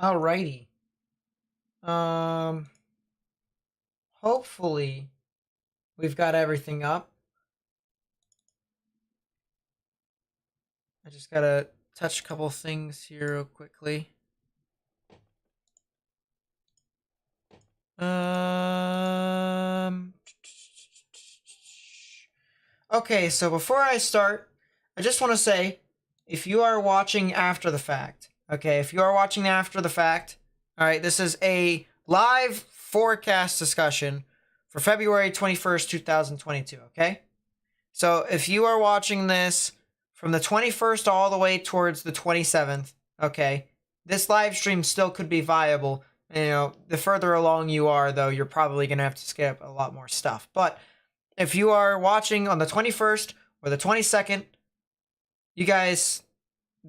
Alrighty. Um, Hopefully we've got everything up. I just gotta touch a couple things here real quickly. Um, okay, so before I start, I just want to say if you are watching after the fact, okay, if you are watching after the fact, all right, this is a live forecast discussion for February 21st, 2022, okay? So if you are watching this from the 21st all the way towards the 27th, okay, this live stream still could be viable. You know, the further along you are, though, you're probably going to have to skip a lot more stuff. But if you are watching on the 21st or the 22nd, you guys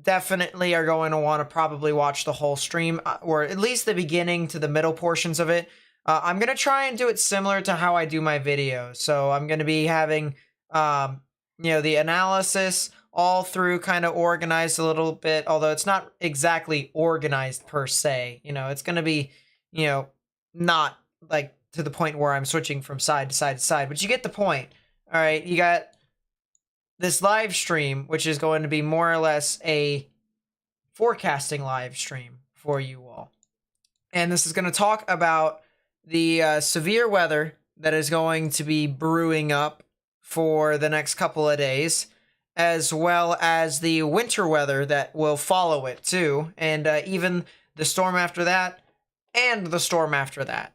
definitely are going to want to probably watch the whole stream, or at least the beginning to the middle portions of it. I'm going to try and do it similar to how I do my videos. So I'm going to be having, the analysis all through kind of organized a little bit, although it's not exactly organized per se. It's going to be, not like to the point where I'm switching from side to side to side, but you get the point. All right, you got this live stream, which is going to be more or less a forecasting live stream for you all. And this is going to talk about the severe weather that is going to be brewing up for the next couple of days, as well as the winter weather that will follow it too, and even the storm after that, and the storm after that.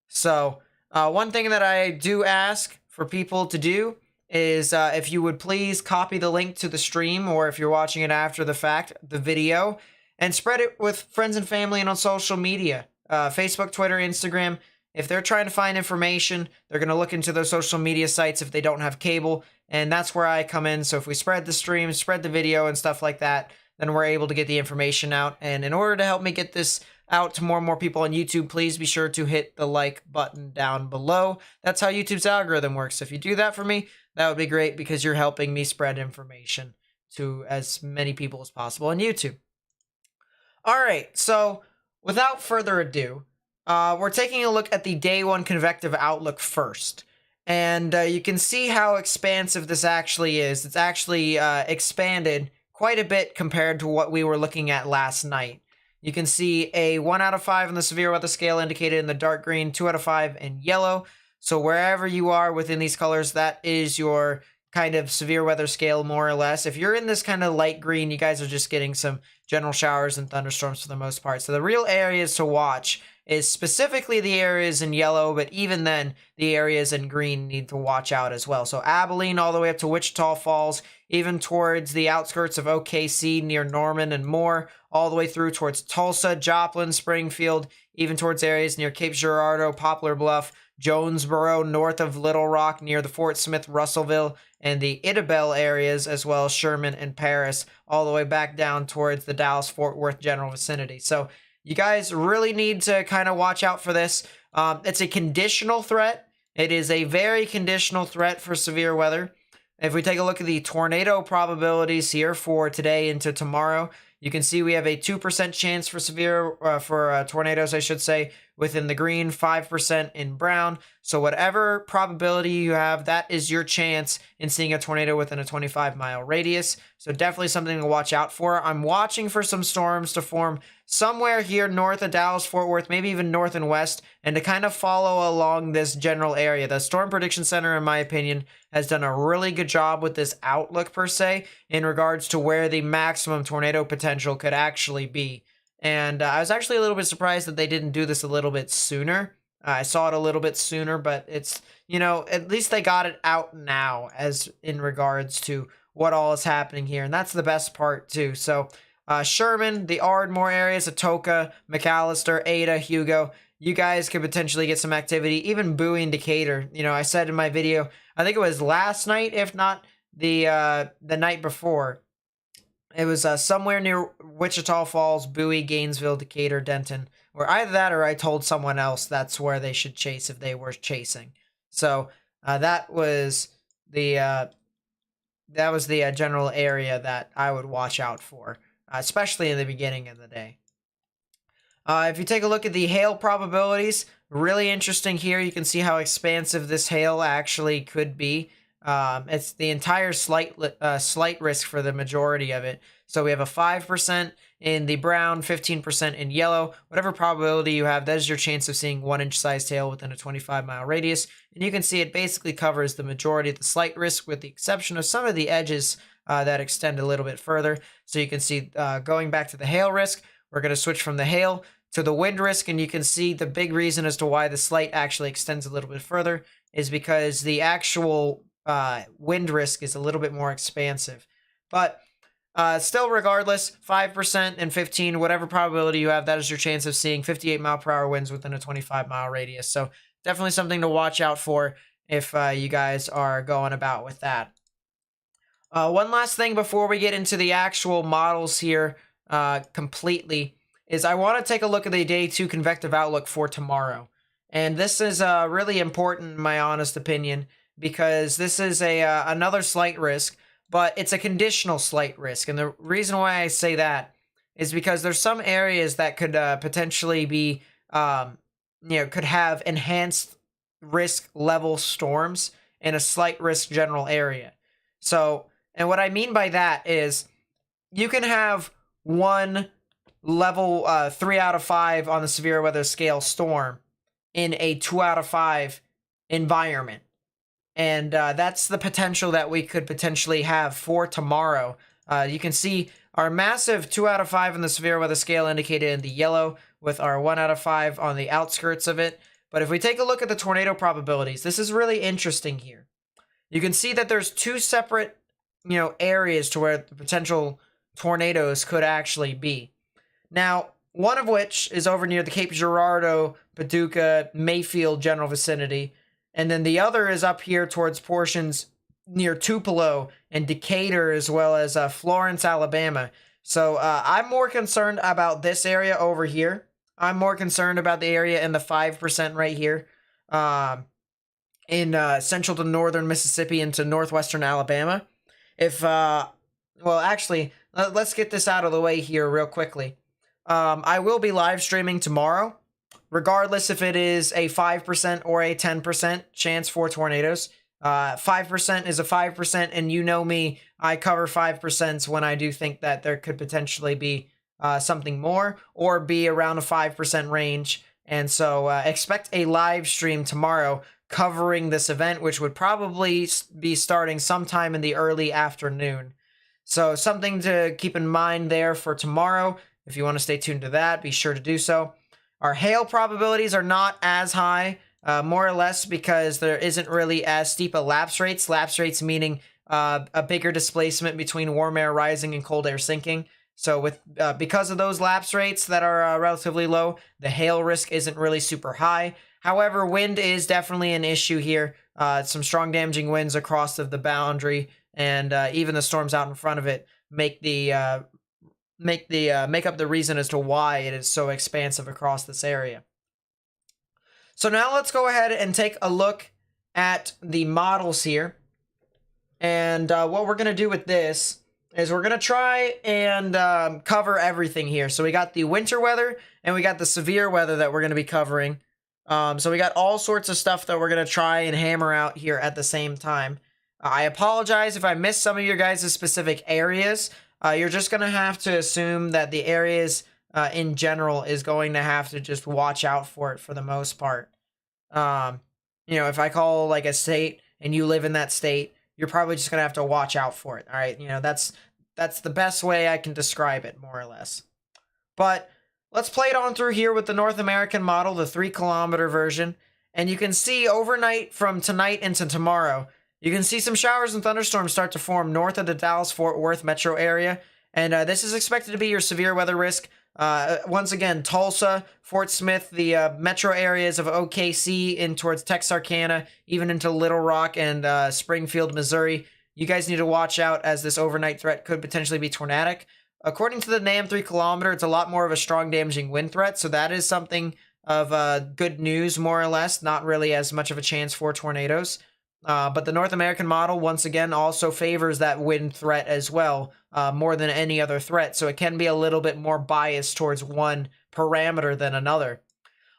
So, one thing that I do ask for people to do is if you would please copy the link to the stream, or if you're watching it after the fact, the video, and spread it with friends and family and on social media, Facebook, Twitter, Instagram. If they're trying to find information, they're going to look into those social media sites if they don't have cable, and that's where I come in. So if we spread the stream, spread the video and stuff like that, then we're able to get the information out. And in order to help me get this out to more and more people on YouTube, please be sure to hit the like button down below. That's how YouTube's algorithm works. If you do that for me, that would be great, because you're helping me spread information to as many people as possible on YouTube. All right, so without further ado, we're taking a look at the day one convective outlook first. And you can see how expansive this actually is. It's actually expanded quite a bit compared to what we were looking at last night. You can see a 1 out of 5 on the severe weather scale indicated in the dark green, 2 out of 5 in yellow. So wherever you are within these colors, that is your kind of severe weather scale, more or less. If you're in this kind of light green, you guys are just getting some general showers and thunderstorms for the most part. So the real areas to watch is specifically the areas in yellow, but even then, the areas in green need to watch out as well. So Abilene all the way up to Wichita Falls, even towards the outskirts of OKC near Norman and Moore, all the way through towards Tulsa, Joplin, Springfield, even towards areas near Cape Girardeau, Poplar Bluff, Jonesboro, north of Little Rock, near the Fort Smith, Russellville, and the Idabel areas, as well as Sherman and Paris, all the way back down towards the Dallas-Fort Worth general vicinity. So you guys really need to kind of watch out for this. It's a conditional threat. It is a very conditional threat for severe weather. If we take a look at the tornado probabilities here for today into tomorrow, you can see we have a 2% chance for tornadoes, I should say, within the green, 5% in brown. So whatever probability you have, that is your chance in seeing a tornado within a 25-mile radius. So definitely something to watch out for. I'm watching for some storms to form somewhere here north of Dallas, Fort Worth, maybe even north and west, and to kind of follow along this general area. The Storm Prediction Center, in my opinion, has done a really good job with this outlook per se in regards to where the maximum tornado potential could actually be. And I was actually a little bit surprised that they didn't do this a little bit sooner. I saw it a little bit sooner, but it's, at least they got it out now as in regards to what all is happening here. And that's the best part too. So Sherman, the Ardmore areas, Atoka, McAllister, Ada, Hugo, you guys could potentially get some activity. Even Bowie and Decatur. I said in my video, I think it was last night, if not the night before. It was somewhere near Wichita Falls, Bowie, Gainesville, Decatur, Denton, or either that or I told someone else that's where they should chase if they were chasing. So that was the general area that I would watch out for, especially in the beginning of the day. If you take a look at the hail probabilities, really interesting here. You can see how expansive this hail actually could be. It's the entire slight risk for the majority of it. So we have a 5% in the brown, 15% in yellow. Whatever probability you have, that is your chance of seeing 1-inch sized hail within a 25-mile radius. And you can see it basically covers the majority of the slight risk, with the exception of some of the edges that extend a little bit further. So you can see going back to the hail risk, we're going to switch from the hail to the wind risk, and you can see the big reason as to why the slight actually extends a little bit further is because the actual wind risk is a little bit more expansive. But still, regardless, 5% and 15, whatever probability you have, that is your chance of seeing 58-mile-per-hour winds within a 25-mile radius. So definitely something to watch out for if you guys are going about with that. One last thing before we get into the actual models here completely is I want to take a look at the day 2 convective outlook for tomorrow. And this is really important in my honest opinion, because this is another slight risk, but it's a conditional slight risk. And the reason why I say that is because there's some areas that could potentially be, could have enhanced risk level storms in a slight risk general area. So, and what I mean by that is you can have one level 3 out of 5 on the severe weather scale storm in a 2 out of 5 environment. And that's the potential that we could potentially have for tomorrow. You can see our massive 2 out of 5 on the severe weather scale indicated in the yellow, with our 1 out of 5 on the outskirts of it. But if we take a look at the tornado probabilities, this is really interesting here. You can see that there's 2 separate, areas to where the potential tornadoes could actually be. Now, one of which is over near the Cape Girardeau, Paducah, Mayfield general vicinity. And then the other is up here towards portions near Tupelo and Decatur, as well as Florence, Alabama. So I'm more concerned about this area over here. I'm more concerned about the area in the 5% right here. In central to northern Mississippi into northwestern Alabama. Actually, let's get this out of the way here real quickly. I will be live streaming tomorrow, regardless if it is a 5% or a 10% chance for tornadoes. 5% is a 5%, and you know me, I cover 5% when I do think that there could potentially be something more, or be around a 5% range. And so expect a live stream tomorrow covering this event, which would probably be starting sometime in the early afternoon. So something to keep in mind there for tomorrow. If you want to stay tuned to that, be sure to do so. Our hail probabilities are not as high, more or less because there isn't really as steep a lapse rates. Lapse rates meaning a bigger displacement between warm air rising and cold air sinking. So because of those lapse rates that are relatively low, the hail risk isn't really super high. However, wind is definitely an issue here. Some strong damaging winds across the boundary, and even the storms out in front of it make up the reason as to why it is so expansive across this area. So now let's go ahead and take a look at the models here. And what we're going to do with this is we're going to try and cover everything here. So we got the winter weather and we got the severe weather that we're going to be covering. So we got all sorts of stuff that we're going to try and hammer out here at the same time. I apologize if I missed some of your guys' specific areas. You're just going to have to assume that the areas in general is going to have to just watch out for it for the most part. If I call like a state and you live in that state, you're probably just going to have to watch out for it. All right. That's the best way I can describe it, more or less. But let's play it on through here with the North American model, the 3-kilometer version. And you can see overnight from tonight into tomorrow, you can see some showers and thunderstorms start to form north of the Dallas-Fort Worth metro area. And this is expected to be your severe weather risk. Once again, Tulsa, Fort Smith, the metro areas of OKC in towards Texarkana, even into Little Rock and Springfield, Missouri. You guys need to watch out, as this overnight threat could potentially be tornadic. According to the NAM 3-kilometer, it's a lot more of a strong damaging wind threat. So that is something of good news, more or less. Not really as much of a chance for tornadoes. But the North American model, once again, also favors that wind threat as well, more than any other threat. So it can be a little bit more biased towards one parameter than another.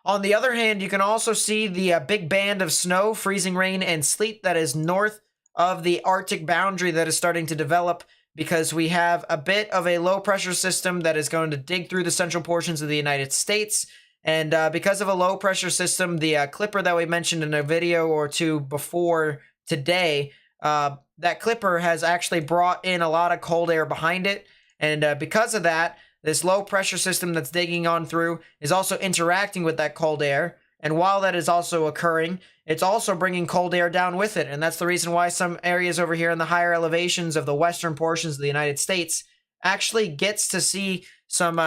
On the other hand, you can also see the big band of snow, freezing rain, and sleet that is north of the Arctic boundary that is starting to develop, because we have a bit of a low pressure system that is going to dig through the central portions of the United States. And because of a low pressure system, the clipper that we mentioned in a video or two before today, that clipper has actually brought in a lot of cold air behind it. And because of that, this low pressure system that's digging on through is also interacting with that cold air. And while that is also occurring, it's also bringing cold air down with it. And that's the reason why some areas over here in the higher elevations of the western portions of the United States actually gets to see some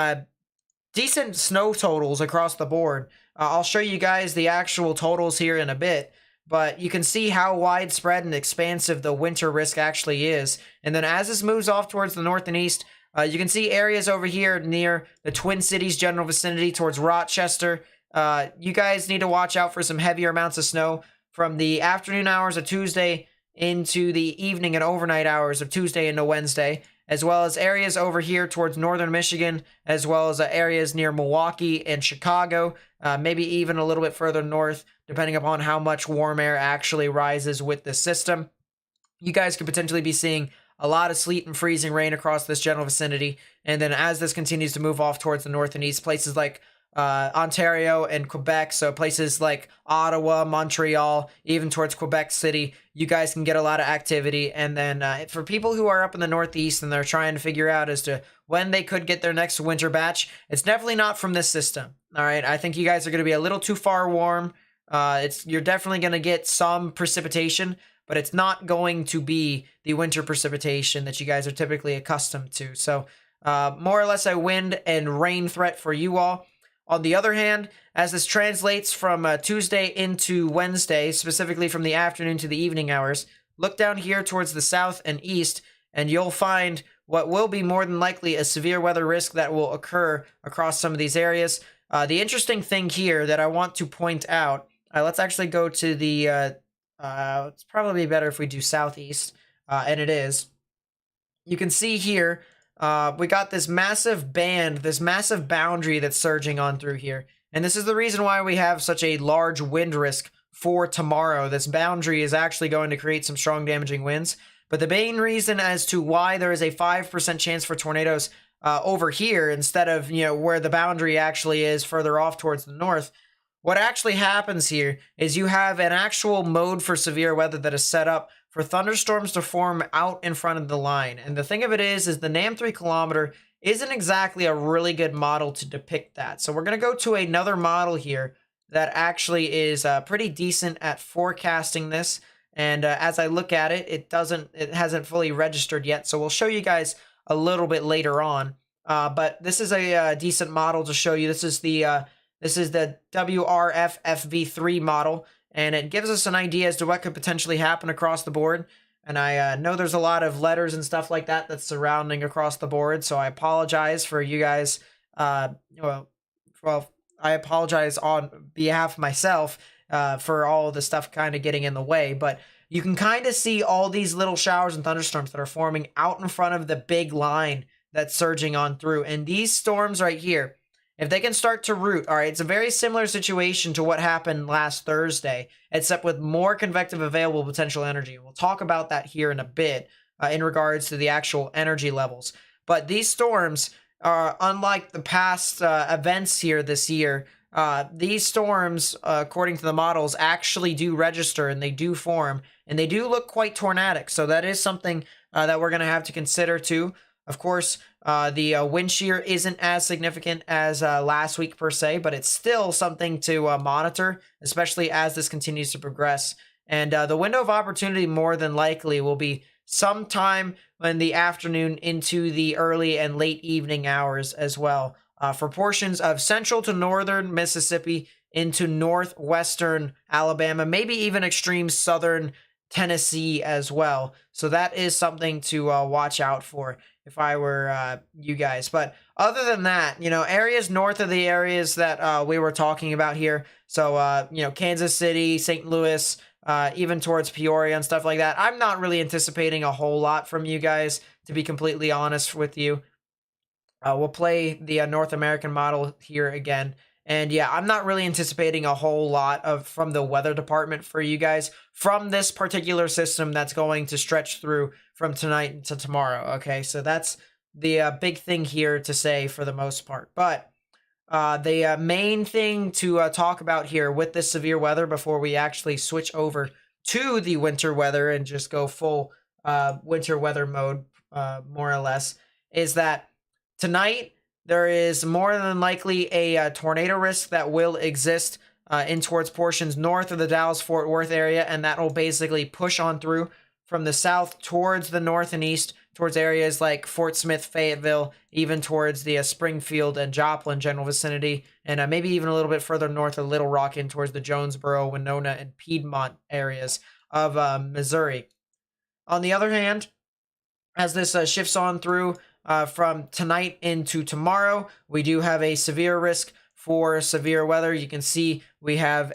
decent snow totals across the board. I'll show you guys the actual totals here in a bit, but you can see how widespread and expansive the winter risk actually is. And then as this moves off towards the north and east, you can see areas over here near the Twin Cities general vicinity towards Rochester. You guys need to watch out for some heavier amounts of snow from the afternoon hours of Tuesday into the evening and overnight hours of Tuesday into Wednesday, as well as areas over here towards northern Michigan, as well as areas near Milwaukee and Chicago, maybe even a little bit further north, depending upon how much warm air actually rises with the system. You guys could potentially be seeing a lot of sleet and freezing rain across this general vicinity. And then as this continues to move off towards the north and east, places like Ontario and Quebec, so places like Ottawa, Montreal, even towards Quebec City, you guys can get a lot of activity. And then for people who are up in the Northeast and they're trying to figure out as to when they could get their next winter batch, it's definitely not from this system. All right, I think you guys are going to be a little too far warm. You're definitely going to get some precipitation, but it's not going to be the winter precipitation that you guys are typically accustomed to. So more or less a wind and rain threat for you all. On the other hand, as this translates from Tuesday into Wednesday, specifically from the afternoon to the evening hours, look down here towards the south and east, and you'll find what will be more than likely a severe weather risk that will occur across some of these areas. The interesting thing here that I want to point out, let's actually go to the, it's probably better if we do southeast, and it is. You can see here, we got this massive band, this massive boundary that's surging on through here. And this is the reason why we have such a large wind risk for tomorrow. This boundary is actually going to create some strong damaging winds. But the main reason as to why there is a 5% chance for tornadoes over here instead of, where the boundary actually is further off towards the north, what actually happens here is you have an actual mode for severe weather that is set up for thunderstorms to form out in front of the line. And the thing of it is the NAM 3 kilometer isn't exactly a really good model to depict that. So we're going to go to another model here that actually is pretty decent at forecasting this. And as I look at it, it hasn't fully registered yet. So we'll show you guys a little bit later on. But this is a decent model to show you. This is the WRF-FV3 model. And it gives us an idea as to what could potentially happen across the board. And I know there's a lot of letters and stuff like that that's surrounding across the board. So I apologize for you guys. I apologize on behalf of myself for all of the stuff kind of getting in the way. But you can kind of see all these little showers and thunderstorms that are forming out in front of the big line that's surging on through. And these storms right here, if they can start to root, all right, it's a very similar situation to what happened last Thursday, except with more convective available potential energy. We'll talk about that here in a bit in regards to the actual energy levels. But these storms are unlike the past events here this year. These storms, according to the models, actually do register and they do form and they do look quite tornadic. So that is something that we're going to have to consider too. Of course, the wind shear isn't as significant as last week per se, but it's still something to monitor, especially as this continues to progress. And the window of opportunity more than likely will be sometime in the afternoon into the early and late evening hours as well, for portions of central to northern Mississippi into northwestern Alabama, maybe even extreme southern Tennessee as well. So that is something to watch out for if I were you guys. But other than that, areas north of the areas that we were talking about here, so Kansas City, St. Louis, even towards Peoria and stuff like that, I'm not really anticipating a whole lot from you guys, to be completely honest with you. We'll play the North American model here again. And yeah, I'm not really anticipating a whole lot of from the weather department for you guys from this particular system that's going to stretch through from tonight to tomorrow. Okay, so that's the big thing here to say for the most part. But the main thing to talk about here with this severe weather before we actually switch over to the winter weather and just go full winter weather mode, more or less, is that tonight there is more than likely a tornado risk that will exist in towards portions north of the Dallas-Fort Worth area, and that will basically push on through from the south towards the north and east, towards areas like Fort Smith, Fayetteville, even towards the Springfield and Joplin general vicinity, and maybe even a little bit further north of Little Rock in towards the Jonesboro, Winona, and Piedmont areas of Missouri. On the other hand, as this shifts on through from tonight into tomorrow, we do have a severe risk for severe weather. You can see we have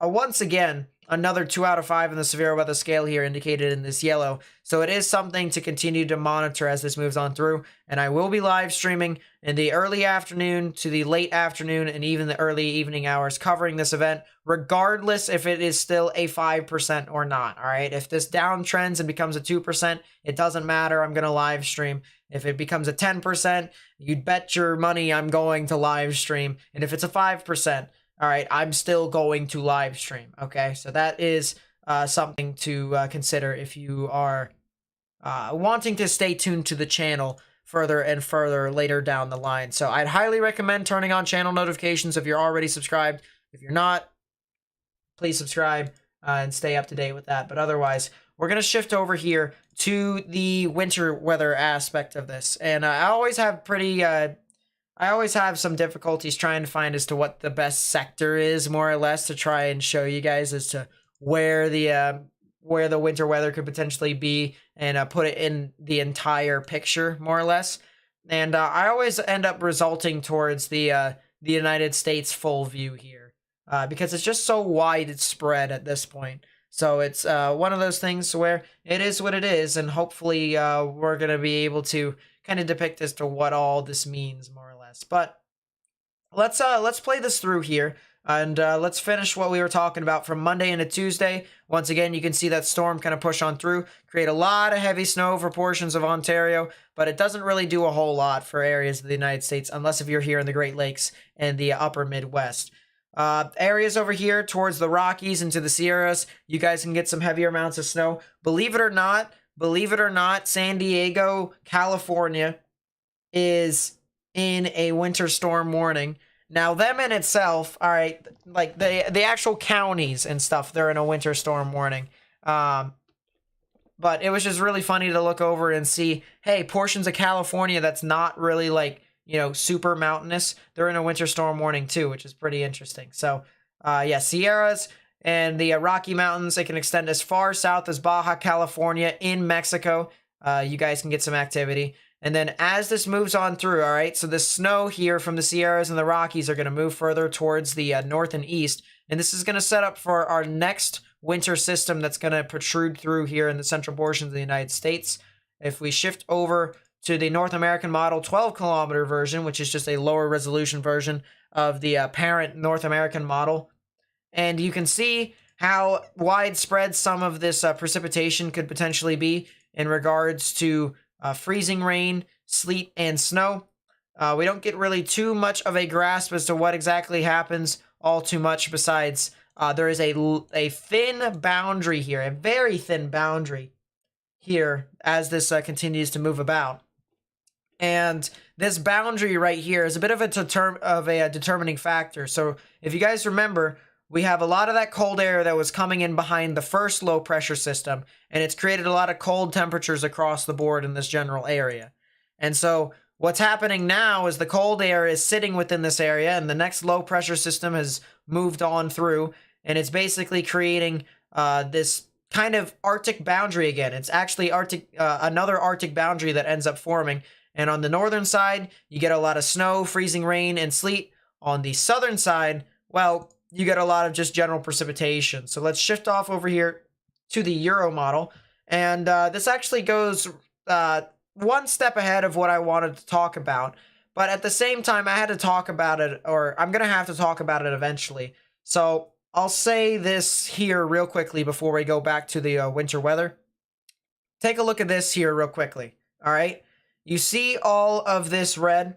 once again another 2 out of 5 in the severe weather scale here indicated in this yellow. So it is something to continue to monitor as this moves on through. And I will be live streaming in the early afternoon to the late afternoon and even the early evening hours covering this event, regardless if it is still a 5% or not. All right. If this downtrends and becomes a 2%, it doesn't matter. I'm going to live stream. If it becomes a 10%, you'd bet your money I'm going to live stream. And if it's a 5%, all right, I'm still going to live stream. Okay, so that is something to consider if you are wanting to stay tuned to the channel further and further later down the line. So I'd highly recommend turning on channel notifications if you're already subscribed. If you're not, please subscribe and stay up to date with that. But otherwise, we're going to shift over here to the winter weather aspect of this. And I always have some difficulties trying to find as to what the best sector is, more or less, to try and show you guys as to where the winter weather could potentially be, and put it in the entire picture, more or less. And I always end up resulting towards the United States full view here, because it's just so widespread at this point. So it's one of those things where it is what it is, and hopefully we're gonna be able to kind of depict as to what all this means, more or less. But let's play this through here, and let's finish what we were talking about from Monday into Tuesday. Once again, you can see that storm kind of push on through, create a lot of heavy snow for portions of Ontario, but it doesn't really do a whole lot for areas of the United States, unless if you're here in the Great Lakes and the upper Midwest. Areas over here towards the Rockies into the Sierras, you guys can get some heavier amounts of snow. Believe it or not, San Diego, California is in a winter storm warning. Now, them in itself, all right, like the actual counties and stuff, they're in a winter storm warning. But it was just really funny to look over and see, hey, portions of California that's not really like, super mountainous, they're in a winter storm warning too, which is pretty interesting. So, yeah, Sierras and the Rocky Mountains, they can extend as far south as Baja California in Mexico. You guys can get some activity. And then as this moves on through, all right, so the snow here from the Sierras and the Rockies are going to move further towards the north and east. And this is going to set up for our next winter system that's going to protrude through here in the central portions of the United States. If we shift over to the North American model 12-kilometer version, which is just a lower resolution version of the parent North American model, and you can see how widespread some of this precipitation could potentially be in regards to freezing rain, sleet, and snow. We don't get really too much of a grasp as to what exactly happens all too much, besides there is a thin boundary here, a very thin boundary here as this continues to move about. And this boundary right here is a bit of a determining factor. So if you guys remember, we have a lot of that cold air that was coming in behind the first low pressure system, and it's created a lot of cold temperatures across the board in this general area. And so what's happening now is the cold air is sitting within this area, and the next low pressure system has moved on through, and it's basically creating this kind of Arctic boundary again. It's actually another Arctic boundary that ends up forming. And on the northern side, you get a lot of snow, freezing rain, and sleet. On the southern side, well, you get a lot of just general precipitation. So let's shift off over here to the Euro model. And this actually goes one step ahead of what I wanted to talk about. But at the same time, I had to talk about it, or I'm going to have to talk about it eventually. So I'll say this here real quickly before we go back to the winter weather. Take a look at this here real quickly. All right. You see all of this red?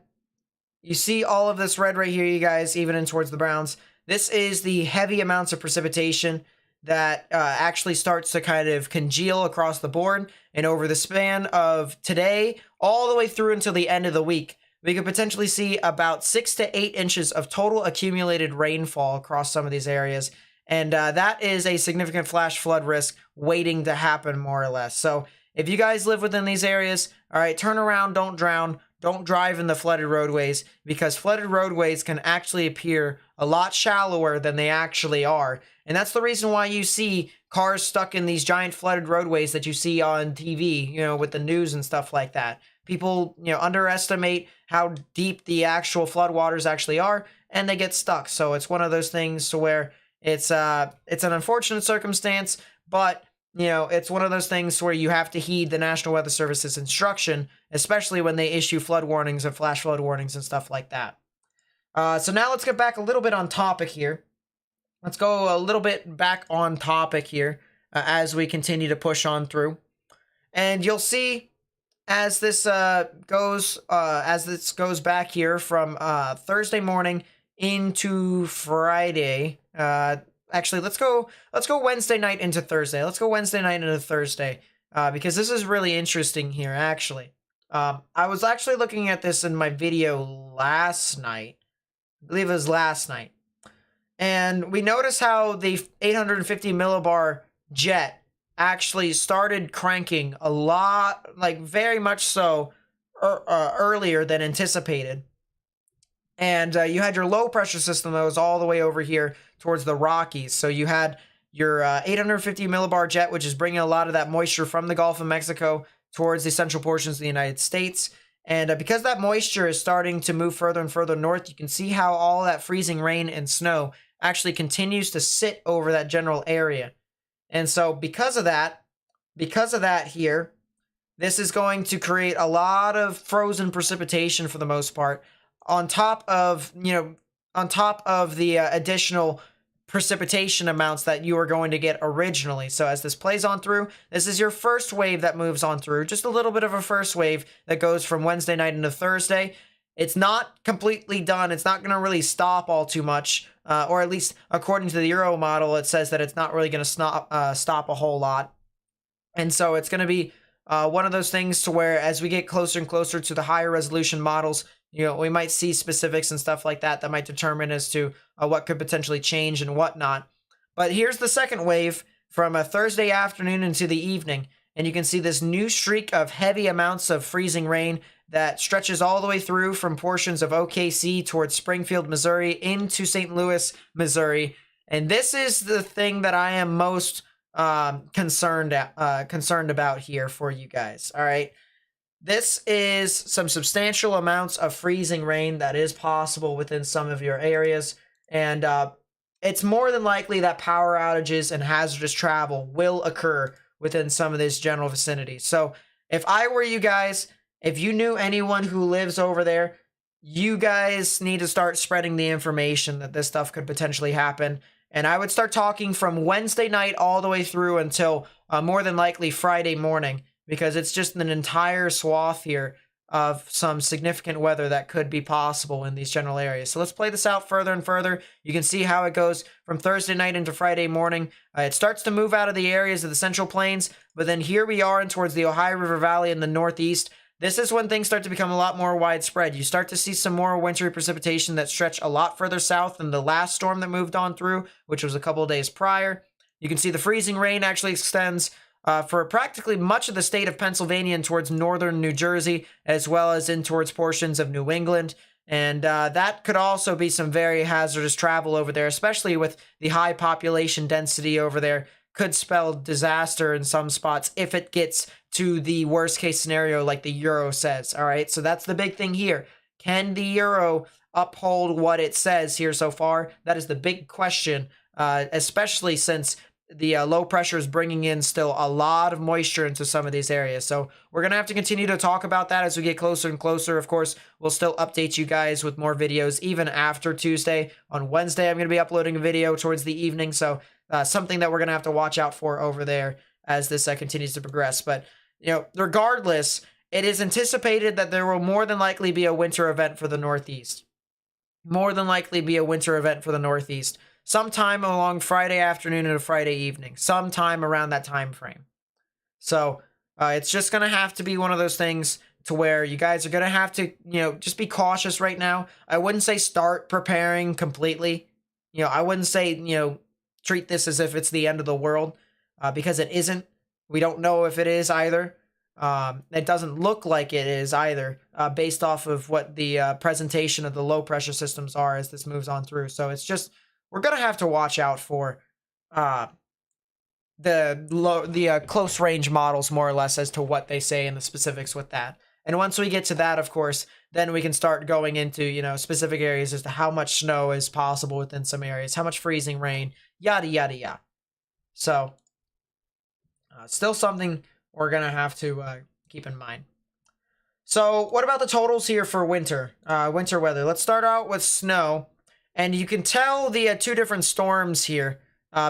You see all of this red right here, you guys, even in towards the browns. This is the heavy amounts of precipitation that actually starts to kind of congeal across the board. And over the span of today, all the way through until the end of the week, we could potentially see about 6 to 8 inches of total accumulated rainfall across some of these areas. And that is a significant flash flood risk waiting to happen, more or less. So if you guys live within these areas, all right, turn around, don't drown. Don't drive in the flooded roadways, because flooded roadways can actually appear a lot shallower than they actually are. And that's the reason why you see cars stuck in these giant flooded roadways that you see on TV, you know, with the news and stuff like that. People, you know, underestimate how deep the actual floodwaters actually are, and they get stuck. So it's one of those things to where it's an unfortunate circumstance, but you know, it's one of those things where you have to heed the National Weather Service's instruction, especially when they issue flood warnings and flash flood warnings and stuff like that. So now let's get back a little bit on topic here. Let's go a little bit back on topic here as we continue to push on through. And you'll see as this goes back here from Thursday morning into Friday. Actually, let's go Wednesday night into Thursday. Let's go Wednesday night into Thursday, because this is really interesting here, actually. I was actually looking at this in my video last night. I believe it was last night. And we noticed how the 850 millibar jet actually started cranking a lot, like very much so, earlier than anticipated. And you had your low pressure system that was all the way over here towards the Rockies. So you had your 850 millibar jet, which is bringing a lot of that moisture from the Gulf of Mexico towards the central portions of the United States. And because that moisture is starting to move further and further north, you can see how all that freezing rain and snow actually continues to sit over that general area. And so because of that here, this is going to create a lot of frozen precipitation for the most part, on top of the additional precipitation amounts that you are going to get originally. So as this plays on through, this is your first wave that moves on through, just a little bit of a first wave that goes from Wednesday night into Thursday. It's not completely done. It's not going to really stop all too much, or at least according to the Euro model, it says that it's not really going to stop a whole lot. And so it's going to be one of those things to where as we get closer and closer to the higher resolution models, you know, we might see specifics and stuff like that that might determine as to what could potentially change and whatnot. But here's the second wave from a Thursday afternoon into the evening. And you can see this new streak of heavy amounts of freezing rain that stretches all the way through from portions of OKC towards Springfield, Missouri into St. Louis, Missouri. And this is the thing that I am most concerned about here for you guys. All right. This is some substantial amounts of freezing rain that is possible within some of your areas. And it's more than likely that power outages and hazardous travel will occur within some of this general vicinity. So if I were you guys, if you knew anyone who lives over there, you guys need to start spreading the information that this stuff could potentially happen. And I would start talking from Wednesday night all the way through until more than likely Friday morning, because it's just an entire swath here of some significant weather that could be possible in these general areas. So let's play this out further and further. You can see how it goes from Thursday night into Friday morning. It starts to move out of the areas of the Central Plains, but then here we are in towards the Ohio River Valley in the northeast. This is when things start to become a lot more widespread. You start to see some more wintry precipitation that stretch a lot further south than the last storm that moved on through, which was a couple of days prior. You can see the freezing rain actually extends for practically much of the state of Pennsylvania and towards northern New Jersey, as well as in towards portions of New England. And that could also be some very hazardous travel over there, especially with the high population density over there. Could spell disaster in some spots if it gets to the worst case scenario like the Euro says. All right, so that's the big thing here. Can the Euro uphold what it says here so far? That is the big question, especially since the low pressure is bringing in still a lot of moisture into some of these areas. So we're going to have to continue to talk about that as we get closer and closer. Of course, we'll still update you guys with more videos even after Tuesday. On Wednesday, I'm going to be uploading a video towards the evening. So something that we're going to have to watch out for over there as this continues to progress. But, regardless, it is anticipated that there will more than likely be a winter event for the Northeast. More than likely be a winter event for the Northeast. Sometime along Friday afternoon and a Friday evening. Sometime around that time frame. So, it's just going to have to be one of those things to where you guys are going to have to, just be cautious right now. I wouldn't say start preparing completely. I wouldn't say, treat this as if it's the end of the world, because it isn't. We don't know if it is either. It doesn't look like it is either, based off of what the presentation of the low pressure systems are as this moves on through. So it's just, we're going to have to watch out for the close range models, more or less, as to what they say in the specifics with that. And once we get to that, of course, then we can start going into, specific areas as to how much snow is possible within some areas, how much freezing rain, yada, yada, yada. So, still something we're going to have to keep in mind. So, what about the totals here for winter weather? Let's start out with snow. And you can tell the two different storms here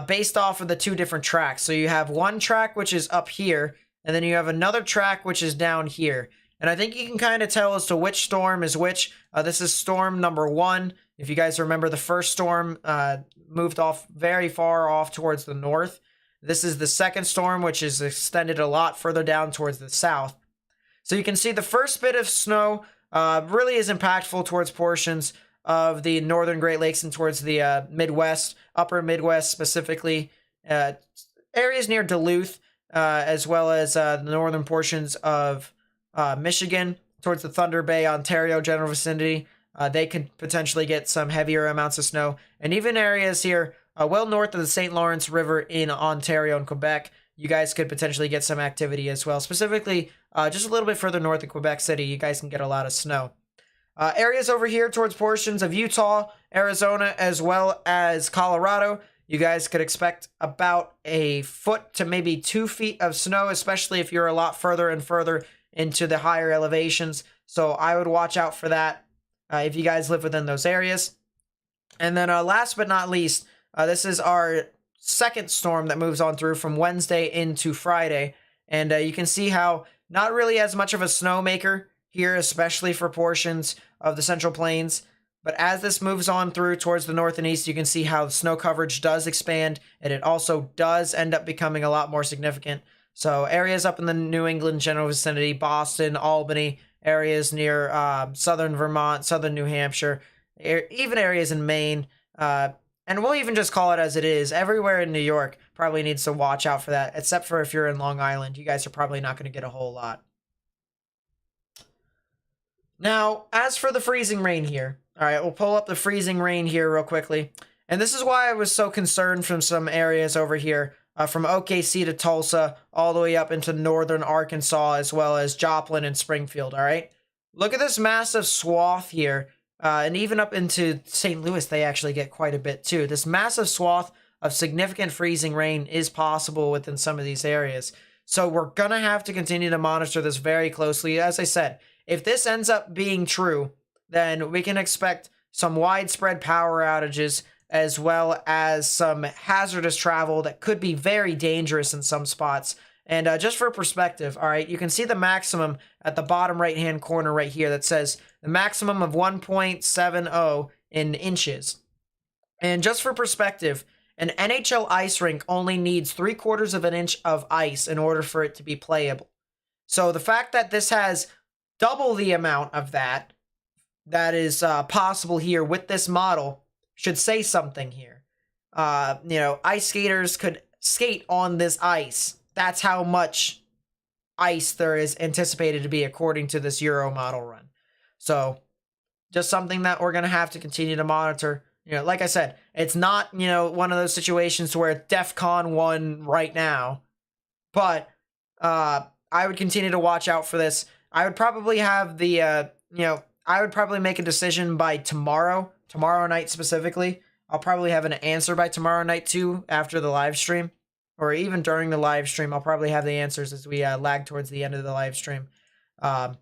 based off of the two different tracks. So you have one track which is up here, and then you have another track which is down here. And I think you can kind of tell as to which storm is which. This is storm number 1. If you guys remember, the first storm moved off very far off towards the north. This is the second storm, which is extended a lot further down towards the south. So you can see the first bit of snow really is impactful towards portions of the northern Great Lakes and towards the Midwest, upper Midwest specifically, areas near Duluth, as well as the northern portions of Michigan, towards the Thunder Bay, Ontario general vicinity. They could potentially get some heavier amounts of snow. And even areas here well north of the St. Lawrence River in Ontario and Quebec, you guys could potentially get some activity as well. Specifically, just a little bit further north of Quebec City, you guys can get a lot of snow. Areas over here towards portions of Utah, Arizona, as well as Colorado, you guys could expect about a foot to maybe 2 feet of snow, especially if you're a lot further and further into the higher elevations. So I would watch out for that if you guys live within those areas. And then last but not least, this is our second storm that moves on through from Wednesday into Friday. And you can see how not really as much of a snowmaker here, especially for portions of the Central Plains. But as this moves on through towards the north and east, you can see how the snow coverage does expand, and it also does end up becoming a lot more significant. So areas up in the New England general vicinity, Boston, Albany, areas near southern Vermont, southern New Hampshire, even areas in Maine, and we'll even just call it as it is. Everywhere in New York probably needs to watch out for that, except for if you're in Long Island. You guys are probably not going to get a whole lot. Now, as for the freezing rain here, all right, we'll pull up the freezing rain here real quickly. And this is why I was so concerned from some areas over here, from OKC to Tulsa, all the way up into northern Arkansas, as well as Joplin and Springfield, all right? Look at this massive swath here, and even up into St. Louis, they actually get quite a bit too. This massive swath of significant freezing rain is possible within some of these areas. So we're going to have to continue to monitor this very closely. As I said, if this ends up being true, then we can expect some widespread power outages, as well as some hazardous travel that could be very dangerous in some spots. And just for perspective, all right, you can see the maximum at the bottom right-hand corner right here that says the maximum of 1.70 in inches. And just for perspective, an NHL ice rink only needs 3/4 of an inch of ice in order for it to be playable. So the fact that this has double the amount of that is possible here with this model should say something here. Ice skaters could skate on this ice. That's how much ice there is anticipated to be according to this Euro model run. So just something that we're going to have to continue to monitor. Like I said, it's not, one of those situations where it's DEFCON 1 right now. But I would continue to watch out for this. I would probably have I would probably make a decision by tomorrow night specifically. I'll probably have an answer by tomorrow night too, after the live stream. or even during the live stream. I'll probably have the answers as we lag towards the end of the live stream. But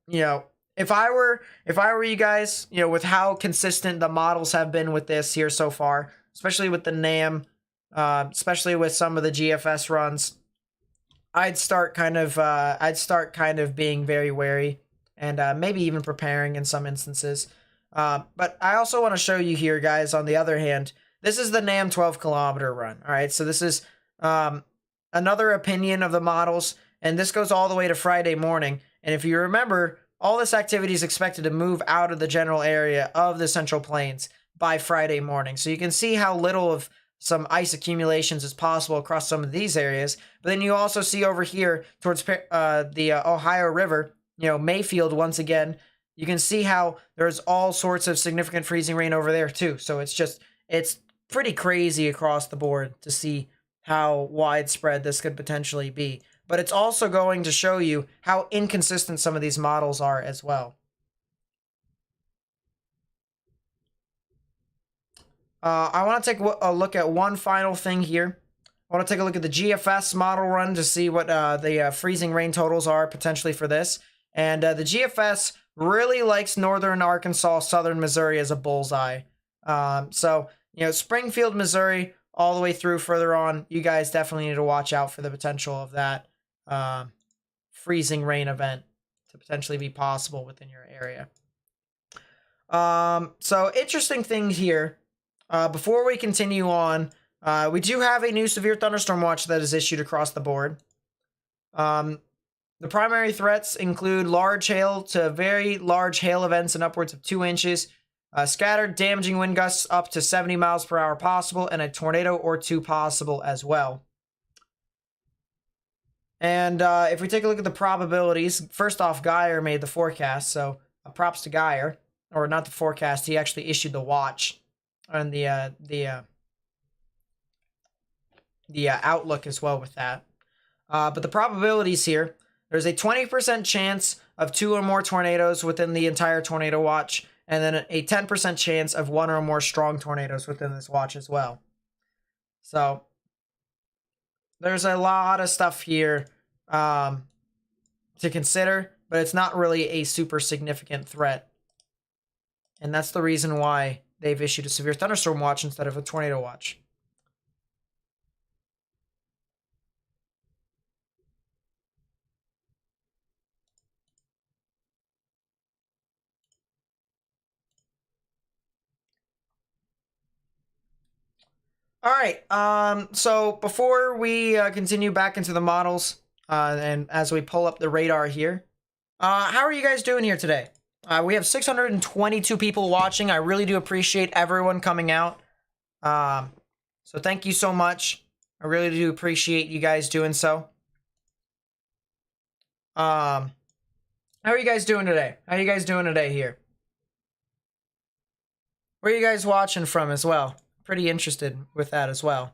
you know, if I were you guys, you know, with how consistent the models have been with this here so far, especially with the NAM, especially with some of the GFS runs, I'd start kind of being very wary and maybe even preparing in some instances. But I also want to show you here, guys, on the other hand, this is the NAM 12-kilometer run. All right, so this is another opinion of the models, and this goes all the way to Friday morning. And if you remember, all this activity is expected to move out of the general area of the Central Plains by Friday morning. So you can see how little of some ice accumulations is possible across some of these areas. But then you also see over here towards the Ohio River, you know, Mayfield once again, you can see how there's all sorts of significant freezing rain over there too. So it's pretty crazy across the board to see how widespread this could potentially be. But it's also going to show you how inconsistent some of these models are as well. I want to take a look at one final thing here. I want to take a look at the GFS model run to see what the freezing rain totals are potentially for this. And the GFS really likes northern Arkansas, southern Missouri as a bullseye. So, you know, Springfield, Missouri, all the way through further on, you guys definitely need to watch out for the potential of that freezing rain event to potentially be possible within your area. So interesting thing here. Before we continue on, we do have a new severe thunderstorm watch that is issued across the board. The primary threats include large hail to very large hail events in upwards of 2 inches, scattered damaging wind gusts up to 70 miles per hour possible, and a tornado or 2 possible as well. And if we take a look at the probabilities, first off, Geyer made the forecast, so props to Geyer. Or not the forecast, he actually issued the watch and the outlook as well with that. But the probabilities here, there's a 20% chance of 2 or more tornadoes within the entire tornado watch, and then a 10% chance of 1 or more strong tornadoes within this watch as well. So there's a lot of stuff here to consider, but it's not really a super significant threat. And that's the reason why they've issued a severe thunderstorm watch instead of a tornado watch. All right, so before we continue back into the models, and as we pull up the radar here, how are you guys doing here today? We have 622 people watching. I really do appreciate everyone coming out. So thank you so much. I really do appreciate you guys doing so. How are you guys doing today? How are you guys doing today here? Where are you guys watching from as well? Pretty interested with that as well.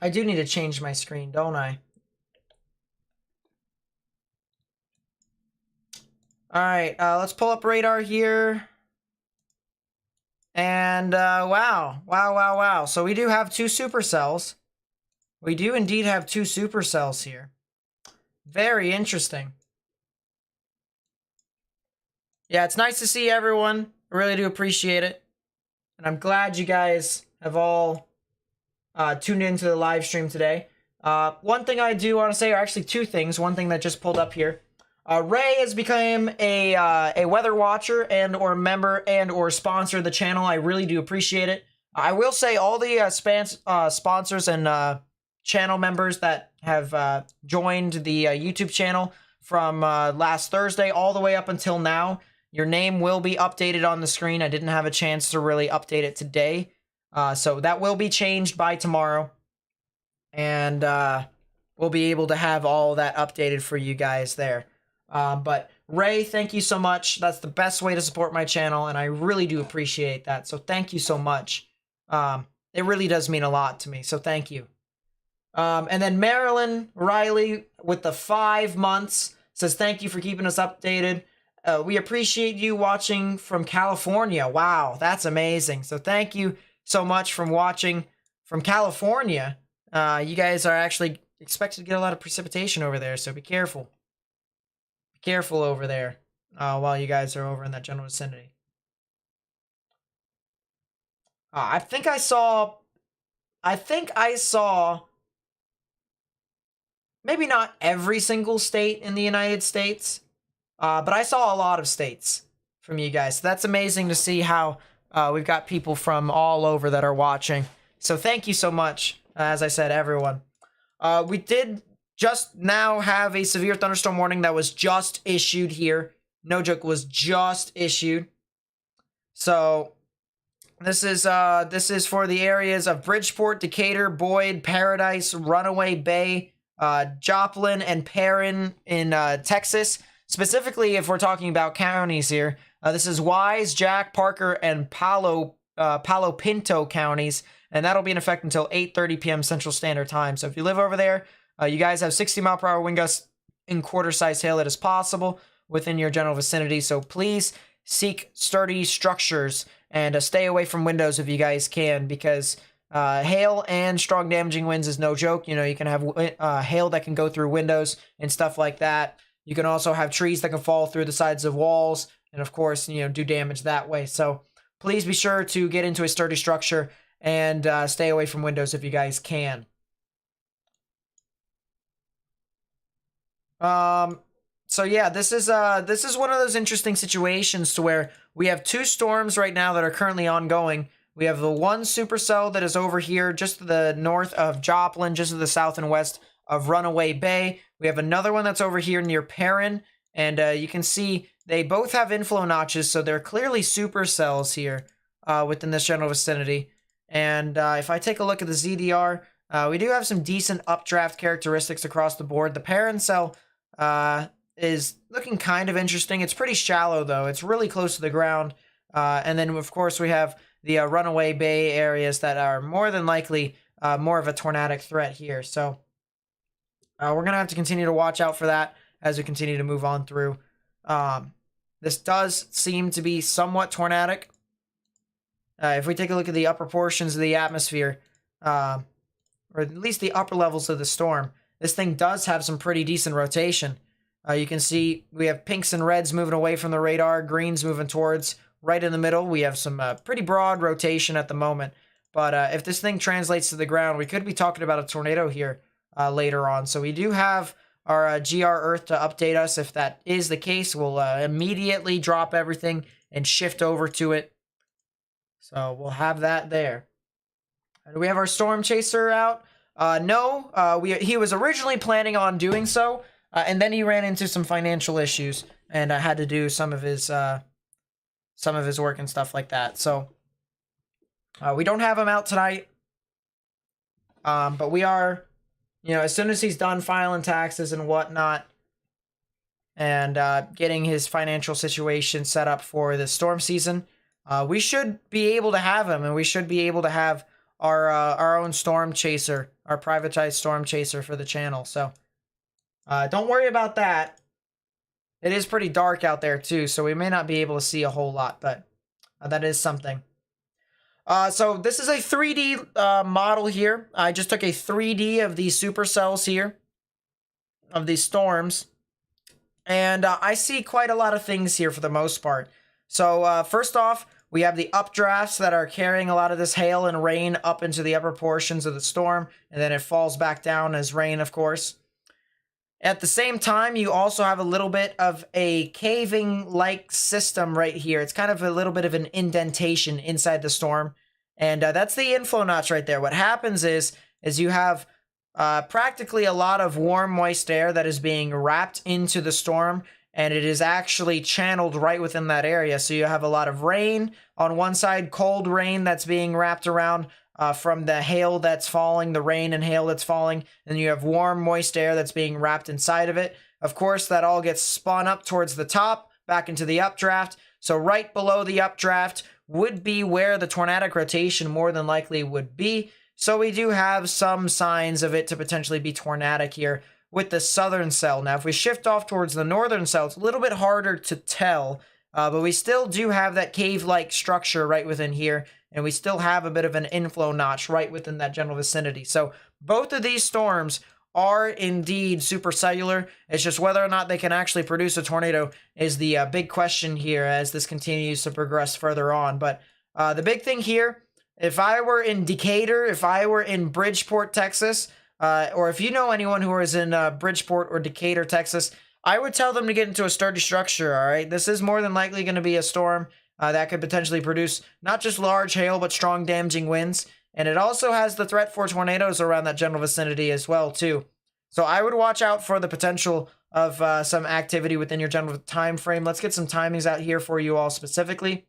I do need to change my screen, don't I? All right, let's pull up radar here. And wow. So we do have 2 supercells. We do indeed have 2 supercells here. Very interesting. Yeah, it's nice to see everyone. I really do appreciate it. And I'm glad you guys have all tuned into the live stream today. One thing I do want to say, or actually 2 things. One thing that just pulled up here. Ray has become a weather watcher and or member and or sponsor of the channel. I really do appreciate it. I will say all the sponsors and channel members that have joined the YouTube channel from last Thursday all the way up until now, your name will be updated on the screen. I didn't have a chance to really update it today. So that will be changed by tomorrow. And we'll be able to have all that updated for you guys there. But Ray, thank you so much. That's the best way to support my channel, and I really do appreciate that. So thank you so much. It really does mean a lot to me. So thank you. And then Marilyn Riley with the 5 months says, thank you for keeping us updated. We appreciate you watching from California. Wow, that's amazing. So thank you so much for watching from California. You guys are actually expected to get a lot of precipitation over there, so be careful. Be careful over there while you guys are over in that general vicinity. I think I saw maybe not every single state in the United States, but I saw a lot of states from you guys. So that's amazing to see how we've got people from all over that are watching. So thank you so much, as I said, everyone. We did just now have a severe thunderstorm warning that was just issued here. No joke, was just issued. So this is for the areas of Bridgeport, Decatur, Boyd, Paradise, Runaway Bay, Joplin, and Perrin in Texas. Specifically, if we're talking about counties here, this is Wise, Jack, Parker, and Palo Pinto counties, and that'll be in effect until 8:30 p.m. Central Standard Time. So if you live over there, you guys have 60-mile-per-hour wind gusts in quarter-size hail that is possible within your general vicinity. So please seek sturdy structures and stay away from windows if you guys can, because hail and strong damaging winds is no joke. You know, you can have hail that can go through windows and stuff like that. You can also have trees that can fall through the sides of walls and, of course, you know, do damage that way. So please be sure to get into a sturdy structure and stay away from windows if you guys can. So yeah, this is one of those interesting situations to where we have 2 storms right now that are currently ongoing. We have the one supercell that is over here just to the north of Joplin, just to the south and west of Runaway Bay. We have another one that's over here near Perrin, and you can see they both have inflow notches, so they're clearly supercells here within this general vicinity. And if I take a look at the ZDR, we do have some decent updraft characteristics across the board. The Perrin cell is looking kind of interesting. It's pretty shallow, though. It's really close to the ground. And then, of course, we have the Runaway Bay areas that are more than likely more of a tornadic threat here. So we're going to have to continue to watch out for that as we continue to move on through. This does seem to be somewhat tornadic. If we take a look at the upper portions of the atmosphere, or at least the upper levels of the storm, this thing does have some pretty decent rotation. You can see we have pinks and reds moving away from the radar, greens moving towards right in the middle. We have some pretty broad rotation at the moment. But if this thing translates to the ground, we could be talking about a tornado here later on. So we do have our GR Earth to update us. If that is the case, we'll immediately drop everything and shift over to it. So we'll have that there. Do we have our storm chaser out? No, he was originally planning on doing so, and then he ran into some financial issues and had to do some of his work and stuff like that. So we don't have him out tonight, but we are, you know, as soon as he's done filing taxes and whatnot, and getting his financial situation set up for the storm season, we should be able to have him, and we should be able to have our own storm chaser, our privatized storm chaser for the channel. So don't worry about that. It is pretty dark out there too, so we may not be able to see a whole lot, but that is something. So this is a 3D model here. I just took a 3D of these supercells here, of these storms, and I see quite a lot of things here for the most part. So first off, we have the updrafts that are carrying a lot of this hail and rain up into the upper portions of the storm, and then it falls back down as rain, of course. At the same time, you also have a little bit of a caving-like system right here. It's kind of a little bit of an indentation inside the storm, and that's the inflow notch right there. What happens is you have practically a lot of warm, moist air that is being wrapped into the storm, and it is actually channeled right within that area. So you have a lot of rain on one side, cold rain that's being wrapped around from the hail that's falling, the rain and hail that's falling. And you have warm, moist air that's being wrapped inside of it. Of course, that all gets spun up towards the top, back into the updraft. So right below the updraft would be where the tornadic rotation more than likely would be. So we do have some signs of it to potentially be tornadic here with the southern cell. Now, if we shift off towards the northern cell, it's a little bit harder to tell, but we still do have that cave-like structure right within here, and we still have a bit of an inflow notch right within that general vicinity. So both of these storms are indeed supercellular. It's just whether or not they can actually produce a tornado is the big question here as this continues to progress further on. But the big thing here, if I were in Decatur, if I were in Bridgeport, Texas, or if you know anyone who is in Bridgeport or Decatur, Texas, I would tell them to get into a sturdy structure, all right? This is more than likely going to be a storm that could potentially produce not just large hail, but strong damaging winds. And it also has the threat for tornadoes around that general vicinity as well, too. So I would watch out for the potential of some activity within your general time frame. Let's get some timings out here for you all specifically.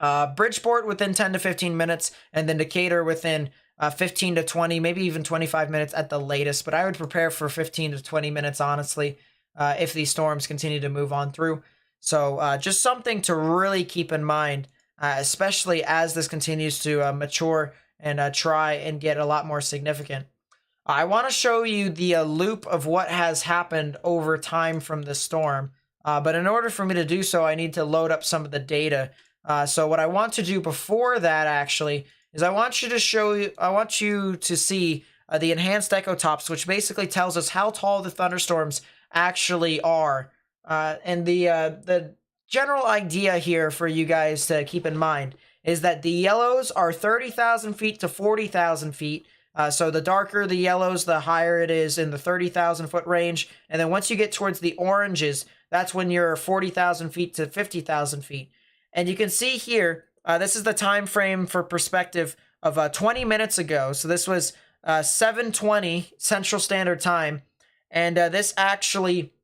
Bridgeport within 10 to 15 minutes, and then Decatur within 15 to 20, maybe even 25 minutes at the latest. But I would prepare for 15 to 20 minutes, honestly, if these storms continue to move on through. So just something to really keep in mind, especially as this continues to mature and try and get a lot more significant. I want to show you the loop of what has happened over time from the storm. But in order for me to do so, I need to load up some of the data. So what I want to do before that actually is I want you to see the enhanced echo tops, which basically tells us how tall the thunderstorms actually are. And the general idea here for you guys to keep in mind is that the yellows are 30,000 feet to 40,000 feet. So the darker the yellows, the higher it is in the 30,000 foot range. And then once you get towards the oranges, that's when you're 40,000 feet to 50,000 feet. And you can see here, this is the time frame for perspective of 20 minutes ago. So this was 7:20 Central Standard Time. And this actually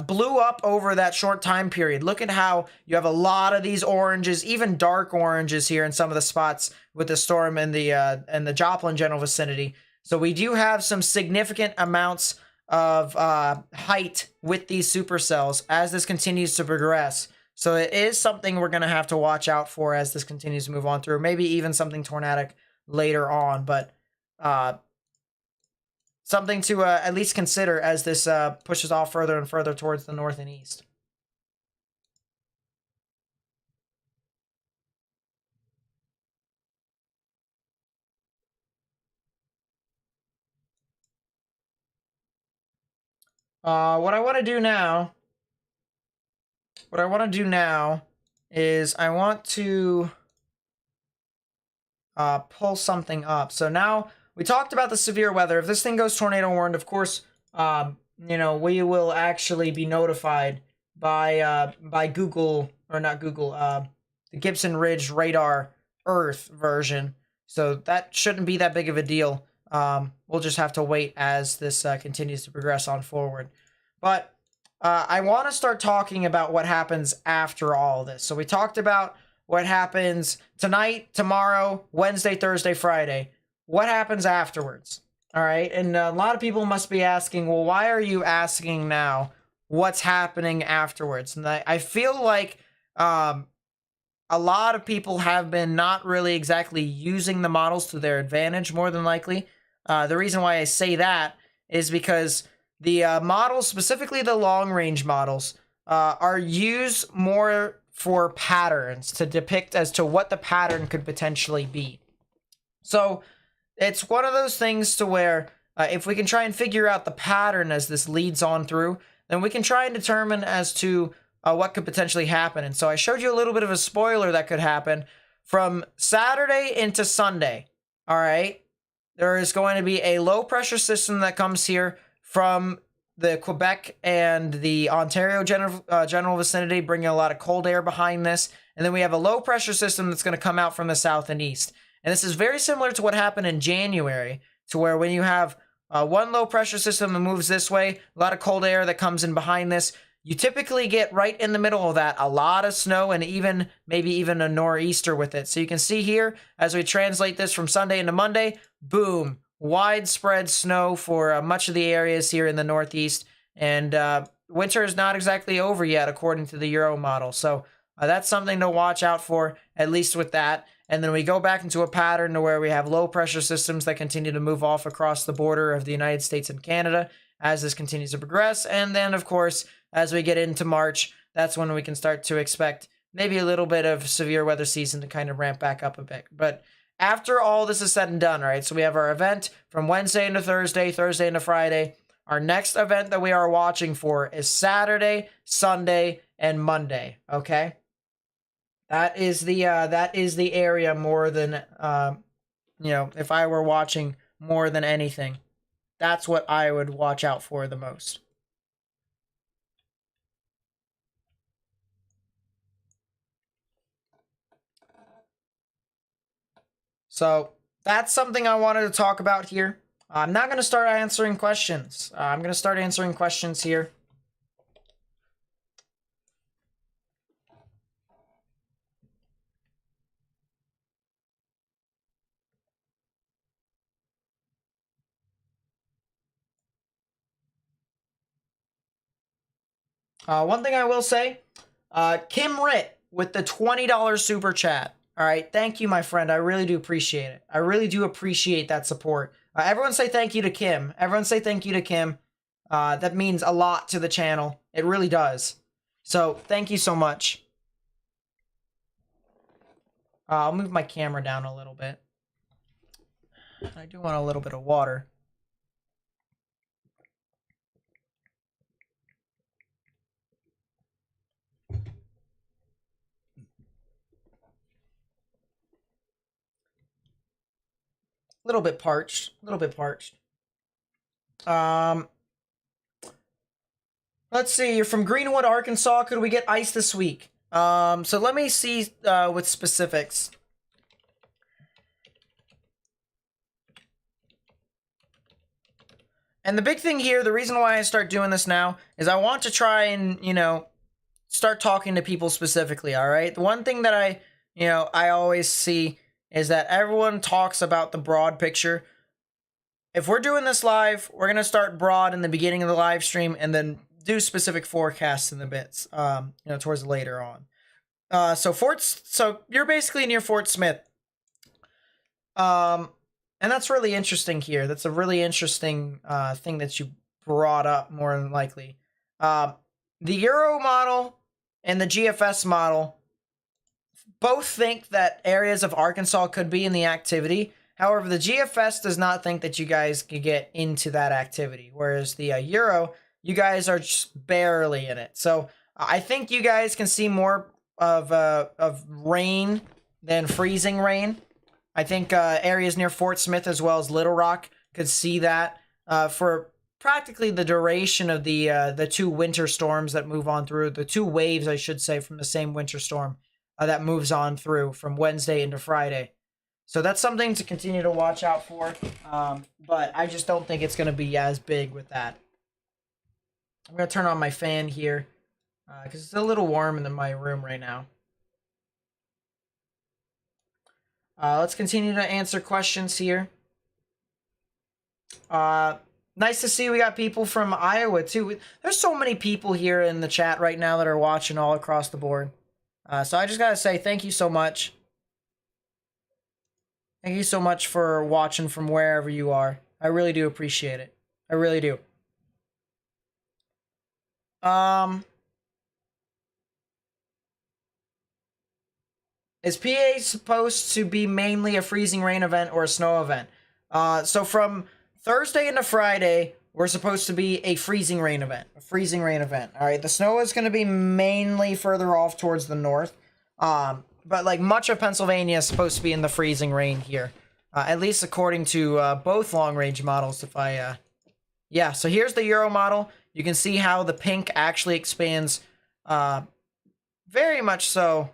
blew up over that short time period. Look at how you have a lot of these oranges, even dark oranges here in some of the spots with the storm in the Joplin general vicinity. So we do have some significant amounts of height with these supercells as this continues to progress. So it is something we're going to have to watch out for as this continues to move on through. Maybe even something tornadic later on, but something to at least consider as this pushes off further and further towards the north and east. What I want to do now is I want to pull something up. So now we talked about the severe weather. If this thing goes tornado warned, of course, you know, we will actually be notified by Google, or not Google, the Gibson Ridge Radar Earth version. So that shouldn't be that big of a deal. We'll just have to wait as this continues to progress on forward. But I want to start talking about what happens after all this. So we talked about what happens tonight, tomorrow, Wednesday, Thursday, Friday. What happens afterwards? All right. And a lot of people must be asking, well, why are you asking now what's happening afterwards? And I feel like a lot of people have been not really exactly using the models to their advantage, more than likely. The reason why I say that is because the models, specifically the long-range models, are used more for patterns to depict as to what the pattern could potentially be. So it's one of those things to where if we can try and figure out the pattern as this leads on through, then we can try and determine as to what could potentially happen. And so I showed you a little bit of a spoiler that could happen from Saturday into Sunday. All right. There is going to be a low pressure system that comes here from the Quebec and the Ontario general vicinity, bringing a lot of cold air behind this. And then we have a low pressure system that's going to come out from the south and east. And this is very similar to what happened in January, to where when you have one low pressure system that moves this way, a lot of cold air that comes in behind this, you typically get right in the middle of that a lot of snow and maybe even a nor'easter with it. So you can see here, as we translate this from Sunday into Monday, boom, widespread snow for much of the areas here in the Northeast. And winter is not exactly over yet, according to the Euro model. So that's something to watch out for, at least with that. And then we go back into a pattern to where we have low pressure systems that continue to move off across the border of the United States and Canada as this continues to progress. And then, of course, as we get into March, that's when we can start to expect maybe a little bit of severe weather season to kind of ramp back up a bit. But after all this is said and done, right? So we have our event from Wednesday into Thursday, Thursday into Friday. Our next event that we are watching for is Saturday, Sunday, and Monday. Okay, that is the area more than if I were watching more than anything, that's what I would watch out for the most. So that's something I wanted to talk about here. I'm not going to start answering questions. I'm going to start answering questions here. One thing I will say, Kim Ritt with the $20 super chat. All right, thank you, my friend. I really do appreciate it. I really do appreciate that support. Everyone say thank you to Kim. Everyone say thank you to Kim. That means a lot to the channel. It really does. So thank you so much. I'll move my camera down a little bit. I do want a little bit of water. A little bit parched. A little bit parched. Let's see. You're from Greenwood, Arkansas. Could we get ice this week? So let me see with specifics. And the big thing here, the reason why I start doing this now, is I want to try and, start talking to people specifically, all right? The one thing that I always see is that everyone talks about the broad picture. If we're doing this live, we're going to start broad in the beginning of the live stream and then do specific forecasts in the bits, towards later on. So you're basically near Fort Smith. And that's really interesting here. That's a really interesting thing that you brought up, more than likely. The Euro model and the GFS model both think that areas of Arkansas could be in the activity. However, the GFS does not think that you guys could get into that activity, whereas the Euro, you guys are just barely in it. So I think you guys can see more of rain than freezing rain. I think areas near Fort Smith as well as Little Rock could see that for practically the duration of the two winter storms that move on through, the two waves, I should say, from the same winter storm that moves on through from Wednesday into Friday. So that's something to continue to watch out for, but I just don't think it's going to be as big with that. I'm going to turn on my fan here because it's a little warm in my room right now. Let's continue to answer questions here. Nice to see we got people from Iowa too. There's so many people here in the chat right now that are watching all across the board. So I just gotta say thank you so much. Thank you so much for watching from wherever you are. I really do appreciate it. I really do. Is PA supposed to be mainly a freezing rain event or a snow event? So from Thursday into Friday, we're supposed to be a freezing rain event. A freezing rain event. All right. The snow is going to be mainly further off towards the north. But like much of Pennsylvania is supposed to be in the freezing rain here. At least according to both long-range models. Yeah, so here's the Euro model. You can see how the pink actually expands very much so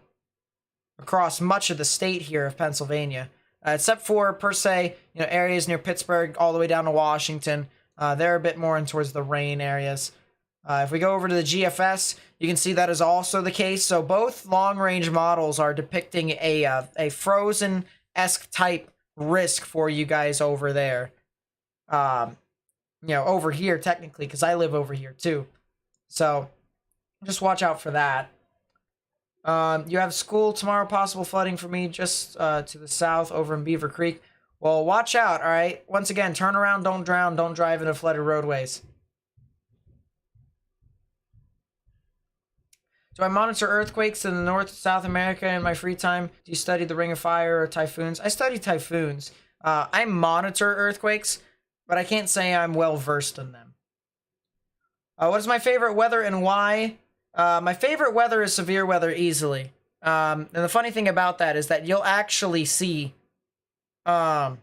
across much of the state here of Pennsylvania. Except for, per se, areas near Pittsburgh all the way down to Washington. They're a bit more in towards the rain areas. If we go over to the GFS, you can see that is also the case. So both long-range models are depicting a Frozen-esque type risk for you guys over there. you know, over here technically, because I live over here too. So just watch out for that. You have school tomorrow, possible flooding for me just to the south over in Beaver Creek. Well, watch out, all right? Once again, turn around, don't drown, don't drive into flooded roadways. Do I monitor earthquakes in the North South America in my free time? Do you study the Ring of Fire or typhoons? I study typhoons. I monitor earthquakes, but I can't say I'm well versed in them. What is my favorite weather and why? My favorite weather is severe weather easily. And the funny thing about that is that you'll actually see when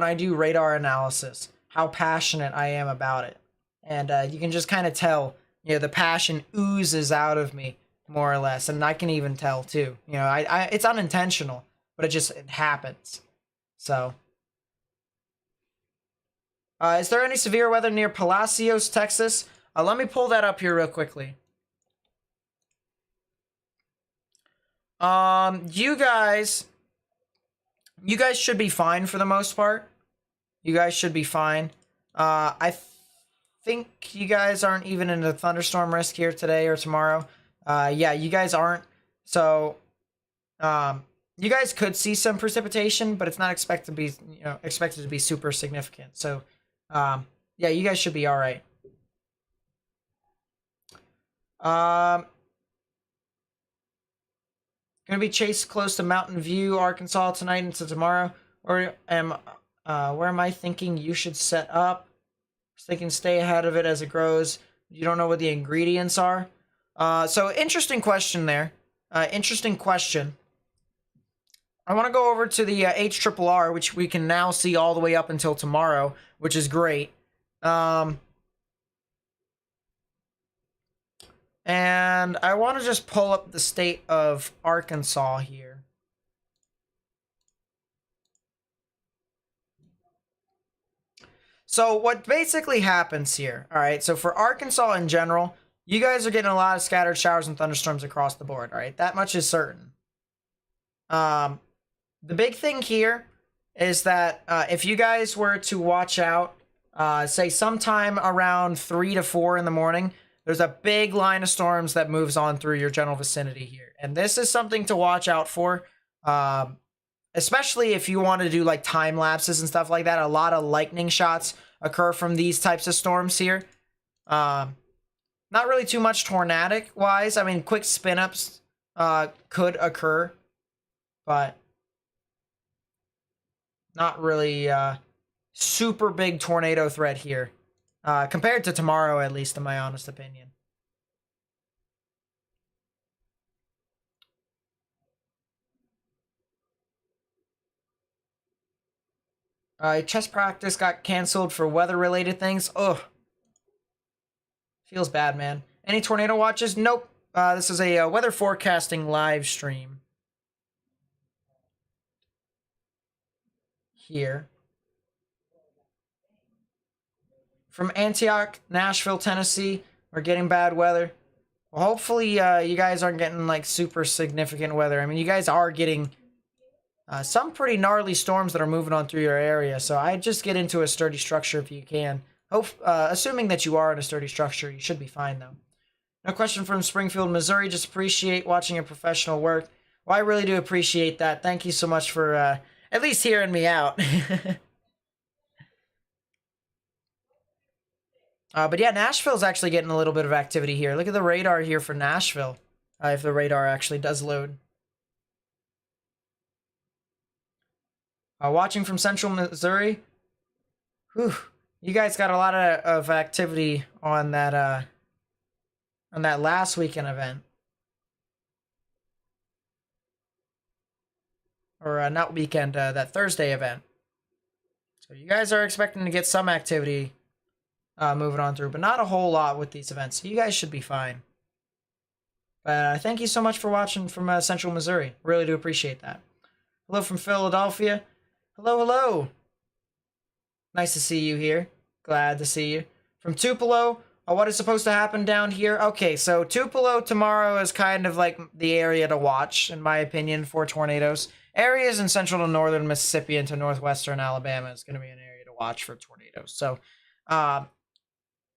I do radar analysis how passionate I am about it. And you can just kind of tell, you know, the passion oozes out of me more or less. And I can even tell too, you know, it's unintentional, but it happens. So, is there any severe weather near Palacios, Texas? Let me pull that up here real quickly. You guys should be fine for the most part. You guys should be fine. I think you guys aren't even in a thunderstorm risk here today or tomorrow. Yeah, you guys aren't. So, you guys could see some precipitation, but it's not expected to be super significant. So, yeah, you guys should be all right. Gonna be chased close to Mountain View, Arkansas tonight into tomorrow. Or where am I thinking you should set up? I was thinking stay ahead of it as it grows. You don't know what the ingredients are. So interesting question there. Interesting question. I want to go over to the HRRR, which we can now see all the way up until tomorrow, which is great. And I want to just pull up the state of Arkansas here. So what basically happens here, all right, so for Arkansas in general, you guys are getting a lot of scattered showers and thunderstorms across the board, all right? That much is certain. The big thing here is that if you guys were to watch out, say sometime around 3 to 4 in the morning, there's a big line of storms that moves on through your general vicinity here. And this is something to watch out for, especially if you want to do like time lapses and stuff like that. A lot of lightning shots occur from these types of storms here. Not really too much tornadic wise. I mean, quick spin ups could occur, but not really super big tornado threat here. Compared to tomorrow, at least, in my honest opinion. Chess practice got canceled for weather-related things. Ugh. Feels bad, man. Any tornado watches? Nope. This is a weather forecasting live stream. Here. From Antioch, Nashville, Tennessee, we're getting bad weather. Well, hopefully you guys aren't getting like super significant weather. I mean, you guys are getting some pretty gnarly storms that are moving on through your area. So I just get into a sturdy structure if you can. Assuming that you are in a sturdy structure, you should be fine though. No question from Springfield, Missouri. Just appreciate watching your professional work. Well, I really do appreciate that. Thank you so much for at least hearing me out. But yeah, Nashville's actually getting a little bit of activity here. Look at the radar here for Nashville. If the radar actually does load. Watching from Central Missouri. Whew. You guys got a lot of activity on that last weekend event. Or not weekend, that Thursday event. So you guys are expecting to get some activity moving on through, but not a whole lot with these events. So you guys should be fine. But thank you so much for watching from Central Missouri. Really do appreciate that. Hello from Philadelphia. Hello, hello. Nice to see you here. Glad to see you. From Tupelo, what is supposed to happen down here? Okay, so Tupelo tomorrow is kind of like the area to watch, in my opinion, for tornadoes. Areas in central to northern Mississippi into northwestern Alabama is going to be an area to watch for tornadoes. So,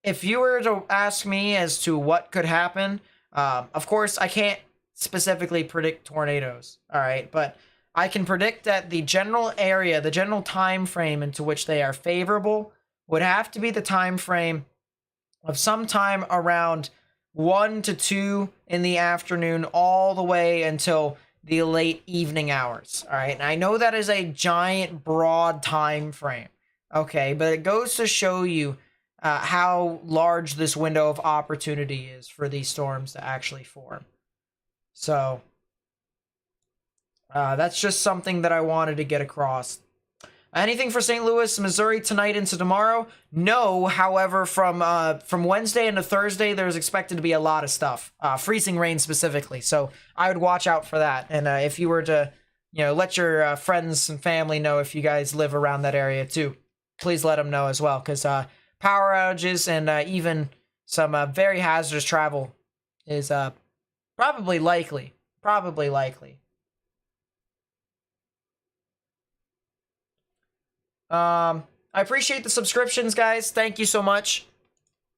if you were to ask me as to what could happen, of course, I can't specifically predict tornadoes, all right? But I can predict that the general area, the general time frame into which they are favorable would have to be the time frame of sometime around 1 to 2 in the afternoon all the way until the late evening hours, all right? And I know that is a giant, broad time frame, okay? But it goes to show you how large this window of opportunity is for these storms to actually form. So that's just something that I wanted to get across. Anything for St. Louis, Missouri tonight into tomorrow? No. However, from Wednesday into Thursday, there's expected to be a lot of stuff. Freezing rain specifically. So I would watch out for that. And if you were to, let your friends and family know if you guys live around that area too, please let them know as well. Because power outages and even some very hazardous travel is probably likely. I appreciate the subscriptions, guys. Thank you so much.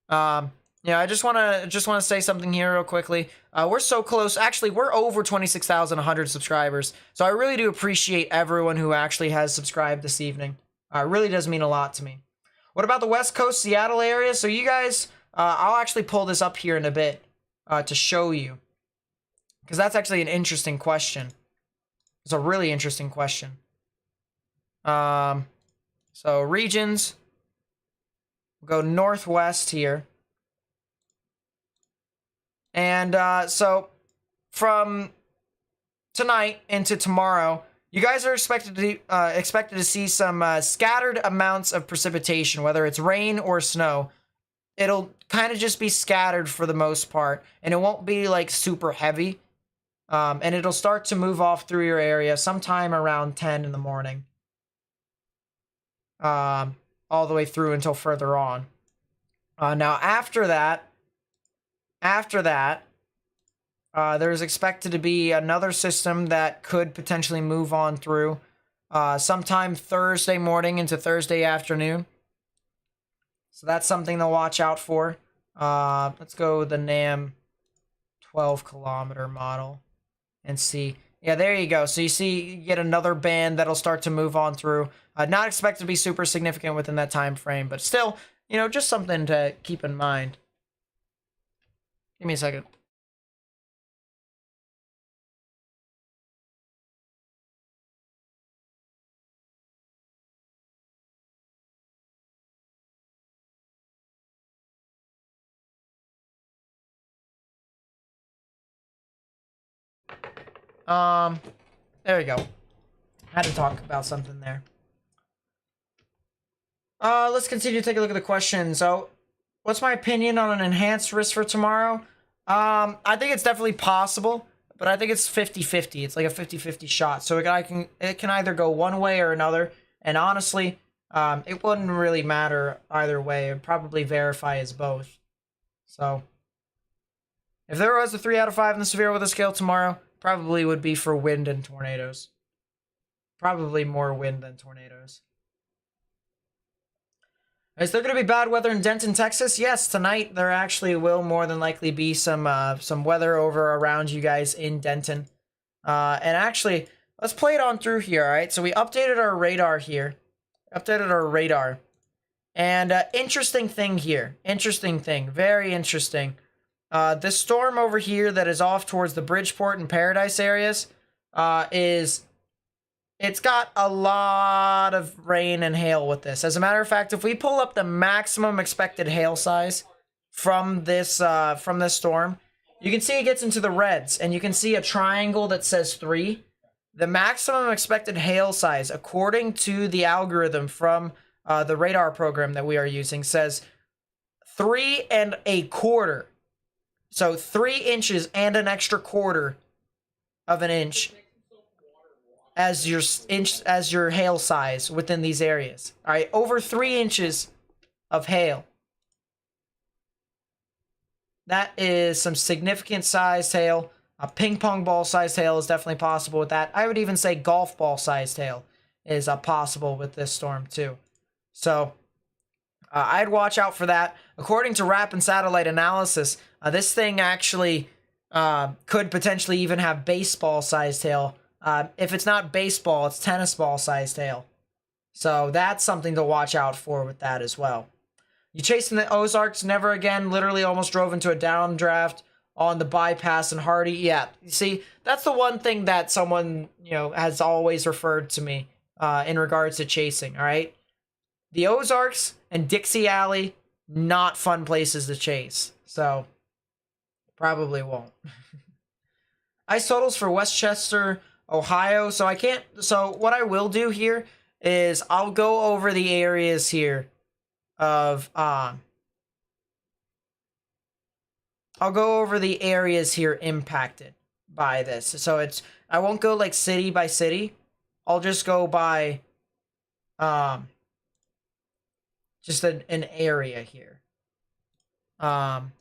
I just wanna say something here real quickly. We're so close. Actually, we're over 26,100 subscribers. So I really do appreciate everyone who actually has subscribed this evening. It really does mean a lot to me. What about the West Coast Seattle area? So you guys, I'll actually pull this up here in a bit to show you, because that's actually an interesting question. It's a really interesting question. So regions, we'll go northwest here. And so from tonight into tomorrow, you guys are expected to see some scattered amounts of precipitation, whether it's rain or snow. It'll kind of just be scattered for the most part, and it won't be like super heavy. And it'll start to move off through your area sometime around 10 in the morning. All the way through until further on. Now after that, there's expected to be another system that could potentially move on through sometime Thursday morning into Thursday afternoon. So that's something to watch out for. Let's go with the NAM 12-kilometer model and see. Yeah, there you go. So you see, you get another band that'll start to move on through. Not expected to be super significant within that time frame, but still, just something to keep in mind. Give me a second. There we go. Had to talk about something there. Let's continue to take a look at the question. So, what's my opinion on an enhanced risk for tomorrow? I think it's definitely possible, but I think it's 50-50. It's like a 50-50 shot. So it can either go one way or another. And honestly, it wouldn't really matter either way. It would probably verify as both. So, if there was a 3 out of 5 in the severe weather scale tomorrow, probably would be for wind and tornadoes. Probably more wind than tornadoes. Is there going to be bad weather in Denton, Texas? Yes, tonight there actually will more than likely be some weather over around you guys in Denton. And actually, let's play it on through here, all right? So we updated our radar here. And interesting thing here. Interesting thing. Very interesting. This storm over here that is off towards the Bridgeport and Paradise areas it's got a lot of rain and hail with this. As a matter of fact, if we pull up the maximum expected hail size from this storm, you can see it gets into the reds, and you can see a triangle that says 3. The maximum expected hail size, according to the algorithm from the radar program that we are using, says 3 1/4. So 3 inches and an extra quarter of an inch as your hail size within these areas. All right, over 3 inches of hail. That is some significant sized hail. A ping pong ball sized hail is definitely possible with that. I would even say golf ball sized hail is possible with this storm too. So I'd watch out for that. According to Rapid Satellite Analysis, this thing actually could potentially even have baseball-sized hail. If it's not baseball, it's tennis ball-sized hail. So that's something to watch out for with that as well. You chasing the Ozarks, never again, literally almost drove into a downdraft on the bypass and Hardy. Yeah, you see, that's the one thing that someone, has always referred to me in regards to chasing, all right? The Ozarks and Dixie Alley, not fun places to chase. So, probably won't. Ice totals for Westchester, Ohio. So what I will do here is I'll go over the areas here of, I'll go over the areas here impacted by this. So I won't go like city by city. I'll just go by, just an area here. And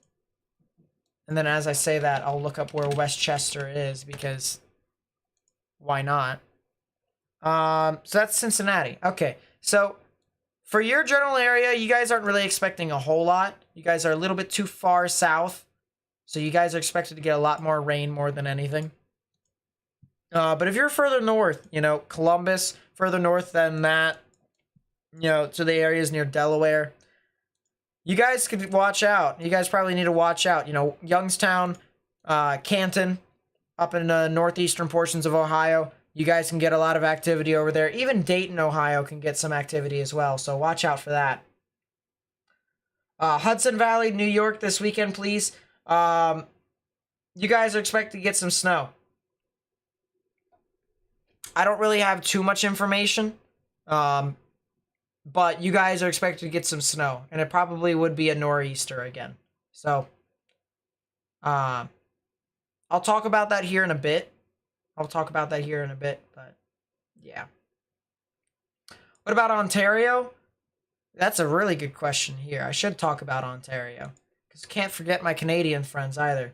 then as I say that, I'll look up where Westchester is because why not? So that's Cincinnati. Okay, so for your general area, you guys aren't really expecting a whole lot. You guys are a little bit too far south. So you guys are expected to get a lot more rain more than anything. But if you're further north, Columbus, further north than that, to the areas near Delaware, you guys could watch out. You guys probably need to watch out. Youngstown, Canton, up in the northeastern portions of Ohio. You guys can get a lot of activity over there. Even Dayton, Ohio can get some activity as well. So watch out for that. Hudson Valley, New York this weekend, please. You guys are expected to get some snow. I don't really have too much information. But you guys are expected to get some snow, and it probably would be a nor'easter again. So, I'll talk about that here in a bit. But yeah. What about Ontario? That's a really good question here. I should talk about Ontario, because I can't forget my Canadian friends either.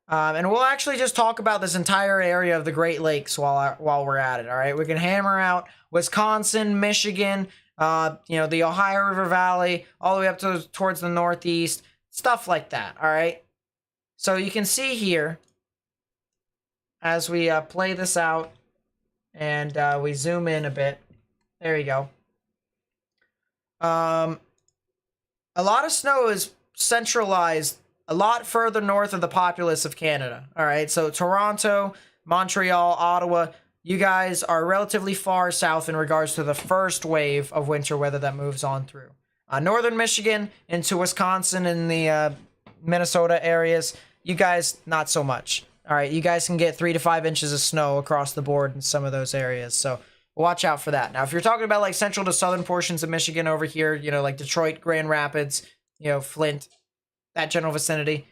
And we'll actually just talk about this entire area of the Great Lakes while we're at it, all right? We can hammer out Wisconsin, Michigan, the Ohio River Valley, all the way up towards the Northeast, stuff like that, all right? So you can see here, as we play this out, and we zoom in a bit, there you go. A lot of snow is centralized a lot further north of the populace of Canada, all right? So Toronto, Montreal, Ottawa, you guys are relatively far south in regards to the first wave of winter weather that moves on through. Northern Michigan into Wisconsin and the Minnesota areas, you guys, not so much. All right, you guys can get 3 to 5 inches of snow across the board in some of those areas. So watch out for that. Now, if you're talking about like central to southern portions of Michigan over here, like Detroit, Grand Rapids, Flint, that general vicinity,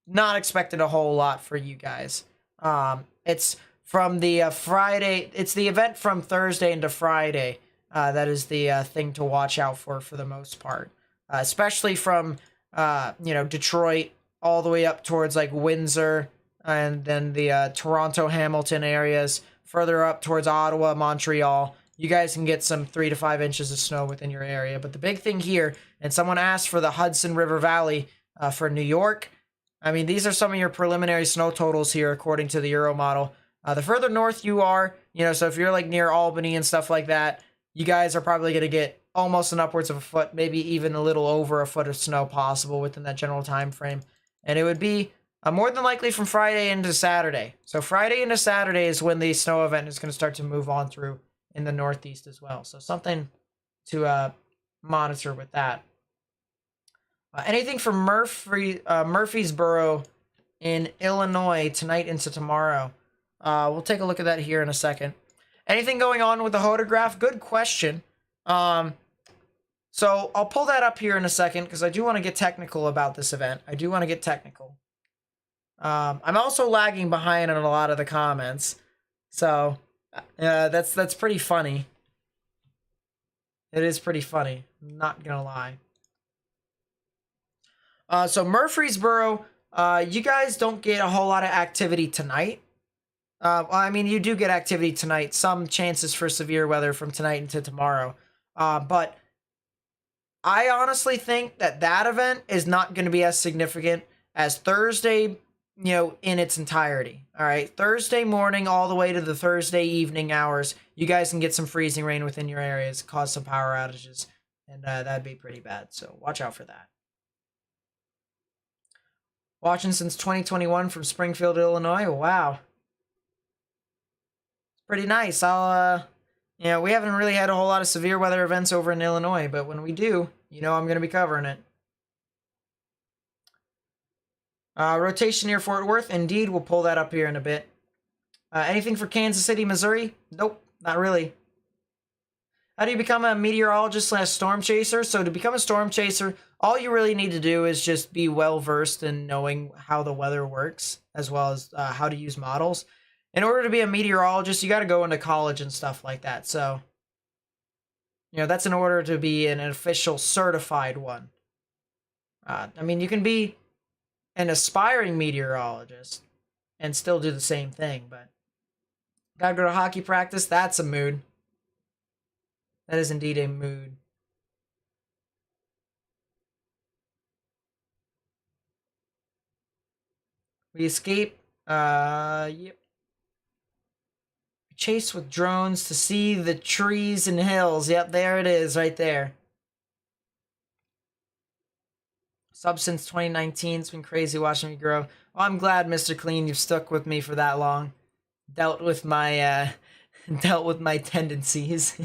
not expected a whole lot for you guys. It's from the Friday, it's the event from Thursday into Friday. That is the thing to watch out for the most part. Especially from, Detroit all the way up towards like Windsor and then the Toronto, Hamilton areas. Further up towards Ottawa, Montreal. You guys can get some 3 to 5 inches of snow within your area. But the big thing here, and someone asked for the Hudson River Valley for New York. I mean, these are some of your preliminary snow totals here according to the Euro model. The further north you are, so if you're like near Albany and stuff like that, you guys are probably going to get almost an upwards of a foot, maybe even a little over a foot of snow possible within that general time frame. And it would be more than likely from Friday into Saturday. So Friday into Saturday is when the snow event is going to start to move on through in the Northeast as well. So something to monitor with that. Anything from Murfreesboro in Illinois tonight into tomorrow. We'll take a look at that here in a second. Anything going on with the hodograph? Good question. So I'll pull that up here in a second because I do want to get technical about this event. I'm also lagging behind on a lot of the comments. So that's pretty funny. It is pretty funny. I'm not gonna lie. So Murfreesboro, you guys don't get a whole lot of activity tonight. Well, I mean, you do get activity tonight. Some chances for severe weather from tonight into tomorrow. But I honestly think that that event is not going to be as significant as Thursday, in its entirety. All right, Thursday morning all the way to the Thursday evening hours, you guys can get some freezing rain within your areas, cause some power outages, and that'd be pretty bad. So watch out for that. Watching since 2021 from Springfield, Illinois. Wow, pretty nice. We haven't really had a whole lot of severe weather events over in Illinois, but when we do, I'm going to be covering it. Rotation near Fort Worth. Indeed, we'll pull that up here in a bit. Anything for Kansas City, Missouri? Nope, not really. How do you become a meteorologist / storm chaser? So to become a storm chaser, all you really need to do is just be well versed in knowing how the weather works, as well as how to use models. In order to be a meteorologist, you got to go into college and stuff like that. So, that's in order to be an official certified one. You can be an aspiring meteorologist and still do the same thing, but gotta go to hockey practice. That's a mood. That is indeed a mood. We escape. Yep. Chase with drones to see the trees and hills. Yep, there it is, right there. Sub since 2019. It's been crazy watching me grow. Well, I'm glad, Mr. Clean, you've stuck with me for that long. Dealt with my tendencies.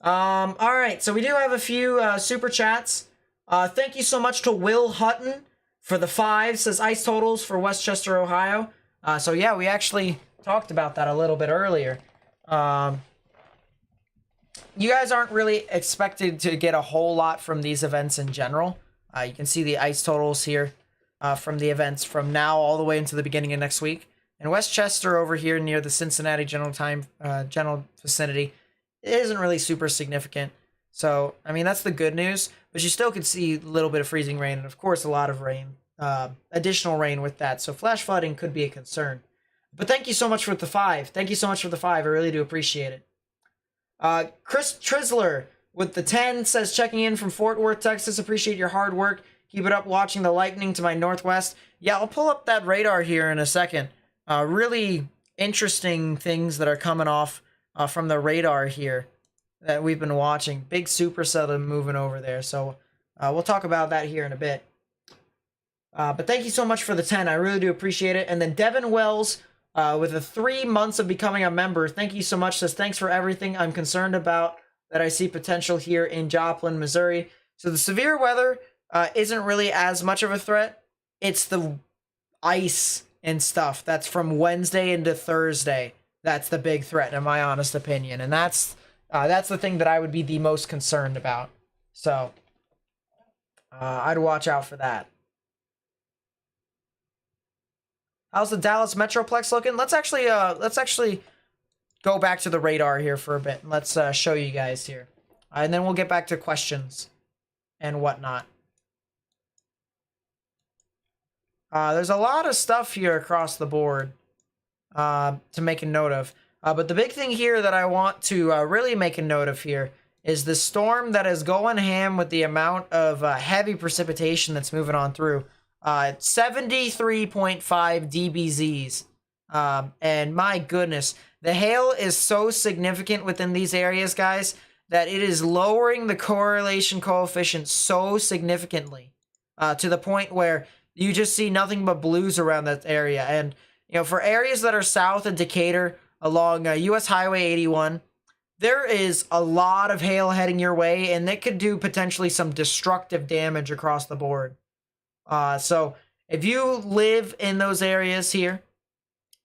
All right, so we do have a few super chats. Thank you so much to Will Hutton for the 5, says ice totals for Westchester, Ohio. So yeah, we actually talked about that a little bit earlier. You guys aren't really expected to get a whole lot from these events in general. You can see the ice totals here from the events from now all the way into the beginning of next week. And Westchester over here near the Cincinnati general vicinity, it isn't really super significant. So, that's the good news. But you still could see a little bit of freezing rain and, of course, a lot of rain. Additional rain with that. So flash flooding could be a concern. But thank you so much for the 5. Thank you so much for the 5. I really do appreciate it. Chris Trisler with the 10 says, checking in from Fort Worth, Texas. Appreciate your hard work. Keep it up watching the lightning to my northwest. Yeah, I'll pull up that radar here in a second. Really interesting things that are coming off from the radar here that we've been watching. Big supercell moving over there. So we'll talk about that here in a bit. But thank you so much for the 10. I really do appreciate it. And then Devin Wells with the 3 months of becoming a member. Thank you so much. Says, thanks for everything. I'm concerned about that I see potential here in Joplin, Missouri. So the severe weather isn't really as much of a threat. It's the ice and stuff that's from Wednesday into Thursday. That's the big threat, in my honest opinion. And that's the thing that I would be the most concerned about. So I'd watch out for that. How's the Dallas Metroplex looking? Let's actually go back to the radar here for a bit. Let's show you guys here. And then we'll get back to questions and whatnot. There's a lot of stuff here across the board to make a note of. But the big thing here that I want to really make a note of here is the storm that is going ham with the amount of heavy precipitation that's moving on through. 73.5 dBZs. And my goodness, the hail is so significant within these areas, guys, that it is lowering the correlation coefficient so significantly to the point where you just see nothing but blues around that area. And, for areas that are south of Decatur along US Highway 81, there is a lot of hail heading your way, and it could do potentially some destructive damage across the board. So if you live in those areas here,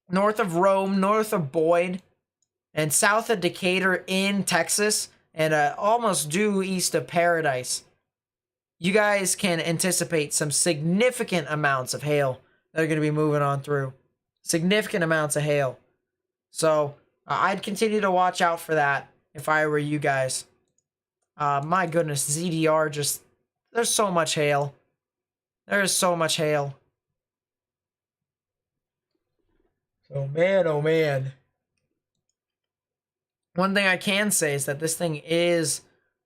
north of Rome, north of Boyd, and south of Decatur in Texas, and almost due east of Paradise, you guys can anticipate some significant amounts of hail that are going to be moving on through. Significant amounts of hail. So I'd continue to watch out for that if I were you guys. My goodness, ZDR just... There's so much hail. There is so much hail. Oh man, oh man. One thing I can say is that this thing is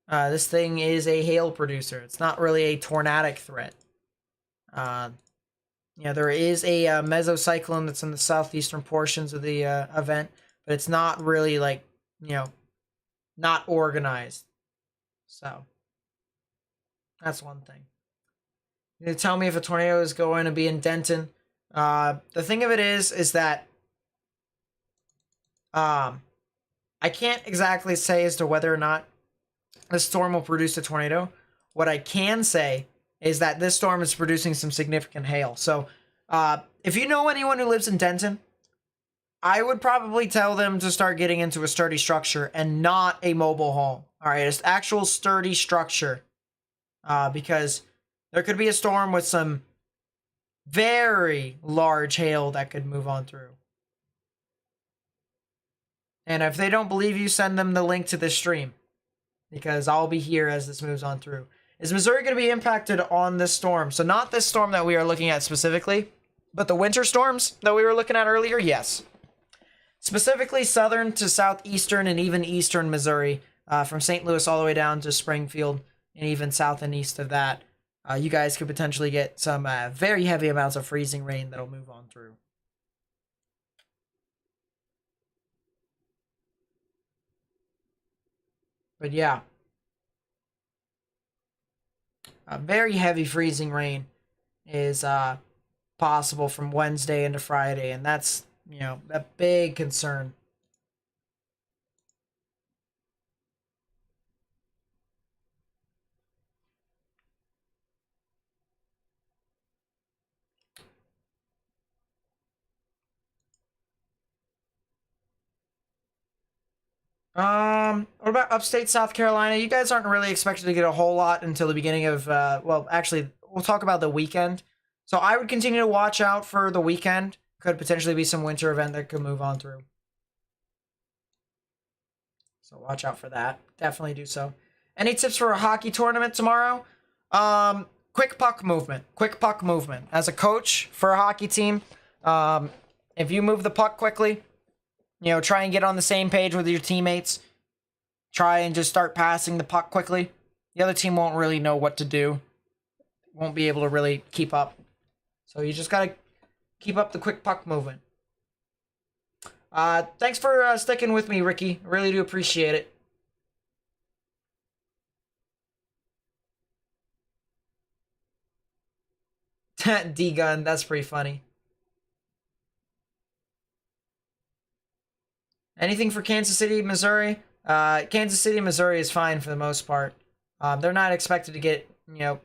This thing is a hail producer. It's not really a tornadic threat. There is a mesocyclone that's in the southeastern portions of the event, but it's not really like, not organized. So that's one thing. You tell me if a tornado is going to be in Denton. The thing of it is that I can't exactly say as to whether or not this storm will produce a tornado. What I can say is that this storm is producing some significant hail. So if you know anyone who lives in Denton, I would probably tell them to start getting into a sturdy structure and not a mobile home. All right, it's actual sturdy structure, because there could be a storm with some very large hail that could move on through. And if they don't believe you, send them the link to this stream, because I'll be here as this moves on through. Is Missouri going to be impacted on this storm? So not this storm that we are looking at specifically, but the winter storms that we were looking at earlier, yes. Specifically southern to southeastern and even eastern Missouri, from St. Louis all the way down to Springfield and even south and east of that. You guys could potentially get some very heavy amounts of freezing rain that'll move on through. But yeah, a very heavy freezing rain is possible from Wednesday into Friday, and that's, a big concern. What about upstate South Carolina? You guys aren't really expected to get a whole lot until the beginning of, well, actually, we'll talk about the weekend. So I would continue to watch out for the weekend. Could potentially be some winter event that could move on through. So watch out for that. Definitely do so. Any tips for a hockey tournament tomorrow? Quick puck movement. Quick puck movement. As a coach for a hockey team, if you move the puck quickly, try and get on the same page with your teammates. Try and just start passing the puck quickly. The other team won't really know what to do. Won't be able to really keep up. So you just gotta keep up the quick puck movement. Thanks for sticking with me, Ricky. I really do appreciate it. D-Gun, that's pretty funny. Anything for Kansas City, Missouri? Kansas City, Missouri is fine for the most part. They're not expected to get,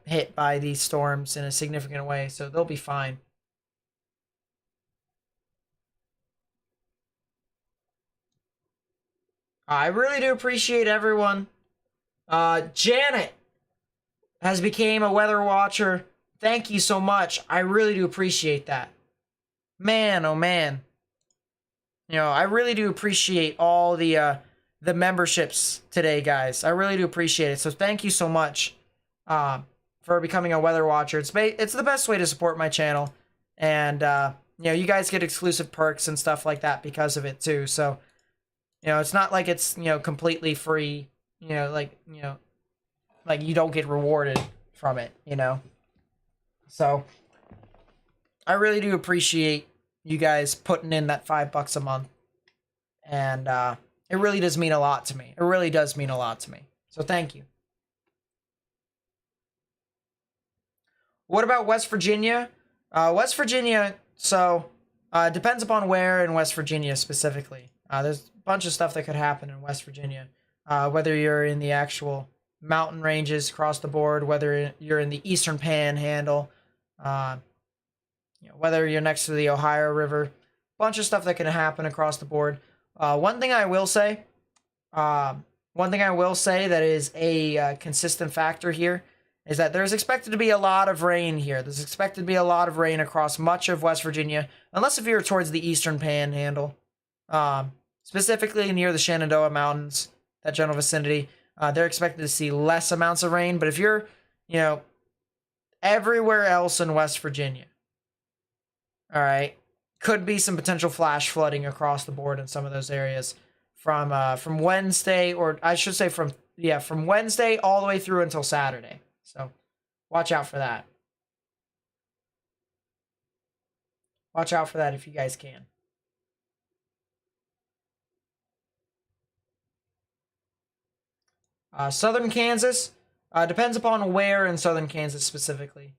hit by these storms in a significant way, so they'll be fine. I really do appreciate everyone. Janet has became a weather watcher. Thank you so much. I really do appreciate that. Man, oh man. I really do appreciate all the memberships today, guys. I really do appreciate it. So thank you so much for becoming a weather watcher. It's the best way to support my channel, and you guys get exclusive perks and stuff like that because of it too. So it's not like it's completely free. Like you don't get rewarded from it. So I really do appreciate you guys putting in that $5 a month, and it really does mean a lot to me. It really does mean a lot to me. So thank you. What about West Virginia? West Virginia, so depends upon where in West Virginia specifically. There's a bunch of stuff that could happen in West Virginia, whether you're in the actual mountain ranges across the board, whether you're in the Eastern Panhandle, whether you're next to the Ohio River, bunch of stuff that can happen across the board. One thing I will say that is a consistent factor here is that there's expected to be a lot of rain here. There's expected to be a lot of rain across much of West Virginia, unless if you're towards the Eastern Panhandle, specifically near the Shenandoah Mountains, that general vicinity. They're expected to see less amounts of rain, but if you're, everywhere else in West Virginia, all right, could be some potential flash flooding across the board in some of those areas from Wednesday, or I should say from yeah, from Wednesday all the way through until Saturday. So watch out for that. Watch out for that if you guys can. Southern Kansas. Depends upon where in southern Kansas specifically.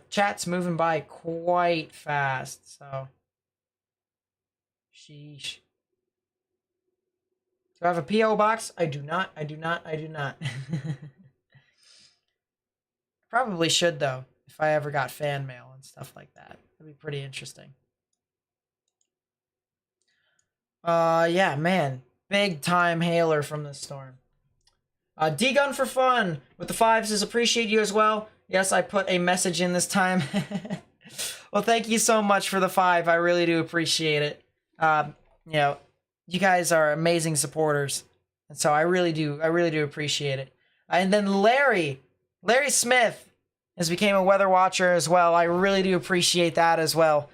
Chat's moving by quite fast, so. Sheesh. Do I have a P.O. box? I do not. I do not. I do not. Probably should, though, if I ever got fan mail and stuff like that. That'd be pretty interesting. Yeah, man. Big time hailer from this storm. D-Gun for fun with the 5s is appreciate you as well. Yes, I put a message in this time. Well, thank you so much for the 5. I really do appreciate it. You know, you guys are amazing supporters. And so I really do appreciate it. And then Larry Smith has became a weather watcher as well. I really do appreciate that as well.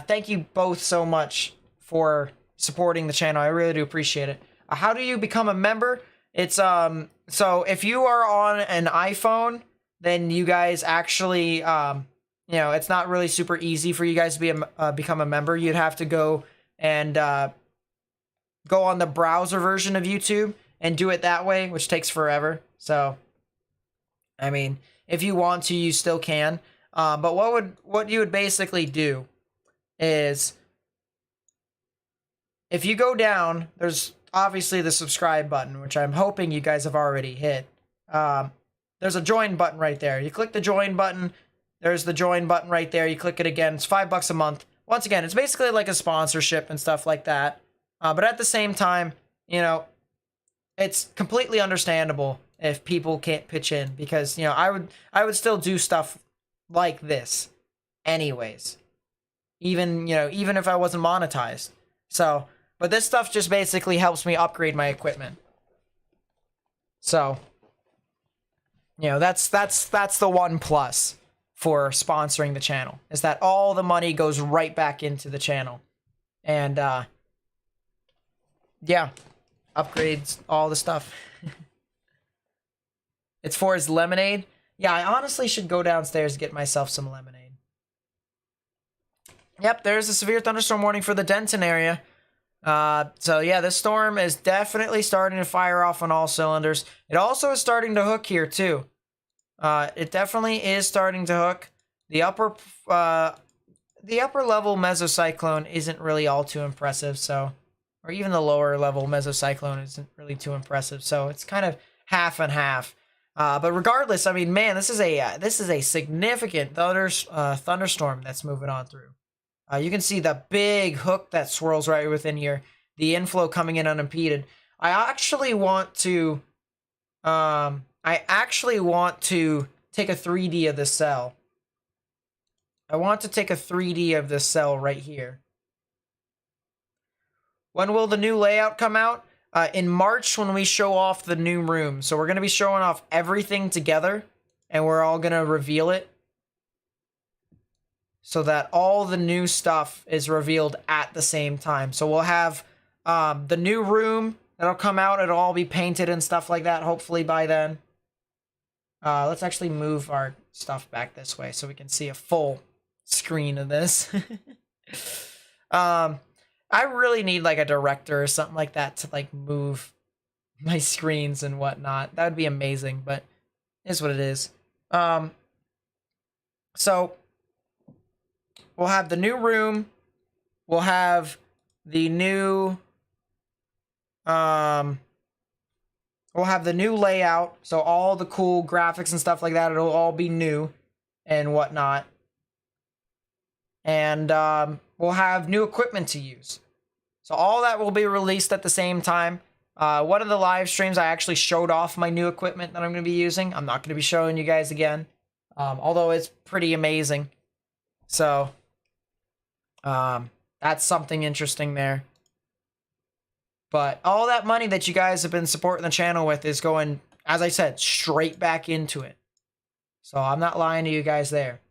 Thank you both so much for supporting the channel. I really do appreciate it. How do you become a member? It's so if you are on an iPhone, then you guys actually you know, it's not really super easy for you guys to be become a member. You'd have to go and go on the browser version of YouTube and do it that way, which takes forever. So I mean, if you want to, you still can. But what you would basically do is, if you go down, there's obviously the subscribe button, which I'm hoping you guys have already hit. There's a join button right there. You click the join button. There's the join button right there. You click it again. It's $5 a month. Once again, it's basically like a sponsorship and stuff like that. But at the same time, you know, it's completely understandable if people can't pitch in, because, you know, I would still do stuff like this anyways, even if I wasn't monetized. So, but this stuff just basically helps me upgrade my equipment. So, you know, that's the one plus for sponsoring the channel, is that all the money goes right back into the channel. And yeah, upgrades all the stuff. It's for his lemonade. Yeah, I honestly should go downstairs and get myself some lemonade. Yep, there's a severe thunderstorm warning for the Denton area. So yeah, this storm is definitely starting to fire off on all cylinders. It also is starting to hook here too. It definitely is starting to hook. The upper level mesocyclone isn't really all too impressive, so, or even the lower level mesocyclone isn't really too impressive. So it's kind of half and half. But regardless, I mean, man, this is a significant thunderstorm that's moving on through. You can see the big hook that swirls right within here. The inflow coming in unimpeded. I actually want to take a 3D of this cell. I want to take a 3D of this cell right here. When will the new layout come out? In March, when we show off the new room. So we're going to be showing off everything together, and we're all going to reveal it, so that all the new stuff is revealed at the same time. So we'll have the new room that'll come out. It'll all be painted and stuff like that, hopefully by then. Let's actually move our stuff back this way so we can see a full screen of this. I really need like a director or something like that to like move my screens and whatnot. That would be amazing, but it is what it is. So we'll have the new room. We'll have the new we'll have the new layout. So all the cool graphics and stuff like that, it'll all be new and whatnot. And we'll have new equipment to use. So all that will be released at the same time. One of the live streams, I actually showed off my new equipment that I'm going to be using. I'm not going to be showing you guys again, although it's pretty amazing. So that's something interesting there. But all that money that you guys have been supporting the channel with is going, as I said, straight back into it. So I'm not lying to you guys there.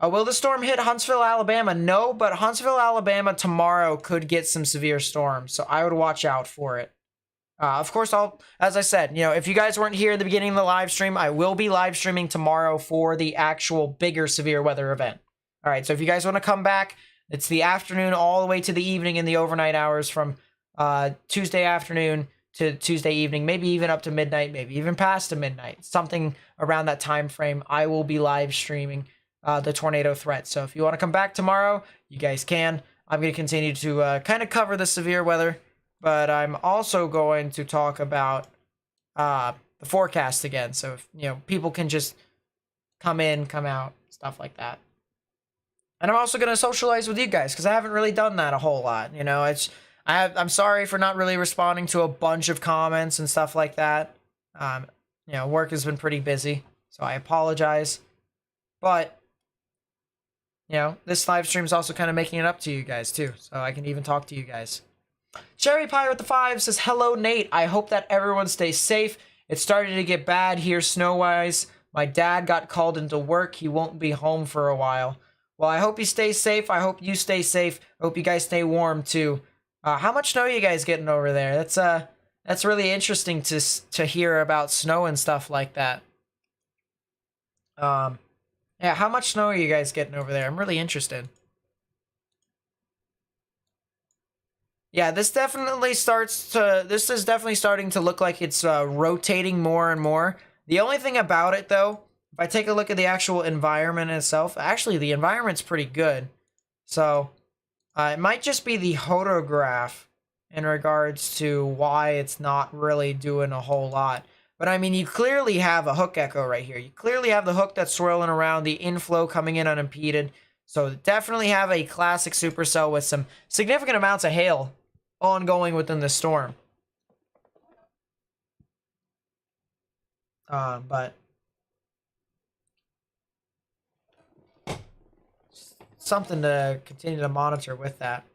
Will the storm hit Huntsville, Alabama? No, but Huntsville, Alabama tomorrow could get some severe storms, so I would watch out for it. Of course, as I said, if you guys weren't here at the beginning of the live stream, I will be live streaming tomorrow for the actual bigger severe weather event. All right, so if you guys want to come back, it's the afternoon all the way to the evening in the overnight hours from Tuesday afternoon to Tuesday evening, maybe even up to midnight, maybe even past to midnight, something around that time frame. I will be live streaming the tornado threat. So if you want to come back tomorrow, you guys can. I'm going to continue to kind of cover the severe weather, but I'm also going to talk about the forecast again. So if, people can just come in, come out, stuff like that. And I'm also going to socialize with you guys because I haven't really done that a whole lot. I'm sorry for not really responding to a bunch of comments and stuff like that. Work has been pretty busy, so I apologize. But, this live stream is also kind of making it up to you guys too, so I can even talk to you guys. Cherry Pie with the 5 says, hello, Nate. I hope that everyone stays safe. It's starting to get bad here snow-wise. My dad got called into work. He won't be home for a while. Well, I hope he stays safe. I hope you stay safe. I hope you guys stay warm too. How much snow are you guys getting over there? That's really interesting to hear about snow and stuff like that. Yeah, how much snow are you guys getting over there? I'm really interested. Yeah, this is definitely starting to look like it's rotating more and more. The only thing about it, though, if I take a look at the actual environment itself, actually the environment's pretty good. So it might just be the hodograph in regards to why it's not really doing a whole lot. But I mean, you clearly have a hook echo right here. You clearly have the hook that's swirling around, the inflow coming in unimpeded. So definitely have a classic supercell with some significant amounts of hail ongoing within the storm. But something to continue to monitor with that.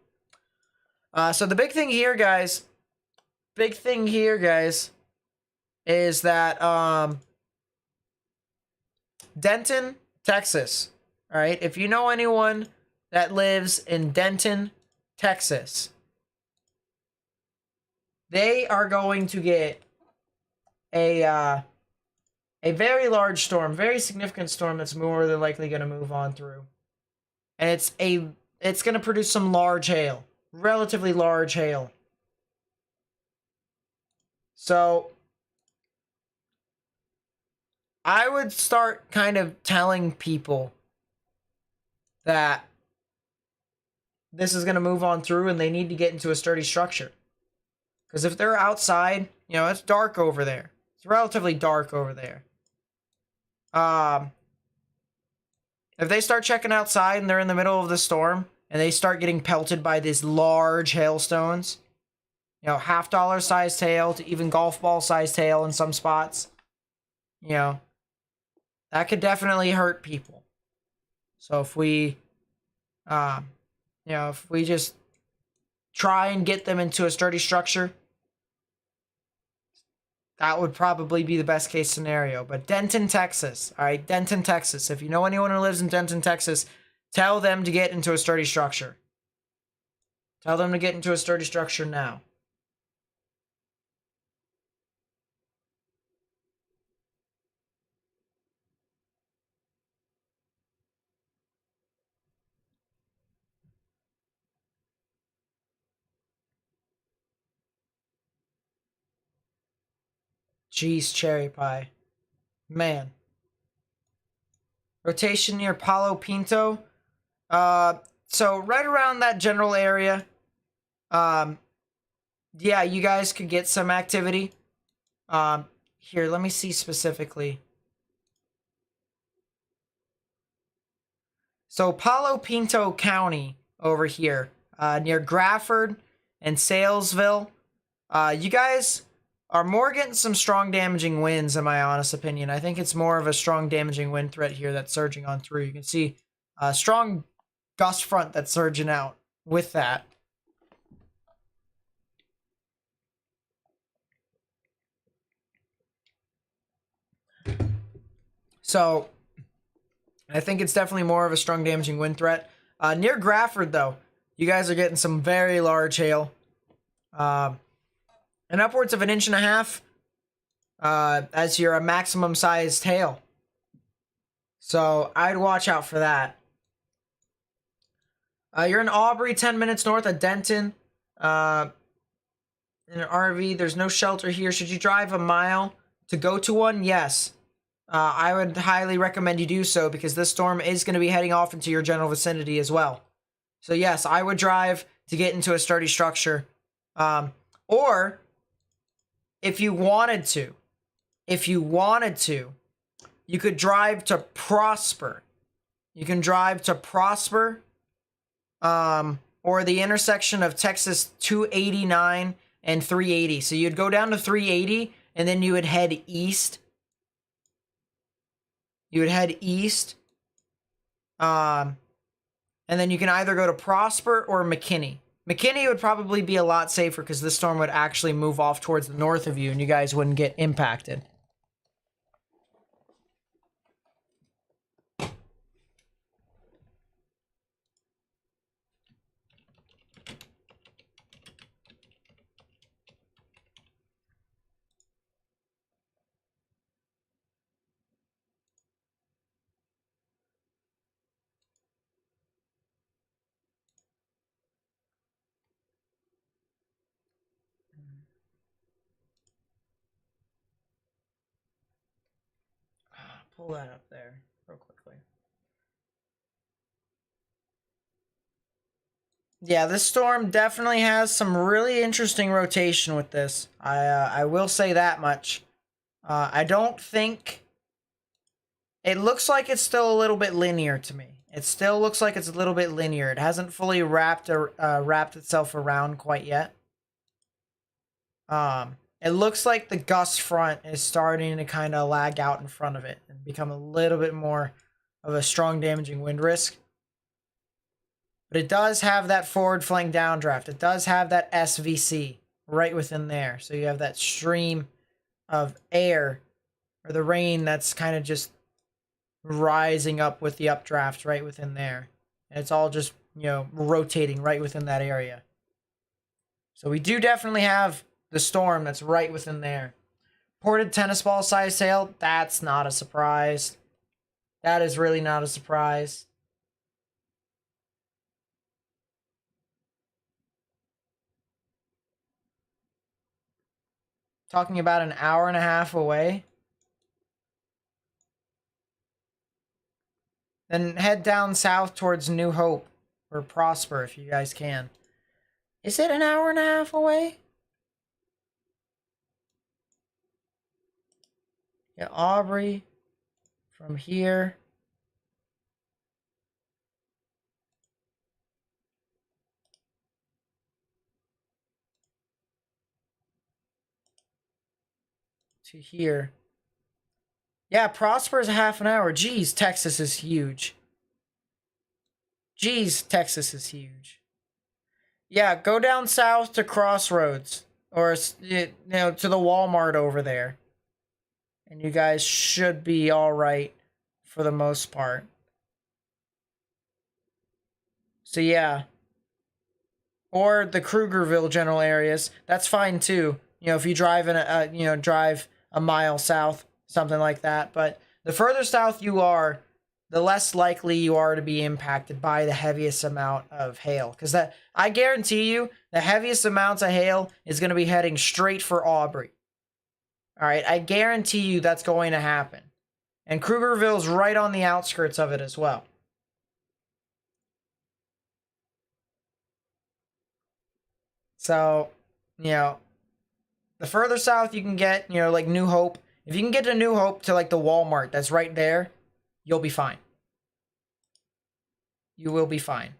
So the big thing here, guys, is that Denton, Texas. All right, if you know anyone that lives in Denton, Texas, they are going to get a very large storm, very significant storm that's more than likely going to move on through. And it's going to produce some large hail, relatively large hail. So I would start kind of telling people that this is going to move on through and they need to get into a sturdy structure. Because if they're outside, it's dark over there. It's relatively dark over there. If they start checking outside and they're in the middle of the storm and they start getting pelted by these large hailstones, $50 sized hail to even golf ball sized hail in some spots, that could definitely hurt people. So if we, if we just try and get them into a sturdy structure, that would probably be the best case scenario. But Denton, Texas, all right, Denton, Texas. If you know anyone who lives in Denton, Texas, tell them to get into a sturdy structure. Tell them to get into a sturdy structure now. Jeez, cherry pie. Man. Rotation near Palo Pinto. So right around that general area. Yeah, you guys could get some activity. Here, let me see specifically. So Palo Pinto County over here, near Grafford and Salesville. You guys are more getting some strong damaging winds, in my honest opinion. I think it's more of a strong damaging wind threat here that's surging on through. You can see a strong gust front that's surging out with that. So I think it's definitely more of a strong damaging wind threat. Near Grafford, though, you guys are getting some very large hail. And upwards of 1.5 inches as your maximum sized hail. So I'd watch out for that. You're in Aubrey, 10 minutes north of Denton. In an RV, there's no shelter here. Should you drive a mile to go to one? Yes. I would highly recommend you do so because this storm is going to be heading off into your general vicinity as well. So yes, I would drive to get into a sturdy structure. Or if you wanted to, you could drive to Prosper. You can drive to Prosper, or the intersection of Texas 289 and 380. So you'd go down to 380 and then you would head east. And then you can either go to Prosper or McKinney. McKinney would probably be a lot safer because this storm would actually move off towards the north of you and you guys wouldn't get impacted. Pull that up there real quickly. Yeah, this storm definitely has some really interesting rotation with this. I will say that much. I don't think... It looks like it's still a little bit linear to me. It still looks like it's a little bit linear. It hasn't fully wrapped itself around quite yet. It looks like the gust front is starting to kind of lag out in front of it and become a little bit more of a strong damaging wind risk. But it does have that forward flank downdraft. It does have that SVC right within there. So you have that stream of air or the rain that's kind of just rising up with the updraft right within there. And it's all just, rotating right within that area. So we do definitely have the storm that's right within there. Ported tennis ball size hail, that's not a surprise. That is really not a surprise. Talking about an hour and a half away. Then head down south towards New Hope or Prosper if you guys can. Is it an hour and a half away? Yeah, Aubrey from here. To here. Yeah, Prosper is a half an hour. Geez, Texas is huge. Yeah, go down south to Crossroads or to the Walmart over there. And you guys should be all right for the most part. So yeah. Or the Krugerville general areas. That's fine too. If you drive drive a mile south, something like that. But the further south you are, the less likely you are to be impacted by the heaviest amount of hail. Because I guarantee you, the heaviest amounts of hail is going to be heading straight for Aubrey. All right, I guarantee you that's going to happen. And Krugerville's right on the outskirts of it as well. So, the further south you can get, like New Hope. If you can get to New Hope to like the Walmart that's right there, you'll be fine. You will be fine.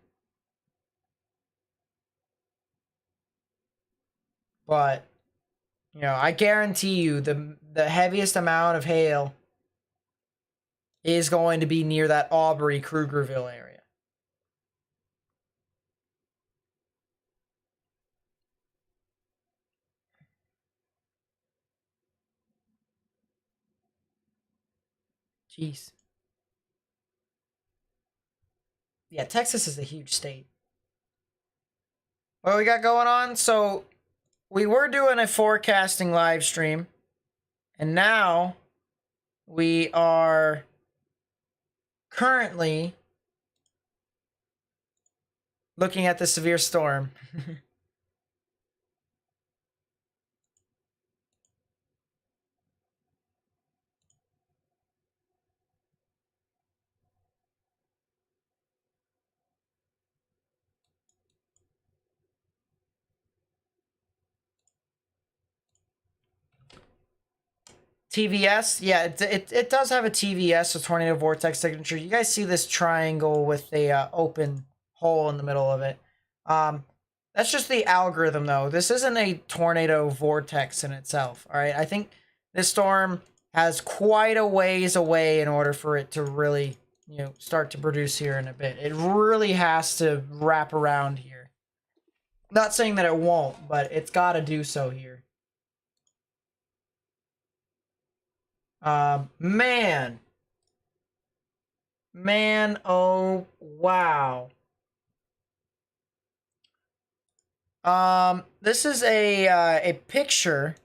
But, I guarantee you the heaviest amount of hail is going to be near that Aubrey Krugerville area. Jeez. Yeah, Texas is a huge state. What do we got going on? So we were doing a forecasting live stream, and now we are currently looking at the severe storm. TVS, yeah, it does have a TVS, a tornado vortex signature. You guys see this triangle with a open hole in the middle of it. That's just the algorithm, though. This isn't a tornado vortex in itself. All right, I think this storm has quite a ways away in order for it to really, start to produce here in a bit. It really has to wrap around here. Not saying that it won't, but it's got to do so here. Man, oh wow. This is a picture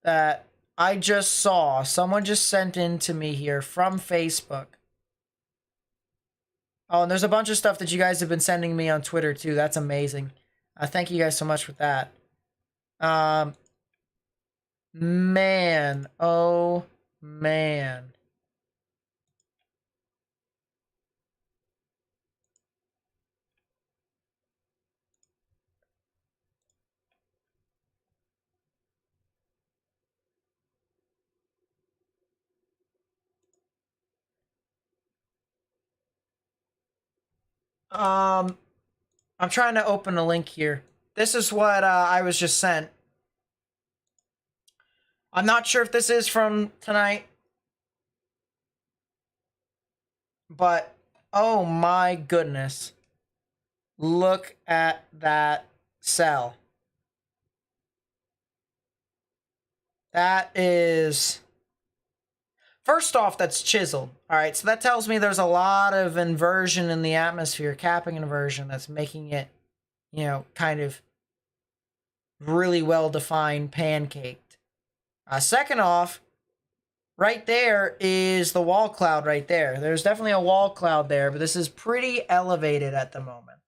that I just saw. Someone just sent in to me here from Facebook. Oh, and there's a bunch of stuff that you guys have been sending me on Twitter too. That's amazing. Thank you guys so much for that. Man, oh man. I'm trying to open a link here. This is what I was just sent. I'm not sure if this is from tonight, but oh my goodness. Look at that cell. That is... First off, that's chiseled. All right, so that tells me there's a lot of inversion in the atmosphere, capping inversion, that's making it, kind of really well-defined pancaked. Second off, right there is the wall cloud right there. There's definitely a wall cloud there, but this is pretty elevated at the moment.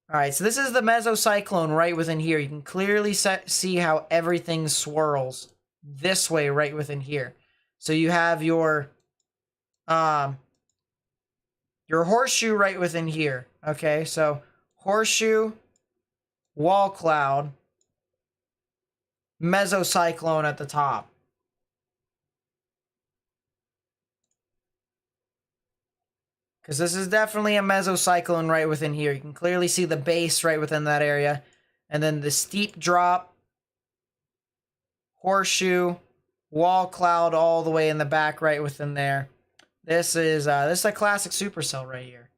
All right, so this is the mesocyclone right within here. You can clearly see how everything swirls this way right within here. So you have your horseshoe right within here. Okay, so horseshoe, wall cloud, mesocyclone at the top. Because this is definitely a mesocyclone right within here. You can clearly see the base right within that area. And then the steep drop, horseshoe, wall cloud all the way in the back right within there. This is a classic supercell right here.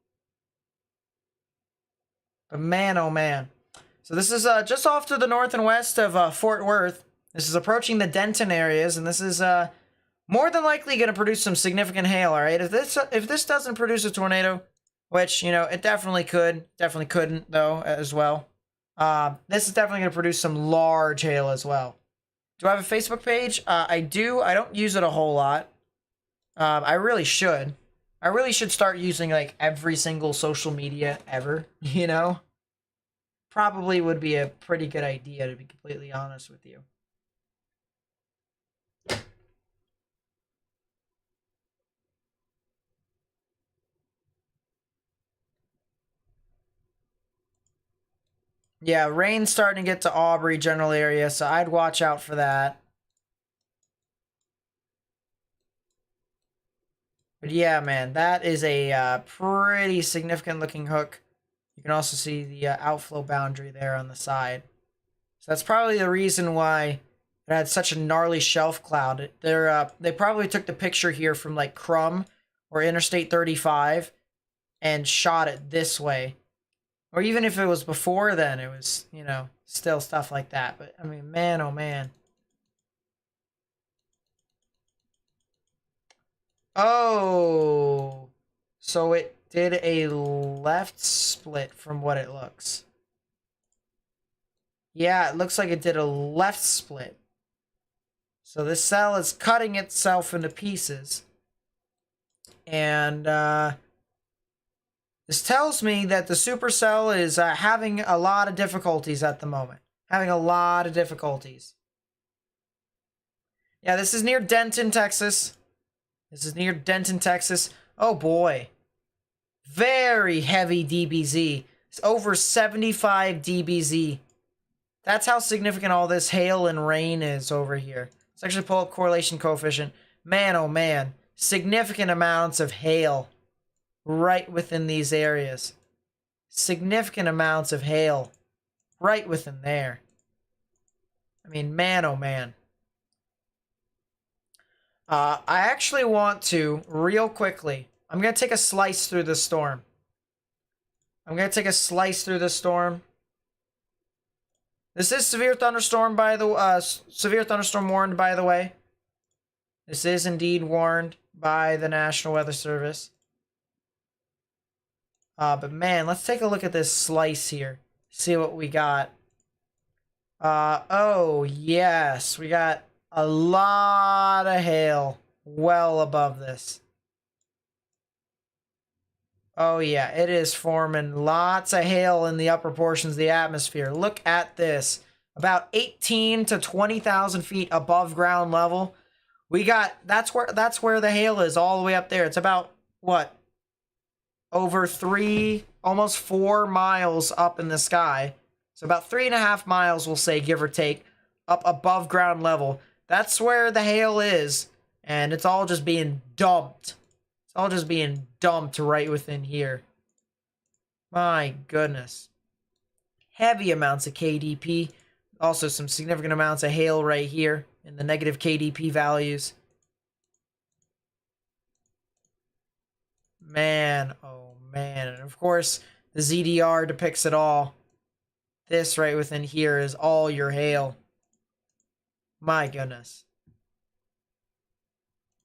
But man, oh man. So this is just off to the north and west of Fort Worth. This is approaching the Denton areas, and this is more than likely going to produce some significant hail. All right, if this doesn't produce a tornado, which it definitely couldn't though as well. This is definitely going to produce some large hail as well. Do I have a Facebook page? I do. I don't use it a whole lot. I really should. I really should start using like every single social media ever. Probably would be a pretty good idea, to be completely honest with you. Yeah, rain's starting to get to Aubrey general area, so I'd watch out for that. But yeah, man, that is a pretty significant looking hook. You can also see the outflow boundary there on the side. So that's probably the reason why it had such a gnarly shelf cloud. They probably took the picture here from like Crum or Interstate 35 and shot it this way. Or even if it was before then, it was, still stuff like that. But, I mean, man, oh, man. Oh. So it did a left split from what it looks. Yeah, it looks like it did a left split. So this cell is cutting itself into pieces. And this tells me that the supercell is having a lot of difficulties at the moment. Having a lot of difficulties. Yeah, this is near Denton, Texas. This is near Denton, Texas. Oh boy. Very heavy DBZ. It's over 75 DBZ. That's how significant all this hail and rain is over here. Let's actually pull up correlation coefficient. Man, oh man. Significant amounts of hail right within these areas. Significant amounts of hail right within there. I mean, man, oh man. I actually want to, real quickly, I'm going to take a slice through the storm. I'm going to take a slice through the storm. This is severe thunderstorm, severe thunderstorm warned, by the way. This is indeed warned by the National Weather Service. But man, let's take a look at this slice here. See what we got. Oh, yes. We got a lot of hail well above this. Oh yeah, it is forming lots of hail in the upper portions of the atmosphere. Look at this. About 18 to 20,000 feet above ground level. We got, that's where the hail is, all the way up there. It's about, what? Over 3, almost 4 miles up in the sky. So about 3.5 miles, we'll say, give or take, up above ground level. That's where the hail is, and it's all just being dumped. It's all just being dumped right within here. My goodness. Heavy amounts of KDP. Also some significant amounts of hail right here in the negative KDP values. Man, oh man. And of course, the ZDR depicts it all. This right within here is all your hail. My goodness.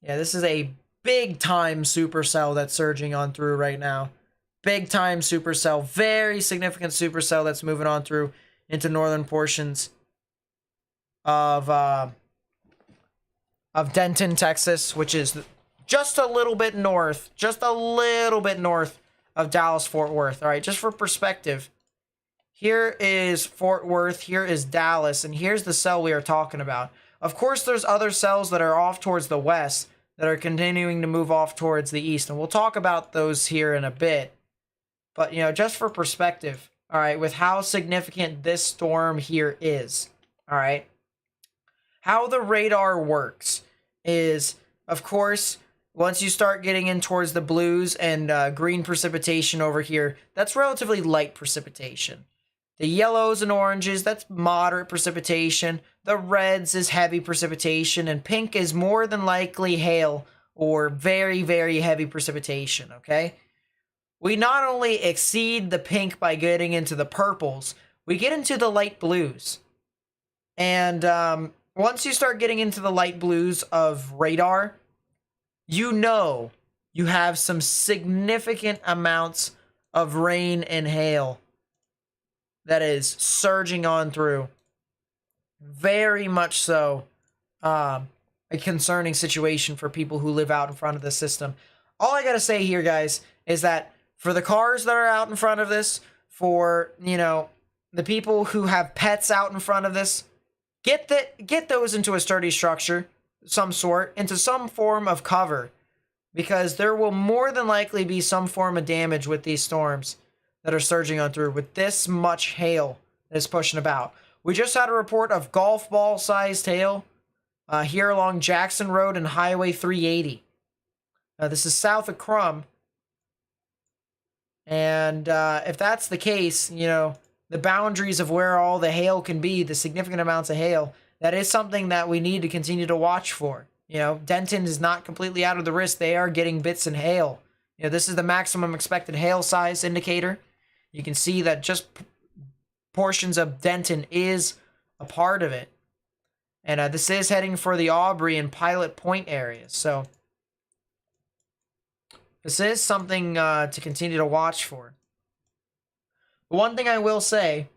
Yeah, this is a big time supercell that's surging on through right now. Big time supercell. Very significant supercell that's moving on through into northern portions of Denton, Texas, which is just a little bit north. Just a little bit north of Dallas-Fort Worth. All right, just for perspective. Here is Fort Worth, here is Dallas, and here's the cell we are talking about. Of course, there's other cells that are off towards the west that are continuing to move off towards the east, and we'll talk about those here in a bit. But, you know, just for perspective, all right, with how significant this storm here is, all right, how the radar works is, of course, once you start getting in towards the blues and green precipitation over here, that's relatively light precipitation. The yellows and oranges, that's moderate precipitation. The reds is heavy precipitation. And pink is more than likely hail or very, very heavy precipitation, okay? We not only exceed the pink by getting into the purples, we get into the light blues. And once you start getting into the light blues of radar, you know you have some significant amounts of rain and hail that is surging on through. Very much so a concerning situation for people who live out in front of the system. All I gotta say here, guys, is that for the cars that are out in front of this, for, you know, the people who have pets out in front of this, get those into a sturdy structure, some sort, into some form of cover, because there will more than likely be some form of damage with these storms that are surging on through with this much hail that is pushing about. We just had a report of golf ball sized hail here along Jackson Road and Highway 380. This is south of Crum. And if that's the case, you know, the boundaries of where all the hail can be, the significant amounts of hail, that is something that we need to continue to watch for. You know, Denton is not completely out of the risk. They are getting bits and hail. You know, this is the maximum expected hail size indicator. You can see that just portions of Denton is a part of it. And this is heading for the Aubrey and Pilot Point areas. So This is something to continue to watch for. But one thing I will say,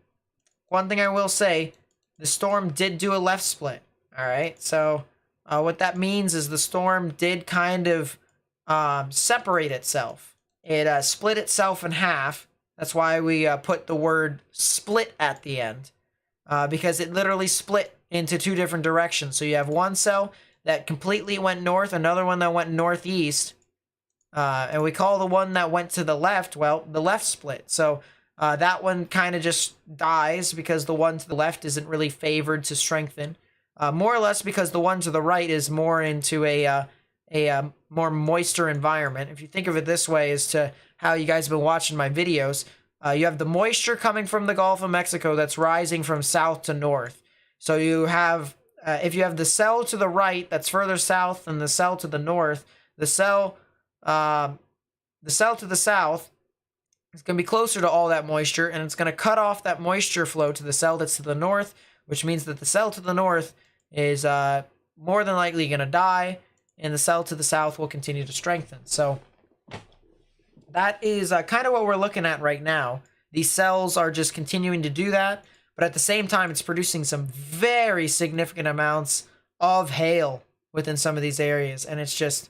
the storm did do a left split. All right, so what that means is the storm did kind of separate itself. It split itself in half. That's why we put the word split at the end, because it literally split into two different directions. So you have one cell that completely went north, another one that went northeast, and we call the one that went to the left, well, the left split. So that one kind of just dies because the one to the left isn't really favored to strengthen. More or less because the one to the right is more into a more moisture environment. If you think of it this way as to how you guys have been watching my videos, you have the moisture coming from the Gulf of Mexico that's rising from south to north. So you have, if you have the cell to the right that's further south than the cell to the north, the cell to the south is going to be closer to all that moisture, and it's going to cut off that moisture flow to the cell that's to the north, which means that the cell to the north is more than likely going to die, and the cell to the south will continue to strengthen. So that is kind of what we're looking at right now. These cells are just continuing to do that, but at the same time, it's producing some very significant amounts of hail within some of these areas, and it's just,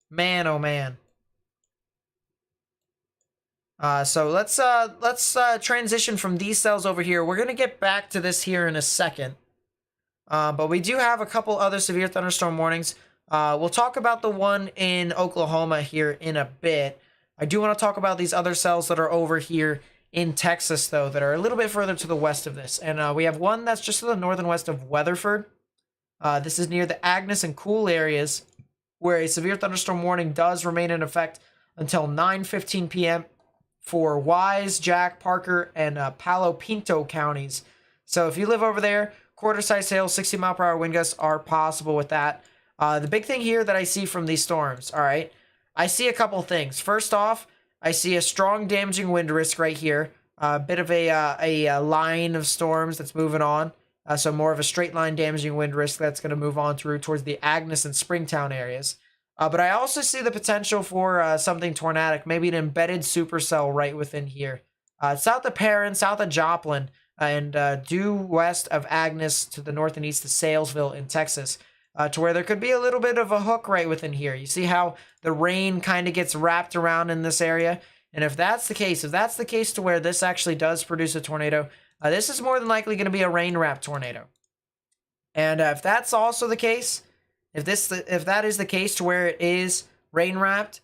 man, oh man. So let's transition from these cells over here. We're gonna get back to this here in a second, but we do have a couple other severe thunderstorm warnings. We'll talk about the one in Oklahoma here in a bit. I do want to talk about these other cells that are over here in Texas, though, that are a little bit further to the west of this. And we have one that's just to the north and west of Weatherford. This is near the Agnes and Cool areas, where a severe thunderstorm warning does remain in effect until 9:15 p.m. for Wise, Jack, Parker, and Palo Pinto counties. So if you live over there, quarter-size hail, 60-mile-per-hour wind gusts are possible with that. The big thing here that I see from these storms, all right, I see a couple things. First off, I see a strong damaging wind risk right here. A bit of a line of storms that's moving on. So more of a straight line damaging wind risk that's going to move on through towards the Agnes and Springtown areas. But I also see the potential for something tornadic, maybe an embedded supercell right within here. South of Perrin, south of Joplin, and due west of Agnes to the north and east of Salesville in Texas. To where there could be a little bit of a hook right within here. You see how the rain kind of gets wrapped around in this area? And if that's the case, to where this actually does produce a tornado, this is more than likely going to be a rain-wrapped tornado. And if that's also the case, if that is the case to where it is rain-wrapped,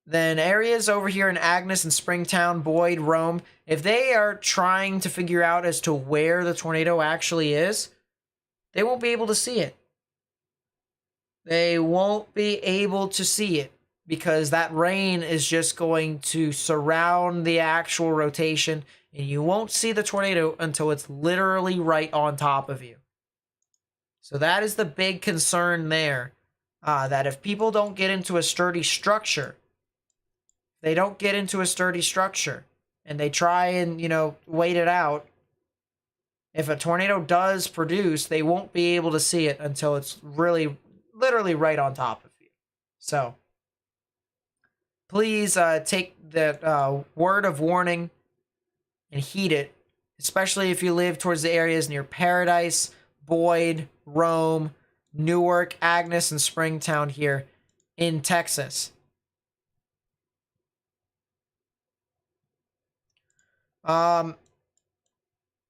then areas over here in Agnes and Springtown, Boyd, Rome, if they are trying to figure out as to where the tornado actually is, they won't be able to see it. They won't be able to see it because that rain is just going to surround the actual rotation, and you won't see the tornado until it's literally right on top of you. So that is the big concern there, that if people don't get into a sturdy structure, and they try and, wait it out, if a tornado does produce, they won't be able to see it until it's really, literally right on top of you. So, please take the word of warning and heed it, especially if you live towards the areas near Paradise, Boyd, Rome, Newark, Agnes, and Springtown here in Texas.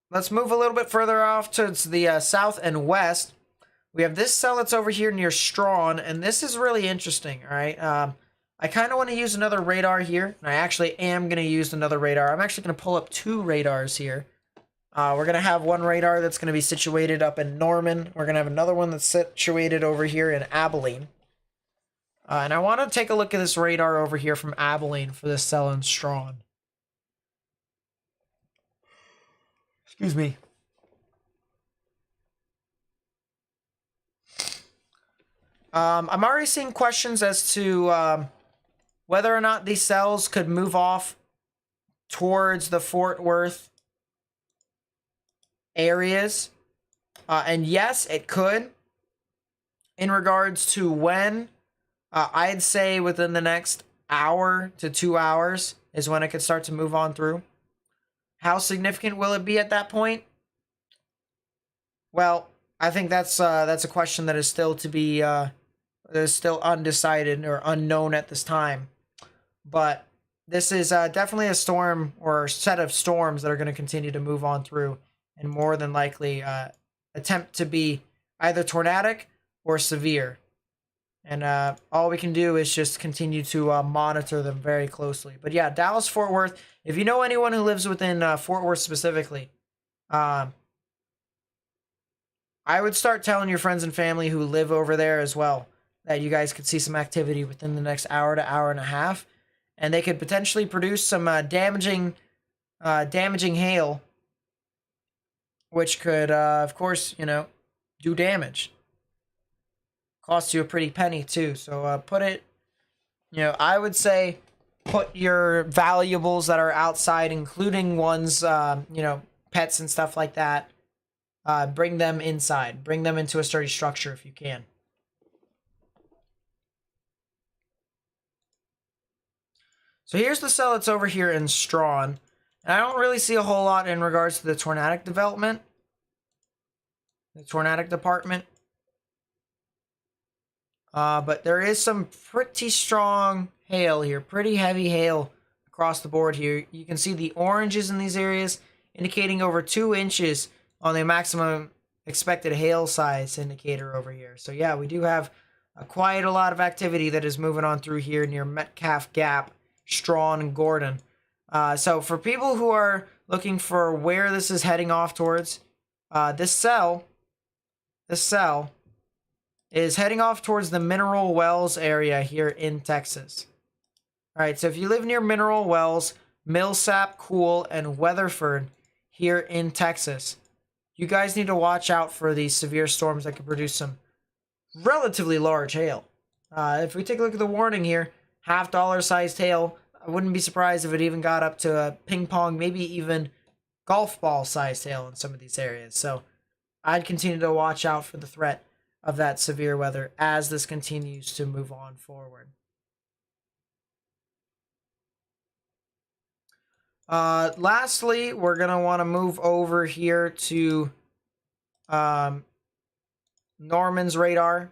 Let's move a little bit further off towards the south and west. We have this cell that's over here near Strawn, and this is really interesting, all right? I kind of want to use another radar here, and I actually am going to use another radar. I'm actually going to pull up two radars here. We're going to have one radar that's going to be situated up in Norman. We're going to have another one that's situated over here in Abilene. And I want to take a look at this radar over here from Abilene for this cell in Strawn. Excuse me. I'm already seeing questions as to whether or not these cells could move off towards the Fort Worth areas. And yes, it could. In regards to when, I'd say within the next hour to 2 hours is when it could start to move on through. How significant will it be at that point? Well, I think that's a question that is still to be is still undecided or unknown at this time. But this is definitely a storm or set of storms that are going to continue to move on through, and more than likely attempt to be either tornadic or severe. And all we can do is just continue to monitor them very closely. But yeah, Dallas, Fort Worth. If you know anyone who lives within Fort Worth specifically, I would start telling your friends and family who live over there as well that you guys could see some activity within the next hour to hour and a half, and they could potentially produce some damaging hail, which could, of course, do damage. Cost you a pretty penny too. So put it, I would say put your valuables that are outside, including ones, pets and stuff like that. Bring them inside. Bring them into a sturdy structure if you can. So here's the cell that's over here in Strawn. And I don't really see a whole lot in regards to the tornadic development. The tornadic department. But there is some pretty strong hail here. Pretty heavy hail across the board here. You can see the oranges in these areas indicating over 2 inches on the maximum expected hail size indicator over here. So yeah, we do have quite a lot of activity that is moving on through here near Metcalf Gap, Strawn, and Gordon. So for people who are looking for where this is heading off towards, this cell is heading off towards the Mineral Wells area here in Texas. All right, so if you live near Mineral Wells, Millsap, Cool, and Weatherford here in Texas, you guys need to watch out for these severe storms that could produce some relatively large hail. If we take a look at the warning here, $50 sized hail, I wouldn't be surprised if it even got up to a ping pong, maybe even golf ball sized hail in some of these areas. So I'd continue to watch out for the threat of that severe weather as this continues to move on forward. Lastly, we're going to want to move over here to Norman's radar.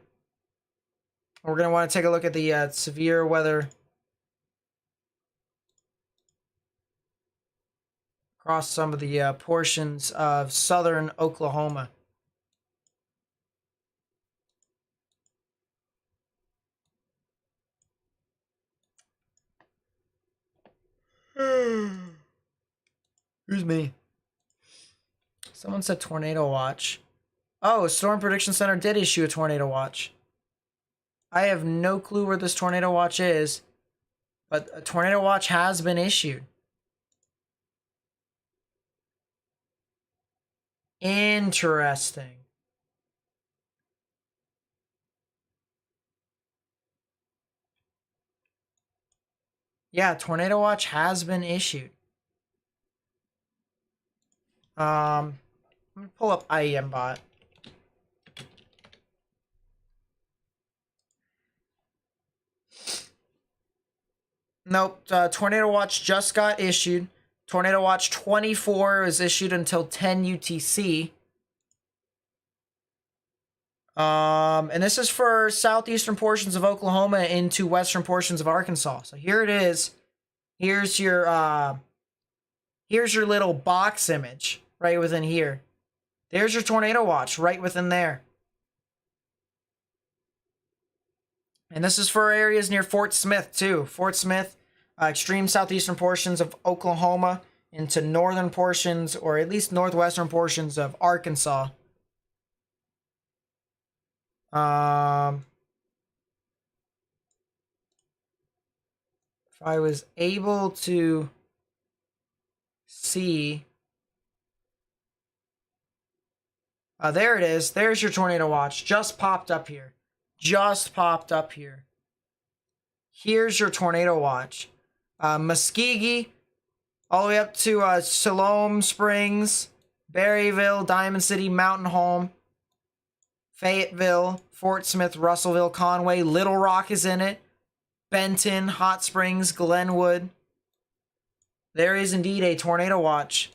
We're going to want to take a look at the severe weather across some of the portions of southern Oklahoma. Excuse me. Someone said tornado watch. Oh, Storm Prediction Center did issue a tornado watch. I have no clue where this tornado watch is, but a tornado watch has been issued. Interesting. Yeah, tornado watch has been issued. I'm gonna pull up IEM bot. Nope, tornado watch just got issued. Tornado watch 24 is issued until 10 UTC. And this is for southeastern portions of Oklahoma into western portions of Arkansas. So here it is. Here's your little box image right within here. There's your tornado watch right within there. And this is for areas near Fort Smith too. Fort Smith, extreme southeastern portions of Oklahoma into northern portions, or at least northwestern portions of Arkansas. If I was able to see, there it is. There's your tornado watch. Just popped up here. Just popped up here. Here's your tornado watch. Muskogee, all the way up to Siloam Springs, Berryville, Diamond City, Mountain Home, Fayetteville, Fort Smith, Russellville, Conway, Little Rock is in it. Benton, Hot Springs, Glenwood. There is indeed a tornado watch.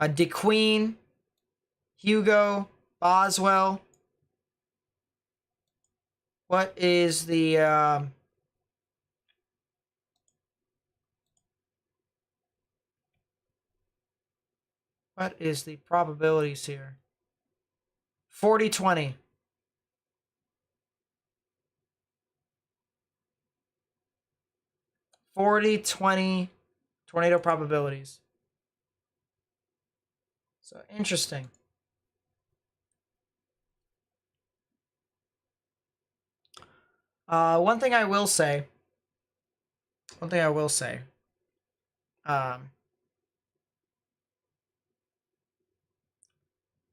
DeQueen, Hugo, Boswell. What is the probabilities here? 40-20. 40-20 tornado probabilities. So interesting. One thing I will say.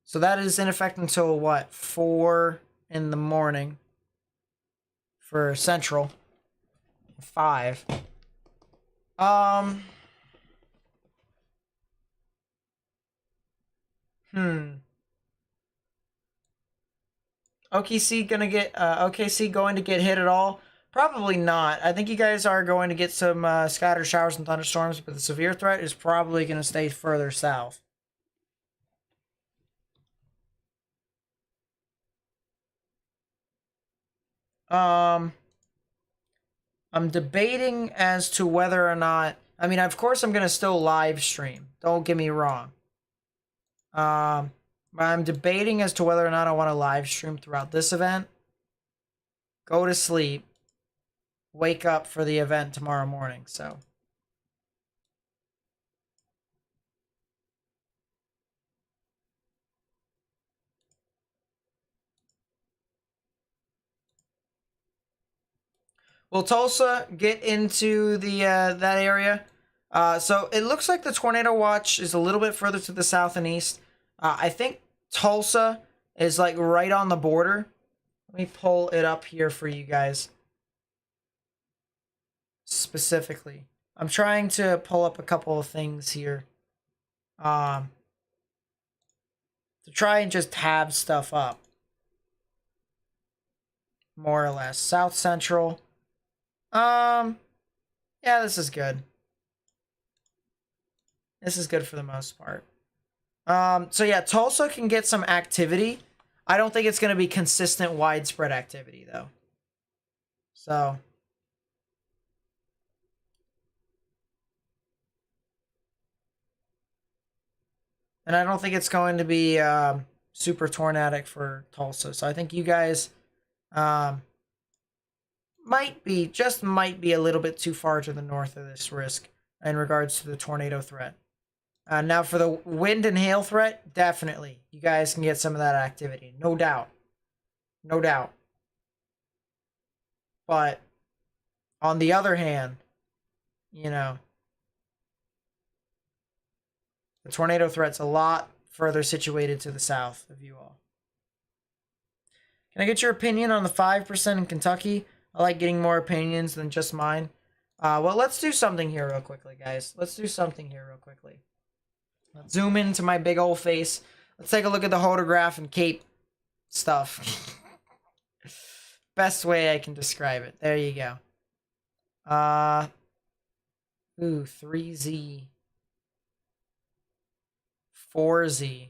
So that is in effect until what? 4 in the morning for Central. 5. OKC going to get hit at all? Probably not. I think you guys are going to get some scattered showers and thunderstorms, but the severe threat is probably going to stay further south. I'm debating as to whether or not. I mean, of course, I'm going to still live stream. Don't get me wrong. But I'm debating as to whether or not I want to live stream throughout this event. Go to sleep. Wake up for the event tomorrow morning, so. Will Tulsa get into the that area? So it looks like the tornado watch is a little bit further to the south and east. I think Tulsa is like right on the border. Let me pull it up here for you guys. Specifically, I'm trying to pull up a couple of things here. To try and just have stuff up. More or less. South Central. Yeah, this is good. This is good for the most part. So yeah, Tulsa can get some activity. I don't think it's going to be consistent, widespread activity, though. So. And I don't think it's going to be super tornadic for Tulsa. So I think you guys might be a little bit too far to the north of this risk in regards to the tornado threat. Now for the wind and hail threat, definitely. You guys can get some of that activity. No doubt. No doubt. But on the other hand, you know, the tornado threat's a lot further situated to the south of you all. Can I get your opinion on the 5% in Kentucky? I like getting more opinions than just mine. Well, let's do something here real quickly, guys. Let's zoom into my big old face. Let's take a look at the hodograph and cape stuff. Best way I can describe it. There you go. 3Z. 4Z.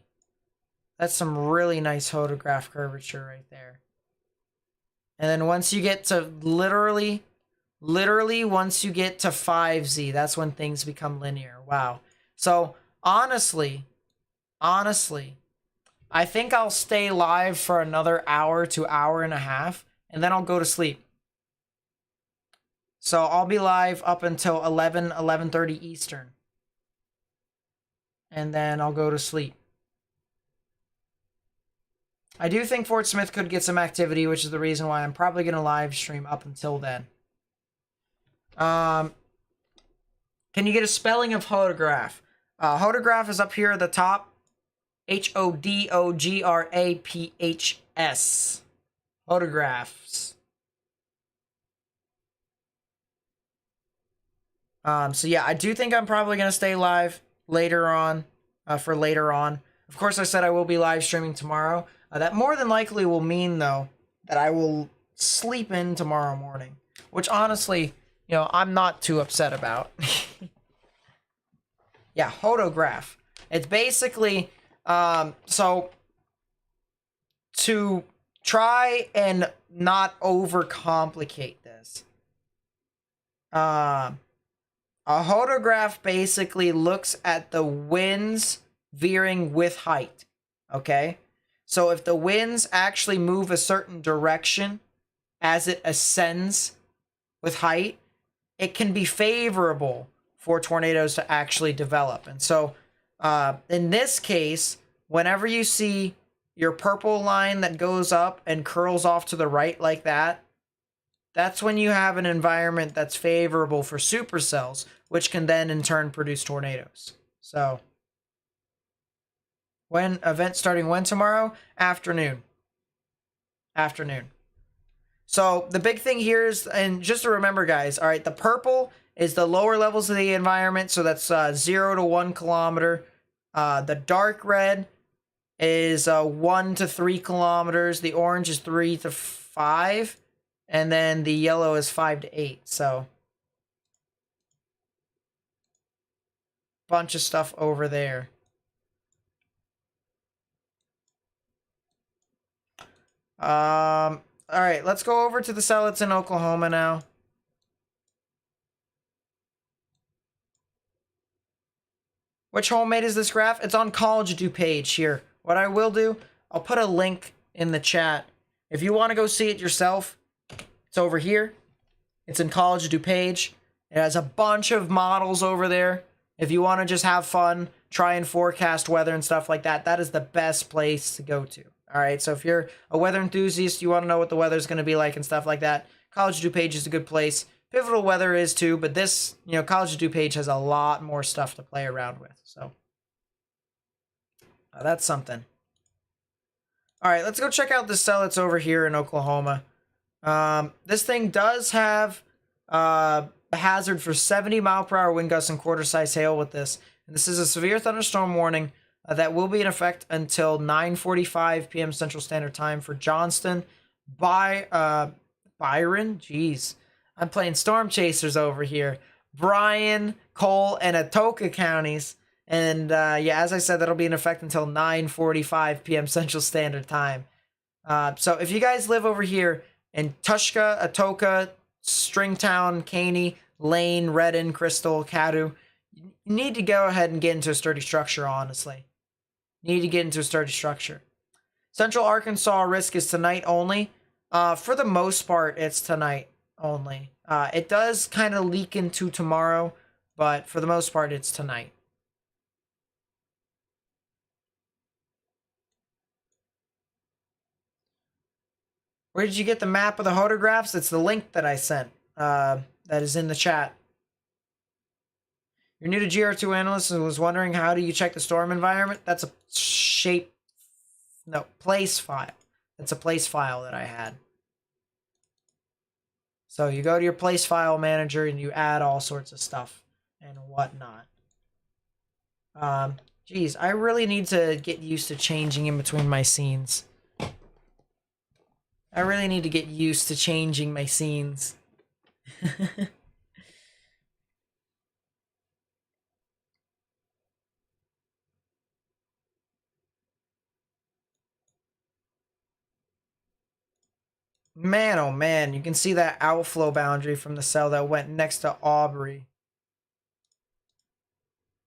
That's some really nice hodograph curvature right there. And then once you get to literally once you get to 5Z, that's when things become linear. Wow. So honestly, I think I'll stay live for another hour to hour and a half, and then I'll go to sleep. So I'll be live up until 11:30 Eastern. And then I'll go to sleep. I do think Fort Smith could get some activity, which is the reason why I'm probably going to live stream up until then. Can you get a spelling of hodograph? Hodograph is up here at the top. Hodographs. Hodographs. So yeah, I do think I'm probably going to stay live later on, for later on. Of course, I said I will be live streaming tomorrow. That more than likely will mean, though, that I will sleep in tomorrow morning, which honestly, you know, I'm not too upset about. Yeah, hodograph. It's basically, so to try and not overcomplicate this, a hodograph basically looks at the winds veering with height, okay? So if the winds actually move a certain direction as it ascends with height, it can be favorable for tornadoes to actually develop. And so in this case, whenever you see your purple line that goes up and curls off to the right like that, that's when you have an environment that's favorable for supercells, which can then in turn produce tornadoes. So when event starting when tomorrow? Afternoon. Afternoon. So the big thing here is, and just to remember, guys, all right, the purple is the lower levels of the environment, so that's 0 to 1 kilometer. The dark red is 1 to 3 kilometers. The orange is 3 to 5, and then the yellow is 5 to 8. So bunch of stuff over there. All right, let's go over to the cell that's in Oklahoma now. Which homemade is this graph? It's on College Do page here. What I will do, I'll put a link in the chat. If you want to go see it yourself, it's over here. It's in College Do page. It has a bunch of models over there. If you want to just have fun, try and forecast weather and stuff like that, that is the best place to go to. All right, so if you're a weather enthusiast, you want to know what the weather's going to be like and stuff like that, College Do page is a good place. Pivotal Weather is too, but this, you know, College Do page has a lot more stuff to play around with. So that's something. All right, let's go check out the cell that's over here in Oklahoma. This thing does have a hazard for 70-mile-per-hour wind gusts and quarter-size hail with this. And this is a severe thunderstorm warning that will be in effect until 9:45 p.m. Central Standard Time for Johnston, Byron. Jeez, I'm playing Storm Chasers over here. Bryan, Cole, and Atoka counties. And yeah, as I said, that'll be in effect until 9:45 p.m. Central Standard Time. So if you guys live over here in Tushka, Atoka, Stringtown, Caney, Lane, Redden, Crystal, Caddo, you need to go ahead and get into a sturdy structure, honestly. You need to get into a sturdy structure. Central Arkansas risk is tonight only. For the most part, it's tonight only. It does kind of leak into tomorrow, but for the most part, it's tonight. Where did you get the map of the hodographs? It's the link that I sent. That is in the chat. You're new to GR2 analyst and was wondering how do you check the storm environment? That's a place file. That's a place file that I had. So you go to your place file manager and you add all sorts of stuff and whatnot. Geez, I really need to get used to changing in between my scenes. I really need to get used to changing my scenes. Man, oh man, you can see that outflow boundary from the cell that went next to Aubrey.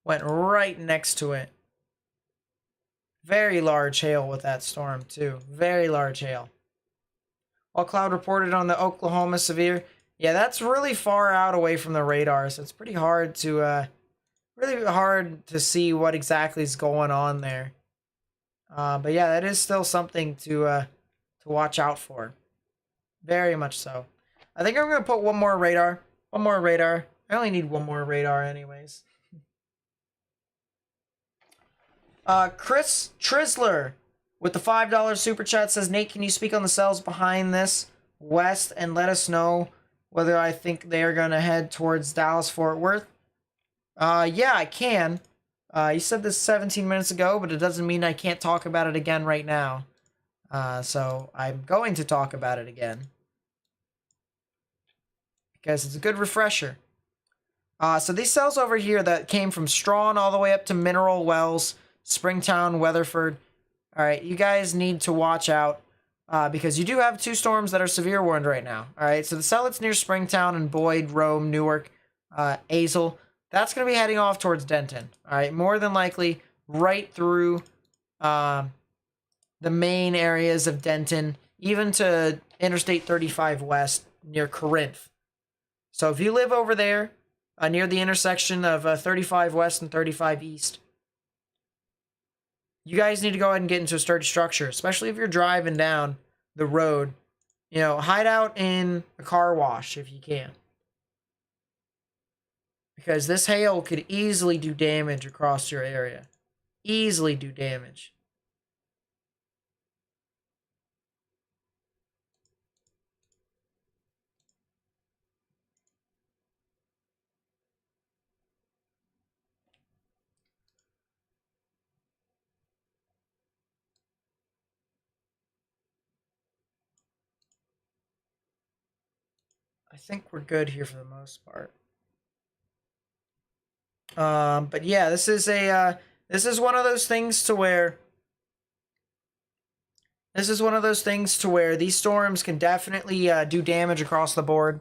Went right next to it. Very large hail with that storm, too. Very large hail. All cloud reported on the Oklahoma severe. Yeah, that's really far out away from the radar, so it's pretty hard to see what exactly is going on there. But yeah, that is still something to watch out for. Very much so. I think I'm gonna put one more radar. One more radar. I only need one more radar anyways. Chris Trisler with the $5 super chat says, Nate, can you speak on the cells behind this west and let us know whether I think they are going to head towards Dallas Fort Worth? Yeah, I can. You said this 17 minutes ago, but it doesn't mean I can't talk about it again right now. So I'm going to talk about it again. Because it's a good refresher. So these cells over here that came from Strawn all the way up to Mineral Wells, Springtown, Weatherford. Alright, you guys need to watch out. Because you do have 2 storms that are severe warned right now. Alright, so the cell that's near Springtown and Boyd, Rome, Newark, Azle, that's going to be heading off towards Denton. Alright, more than likely right through the main areas of Denton, even to Interstate 35 West near Corinth. So if you live over there, near the intersection of 35 West and 35 East, you guys need to go ahead and get into a sturdy structure, especially if you're driving down the road. You know, hide out in a car wash if you can. Because this hail could easily do damage across your area. Easily do damage. I think we're good here for the most part. But yeah, this is one of those things to where these storms can definitely do damage across the board.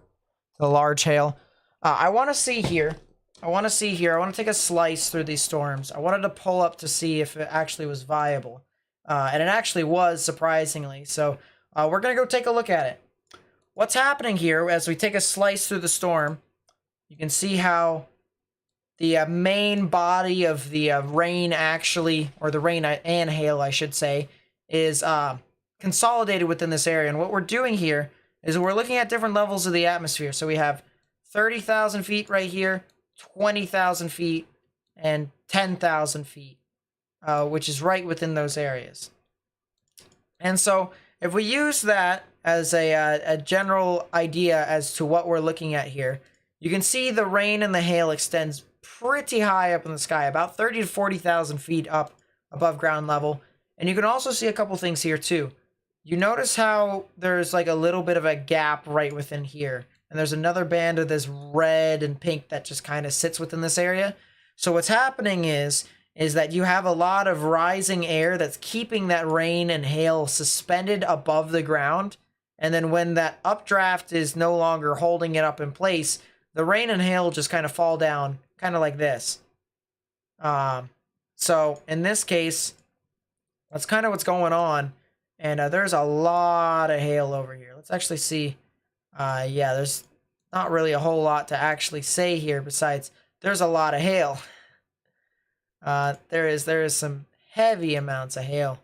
The large hail. I want to see here. I want to take a slice through these storms. I wanted to pull up to see if it actually was viable. And it actually was, surprisingly. So we're going to go take a look at it. What's happening here as we take a slice through the storm, you can see how the main body of the rain actually, or the rain and hail, I should say, is consolidated within this area. And what we're doing here is we're looking at different levels of the atmosphere. So we have 30,000 feet right here, 20,000 feet, and 10,000 feet, which is right within those areas. And so if we use that as a general idea as to what we're looking at here, you can see the rain and the hail extends pretty high up in the sky, about 30 to 40,000 feet up above ground level. And you can also see a couple things here too. You notice how there's like a little bit of a gap right within here. And there's another band of this red and pink that just kind of sits within this area. So what's happening is that you have a lot of rising air that's keeping that rain and hail suspended above the ground. And then when that updraft is no longer holding it up in place, the rain and hail just kind of fall down, kind of like this. So in this case, that's kind of what's going on. And there's a lot of hail over here. Let's actually see. Yeah, there's not really a whole lot to actually say here besides there's a lot of hail. There is some heavy amounts of hail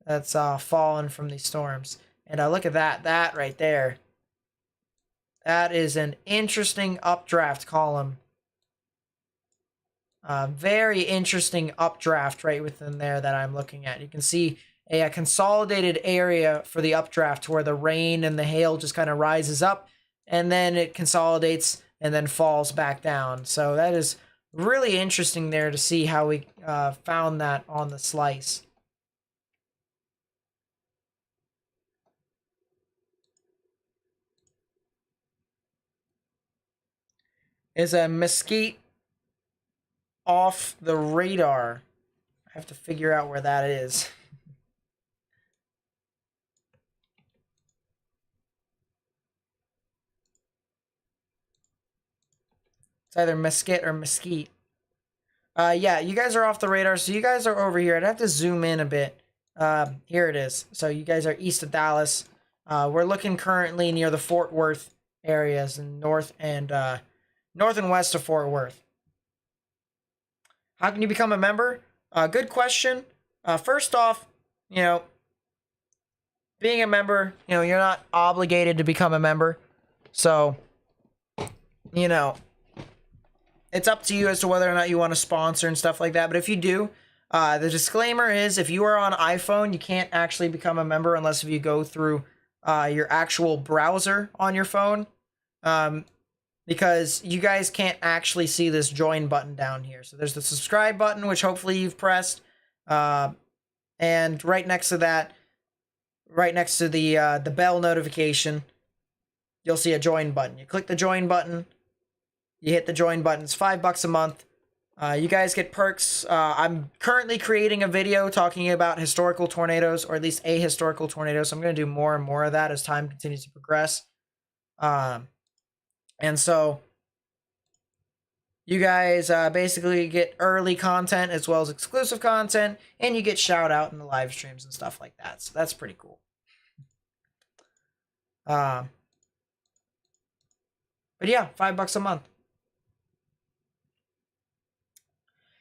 that's fallen from these storms. And look at that right there. That is an interesting updraft column. Very interesting updraft right within there that I'm looking at. You can see a consolidated area for the updraft where the rain and the hail just kind of rises up and then it consolidates and then falls back down. So that is really interesting there to see how we found that on the slice. Is a mesquite off the radar? I have to figure out where that is. It's either mesquite or mesquite. Yeah, you guys are off the radar, so you guys are over here. I'd have to zoom in a bit. Here it is. So you guys are east of Dallas. We're looking currently near the Fort Worth areas and north and west of Fort Worth. How can you become a member? Good question. First off, being a member, you're not obligated to become a member. So, it's up to you as to whether or not you want to sponsor and stuff like that. But if you do, the disclaimer is if you are on iPhone, you can't actually become a member unless if you go through your actual browser on your phone. because you guys can't actually see this join button down here. So there's the subscribe button, which hopefully you've pressed. And right next to that, right next to the bell notification, you'll see a join button. You click the join button, you hit the join button. It's $5 a month. You guys get perks. I'm currently creating a video talking about historical tornadoes, or at least a historical tornado. So I'm going to do more and more of that as time continues to progress. And so you guys basically get early content as well as exclusive content, and you get shout out in the live streams and stuff like that. So that's pretty cool. But yeah, $5 a month.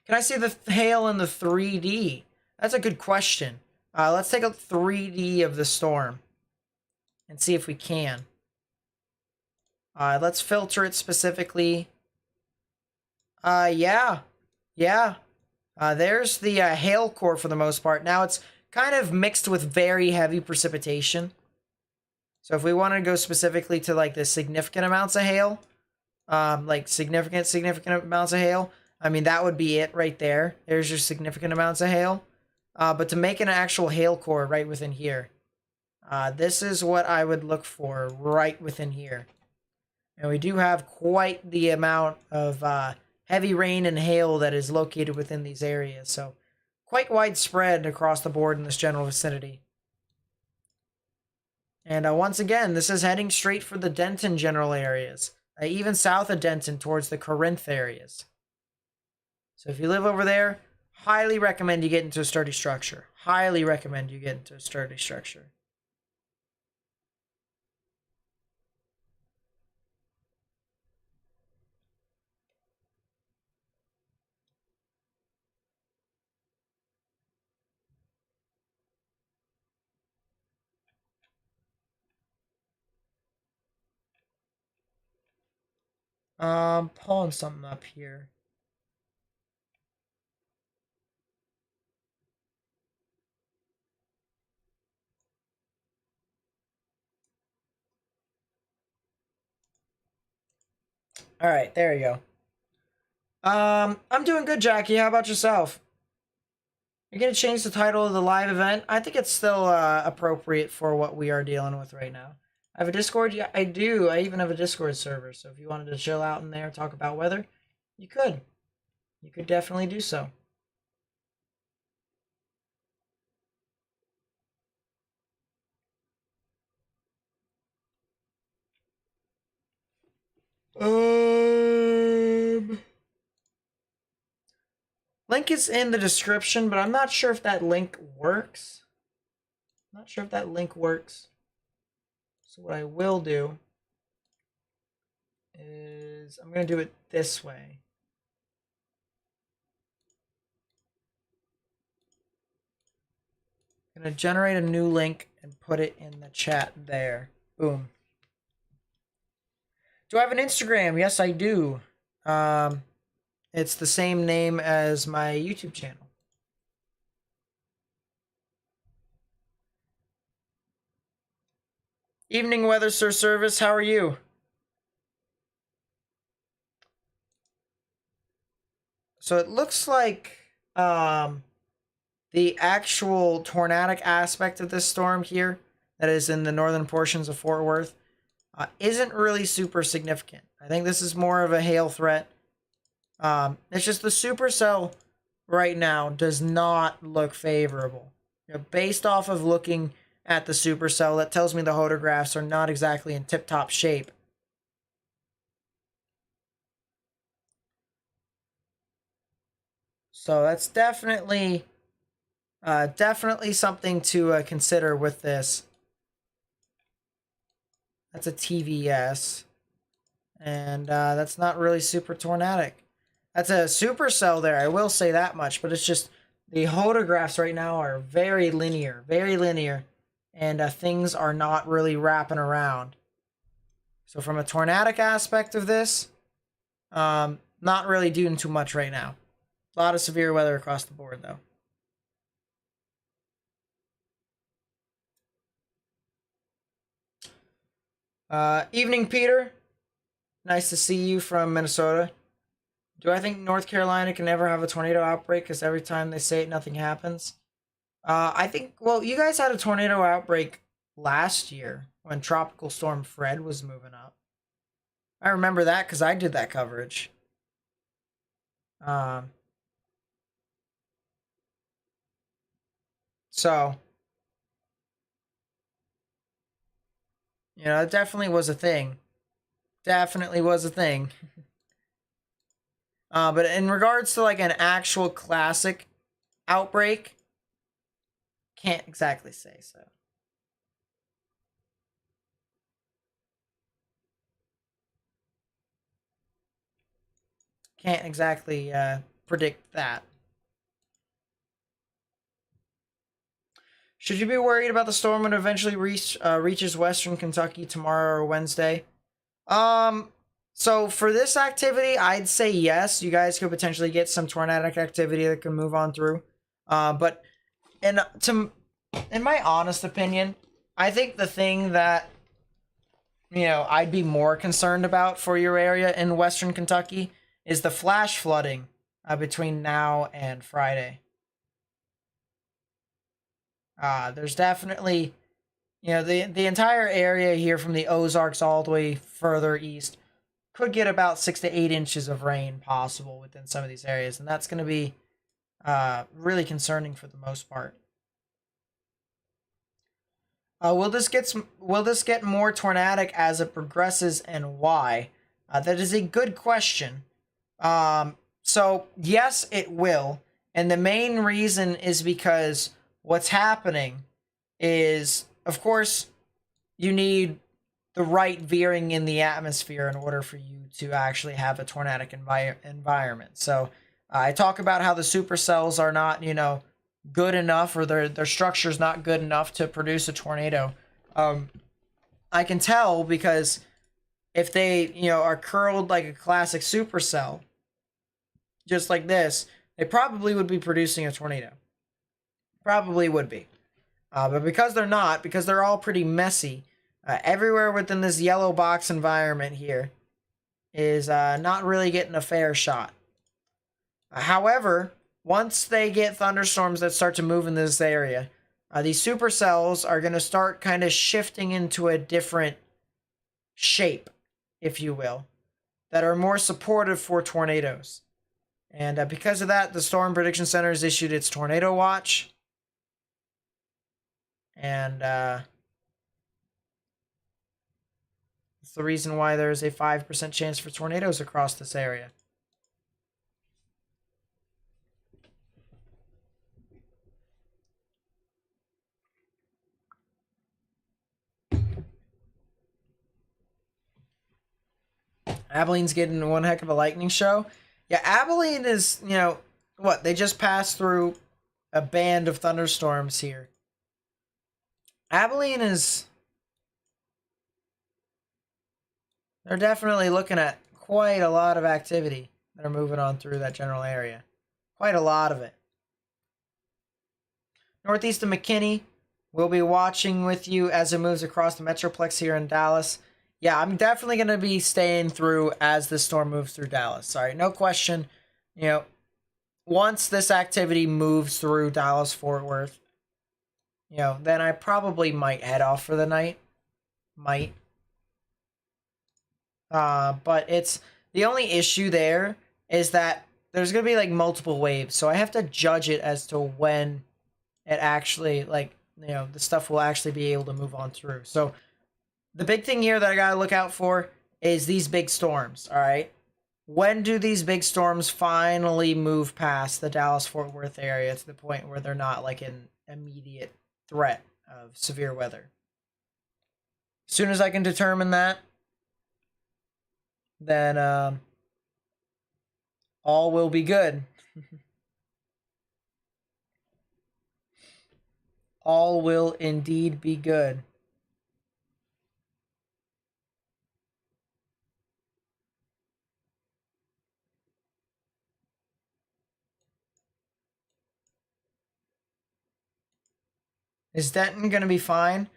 Can I see the hail in the 3D? That's a good question. Let's take a 3D of the storm and see if we can. Let's filter it specifically. Yeah. There's the hail core for the most part. Now it's kind of mixed with very heavy precipitation. So if we want to go specifically to like the significant amounts of hail, like significant amounts of hail, I mean, that would be it right there. There's your significant amounts of hail. But to make an actual hail core right within here, this is what I would look for right within here. And we do have quite the amount of heavy rain and hail that is located within these areas. So quite widespread across the board in this general vicinity. And once again, this is heading straight for the Denton general areas. Even south of Denton towards the Corinth areas. So if you live over there, highly recommend you get into a sturdy structure. Highly recommend you get into a sturdy structure. Pulling something up here. All right, there you go. I'm doing good, Jackie. How about yourself? You're gonna change the title of the live event. I think it's still appropriate for what we are dealing with right now. I have a Discord. Yeah, I do. I even have a Discord server. So if you wanted to chill out in there, talk about weather, you could. You could definitely do so. Link is in the description, but I'm not sure if that link works. Not sure if that link works. So what I will do is I'm going to do it this way. I'm going to generate a new link and put it in the chat there. Boom. Do I have an Instagram? Yes, I do. It's the same name as my YouTube channel. Evening Weather Sir Service, how are you? So it looks like the actual tornadic aspect of this storm here, that is in the northern portions of Fort Worth, isn't really super significant. I think this is more of a hail threat. It's just the supercell right now does not look favorable. You know, based off of looking at the supercell, that tells me the photographs are not exactly in tip-top shape. So that's definitely something to consider with this. That's a TVS. And that's not really super tornadic. That's a supercell there, I will say that much. But it's just the photographs right now are very linear. And things are not really wrapping around. So from a tornadic aspect of this, not really doing too much right now. A lot of severe weather across the board, though. Evening, Peter. Nice to see you from Minnesota. Do I think North Carolina can ever have a tornado outbreak? Because every time they say it, nothing happens. I think, well, you guys had a tornado outbreak last year when Tropical Storm Fred was moving up. I remember that because I did that coverage. Um, so, it definitely was a thing. Definitely was a thing. But in regards to like an actual classic outbreak, can't exactly say so. Can't exactly predict that. Should you be worried about the storm when it eventually reaches western Kentucky tomorrow or Wednesday? Um, so for this activity, I'd say yes. You guys could potentially get some tornadic activity that can move on through. But in to in my honest opinion, I think the thing that I'd be more concerned about for your area in western Kentucky is the flash flooding between now and Friday. There's definitely, the entire area here from the Ozarks all the way further east could get about 6 to 8 inches of rain possible within some of these areas, and that's going to be really concerning for the most part. Will this get more tornadic as it progresses, and why? That is a good question. So yes, it will, and the main reason is because what's happening is, of course, you need the right veering in the atmosphere in order for you to actually have a tornadic environment. So I talk about how the supercells are not, good enough, or their structure's not good enough to produce a tornado. I can tell because if they, are curled like a classic supercell, just like this, they probably would be producing a tornado. Probably would be. But because they're not, because they're all pretty messy, everywhere within this yellow box environment here is not really getting a fair shot. However, once they get thunderstorms that start to move in this area, these supercells are going to start kind of shifting into a different shape, if you will, that are more supportive for tornadoes. And because of that, the Storm Prediction Center has issued its tornado watch. And it's the reason why there's a 5% chance for tornadoes across this area. Abilene's getting one heck of a lightning show. Yeah, Abilene is, what? They just passed through a band of thunderstorms here. Abilene is. They're definitely looking at quite a lot of activity that are moving on through that general area. Quite a lot of it. Northeast of McKinney, we'll be watching with you as it moves across the Metroplex here in Dallas. Yeah, I'm definitely going to be staying through as the storm moves through Dallas. Sorry, no question. Once this activity moves through Dallas, Fort Worth, then I probably might head off for the night. Might. But it's the only issue there is that there's gonna be like multiple waves, so I have to judge it as to when it actually the stuff will actually be able to move on through. So the big thing here that I gotta look out for is these big storms. All right, when do these big storms finally move past the Dallas Fort Worth area to the point where they're not like an immediate threat of severe weather? As soon as I can determine that, then all will be good. All will indeed be good. Is Denton going to be fine?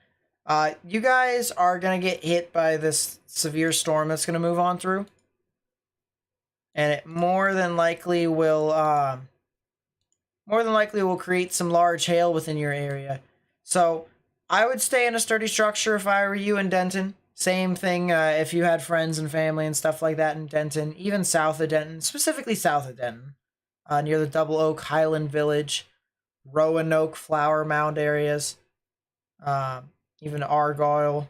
You guys are gonna get hit by this severe storm that's gonna move on through, and it more than likely will create some large hail within your area. So I would stay in a sturdy structure if I were you in Denton. Same thing if you had friends and family and stuff like that in Denton, even south of Denton, specifically south of Denton, near the Double Oak, Highland Village, Roanoke, Flower Mound areas, even Argyle,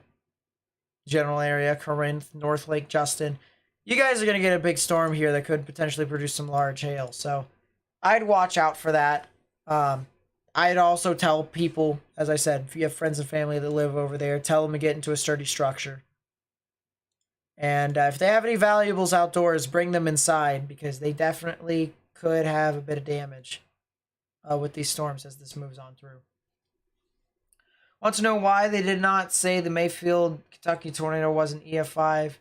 general area, Corinth, North Lake Justin. You guys are going to get a big storm here that could potentially produce some large hail. So I'd watch out for that. I'd also tell people, as I said, if you have friends and family that live over there, tell them to get into a sturdy structure. And if they have any valuables outdoors, bring them inside because they definitely could have a bit of damage with these storms as this moves on through. Want to know why they did not say the Mayfield, Kentucky tornado was an EF5?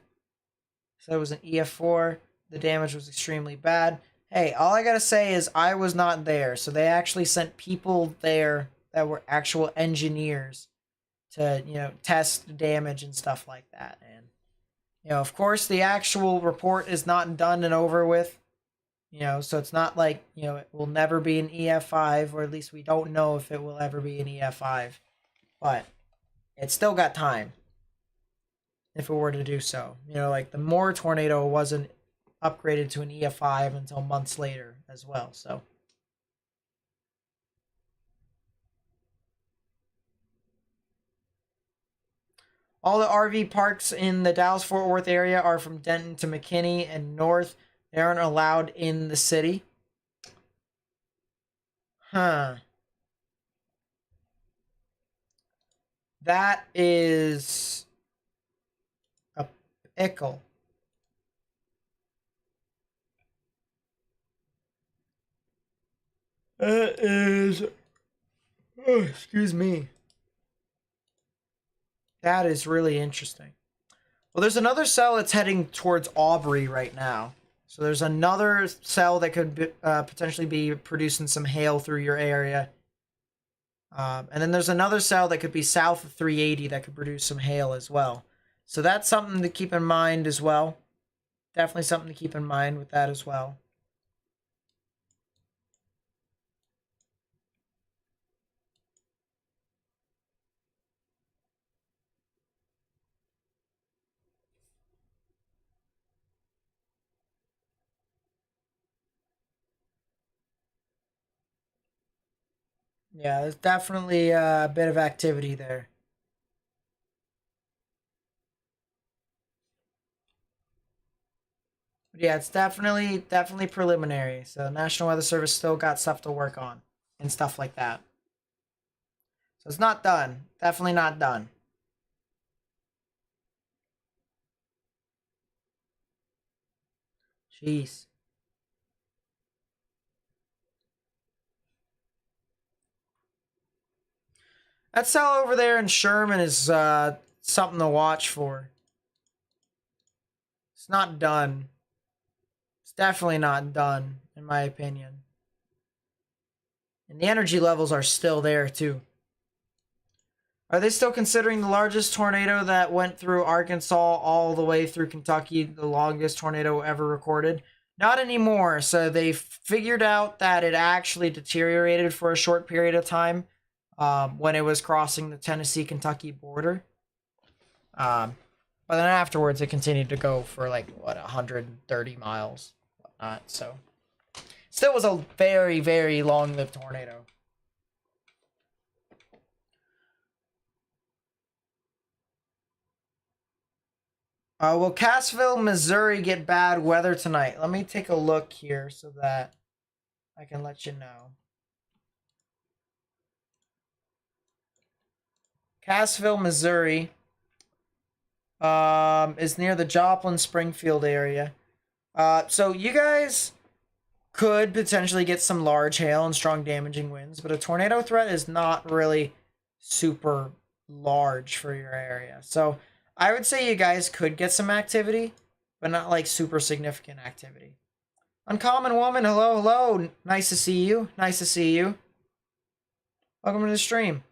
So it was an EF4. The damage was extremely bad. Hey, all I gotta say is I was not there, so they actually sent people there that were actual engineers to, test damage and stuff like that. And, of course, the actual report is not done and over with, so it's not like, it will never be an EF5, or at least we don't know if it will ever be an EF5, but it's still got time if it were to do so. Like the Moore tornado wasn't upgraded to an EF5 until months later as well. So all the RV parks in the Dallas-Fort Worth area are from Denton to McKinney and north. They aren't allowed in the city. Huh. That is a pickle. That is... Oh, excuse me. That is really interesting. Well, there's another cell that's heading towards Aubrey right now. So there's another cell that could be, potentially be producing some hail through your area. And then there's another cell that could be south of 380 that could produce some hail as well. So that's something to keep in mind as well. Definitely something to keep in mind with that as well. Yeah, there's definitely a bit of activity there. But yeah, it's definitely preliminary. So National Weather Service still got stuff to work on and stuff like that. So it's not done. Definitely not done. Jeez. That cell over there in Sherman is something to watch for. It's not done. It's definitely not done, in my opinion. And the energy levels are still there, too. Are they still considering the largest tornado that went through Arkansas all the way through Kentucky the longest tornado ever recorded? Not anymore. So they figured out that it actually deteriorated for a short period of time when it was crossing the Tennessee-Kentucky border. But then afterwards, it continued to go for like, 130 miles, whatnot. So still was a very, very long-lived tornado. Will Cassville, Missouri get bad weather tonight? Let me take a look here so that I can let you know. Cassville, Missouri is near the Joplin, Springfield area. So you guys could potentially get some large hail and strong damaging winds, but a tornado threat is not really super large for your area. So I would say you guys could get some activity, but not like super significant activity. Uncommon Woman, hello, hello. Nice to see you. Nice to see you. Welcome to the stream.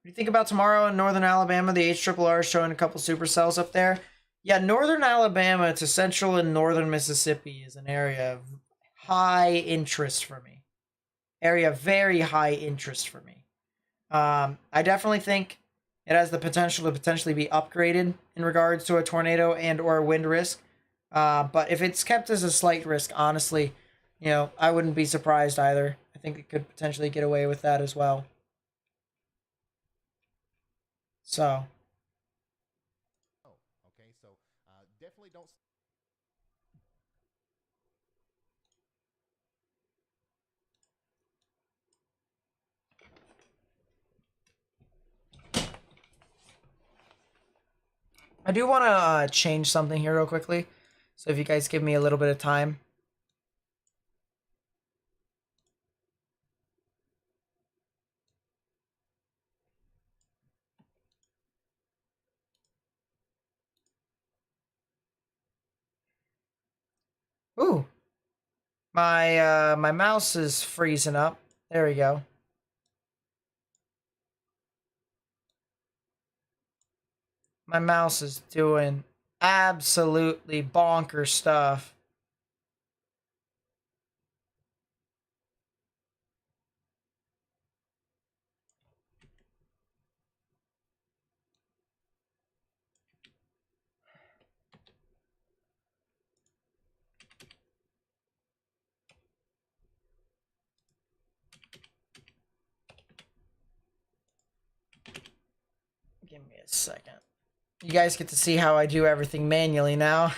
you think about tomorrow in northern Alabama, the HRRR is showing a couple supercells up there. Yeah, northern Alabama to central and northern Mississippi is an area of high interest for me. Area of very high interest for me. I definitely think it has the potential to potentially be upgraded in regards to a tornado and or a wind risk. But if it's kept as a slight risk, honestly, you know, I wouldn't be surprised either. I think it could potentially get away with that as well. So. Okay, so definitely don't. I do want to change something here real quickly. So if you guys give me a little bit of time. Ooh, my mouse is freezing up. There we go. My mouse is doing absolutely bonkers stuff. Give me a second. You guys get to see how I do everything manually now.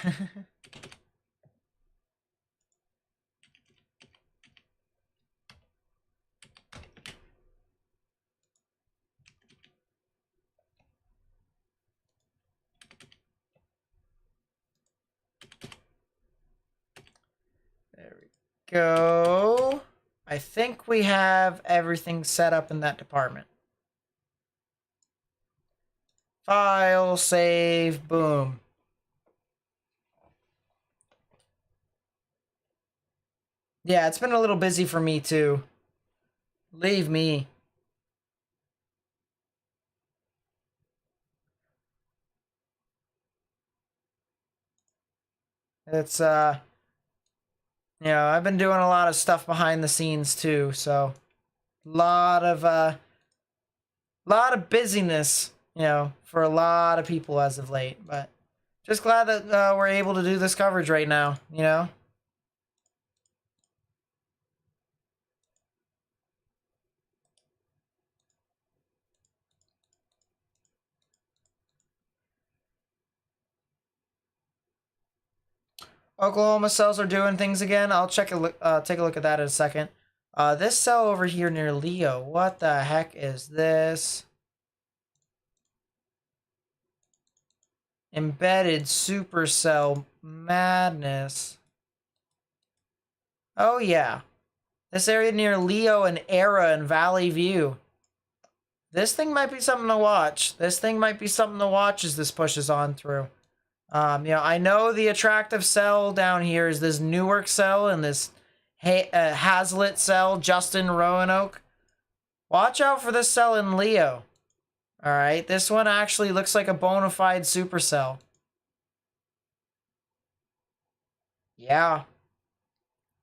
There we go. I think we have everything set up in that department. File, save, boom. Yeah, it's been a little busy for me too. Leave me. It's you know, I've been doing a lot of stuff behind the scenes too, so lot of busyness, you know, for a lot of people as of late, but just glad that we're able to do this coverage right now, you know. Oklahoma cells are doing things again. I'll take a look at that in a second. This cell over here near Leo, what the heck is this? Embedded supercell madness. Oh yeah. This area near Leo and Era and Valley View. This thing might be something to watch. This thing might be something to watch as this pushes on through. You know, I know the attractive cell down here is this Newark cell and this Hazlitt cell, Justin Roanoke. Watch out for this cell in Leo. Alright, this one actually looks like a bona fide supercell. Yeah.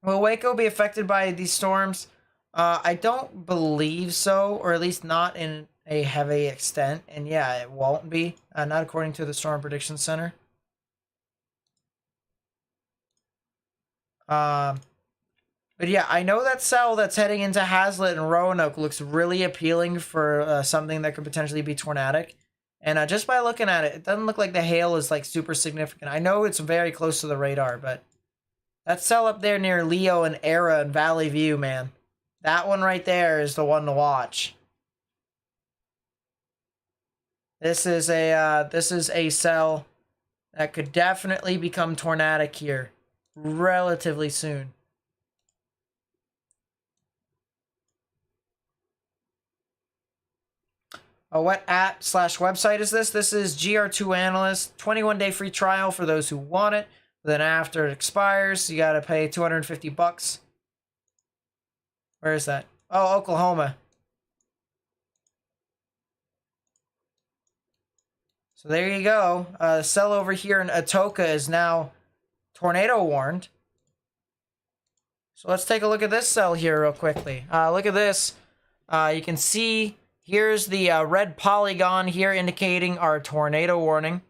Will Waco be affected by these storms? I don't believe so, or at least not in a heavy extent. And yeah, it won't be, not according to the Storm Prediction Center. But yeah, I know that cell that's heading into Hazlitt and Roanoke looks really appealing for something that could potentially be tornadic. And just by looking at it, it doesn't look like the hail is like super significant. I know it's very close to the radar, but that cell up there near Leo and Era and Valley View, man. That one right there is the one to watch. This is a cell that could definitely become tornadic here relatively soon. What app/website is this? This is GR2 Analyst, 21-day free trial for those who want it. Then after it expires, you gotta pay $250. Where is that? Oh, Oklahoma. So there you go. Cell over here in Atoka is now tornado warned. So let's take a look at this cell here real quickly. Look at this. You can see here's the red polygon here indicating our tornado warning.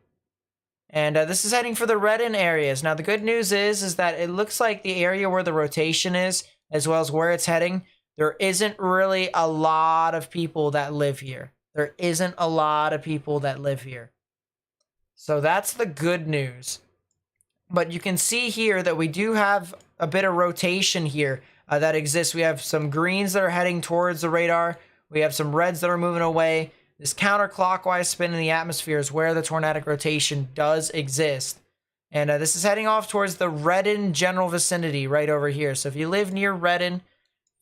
And this is heading for the redden areas. Now the good news is that it looks like the area where the rotation is, as well as where it's heading, there isn't really a lot of people that live here. There isn't a lot of people that live here. So that's the good news. But you can see here that we do have a bit of rotation here that exists. We have some greens that are heading towards the radar. We have some reds that are moving away. This counterclockwise spin in the atmosphere is where the tornadic rotation does exist. And this is heading off towards the Redden general vicinity right over here. So if you live near Redden,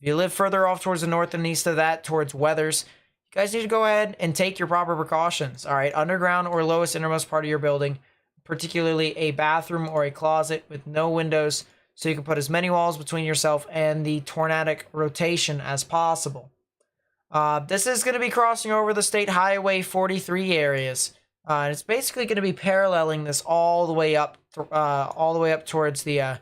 if you live further off towards the north and east of that, towards Weathers, you guys need to go ahead and take your proper precautions. All right, underground or lowest innermost part of your building, particularly a bathroom or a closet with no windows, so you can put as many walls between yourself and the tornadic rotation as possible. This is going to be crossing over the State Highway 43 areas. And it's basically going to be paralleling this all the way up towards the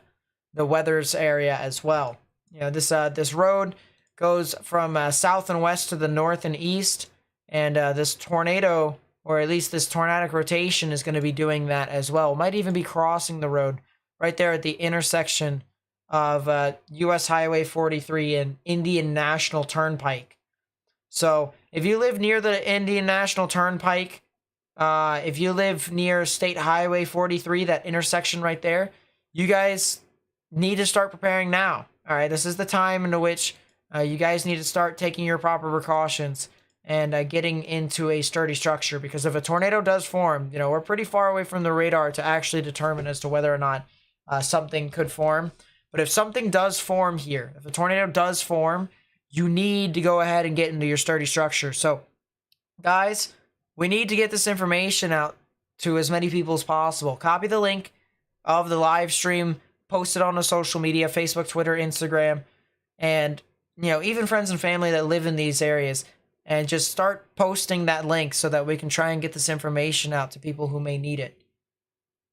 Weathers area as well. You know, this road goes from south and west to the north and east, and this tornado, or at least this tornadic rotation, is going to be doing that as well. It might even be crossing the road right there at the intersection of US Highway 43 and Indian National Turnpike. So if you live near the Indian National Turnpike, if you live near State Highway 43, that intersection right there, you guys need to start preparing now. All right, this is the time in which you guys need to start taking your proper precautions and getting into a sturdy structure, because if a tornado does form, you know, we're pretty far away from the radar to actually determine as to whether or not something could form. But if something does form here, if a tornado does form, you need to go ahead and get into your sturdy structure. So, guys, we need to get this information out to as many people as possible. Copy the link of the live stream, post it on the social media, Facebook, Twitter, Instagram, and, you know, even friends and family that live in these areas, and just start posting that link so that we can try and get this information out to people who may need it.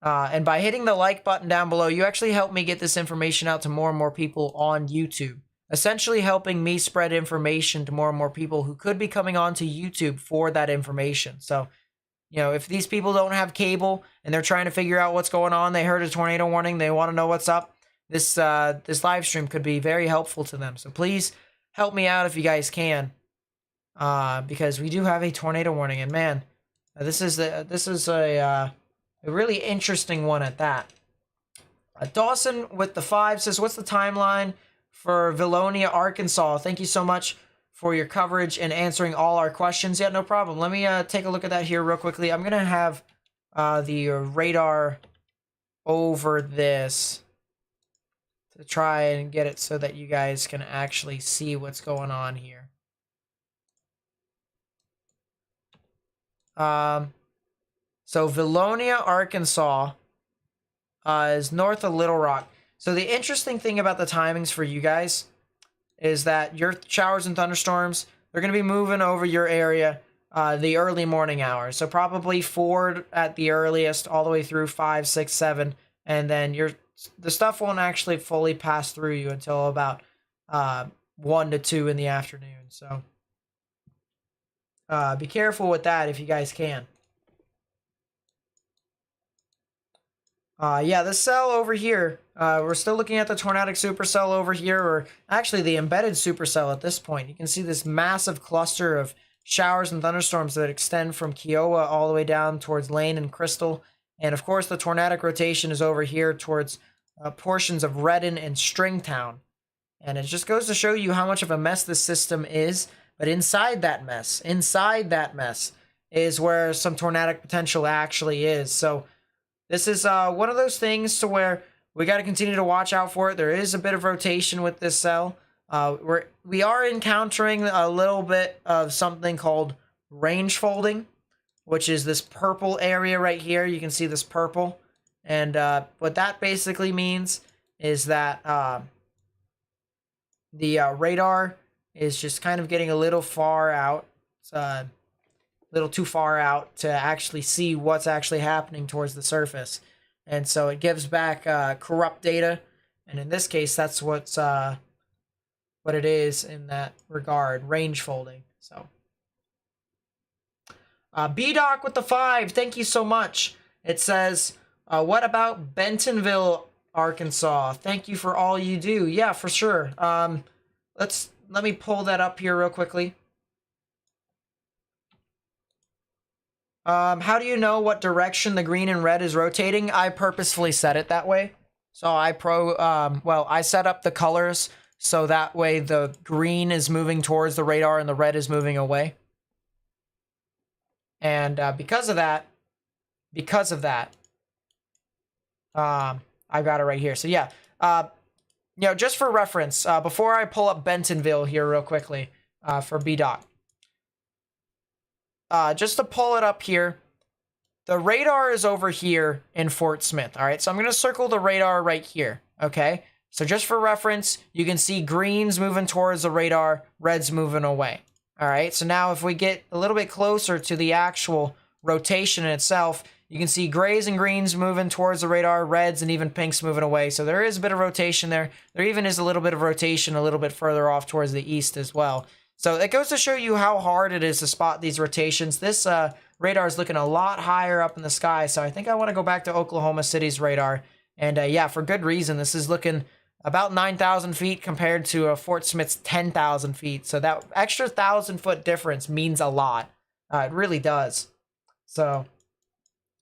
And by hitting the like button down below, you actually help me get this information out to more and more people on YouTube. Essentially helping me spread information to more and more people who could be coming onto YouTube for that information. So, you know, if these people don't have cable and they're trying to figure out what's going on, they heard a tornado warning, they want to know what's up, this live stream could be very helpful to them. So please help me out if you guys can, because we do have a tornado warning, and man, this is a really interesting one at that. Dawson with the 5 says, "What's the timeline for Vilonia, Arkansas? Thank you so much for your coverage and answering all our questions." Yeah, no problem. Let me take a look at that here real quickly. I'm going to have the radar over this to try and get it so that you guys can actually see what's going on here. So Vilonia, Arkansas is north of Little Rock. So the interesting thing about the timings for you guys is that your showers and thunderstorms, they're going to be moving over your area the early morning hours. So probably 4 at the earliest, all the way through 5, 6, 7. And then the stuff won't actually fully pass through you until about 1 to 2 in the afternoon. So be careful with that if you guys can. Yeah, the cell over here, we're still looking at the tornadic supercell over here, or actually the embedded supercell at this point. You can see this massive cluster of showers and thunderstorms that extend from Kiowa all the way down towards Lane and Crystal. And of course, the tornadic rotation is over here towards portions of Redden and Stringtown. And it just goes to show you how much of a mess this system is. But inside that mess is where some tornadic potential actually is. So this is one of those things to where we got to continue to watch out for it. There is a bit of rotation with this cell. We are encountering a little bit of something called range folding, which is this purple area right here. You can see this purple. And what that basically means is that the radar is just kind of getting a little far out. little too far out to actually see what's actually happening towards the surface. And so it gives back corrupt data. And in this case, that's what it is in that regard, range folding. So B-Doc with the 5, thank you so much. It says, what about Bentonville, Arkansas? Thank you for all you do. Yeah, for sure. Let me pull that up here real quickly. How do you know what direction the green and red is rotating? I purposefully set it that way. So I set up the colors so that way the green is moving towards the radar and the red is moving away. And because of that, I've got it right here. So yeah, just for reference, before I pull up Bentonville here real quickly for B-Doc, just to pull it up here, the radar is over here in Fort Smith. All right, so I'm going to circle the radar right here. Okay, so just for reference, you can see greens moving towards the radar, reds moving away. All right, so now if we get a little bit closer to the actual rotation itself, you can see grays and greens moving towards the radar, reds and even pinks moving away. So there is a bit of rotation there. There even is a little bit of rotation a little bit further off towards the east as well. So it goes to show you how hard it is to spot these rotations. This radar is looking a lot higher up in the sky, so I think I want to go back to Oklahoma City's radar. And yeah, for good reason. This is looking about 9,000 feet compared to Fort Smith's 10,000 feet. So that extra 1,000-foot difference means a lot. It really does. So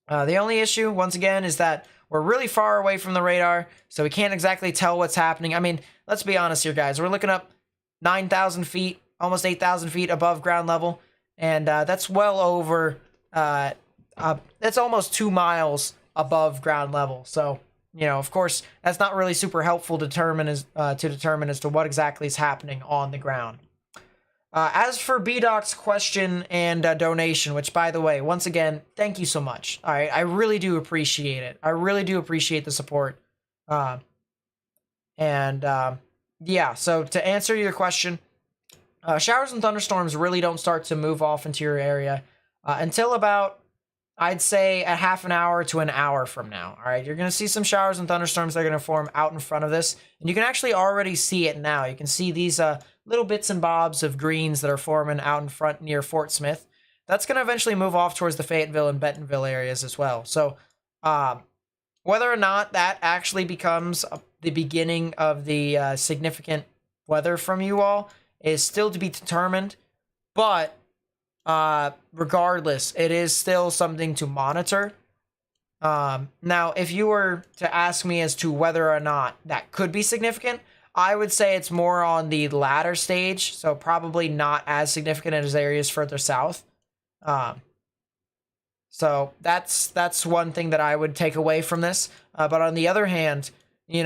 the only issue, once again, is that we're really far away from the radar, so we can't exactly tell what's happening. I mean, let's be honest here, guys. We're looking up 9,000 feet, almost 8,000 feet above ground level, and that's well over, that's almost 2 miles above ground level. So, of course, that's not really super helpful to determine as to what exactly is happening on the ground. As for B-Doc's question and donation, which, by the way, once again, thank you so much. All right, I really do appreciate it. I really do appreciate the support. Yeah, so to answer your question, showers and thunderstorms really don't start to move off into your area until about, I'd say, a half an hour to an hour from now. All right, you're going to see some showers and thunderstorms that are going to form out in front of this, and you can actually already see it now. You can see these little bits and bobs of greens that are forming out in front near Fort Smith. That's going to eventually move off towards the Fayetteville and Bentonville areas as well. So whether or not that actually becomes the beginning of the significant weather from you all is still to be determined. But regardless, it is still something to monitor. Now, if you were to ask me as to whether or not that could be significant, I would say it's more on the latter stage, so probably not as significant as areas further south. So that's one thing that I would take away from this. But on the other hand, you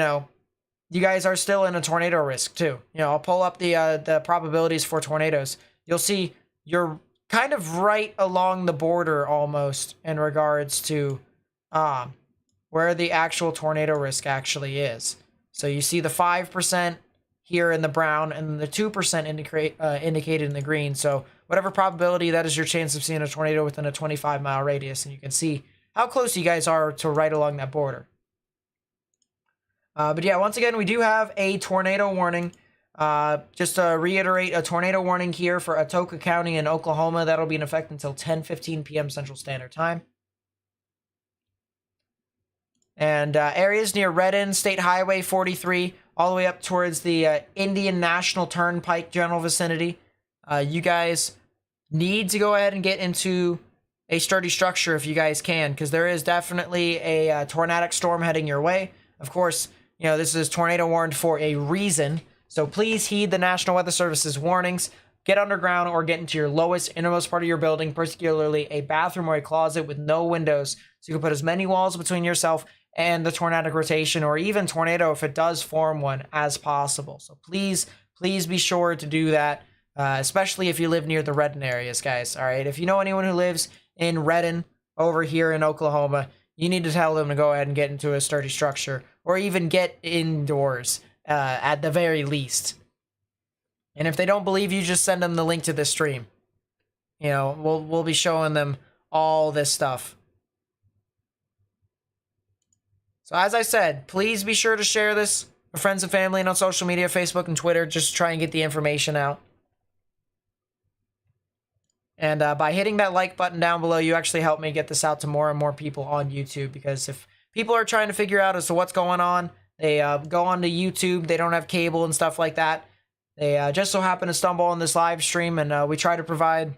guys are still in a tornado risk too. I'll pull up the probabilities for tornadoes. You'll see you're kind of right along the border almost in regards to where the actual tornado risk actually is. So you see the 5% here in the brown and the 2% indicated in the green. So whatever probability, that is your chance of seeing a tornado within a 25-mile radius. And you can see how close you guys are to right along that border. But yeah, once again, we do have a tornado warning. Just to reiterate, a tornado warning here for Atoka County in Oklahoma. That'll be in effect until 10:15 p.m. Central Standard Time. And areas near Redden, State Highway 43, all the way up towards the Indian National Turnpike general vicinity. You guys need to go ahead and get into a sturdy structure if you guys can, because there is definitely a tornadic storm heading your way. Of course, this is tornado warned for a reason, so please heed the National Weather Service's warnings. Get underground or get into your lowest, innermost part of your building, particularly a bathroom or a closet with no windows, so you can put as many walls between yourself and the tornadic rotation, or even tornado if it does form one, as possible. So please be sure to do that, especially if you live near the Redden areas, guys. All right, if you know anyone who lives in Redden over here in Oklahoma, you need to tell them to go ahead and get into a sturdy structure, or even get indoors at the very least. And if they don't believe you, just send them the link to this stream. You know, we'll be showing them all this stuff. So as I said, please be sure to share this with friends and family and on social media, Facebook and Twitter. Just try and get the information out. And by hitting that like button down below, you actually help me get this out to more and more people on YouTube. Because if people are trying to figure out as to what's going on, they go onto YouTube, they don't have cable and stuff like that. They just so happen to stumble on this live stream, and we try to provide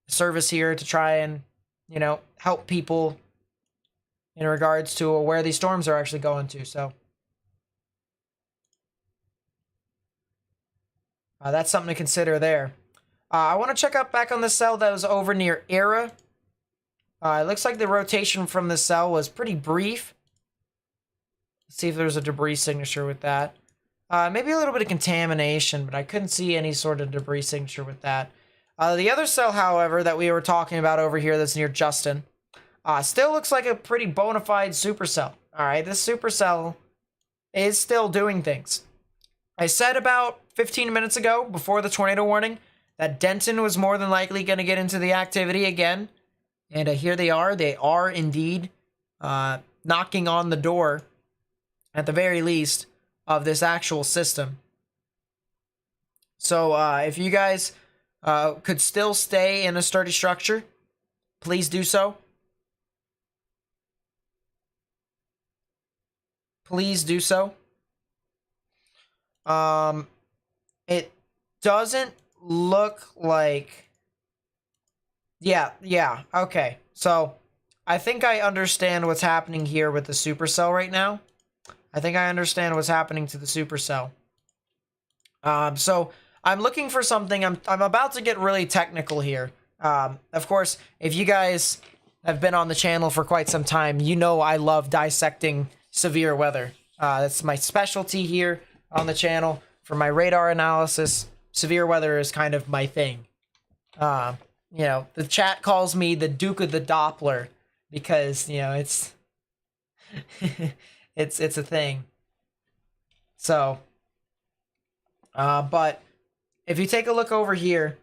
a service here to try and, you know, help people in regards to where these storms are actually going to. So that's something to consider there. I want to check out back on the cell that was over near Era. It looks like the rotation from the cell was pretty brief. Let's see if there's a debris signature with that. Maybe a little bit of contamination, but I couldn't see any sort of debris signature with that. The other cell, however, that we were talking about over here that's near Justin, still looks like a pretty bona fide supercell. All right, this supercell is still doing things. I said about 15 minutes ago, before the tornado warning, that Denton was more than likely going to get into the activity again. And here they are. They are indeed knocking on the door, at the very least, of this actual system. So if you guys could still stay in a sturdy structure, please do so. Please do so. It doesn't look like... Yeah, okay. So, I think I understand what's happening here with the supercell right now. I think I understand what's happening to the supercell. So, I'm looking for something. I'm about to get really technical here. Of course, if you guys have been on the channel for quite some time, you know I love dissecting severe weather. That's my specialty here on the channel. For my radar analysis, severe weather is kind of my thing. You know, the chat calls me the Duke of the Doppler because, you know, it's it's a thing. So, but if you take a look over here,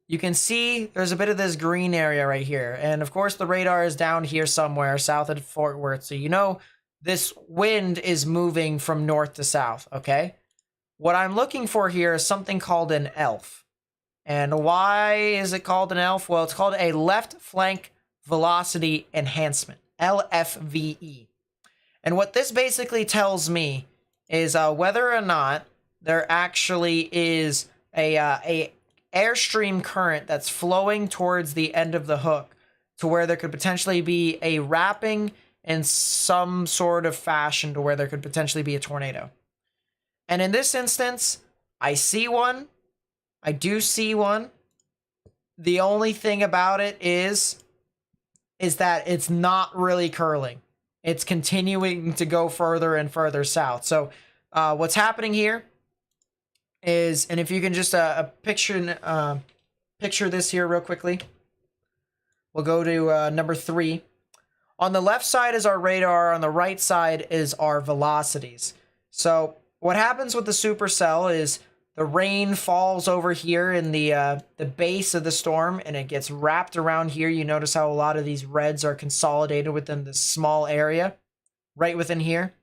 you can see there's a bit of this green area right here. And of course, the radar is down here somewhere south of Fort Worth. So, you know, this wind is moving from north to south, okay? What I'm looking for here is something called an ELF. And why is it called an ELF? Well, it's called a left flank velocity enhancement, LFVE. And what this basically tells me is whether or not there actually is a airstream current that's flowing towards the end of the hook to where there could potentially be a wrapping in some sort of fashion to where there could potentially be a tornado. And in this instance, I see one. I do see one. The only thing about it is that it's not really curling. It's continuing to go further and further south. So what's happening here is, and if you can just picture this here real quickly. We'll go to number 3. On the left side is our radar. On the right side is our velocities. So what happens with the supercell is the rain falls over here in the base of the storm, and it gets wrapped around here. You notice how a lot of these reds are consolidated within this small area, right within here.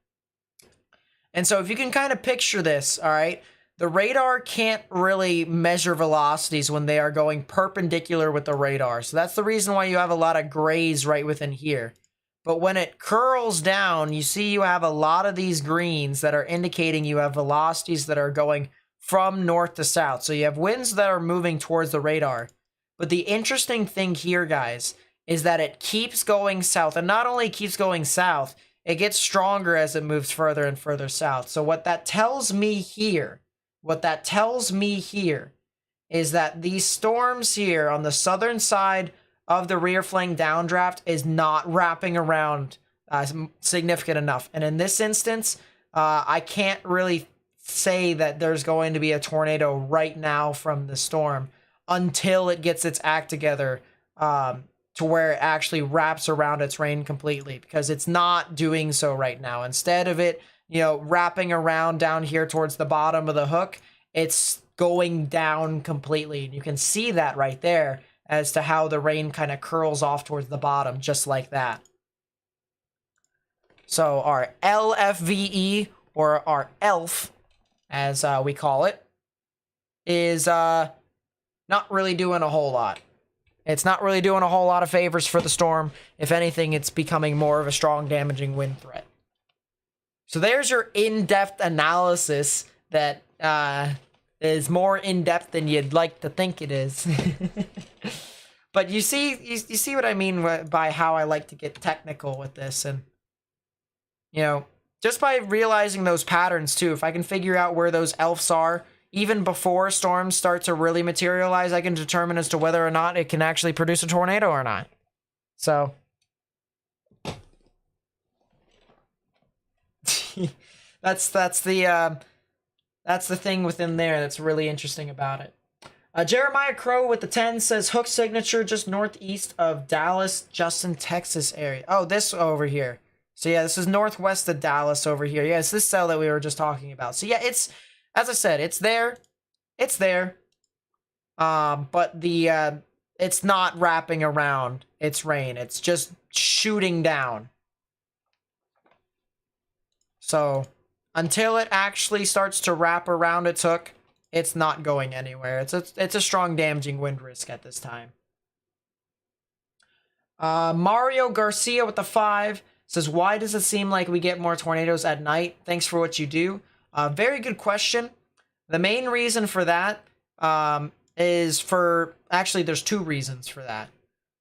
And so if you can kind of picture this, all right, the radar can't really measure velocities when they are going perpendicular with the radar. So that's the reason why you have a lot of grays right within here. But when it curls down, you see you have a lot of these greens that are indicating you have velocities that are going from north to south. So you have winds that are moving towards the radar. But the interesting thing here, guys, is that it keeps going south. And not only keeps going south, it gets stronger as it moves further and further south. So what that tells me here, is that these storms here on the southern side of the rear flank downdraft is not wrapping around significant enough. And in this instance, I can't really say that there's going to be a tornado right now from the storm until it gets its act together to where it actually wraps around its rain completely, because it's not doing so right now. Instead of it, you know, wrapping around down here towards the bottom of the hook, it's going down completely. And you can see that right there as to how the rain kind of curls off towards the bottom, just like that. So our LFVE, or our ELF, as we call it, is not really doing a whole lot. It's not really doing a whole lot of favors for the storm. If anything, it's becoming more of a strong, damaging wind threat. So there's your in-depth analysis that is more in-depth than you'd like to think it is. But you see what I mean by how I like to get technical with this. And, you know, just by realizing those patterns too, if I can figure out where those elves are, even before storms start to really materialize, I can determine as to whether or not it can actually produce a tornado or not. So that's the thing within there that's really interesting about it. Jeremiah Crow with the 10 says Hook signature just northeast of Dallas, Justin, Texas area. Oh, this over here. So yeah, this is northwest of Dallas over here. Yeah, it's this cell that we were just talking about. So yeah, it's, as I said, it's there. It's there. But it's not wrapping around its rain. It's just shooting down. So until it actually starts to wrap around its hook, it's not going anywhere. It's a strong damaging wind risk at this time. Mario Garcia with the 5 says, why does it seem like we get more tornadoes at night? Thanks for what you do. Very good question. The main reason for that is for, actually there's 2 reasons for that.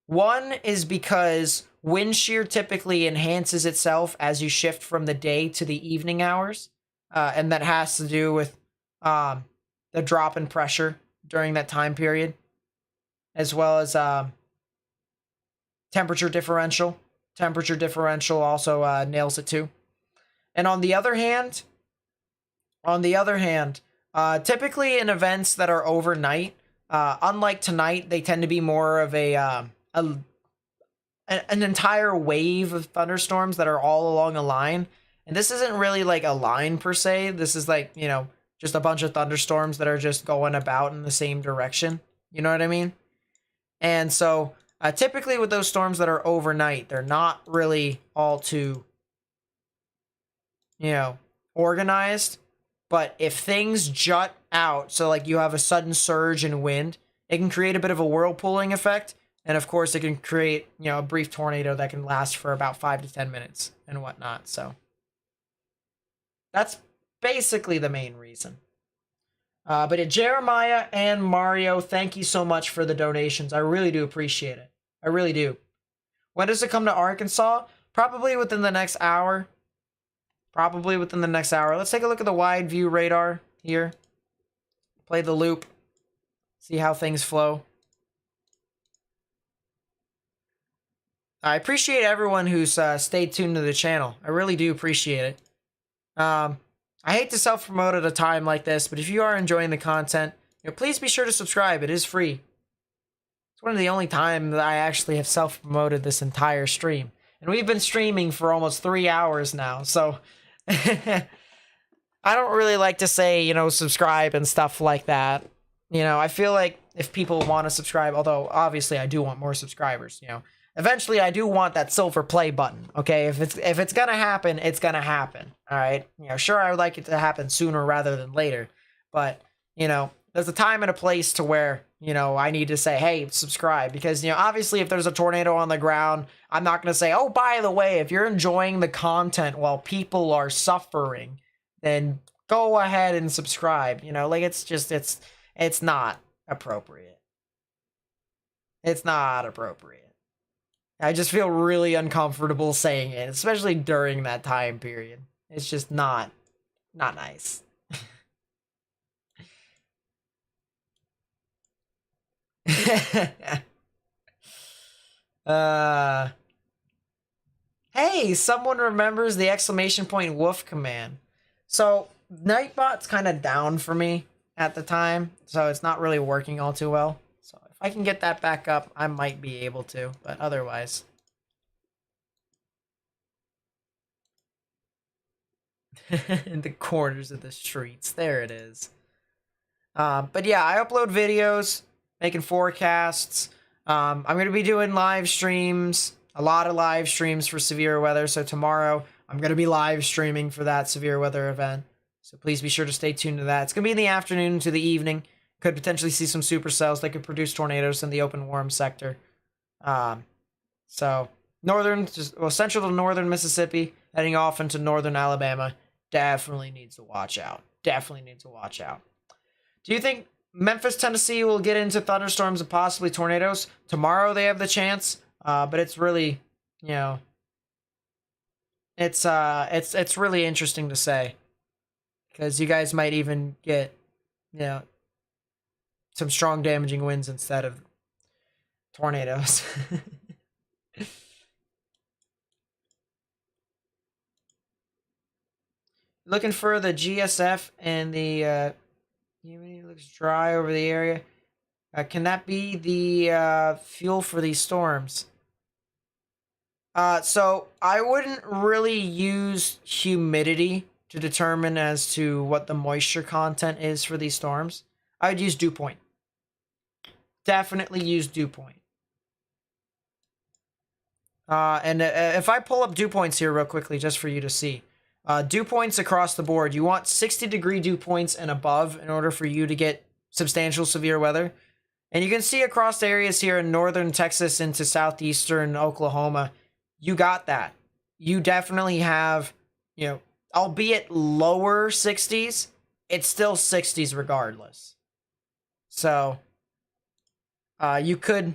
One is because wind shear typically enhances itself as you shift from the day to the evening hours. And that has to do with the drop in pressure during that time period, as well as temperature differential. Temperature differential also nails it too. And on the other hand, typically in events that are overnight, unlike tonight, they tend to be more of an entire wave of thunderstorms that are all along a line. And this isn't really like a line per se. This is like, you know, just a bunch of thunderstorms that are just going about in the same direction. You know what I mean? And so typically with those storms that are overnight, they're not really all too, you know, organized. But if things jut out, so like you have a sudden surge in wind, it can create a bit of a whirlpooling effect. And of course, it can create, you know, a brief tornado that can last for about 5 to 10 minutes and whatnot. So that's basically the main reason. But Jeremiah and Mario, thank you so much for the donations. I really do appreciate it. I really do. When does it come to Arkansas? Probably within the next hour. Probably within the next hour. Let's take a look at the wide view radar here. Play the loop. See how things flow. I appreciate everyone who's stayed tuned to the channel. I really do appreciate it. I hate to self-promote at a time like this, but if you are enjoying the content, you know, please be sure to subscribe. It is free. It's one of the only times that I actually have self-promoted this entire stream. And we've been streaming for almost 3 hours now, so I don't really like to say, you know, subscribe and stuff like that. You know, I feel like if people want to subscribe, although obviously I do want more subscribers, you know, eventually I do want that silver play button. Okay, if it's gonna happen, it's gonna happen. All right, you know, sure, I would like it to happen sooner rather than later, but you know, there's a time and a place to where, you know, I need to say, hey, subscribe, because, you know, obviously if there's a tornado on the ground, I'm not gonna say, oh, by the way, if you're enjoying the content while people are suffering, then go ahead and subscribe. You know, like it's not appropriate. It's not appropriate. I just feel really uncomfortable saying it, especially during that time period. It's just not nice. Hey, someone remembers the exclamation point woof command. So Nightbot's kind of down for me at the time, so it's not really working all too well. So if I can get that back up, I might be able to, but otherwise. In the corners of the streets, there it is. But yeah, I upload videos, making forecasts. I'm going to be doing live streams, a lot of live streams for severe weather. So tomorrow I'm going to be live streaming for that severe weather event. So please be sure to stay tuned to that. It's going to be in the afternoon to the evening. Could potentially see some supercells that could produce tornadoes in the open warm sector. So central to northern Mississippi, heading off into northern Alabama, definitely needs to watch out. Definitely need to watch out. Do you think Memphis, Tennessee will get into thunderstorms and possibly tornadoes? Tomorrow they have the chance, but it's really, you know, it's really interesting to say because you guys might even get, you know, some strong damaging winds instead of tornadoes. Looking for the GSF and the humidity looks dry over the area. Can that be the fuel for these storms? So I wouldn't really use humidity to determine as to what the moisture content is for these storms. I'd use dew point. Definitely use dew point. And if I pull up dew points here real quickly, just for you to see. Dew points across the board. You want 60-degree dew points and above in order for you to get substantial severe weather. And you can see across the areas here in northern Texas into southeastern Oklahoma, you got that. You definitely have, you know, albeit lower 60s, it's still 60s regardless. So, you could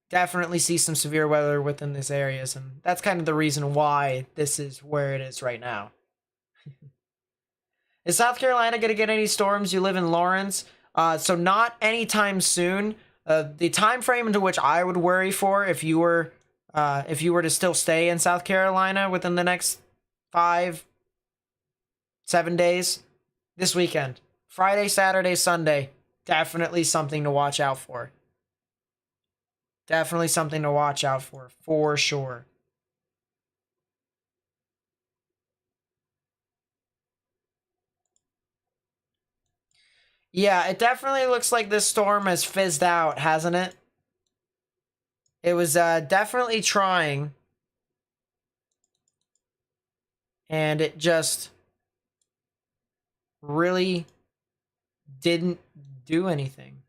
definitely see some severe weather within these areas, and that's kind of the reason why this is where it is right now. Is South Carolina going to get any storms? You live in Lawrence, so not anytime soon. The time frame into which I would worry for if you were to still stay in South Carolina within the next 5-7 days, this weekend, Friday, Saturday, Sunday, definitely something to watch out for. Definitely something to watch out for sure. Yeah, it definitely looks like this storm has fizzed out, hasn't it? It was definitely trying. And it just really didn't do anything.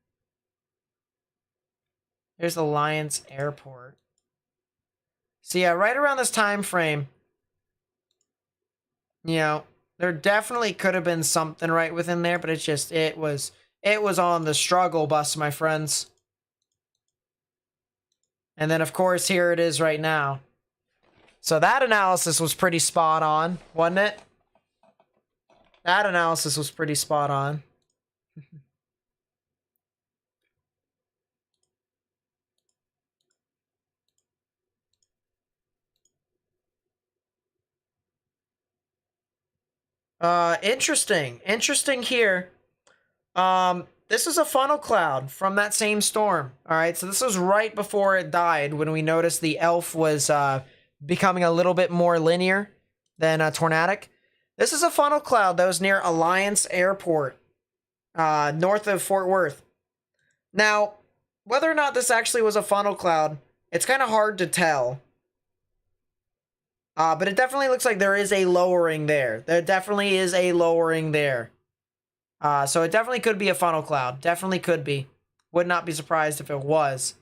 There's Alliance Airport. So yeah, right around this time frame, you know, there definitely could have been something right within there, but it was on the struggle bus, my friends. And then of course here it is right now. So that analysis was pretty spot on, wasn't it? That analysis was pretty spot on. Interesting. Interesting here. This is a funnel cloud from that same storm. All right, so this was right before it died when we noticed the elf was becoming a little bit more linear than tornadic. This is a funnel cloud that was near Alliance Airport, north of Fort Worth. Now, whether or not this actually was a funnel cloud, it's kind of hard to tell. But it definitely looks like there is a lowering there. There definitely is a lowering there. So it definitely could be a funnel cloud. Definitely could be. Would not be surprised if it was.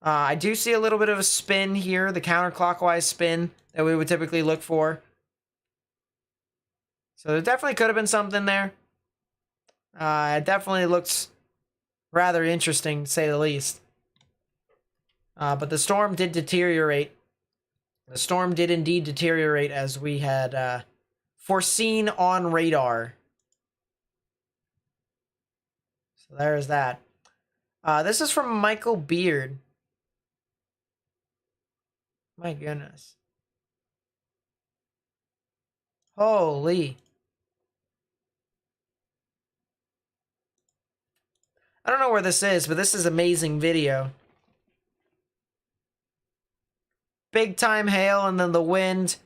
I do see a little bit of a spin here, the counterclockwise spin that we would typically look for. So there definitely could have been something there. It definitely looks rather interesting, to say the least. But the storm did deteriorate. The storm did indeed deteriorate as we had foreseen on radar. So there's that. This is from Michael Beard. My goodness. Holy. I don't know where this is, but this is amazing video. Big time hail and then the wind.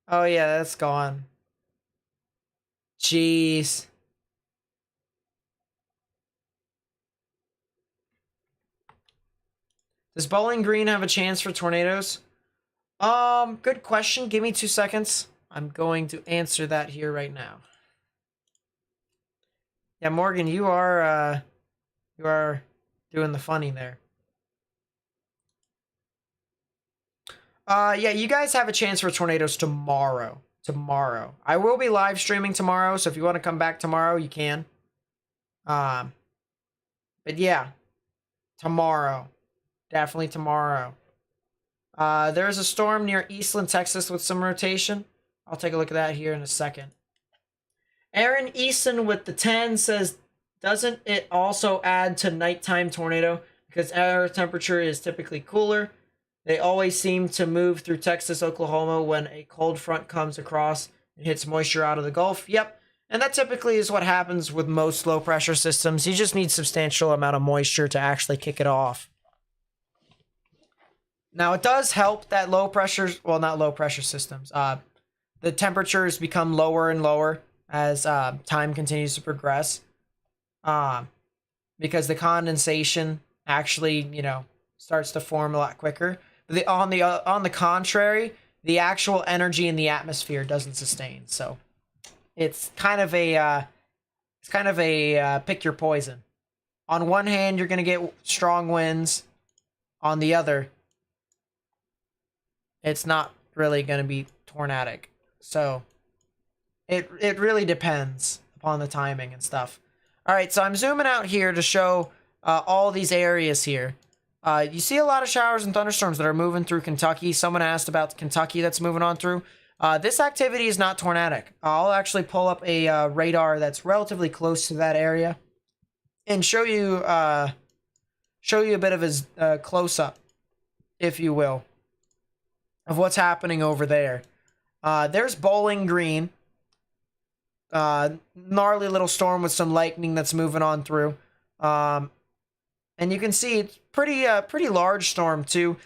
Oh yeah, that's gone. Jeez. Does Bowling Green have a chance for tornadoes? Good question. Give me 2 seconds. I'm going to answer that here right now. Yeah, Morgan, you are doing the funny there. Yeah, you guys have a chance for tornadoes tomorrow. Tomorrow. I will be live streaming tomorrow, so if you want to come back tomorrow, you can. But yeah, tomorrow. Definitely tomorrow. There's a storm near Eastland, Texas with some rotation. I'll take a look at that here in a second. Aaron Easton with the 10 says, doesn't it also add to nighttime tornado? Because air temperature is typically cooler. They always seem to move through Texas, Oklahoma when a cold front comes across and hits moisture out of the Gulf. Yep. And that typically is what happens with most low pressure systems. You just need substantial amount of moisture to actually kick it off. Now, it does help that low pressure, well, not low pressure systems. The temperatures become lower and lower as time continues to progress. Because the condensation actually, starts to form a lot quicker. But on the contrary, the actual energy in the atmosphere doesn't sustain. So it's kind of a pick your poison. On one hand, you're gonna get strong winds. On the other, it's not really gonna be tornadic. So it really depends upon the timing and stuff. All right, so I'm zooming out here to show all these areas here. You see a lot of showers and thunderstorms that are moving through Kentucky. Someone asked about Kentucky that's moving on through. This activity is not tornadic. I'll actually pull up a radar that's relatively close to that area and show you a bit of a close-up, if you will, of what's happening over there. There's Bowling Green. Gnarly little storm with some lightning that's moving on through. And you can see it's pretty large storm too.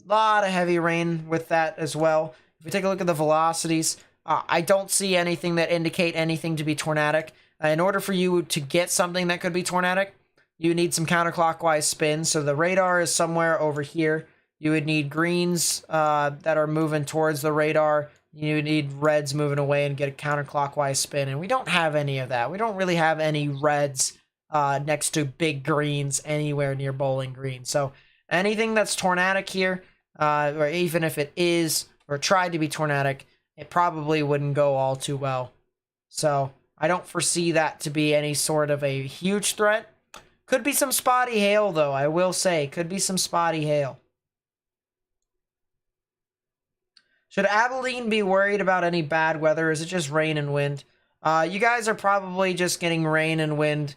A lot of heavy rain with that as well. If we take a look at the velocities, I don't see anything that indicate anything to be tornadic. In order for you to get something that could be tornadic, you need some counterclockwise spin. So the radar is somewhere over here. You would need greens that are moving towards the radar. You need reds moving away and get a counterclockwise spin. And we don't have any of that. We don't really have any reds next to big greens anywhere near Bowling Green. So anything that's tornadic here, or even if it is or tried to be tornadic, it probably wouldn't go all too well. So I don't foresee that to be any sort of a huge threat. Could be some spotty hail, though, I will say. Could be some spotty hail. Should Abilene be worried about any bad weather? Is it just rain and wind? You guys are probably just getting rain and wind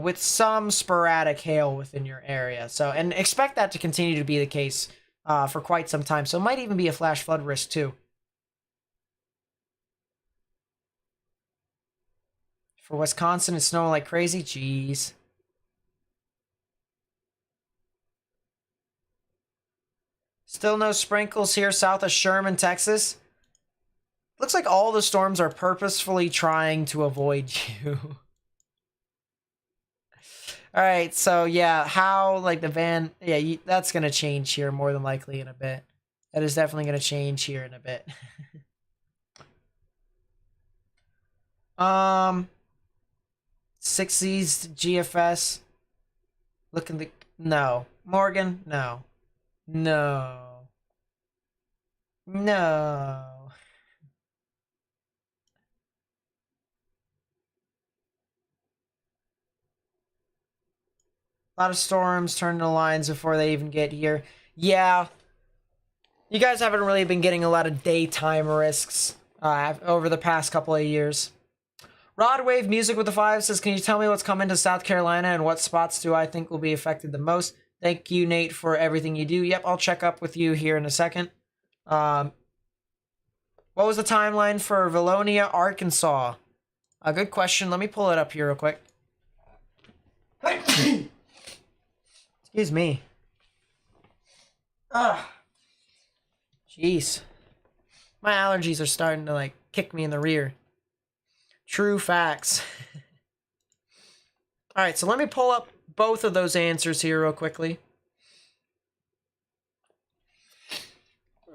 with some sporadic hail within your area. So, and expect that to continue to be the case for quite some time. So it might even be a flash flood risk too. For Wisconsin, it's snowing like crazy. Jeez. Still no sprinkles here south of Sherman, Texas. Looks like all the storms are purposefully trying to avoid you. All right, so yeah, how like the van, yeah, that's gonna change here more than likely in a bit. That is definitely gonna change here in a bit. 6Z's GFS. Looking the no Morgan, no. No. No. A lot of storms turning the lines before they even get here. Yeah. You guys haven't really been getting a lot of daytime risks over the past couple of years. Rod Wave Music with the 5 says, can you tell me what's coming to South Carolina and what spots do I think will be affected the most? Thank you, Nate, for everything you do. Yep, I'll check up with you here in a second. What was the timeline for Valonia, Arkansas? A good question. Let me pull it up here real quick. Excuse me. Jeez. My allergies are starting to, like, kick me in the rear. True facts. Alright, so let me pull up both of those answers here real quickly.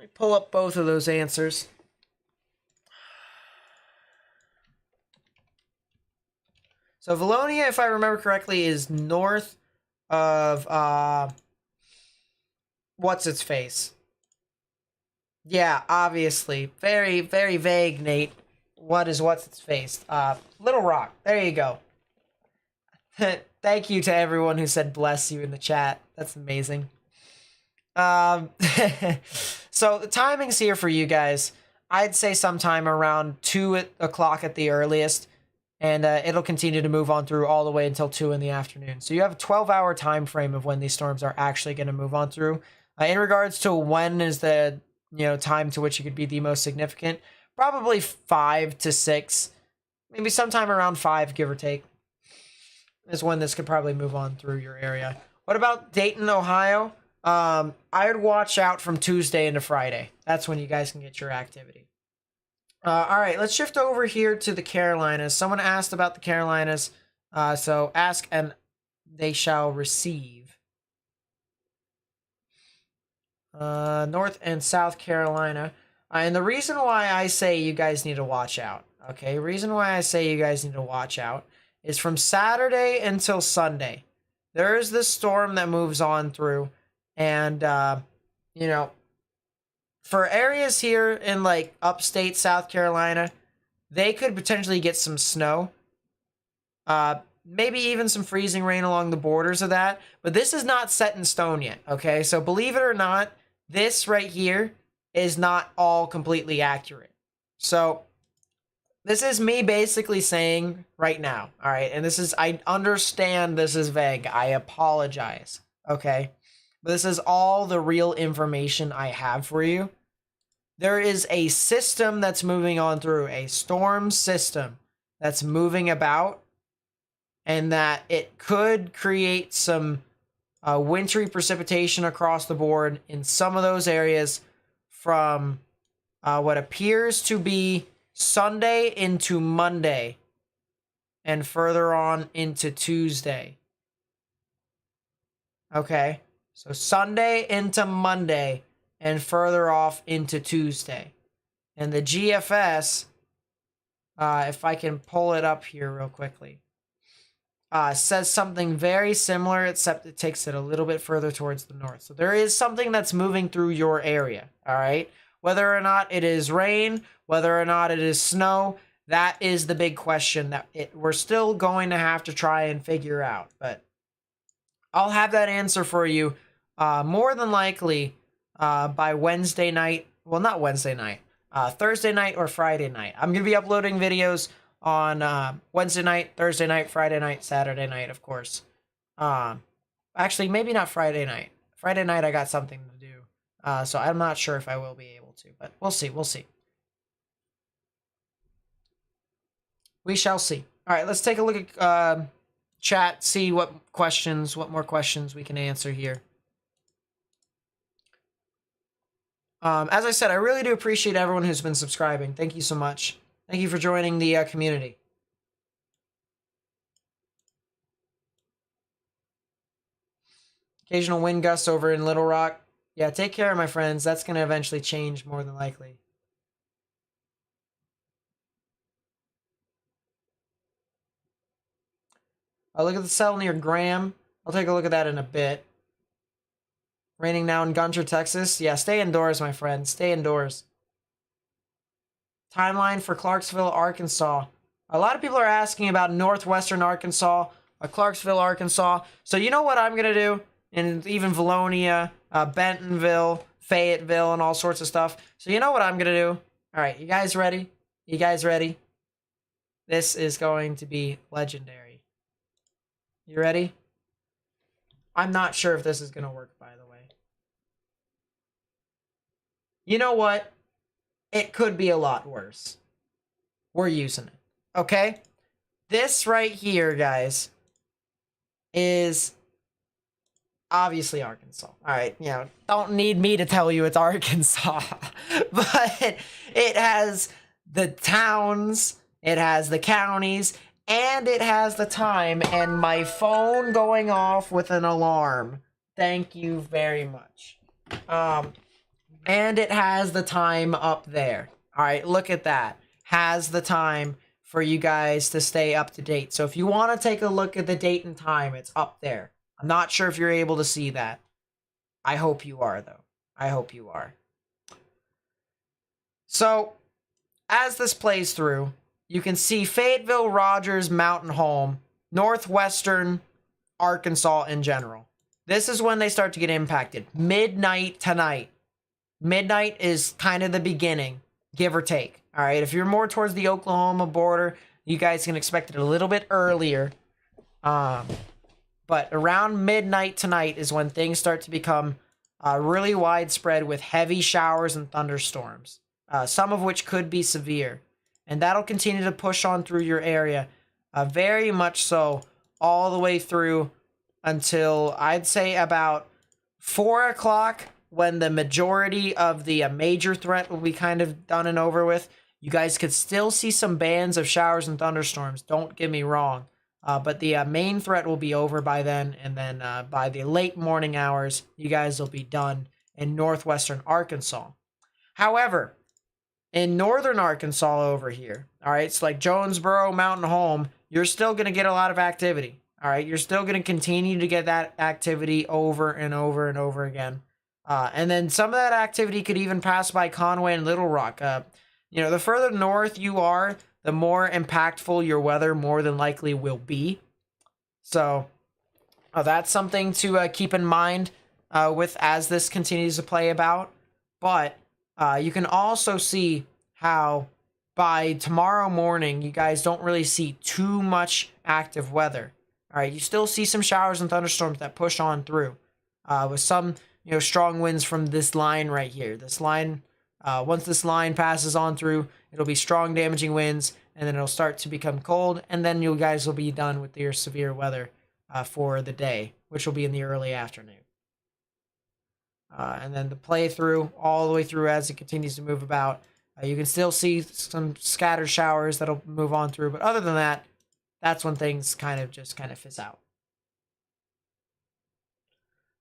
me pull up both of those answers. So Valonia, if I remember correctly, is north of what's its face? Yeah, obviously. Very, very vague, Nate. What's its face? Little Rock. There you go. Thank you to everyone who said bless you in the chat. That's amazing. So the timings here for you guys, I'd say sometime around 2 o'clock at the earliest. And it'll continue to move on through all the way until 2 in the afternoon. So you have a 12-hour time frame of when these storms are actually going to move on through. In regards to when is the time to which it could be the most significant, probably 5 to 6, maybe sometime around 5, give or take, is when this could probably move on through your area. What about Dayton, Ohio? I would watch out from Tuesday into Friday. That's when you guys can get your activity. All right, let's shift over here to the Carolinas. Someone asked about the Carolinas, so ask and they shall receive. North and South Carolina. And the reason why I say you guys need to watch out, okay, reason why I say you guys need to watch out is from Saturday until Sunday. There is this storm that moves on through, and, for areas here in like upstate South Carolina, they could potentially get some snow. Maybe even some freezing rain along the borders of that. But this is not set in stone yet, okay? So believe it or not, this right here is not all completely accurate. So this is me basically saying right now, all right? And I understand this is vague. I apologize, okay? But this is all the real information I have for you. There is a system that's moving on through, a storm system that's moving about, and that it could create some wintry precipitation across the board in some of those areas from what appears to be Sunday into Monday and further on into Tuesday. Okay. So Sunday into Monday and further off into Tuesday. And the GFS, if I can pull it up here real quickly, says something very similar, except it takes it a little bit further towards the north. So there is something that's moving through your area, all right? Whether or not it is rain, whether or not it is snow, that is the big question that we're still going to have to try and figure out. But I'll have that answer for you more than likely by Wednesday night. Well, not Wednesday night. Thursday night or Friday night. I'm going to be uploading videos on Wednesday night, Thursday night, Friday night, Saturday night, of course. Actually, maybe not Friday night. Friday night I got something to do. So I'm not sure if I will be able to, but we'll see. We'll see. We shall see. All right, let's take a look at chat, see what more questions we can answer here. As I said, I really do appreciate everyone who's been subscribing. Thank you so much. Thank you for joining the community. Occasional wind gusts over in Little Rock. Yeah, take care, my friends. That's going to eventually change more than likely. I'll look at the cell near Graham. I'll take a look at that in a bit. Raining now in Gunter, Texas. Yeah, stay indoors, my friend. Stay indoors. Timeline for Clarksville, Arkansas. A lot of people are asking about northwestern Arkansas, Clarksville, Arkansas. So you know what I'm going to do? And even Valonia, Bentonville, Fayetteville, and all sorts of stuff. So you know what I'm going to do? All right, you guys ready? You guys ready? This is going to be legendary. You ready? I'm not sure if this is going to work, by the way. You know what? It could be a lot worse. We're using it. Okay? This right here, guys, is obviously Arkansas. All right, don't need me to tell you it's Arkansas. But it has the towns, it has the counties, and it has the time, and my phone going off with an alarm. Thank you very much. And it has the time up there. All right, look at that. Has the time for you guys to stay up to date. So if you want to take a look at the date and time, it's up there. I'm not sure if you're able to see that. I hope you are, though. I hope you are. So, as this plays through, you can see Fayetteville, Rogers, Mountain Home, northwestern Arkansas in general. This is when they start to get impacted. Midnight tonight. Midnight is kind of the beginning, give or take. All right, if you're more towards the Oklahoma border, you guys can expect it a little bit earlier. But around midnight tonight is when things start to become really widespread with heavy showers and thunderstorms, some of which could be severe. And that'll continue to push on through your area, very much so, all the way through until I'd say about 4 o'clock, when the majority of the major threat will be kind of done and over with. You guys could still see some bands of showers and thunderstorms, don't get me wrong. But the main threat will be over by then, and then by the late morning hours, you guys will be done in northwestern Arkansas. However, in northern Arkansas over here, all right, it's like Jonesboro, Mountain Home, you're still going to get a lot of activity. All right, you're still going to continue to get that activity over and over and over again. And then some of that activity could even pass by Conway and Little Rock. The further north you are, the more impactful your weather more than likely will be. So that's something to keep in mind with as this continues to play about. But you can also see how by tomorrow morning, you guys don't really see too much active weather. All right, you still see some showers and thunderstorms that push on through with some strong winds from this line right here. This line, once this line passes on through, it'll be strong damaging winds, and then it'll start to become cold, and then you guys will be done with your severe weather for the day, which will be in the early afternoon. And then the play through, all the way through as it continues to move about, you can still see some scattered showers that'll move on through, but other than that, that's when things kind of fizz out.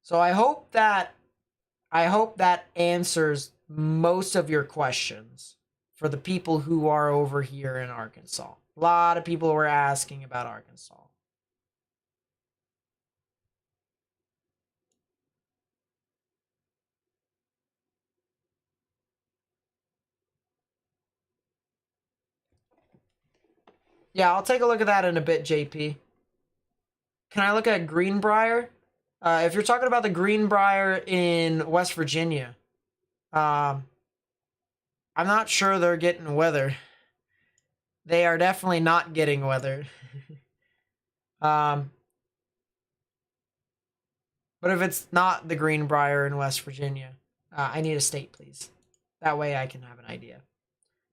So I hope that answers most of your questions for the people who are over here in Arkansas. A lot of people were asking about Arkansas. Yeah, I'll take a look at that in a bit, JP. Can I look at Greenbrier? If you're talking about the Greenbrier in West Virginia, I'm not sure they're getting weather. They are definitely not getting weather. But if it's not the Greenbrier in West Virginia, I need a state, please. That way I can have an idea.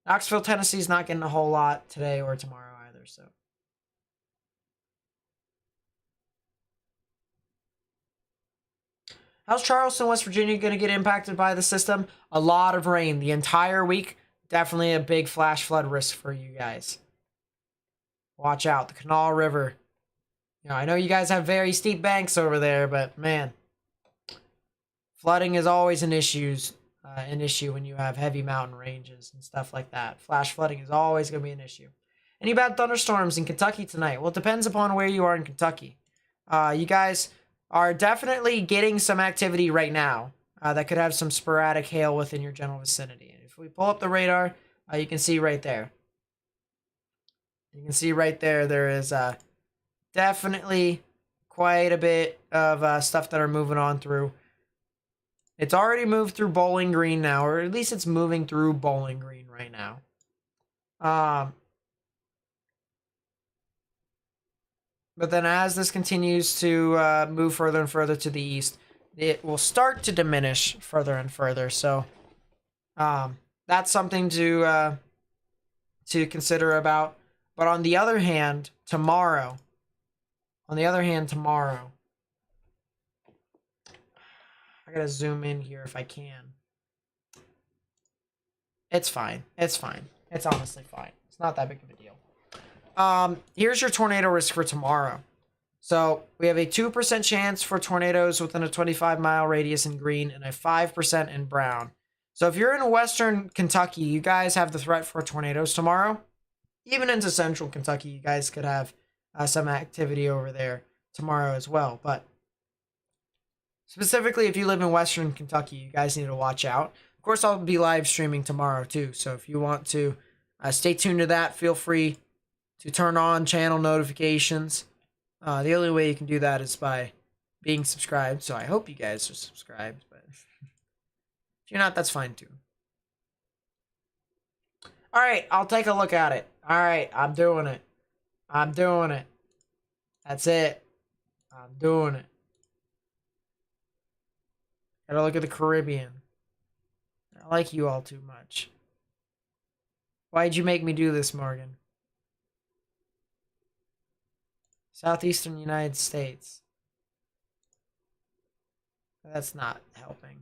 Knoxville, Tennessee's not getting a whole lot today or tomorrow either, so. How's Charleston, West Virginia going to get impacted by the system? A lot of rain the entire week. Definitely a big flash flood risk for you guys. Watch out. The Kanawha River. I know you guys have very steep banks over there, but man, flooding is always an issue when you have heavy mountain ranges and stuff like that. Flash flooding is always going to be an issue. Any bad thunderstorms in Kentucky tonight? Well, it depends upon where you are in Kentucky. You guys are definitely getting some activity right now that could have some sporadic hail within your general vicinity. And if we pull up the radar, you can see right there. You can see right there, there is definitely quite a bit of stuff that are moving on through. It's already moved through Bowling Green now, or at least it's moving through Bowling Green right now. But then as this continues to move further and further to the east, it will start to diminish further and further. So that's something to consider about. But on the other hand, tomorrow, I gotta zoom in here if I can. It's fine. It's fine. It's honestly fine. It's not that big of a deal. Here's your tornado risk for tomorrow. So we have a 2% chance for tornadoes within a 25-mile radius in green and a 5% in brown. So if you're in western Kentucky, you guys have the threat for tornadoes tomorrow. Even into central Kentucky, you guys could have some activity over there tomorrow as well. But specifically, if you live in western Kentucky, you guys need to watch out. Of course, I'll be live streaming tomorrow too. So if you want to stay tuned to that, feel free to turn on channel notifications. The only way you can do that is by being subscribed. So I hope you guys are subscribed. But if you're not, that's fine too. All right, I'll take a look at it. All right, I'm doing it. I'm doing it. That's it. I'm doing it. Gotta look at the Caribbean. I like you all too much. Why'd you make me do this, Morgan? Southeastern United States. That's not helping.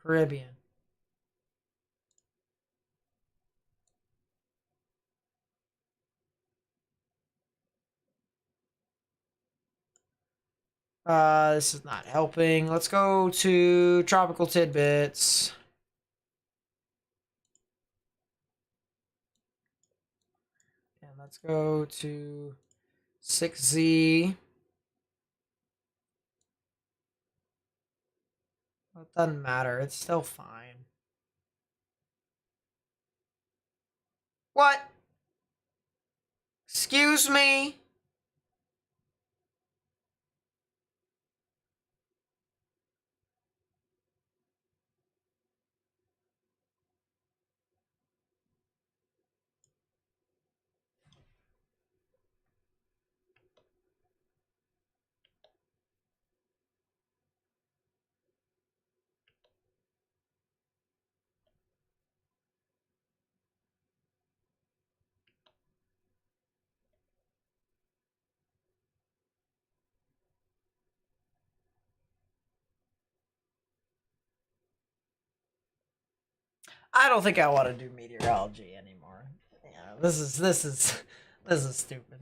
Caribbean. This is not helping. Let's go to tropical tidbits. And let's go to 6Z. Well, it doesn't matter. It's still fine. What? Excuse me? I don't think I want to do meteorology anymore. Yeah, this is stupid.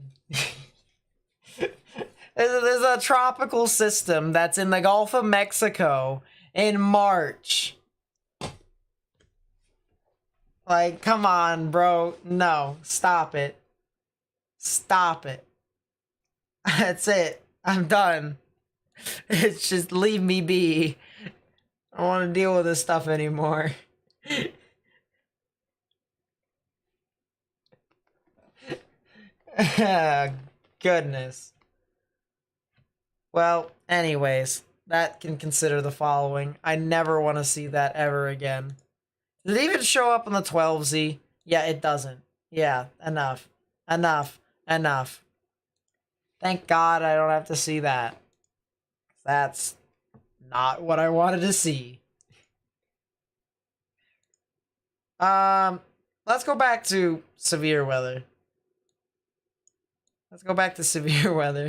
There's a tropical system that's in the Gulf of Mexico in March. Like, come on, bro. No, stop it. Stop it. That's it. I'm done. It's just leave me be. I don't want to deal with this stuff anymore. Goodness. Well, anyways, that can consider the following. I never want to see that ever again. Did it even show up on the 12Z? Yeah, it doesn't. Yeah, enough. Enough. Enough. Thank God I don't have to see that. That's not what I wanted to see. Let's go back to severe weather. Let's go back to severe weather.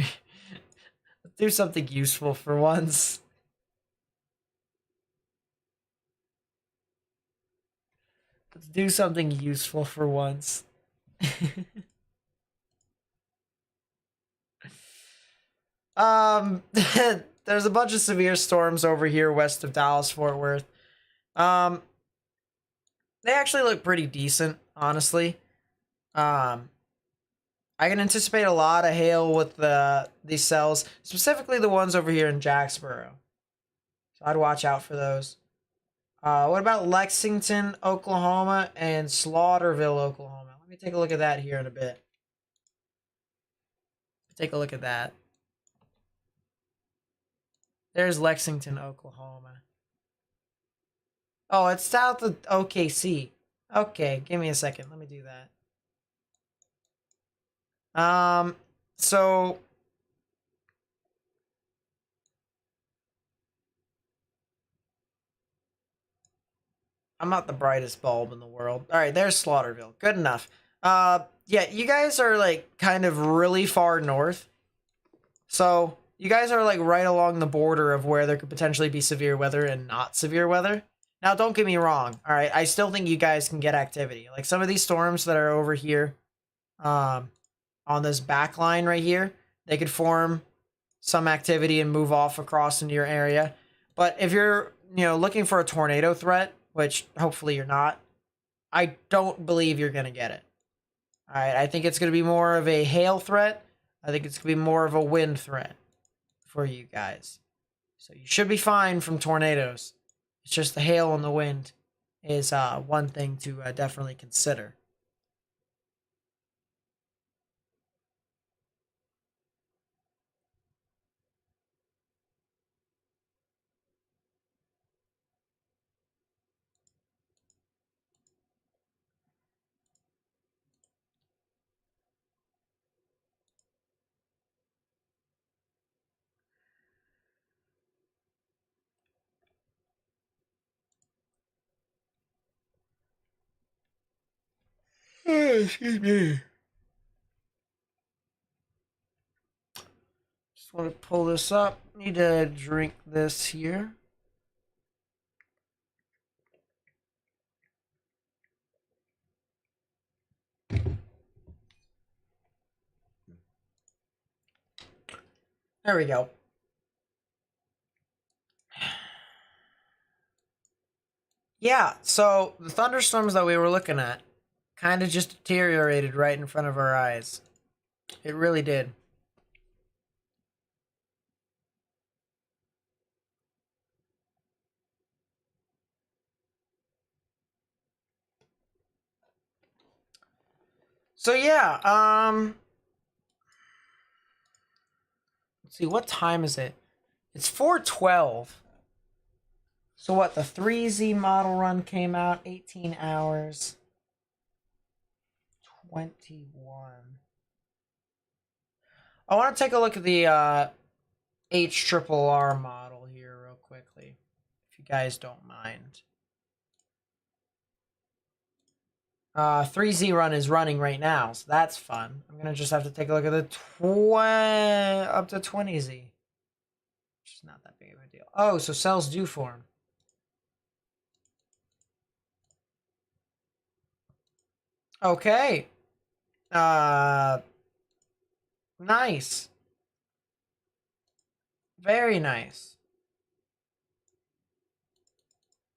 Let's do something useful for once. Let's do something useful for once. There's a bunch of severe storms over here west of Dallas, Fort Worth. They actually look pretty decent, honestly. I can anticipate a lot of hail with these cells, specifically the ones over here in Jacksboro. So I'd watch out for those. What about Lexington, Oklahoma, and Slaughterville, Oklahoma? Let me take a look at that here in a bit. Take a look at that. There's Lexington, Oklahoma. Oh, it's south of OKC. Okay, give me a second. Let me do that. So I'm not the brightest bulb in the world. All right, there's Slaughterville. Good enough. Yeah, you guys are like kind of really far north. So you guys are like right along the border of where there could potentially be severe weather and not severe weather. Now, don't get me wrong. All right, I still think you guys can get activity. Like some of these storms that are over here, on this back line right here, they could form some activity and move off across into your area. But if you're looking for a tornado threat, which hopefully you're not, I don't believe you're going to get it. All right, I think it's going to be more of a hail threat. I think it's going to be more of a wind threat for you guys. So you should be fine from tornadoes. It's just the hail and the wind is one thing to definitely consider. Excuse me. Just want to pull this up. Need to drink this here. There we go. Yeah, so the thunderstorms that we were looking at kind of just deteriorated right in front of our eyes. It really did. So yeah, let's see, what time is it? It's 4:12. So what, the 3Z model run came out 18 hours 21. I want to take a look at the HRRR model here real quickly, if you guys don't mind. 3Z run is running right now, so that's fun. I'm gonna just have to take a look at the up to 20Z, which is not that big of a deal. Oh, so cells do form. Okay. Nice. Very nice.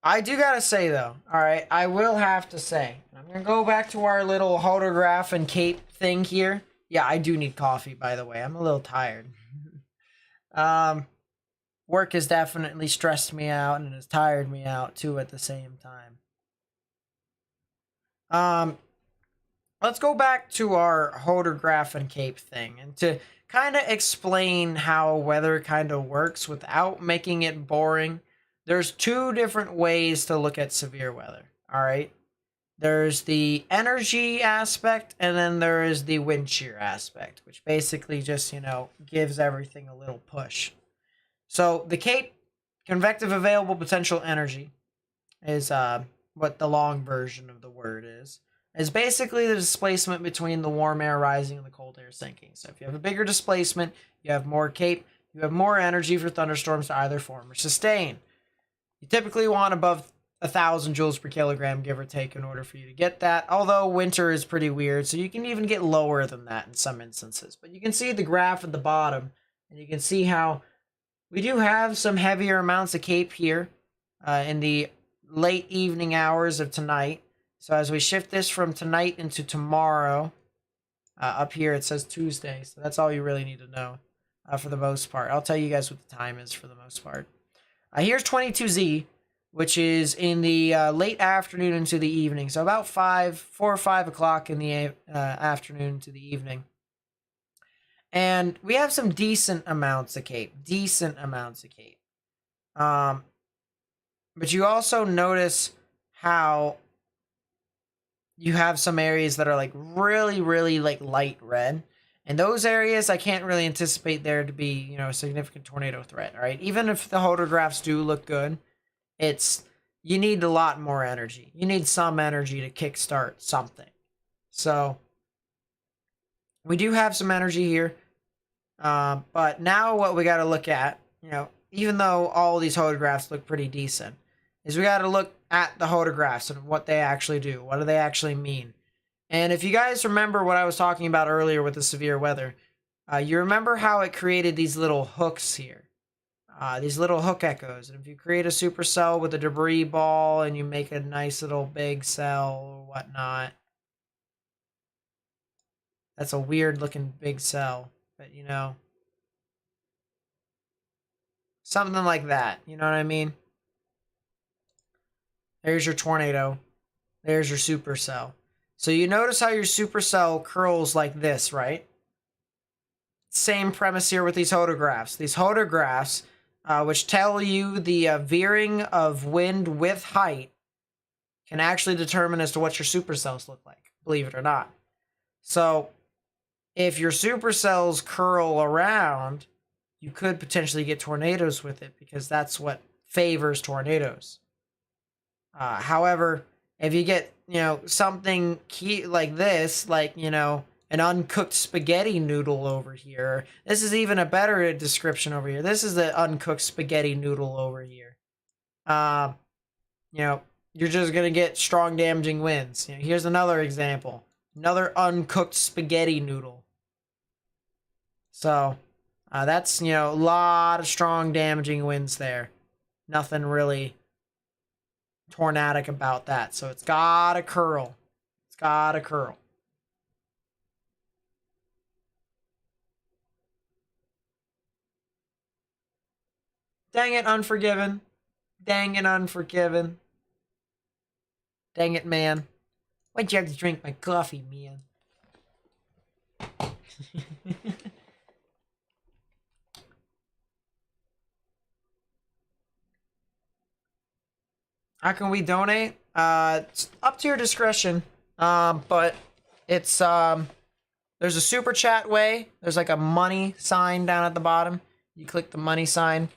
I do gotta say though, alright, I will have to say, I'm gonna go back to our little hodograph and cape thing here. Yeah, I do need coffee, by the way. I'm a little tired. Work has definitely stressed me out and has tired me out too at the same time. Let's go back to our hodograph and cape thing, and to kind of explain how weather kind of works without making it boring. There's two different ways to look at severe weather, all right? There's the energy aspect, and then there is the wind shear aspect, which basically just, gives everything a little push. So the CAPE, convective available potential energy, is what the long version of the word is basically the displacement between the warm air rising and the cold air sinking. So if you have a bigger displacement, you have more CAPE, you have more energy for thunderstorms to either form or sustain. You typically want above 1,000 joules per kilogram, give or take, in order for you to get that. Although winter is pretty weird, so you can even get lower than that in some instances. But you can see the graph at the bottom, and you can see how we do have some heavier amounts of CAPE here in the late evening hours of tonight. So as we shift this from tonight into tomorrow, up here it says Tuesday. So that's all you really need to know for the most part. I'll tell you guys what the time is for the most part. Here's 22Z, which is in the late afternoon into the evening. So about 4 or 5 o'clock in the afternoon to the evening. And we have some decent amounts of CAPE. But you also notice how you have some areas that are like really, really like light red. And those areas, I can't really anticipate there to be, a significant tornado threat, all right? Even if the hodographs do look good, you need a lot more energy. You need some energy to kickstart something. So we do have some energy here. But now what we got to look at, even though all these hodographs look pretty decent, is we got to look at the hodographs and what they actually do. What do they actually mean? And if you guys remember what I was talking about earlier with the severe weather, you remember how it created these little hooks here. these little hook echoes. And if you create a supercell with a debris ball and you make a nice little big cell or whatnot, that's a weird looking big cell, but you know, something like that. You know what I mean? There's your tornado. There's your supercell. So you notice how your supercell curls like this, right? Same premise here with these hodographs. These hodographs, which tell you the veering of wind with height, can actually determine as to what your supercells look like, believe it or not. So if your supercells curl around, you could potentially get tornadoes with it because that's what favors tornadoes. However, if you get, something key like this, like, an uncooked spaghetti noodle over here. This is even a better description over here. This is the uncooked spaghetti noodle over here. You're just going to get strong damaging winds. Here's another example. Another uncooked spaghetti noodle. So, that's, a lot of strong damaging winds there. Nothing really tornadic about that. So it's gotta curl. It's gotta curl. Dang it, Unforgiven. Dang it, Unforgiven. Dang it, man. Why'd you have to drink my coffee, man? How can we donate? It's up to your discretion. But it's there's a super chat way. There's like a money sign down at the bottom. You click the money sign.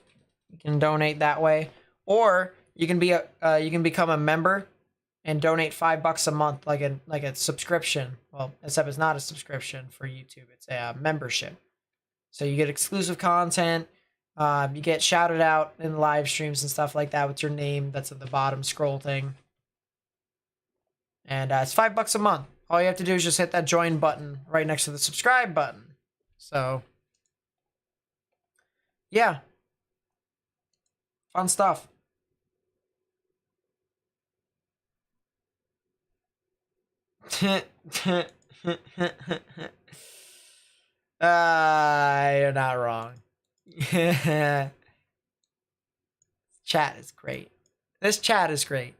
You can donate that way, or you can become a member and donate $5 a month, like a subscription. Well, except it's not a subscription for YouTube. It's a membership. So you get exclusive content. You get shouted out in live streams and stuff like that with your name that's at the bottom scroll thing. And it's $5 a month. All you have to do is just hit that join button right next to the subscribe button. So, yeah. Fun stuff. You're not wrong. Chat is great. This chat is great.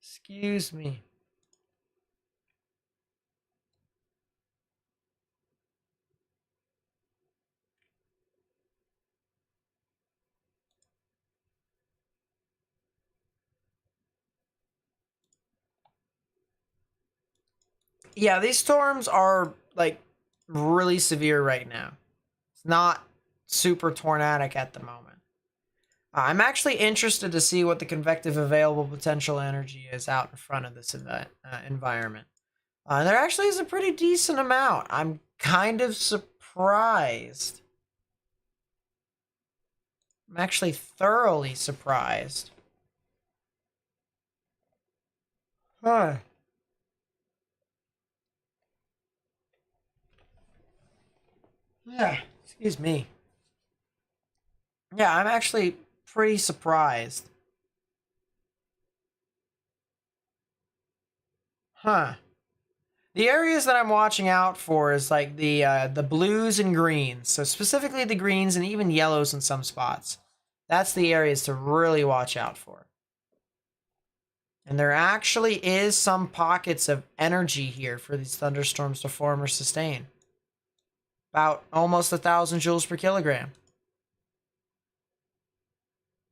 Excuse me. Yeah, these storms are like really severe right now. It's not super tornadic at the moment. I'm actually interested to see what the convective available potential energy is out in front of this environment. There actually is a pretty decent amount. I'm kind of surprised. I'm actually thoroughly surprised. Huh. Yeah, excuse me. Yeah, I'm actually pretty surprised. Huh. The areas that I'm watching out for is like the blues and greens. So specifically the greens and even yellows in some spots. That's the areas to really watch out for. And there actually is some pockets of energy here for these thunderstorms to form or sustain. About almost 1,000 joules per kilogram.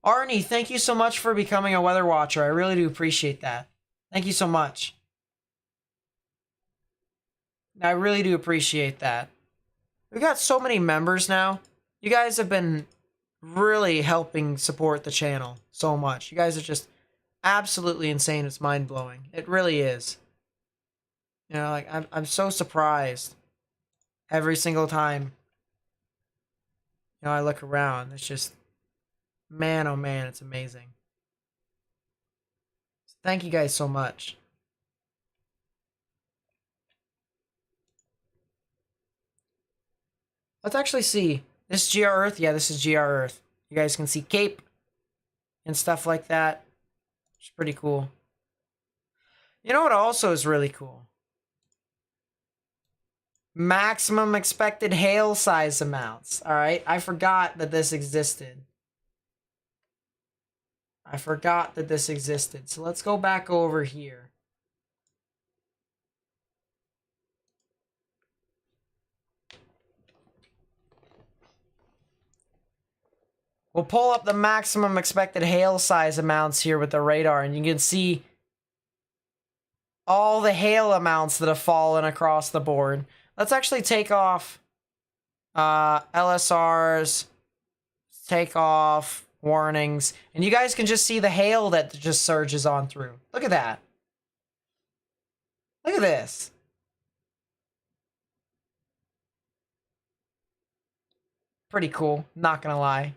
Arnie, thank you so much for becoming a weather watcher. I really do appreciate that. Thank you so much. I really do appreciate that. We've got so many members now. You guys have been really helping support the channel so much. You guys are just absolutely insane. It's mind-blowing. It really is. Like I'm so surprised every single time I look around. It's just, man, oh man, it's amazing. Thank you guys so much. Let's actually see. This is GR Earth? Yeah, this is GR Earth. You guys can see Cape and stuff like that. It's pretty cool. You know what also is really cool? Maximum expected hail size amounts. Alright, I forgot that this existed. So let's go back over here. We'll pull up the maximum expected hail size amounts here with the radar, and you can see all the hail amounts that have fallen across the board. Let's actually take off LSRs, take off warnings, and you guys can just see the hail that just surges on through. Look at that. Look at this. Pretty cool, not gonna lie.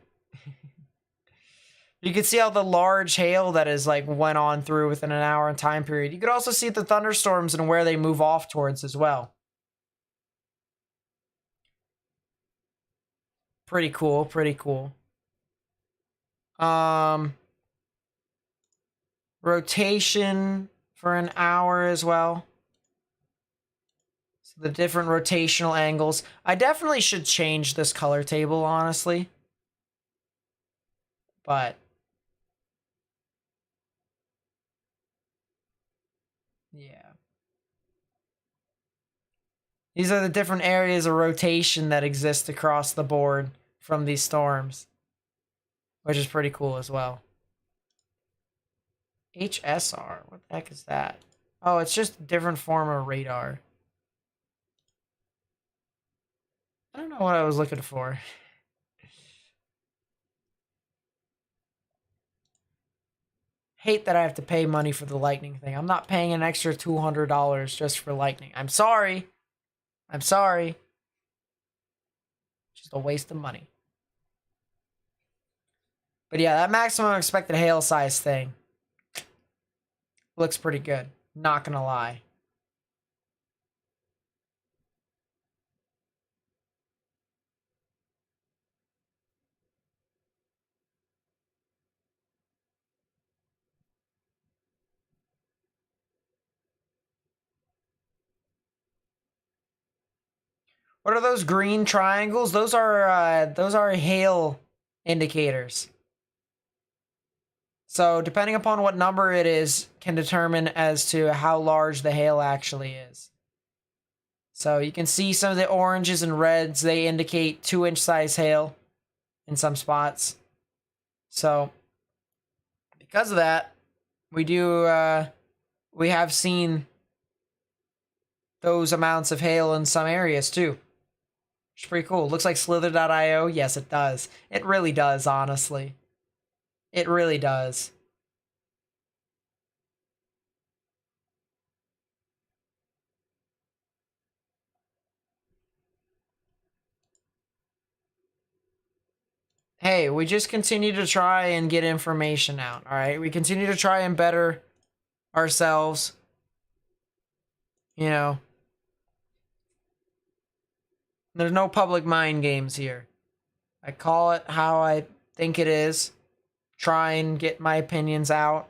You can see all the large hail that is like went on through within an hour in time period. You could also see the thunderstorms and where they move off towards as well. Pretty cool, pretty cool. Rotation for an hour as well. So the different rotational angles. I definitely should change this color table, honestly. But yeah. These are the different areas of rotation that exist across the board from these storms, which is pretty cool as well. HSR, what the heck is that? Oh, it's just a different form of radar. I don't know what I was looking for. Hate that I have to pay money for the lightning thing. I'm not paying an extra $200 just for lightning. I'm sorry. I'm sorry. Just a waste of money. But yeah, that maximum expected hail size thing looks pretty good. Not gonna lie. What are those green triangles? Those are hail indicators. So depending upon what number it is, can determine as to how large the hail actually is. So you can see some of the oranges and reds, they indicate 2-inch size hail in some spots. So because of that, we have seen those amounts of hail in some areas too. It's pretty cool. Looks like slither.io. Yes, it does. It really does, honestly. It really does. Hey, we just continue to try and get information out, alright? We continue to try and better ourselves. You know. There's no public mind games here. I call it how I think it is. Try and get my opinions out.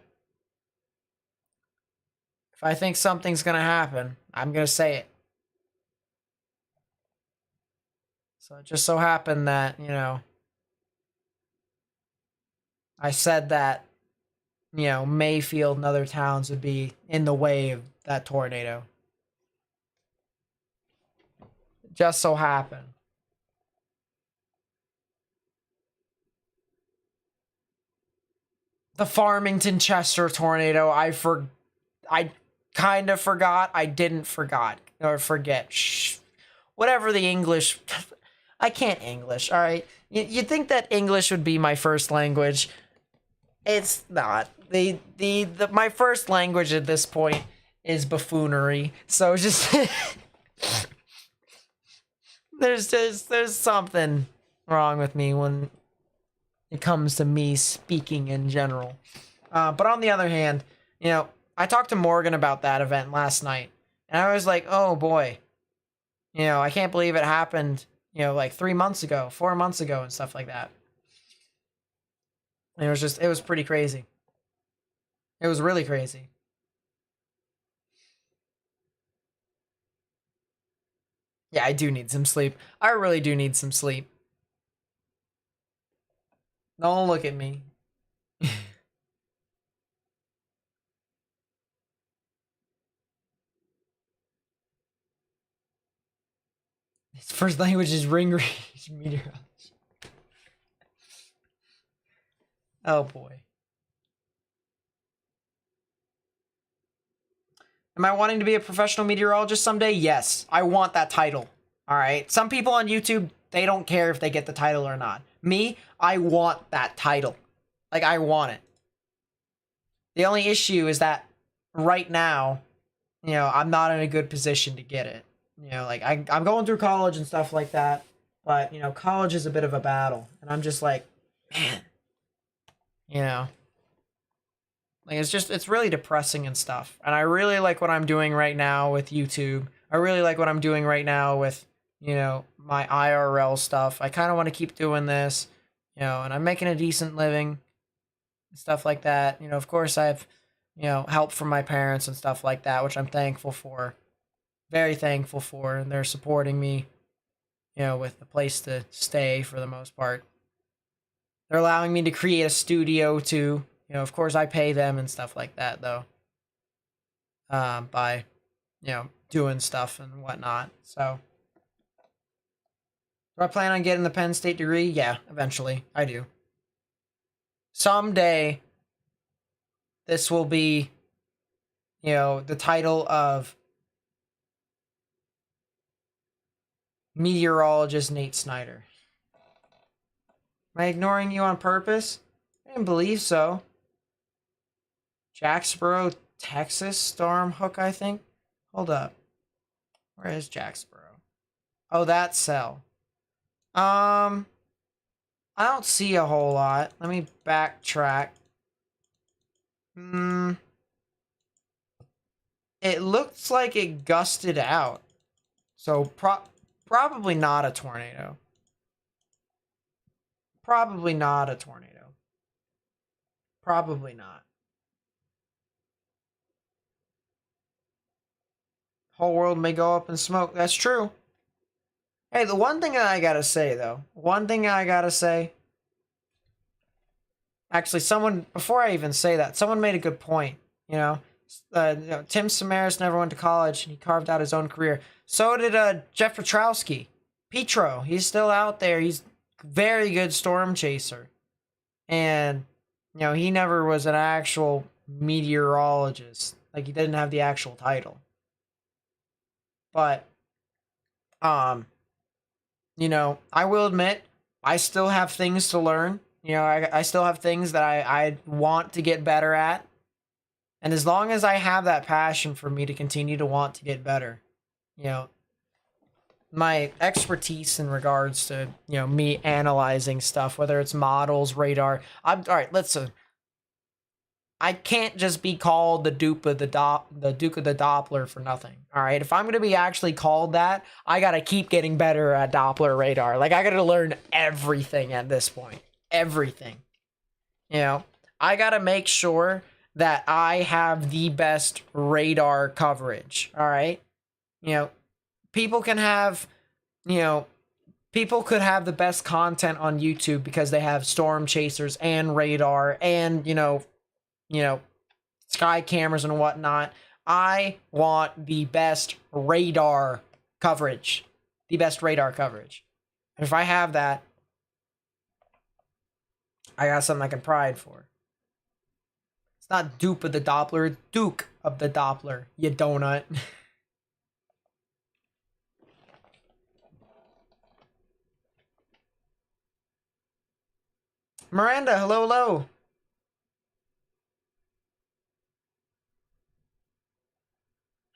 If I think something's gonna happen, I'm gonna say it. So it just so happened that, you know, I said that, you know, Mayfield and other towns would be in the way of that tornado. Just so happened. The Farmington Chester tornado, I kind of forgot. I didn't forget. Shh. Whatever the English. I can't English, alright? You'd think that English would be my first language. It's not. My first language at this point is buffoonery. So just there's something wrong with me when it comes to me speaking in general. But on the other hand, You know, I talked to Morgan about that event last night, and I was like, oh boy, you know, I can't believe it happened, you know, like 3 months ago, 4 months ago, and stuff like that. And it was pretty crazy. It was really crazy. Yeah, I do need some sleep. I really do need some sleep. Don't look at me. His first language is ring range meteorology. Oh boy. Am I wanting to be a professional meteorologist someday? Yes. I want that title. All right. Some people on YouTube, they don't care if they get the title or not. Me, I want that title. Like, I want it. The only issue is that right now, you know, I'm not in a good position to get it. You know, like, I'm going through college and stuff like that. But, you know, college is a bit of a battle. And I'm just like, man, you know. Like, it's really depressing and stuff. And I really like what I'm doing right now with YouTube. I really like what I'm doing right now with, you know, my IRL stuff. I kind of want to keep doing this, you know, and I'm making a decent living, stuff like that. You know, of course I have, you know, help from my parents and stuff like that, which I'm thankful for. Very thankful for. And they're supporting me, you know, with a place to stay for the most part. They're allowing me to create a studio too. You know, of course, I pay them and stuff like that, though. By, you know, doing stuff and whatnot. So, do I plan on getting the Penn State degree? Yeah, eventually. I do. Someday, this will be, you know, the title of meteorologist Nate Snyder. Am I ignoring you on purpose? I didn't believe so. Jacksboro, Texas storm hook, I think. Hold up. Where is Jacksboro? Oh, that cell. I don't see a whole lot. Let me backtrack. It looks like it gusted out. So probably not a tornado. Probably not a tornado. Probably not. Whole world may go up in smoke. That's true. Hey, the one thing that I gotta say, though. One thing I gotta say. Actually, someone, before I even say that, someone made a good point. You know, Tim Samaras never went to college and he carved out his own career. So did Jeff Petrowski. Petro, he's still out there. He's a very good storm chaser. And, you know, he never was an actual meteorologist. Like, he didn't have the actual title. But, you know, I will admit, I still have things to learn. You know, I still have things that I want to get better at. And as long as I have that passion for me to continue to want to get better, you know, my expertise in regards to, you know, me analyzing stuff, whether it's models, radar. All right, listen. I can't just be called the Duke of the Doppler for nothing. All right, if I'm gonna be actually called that, I gotta keep getting better at Doppler radar. Like, I gotta learn everything at this point. Everything. You know, I gotta make sure that I have the best radar coverage. All right, you know, people can have, you know, people could have the best content on YouTube because they have storm chasers and radar and, you know, sky cameras and whatnot. I want the best radar coverage. The best radar coverage. And if I have that, I got something I can pride for. It's not dupe of the Doppler, it's Duke of the Doppler, you donut. Miranda, hello, hello.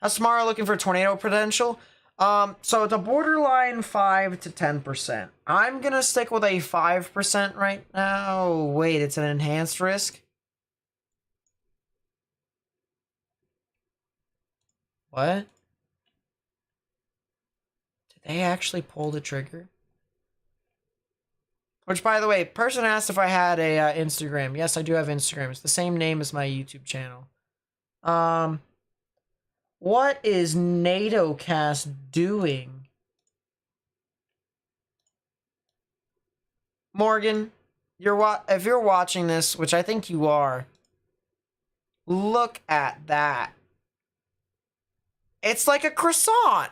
How's tomorrow looking for tornado potential? So it's a borderline 5 to 10%. I'm gonna stick with a 5% right now. Wait, it's an enhanced risk? What? Did they actually pull the trigger? Which, by the way, person asked if I had a Instagram. Yes, I do have Instagram. It's the same name as my YouTube channel. What is NATOcast doing? Morgan, if you're watching this, which I think you are, look at that. It's like a croissant.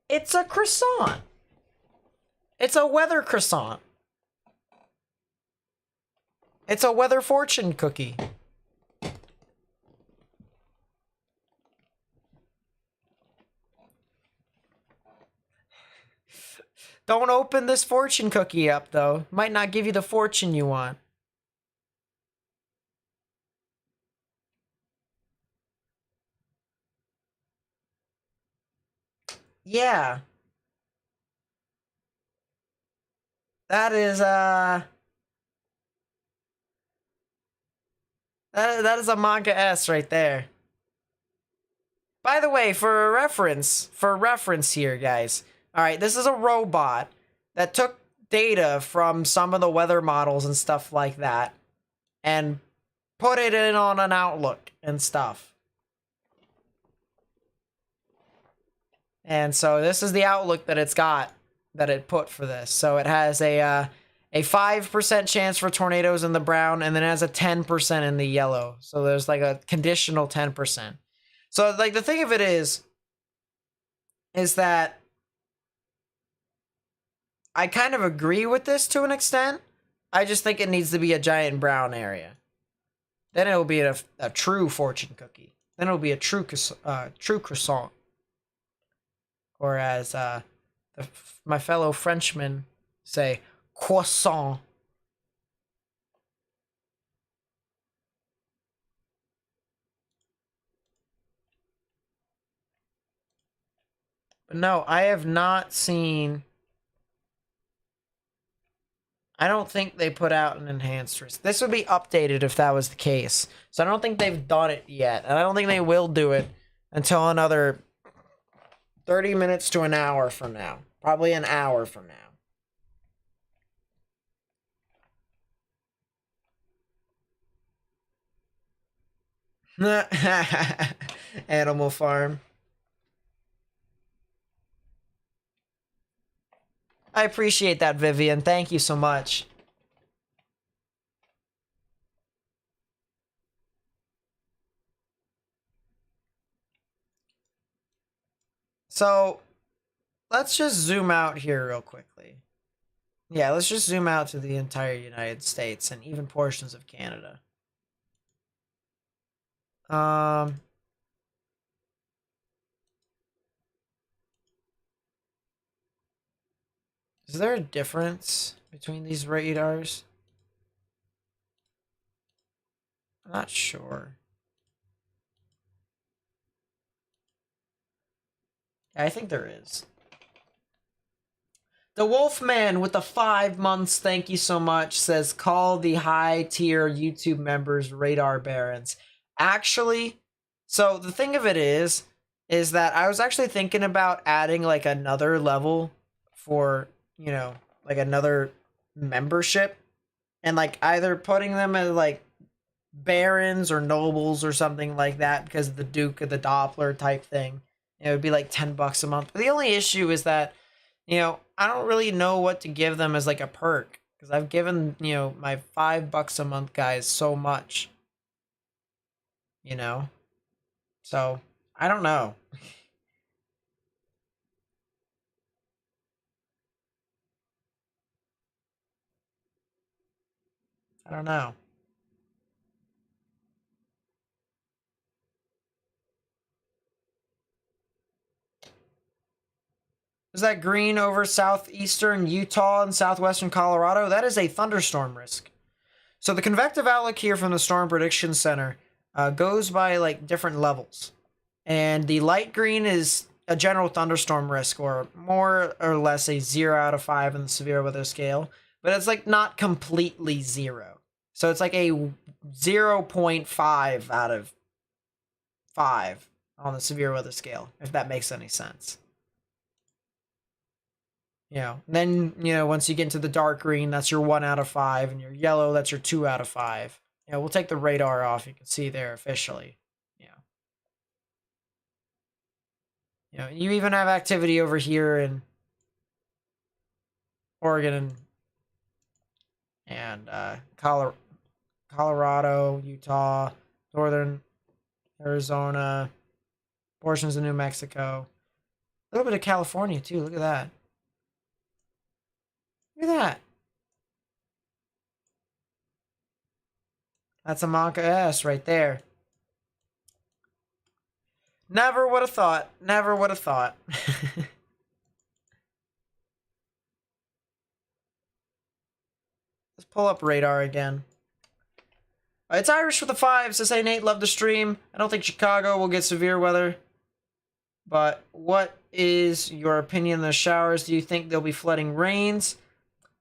It's a croissant. It's a weather croissant. It's a weather fortune cookie. Don't open this fortune cookie up, though. Might not give you the fortune you want. Yeah. That is, that is a manga S right there. By the way, for reference here, guys. All right, this is a robot that took data from some of the weather models and stuff like that and put it in on an Outlook and stuff. And so this is the Outlook that it put for this. So it has a 5% chance for tornadoes in the brown, and then it has a 10% in the yellow. So there's like a conditional 10%. So like the thing of it is that I kind of agree with this to an extent. I just think it needs to be a giant brown area. Then it'll be a true fortune cookie. Then it'll be a true croissant. Or as my fellow Frenchmen say, croissant. But no, I have not seen... I don't think they put out an enhanced risk. This would be updated if that was the case. So I don't think they've done it yet. And I don't think they will do it until another 30 minutes to an hour from now. Probably an hour from now. Animal Farm. I appreciate that, Vivian. Thank you so much. So, let's just zoom out here real quickly. Yeah, let's just zoom out to the entire United States and even portions of Canada. Is there a difference between these radars? I'm not sure. I think there is. The Wolfman with the 5 months, thank you so much, says call the high tier YouTube members radar barons. Actually, so the thing of it is that I was actually thinking about adding like another level for, you know, like another membership and like either putting them as like barons or nobles or something like that because of the Duke of the Doppler type thing. It would be like $10 a month. But the only issue is that, you know, I don't really know what to give them as like a perk because I've given, you know, my $5 a month guys so much, you know, so I don't know. I don't know. Is that green over southeastern Utah and southwestern Colorado? That is a thunderstorm risk. So the convective outlook here from the Storm Prediction Center goes by like different levels. And the light green is a general thunderstorm risk, or more or less a 0 out of 5 in the severe weather scale. But it's like not completely 0. So it's like a 0.5 out of 5 on the severe weather scale, if that makes any sense. You know, then, you know, once you get into the dark green, that's your 1 out of 5, and your yellow, that's your 2 out of 5. You know, we'll take the radar off. You can see there officially. You know, you even have activity over here in Oregon and Colorado, Utah, northern Arizona, portions of New Mexico, a little bit of California too. Look at that. Look at that. That's a Monka S right there. Never would have thought. Never would have thought. Let's pull up radar again. It's Irish with the 5. Says, hey Nate, love the stream. I don't think Chicago will get severe weather. But what is your opinion on the showers? Do you think there'll be flooding rains?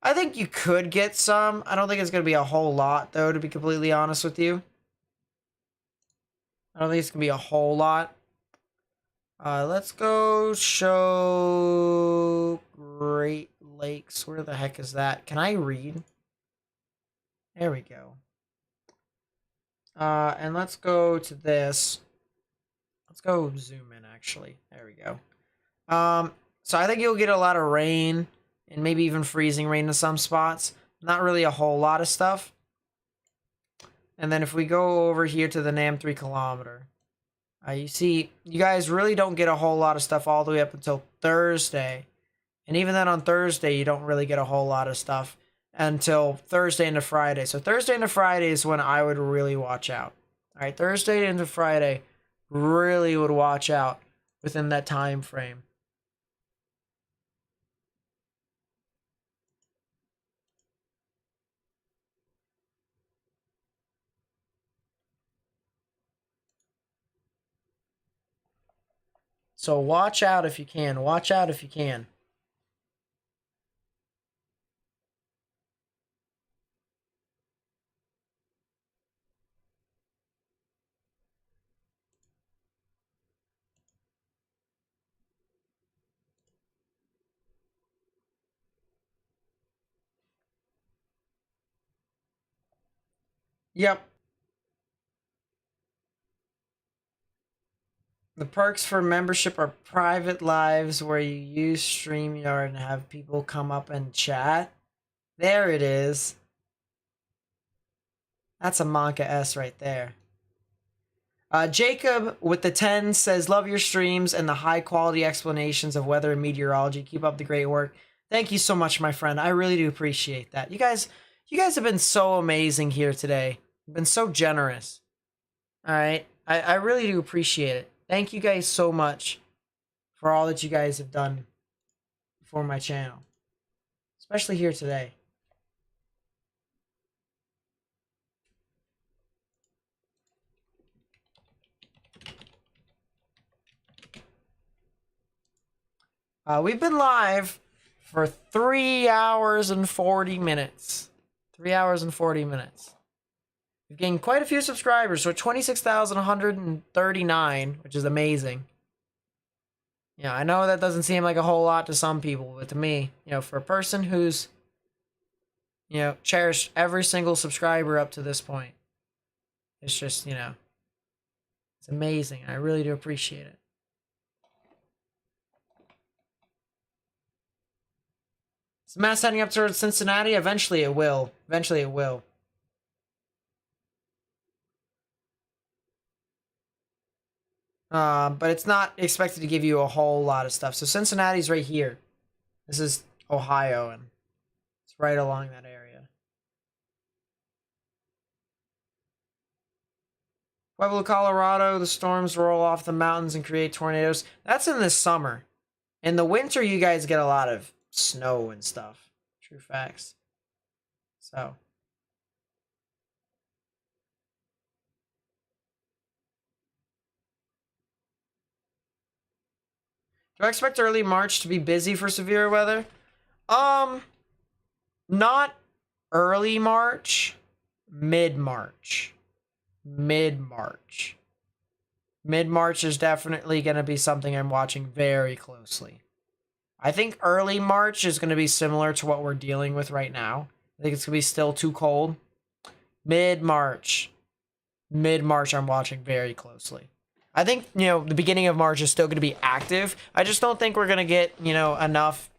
I think you could get some. I don't think it's going to be a whole lot, though, to be completely honest with you. I don't think it's going to be a whole lot. Let's go show Great Lakes. Where the heck is that? Can I read? There we go. And let's go to this. Let's go zoom in, actually. There we go. So I think you'll get a lot of rain and maybe even freezing rain in some spots. Not really a whole lot of stuff. And then if we go over here to the NAM 3 kilometer, you see, you guys really don't get a whole lot of stuff all the way up until Thursday. And even then on Thursday, you don't really get a whole lot of stuff until Thursday into Friday. So Thursday into Friday is when I would really watch out. All right, Thursday into Friday, really would watch out within that time frame. So watch out if you can. Watch out if you can. Yep. The perks for membership are private lives where you use StreamYard and have people come up and chat. There it is. That's a Monka S right there. Jacob with the 10 says, love your streams and the high quality explanations of weather and meteorology. Keep up the great work. Thank you so much, my friend. I really do appreciate that. You guys have been so amazing here today. You've been so generous. All right. I really do appreciate it. Thank you guys so much for all that you guys have done for my channel, especially here today. We've been live for 3 hours and 40 minutes. 3 hours and 40 minutes. We've gained quite a few subscribers, so 26,139, which is amazing. Yeah, I know that doesn't seem like a whole lot to some people, but to me, you know, for a person who's, you know, cherished every single subscriber up to this point, it's just, you know, it's amazing. I really do appreciate it. Is the mass heading up towards Cincinnati? Eventually it will. Eventually it will. But it's not expected to give you a whole lot of stuff. So Cincinnati's right here. This is Ohio, and it's right along that area. Pueblo, Colorado, the storms roll off the mountains and create tornadoes. That's in the summer. In the winter, you guys get a lot of snow and stuff. True facts. So. Do I expect early March to be busy for severe weather? Not early March, mid-March. Mid-March. Mid-March is definitely going to be something I'm watching very closely. I think early March is going to be similar to what we're dealing with right now. I think it's going to be still too cold. Mid-March. Mid-March I'm watching very closely. I think, the beginning of March is still going to be active. I just don't think we're going to get, enough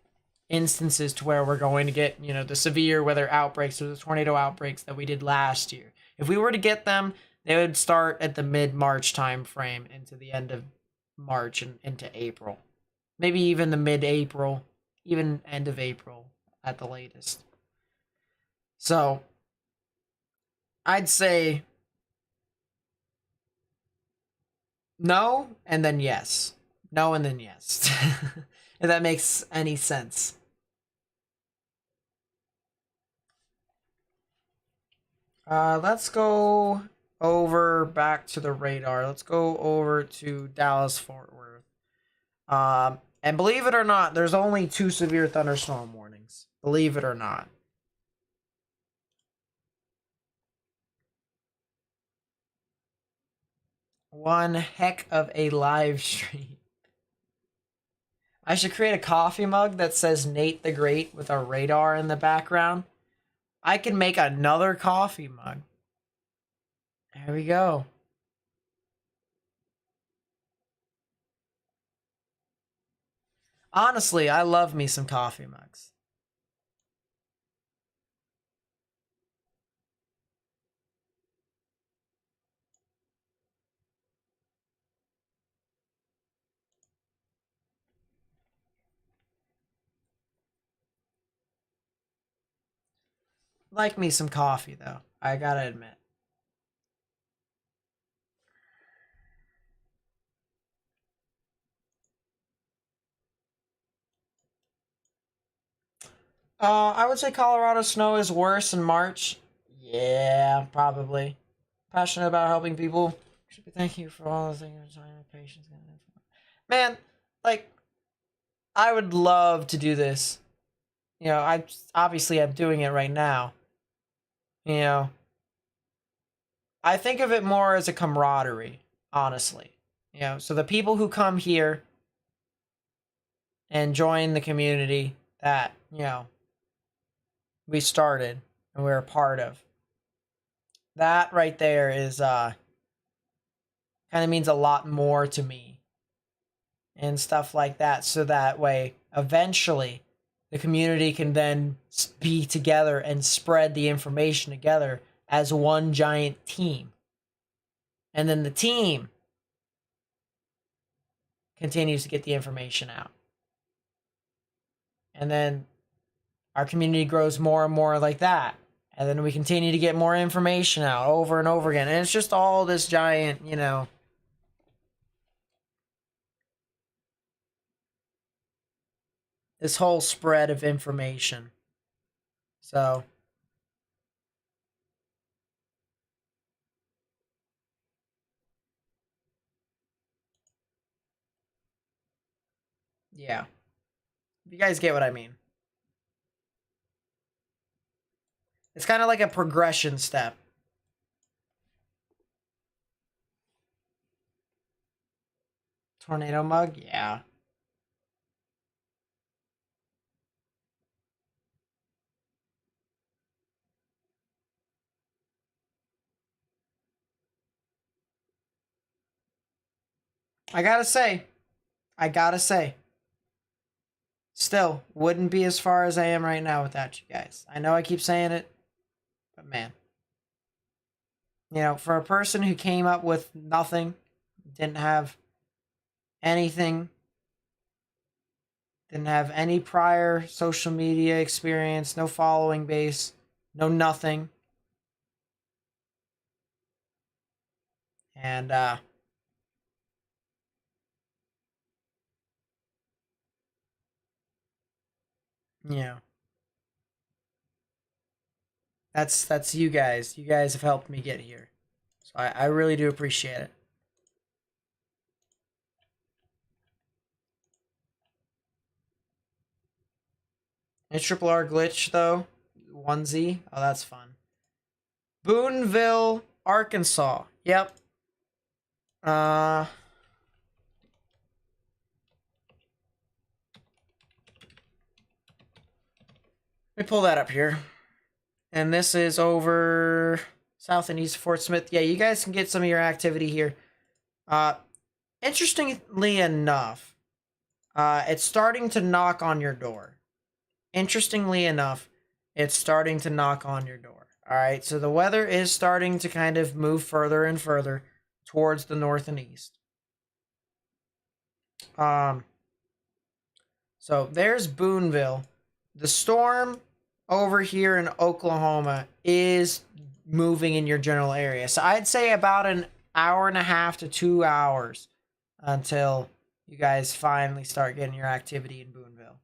instances to where we're going to get, the severe weather outbreaks or the tornado outbreaks that we did last year. If we were to get them, they would start at the mid-March time frame into the end of March and into April. Maybe even the mid-April, even end of April at the latest. So, I'd say no and then yes. No and then yes. If that makes any sense. Let's go over back to the radar. Let's go over to Dallas Fort Worth. And believe it or not, there's only 2 severe thunderstorm warnings. Believe it or not. One heck of a live stream. I should create a coffee mug that says Nate the Great with a radar in the background. I can make another coffee mug. There we go. Honestly, I love me some coffee mugs. Like me some coffee, though. I gotta admit. I would say Colorado snow is worse in March. Yeah, probably. Passionate about helping people. Thank you for all the things, time and patience. Man, like, I would love to do this. I'm doing it right now. You know, I think of it more as a camaraderie, honestly. So the people who come here and join the community that, we started and we're a part of. That right there is kind of means a lot more to me and stuff like that, so that way eventually the community can then be together and spread the information together as one giant team. And then the team continues to get the information out. And then our community grows more and more like that. And then we continue to get more information out over and over again. And it's just all this giant, this whole spread of information. So, yeah. You guys get what I mean. It's kind of like a progression step. Tornado mug? Yeah. I gotta say, still wouldn't be as far as I am right now without you guys. I know I keep saying it, but man. For a person who came up with nothing, didn't have anything, didn't have any prior social media experience, no following base, no nothing. And yeah. That's you guys. You guys have helped me get here. So I really do appreciate it. A triple R glitch though. Onesie. Oh, that's fun. Boonville, Arkansas. Yep. Let me pull that up here. And this is over south and east of Fort Smith. Yeah, you guys can get some of your activity here. Interestingly enough, it's starting to knock on your door. Interestingly enough, it's starting to knock on your door. All right, so the weather is starting to kind of move further and further towards the north and east. So there's Boonville. The storm over here in Oklahoma is moving in your general area. So I'd say about an hour and a half to 2 hours until you guys finally start getting your activity in Boonville.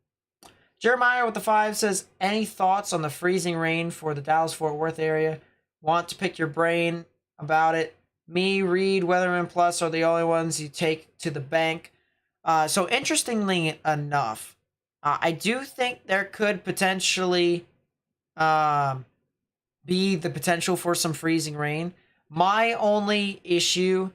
Jeremiah with the 5 says, any thoughts on the freezing rain for the Dallas-Fort Worth area? Want to pick your brain about it? Me, Reed, Weatherman Plus are the only ones you take to the bank. So interestingly enough, I do think there could potentially be the potential for some freezing rain. My only issue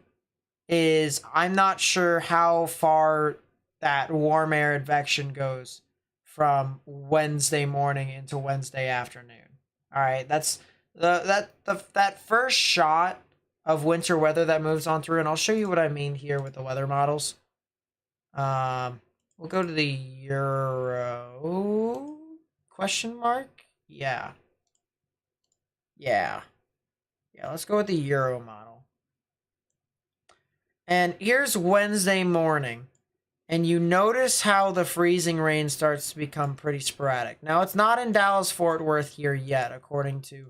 is I'm not sure how far that warm air advection goes from Wednesday morning into Wednesday afternoon. All right, that's that first shot of winter weather that moves on through, and I'll show you what I mean here with the weather models. We'll go to the Euro question mark. Yeah. Let's go with the Euro model. And here's Wednesday morning. And you notice how the freezing rain starts to become pretty sporadic. Now, it's not in Dallas-Fort Worth here yet, according to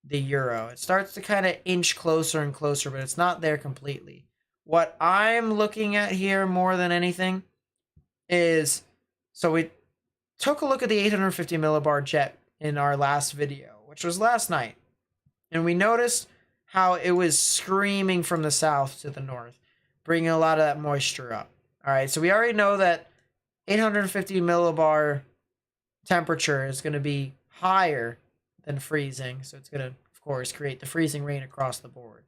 the Euro. It starts to kind of inch closer and closer, but it's not there completely. What I'm looking at here more than anything is, so we took a look at the 850 millibar jet in our last video, which was last night. And we noticed how it was screaming from the south to the north, bringing a lot of that moisture up. All right, so we already know that 850 millibar temperature is going to be higher than freezing. So it's going to, of course, create the freezing rain across the board.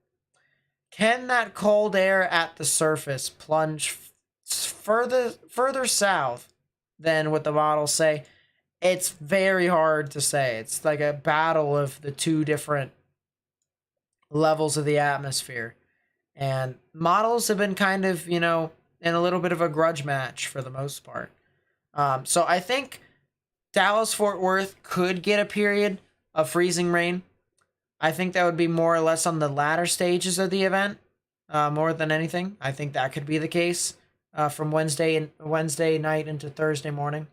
Can that cold air at the surface plunge further south than what the models say? It's very hard to say. It's like a battle of the two different levels of the atmosphere. And models have been kind of, in a little bit of a grudge match for the most part. So I think Dallas-Fort Worth could get a period of freezing rain. I think that would be more or less on the latter stages of the event, more than anything. I think that could be the case from Wednesday night into Thursday morning.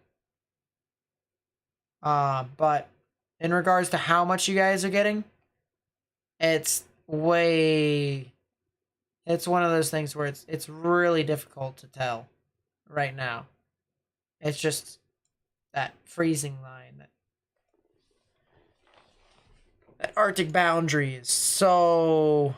But in regards to how much you guys are getting, it's one of those things where it's really difficult to tell right now. It's just that freezing line, that Arctic boundary is so.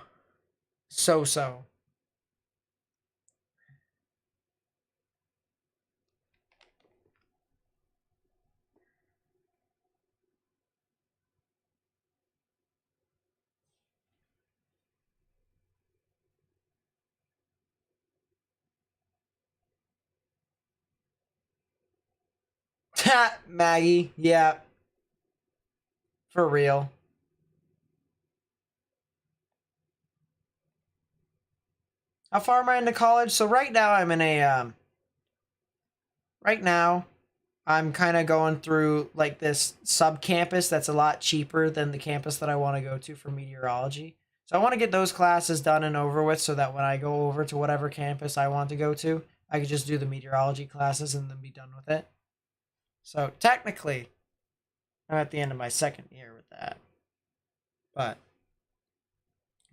Maggie, yeah. For real. How far am I into college? So right now I'm in a right now I'm kind of going through like this sub campus that's a lot cheaper than the campus that I want to go to for meteorology. So I want to get those classes done and over with so that when I go over to whatever campus I want to go to, I could just do the meteorology classes and then be done with it. So technically, I'm at the end of my second year with that. But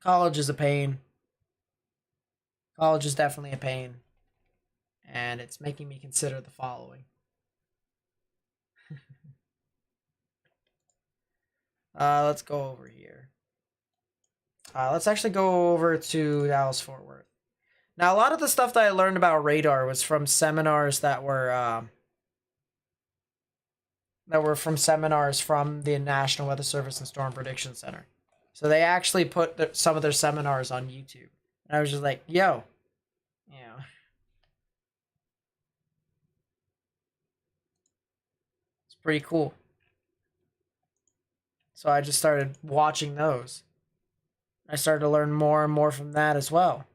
college is a pain. College is definitely a pain. And it's making me consider the following. Let's go over here. Let's actually go over to Dallas-Fort Worth. Now, a lot of the stuff that I learned about radar was from seminars that were from seminars from the National Weather Service and Storm Prediction Center. So they actually put some of their seminars on YouTube. And I was just like, yo, you know, it's pretty cool. So I just started watching those. I started to learn more and more from that as well.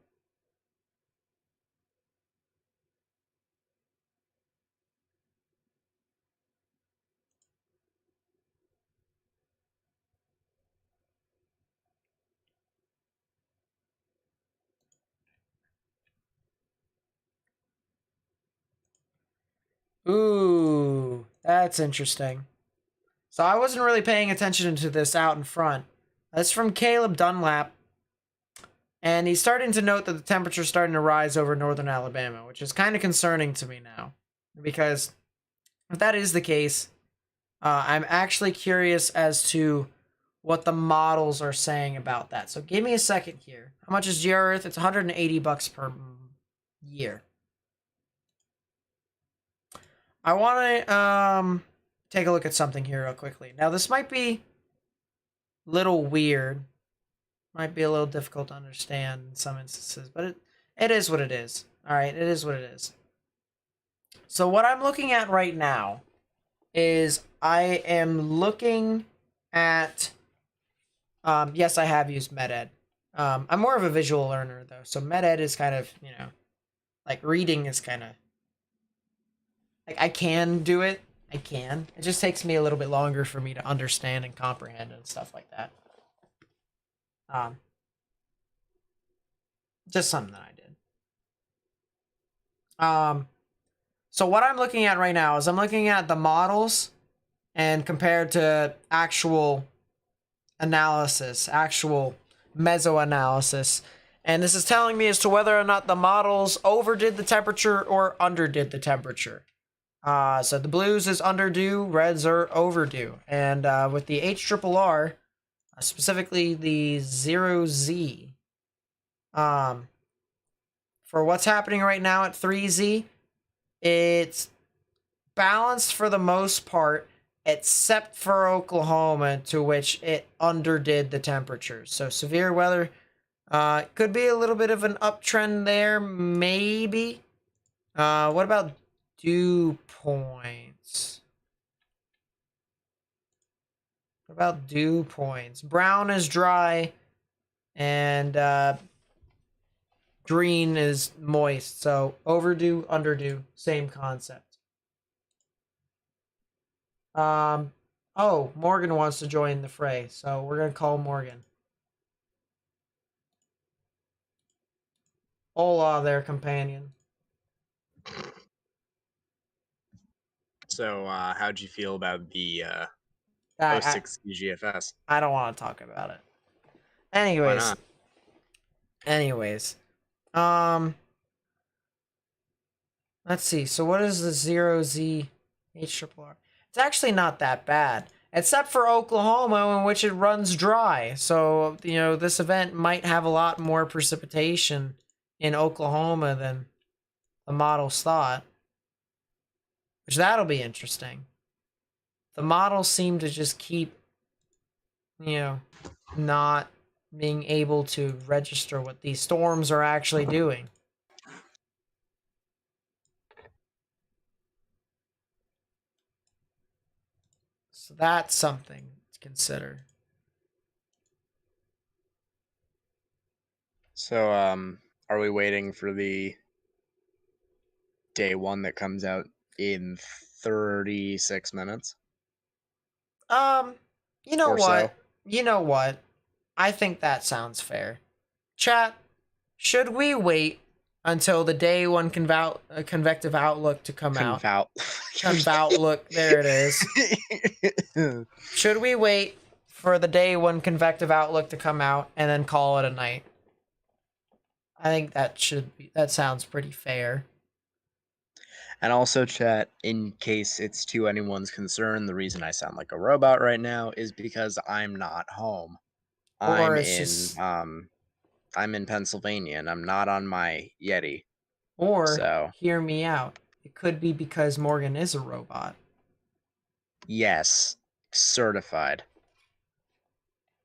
Ooh, that's interesting. So I wasn't really paying attention to this out in front. That's from Caleb Dunlap, and he's starting to note that the temperature's starting to rise over northern Alabama, which is kind of concerning to me now. Because if that is the case, I'm actually curious as to what the models are saying about that. So give me a second here. How much is GR Earth? It's $180 per year. I want to take a look at something here real quickly. Now this might be a little weird, might be a little difficult to understand in some instances, but it is what it is. All right, it is what it is. So what I'm looking at right now is I am looking at yes, I have used MedEd. I'm more of a visual learner though, so MedEd is kind of, like reading is kind of like I can do it. I can. It just takes me a little bit longer for me to understand and comprehend and stuff like that. Um, just something that I did. So what I'm looking at right now is I'm looking at the models and compared to actual analysis, actual meso-analysis. And this is telling me as to whether or not the models overdid the temperature or underdid the temperature. So the blues is underdue, reds are overdue. And with the HRRR, specifically the 0Z, for what's happening right now at 3Z, it's balanced for the most part, except for Oklahoma, to which it underdid the temperatures. So severe weather could be a little bit of an uptrend there, maybe. What about dew points? What about dew points? Brown is dry, and green is moist. So overdue, underdue, same concept. Oh, Morgan wants to join the fray, so we're gonna call Morgan. Hola there, companion. So, how'd you feel about the I, I, 06 CGFS? I don't want to talk about it. Why Anyways, not? anyways, um, let's see. So what is the 0Z HRRR? It's actually not that bad, except for Oklahoma, in which it runs dry. So this event might have a lot more precipitation in Oklahoma than the models thought, which that'll be interesting. The models seem to just keep, not being able to register what these storms are actually doing. So that's something to consider. So, are we waiting for the day one that comes out in 36 minutes Um, you know or so? what? You know what? I think that sounds fair. Chat, should we wait until the day one convective outlook to come out? Convout. Convoutlook, there it is. Should we wait for the day one convective outlook to come out and then call it a night? I think that sounds pretty fair. And also, chat, in case it's to anyone's concern, the reason I sound like a robot right now is because I'm not home. Or I'm it's in just um I'm in Pennsylvania and I'm not on my Yeti. or So, hear me out. It could be because Morgan is a robot. yes, certified.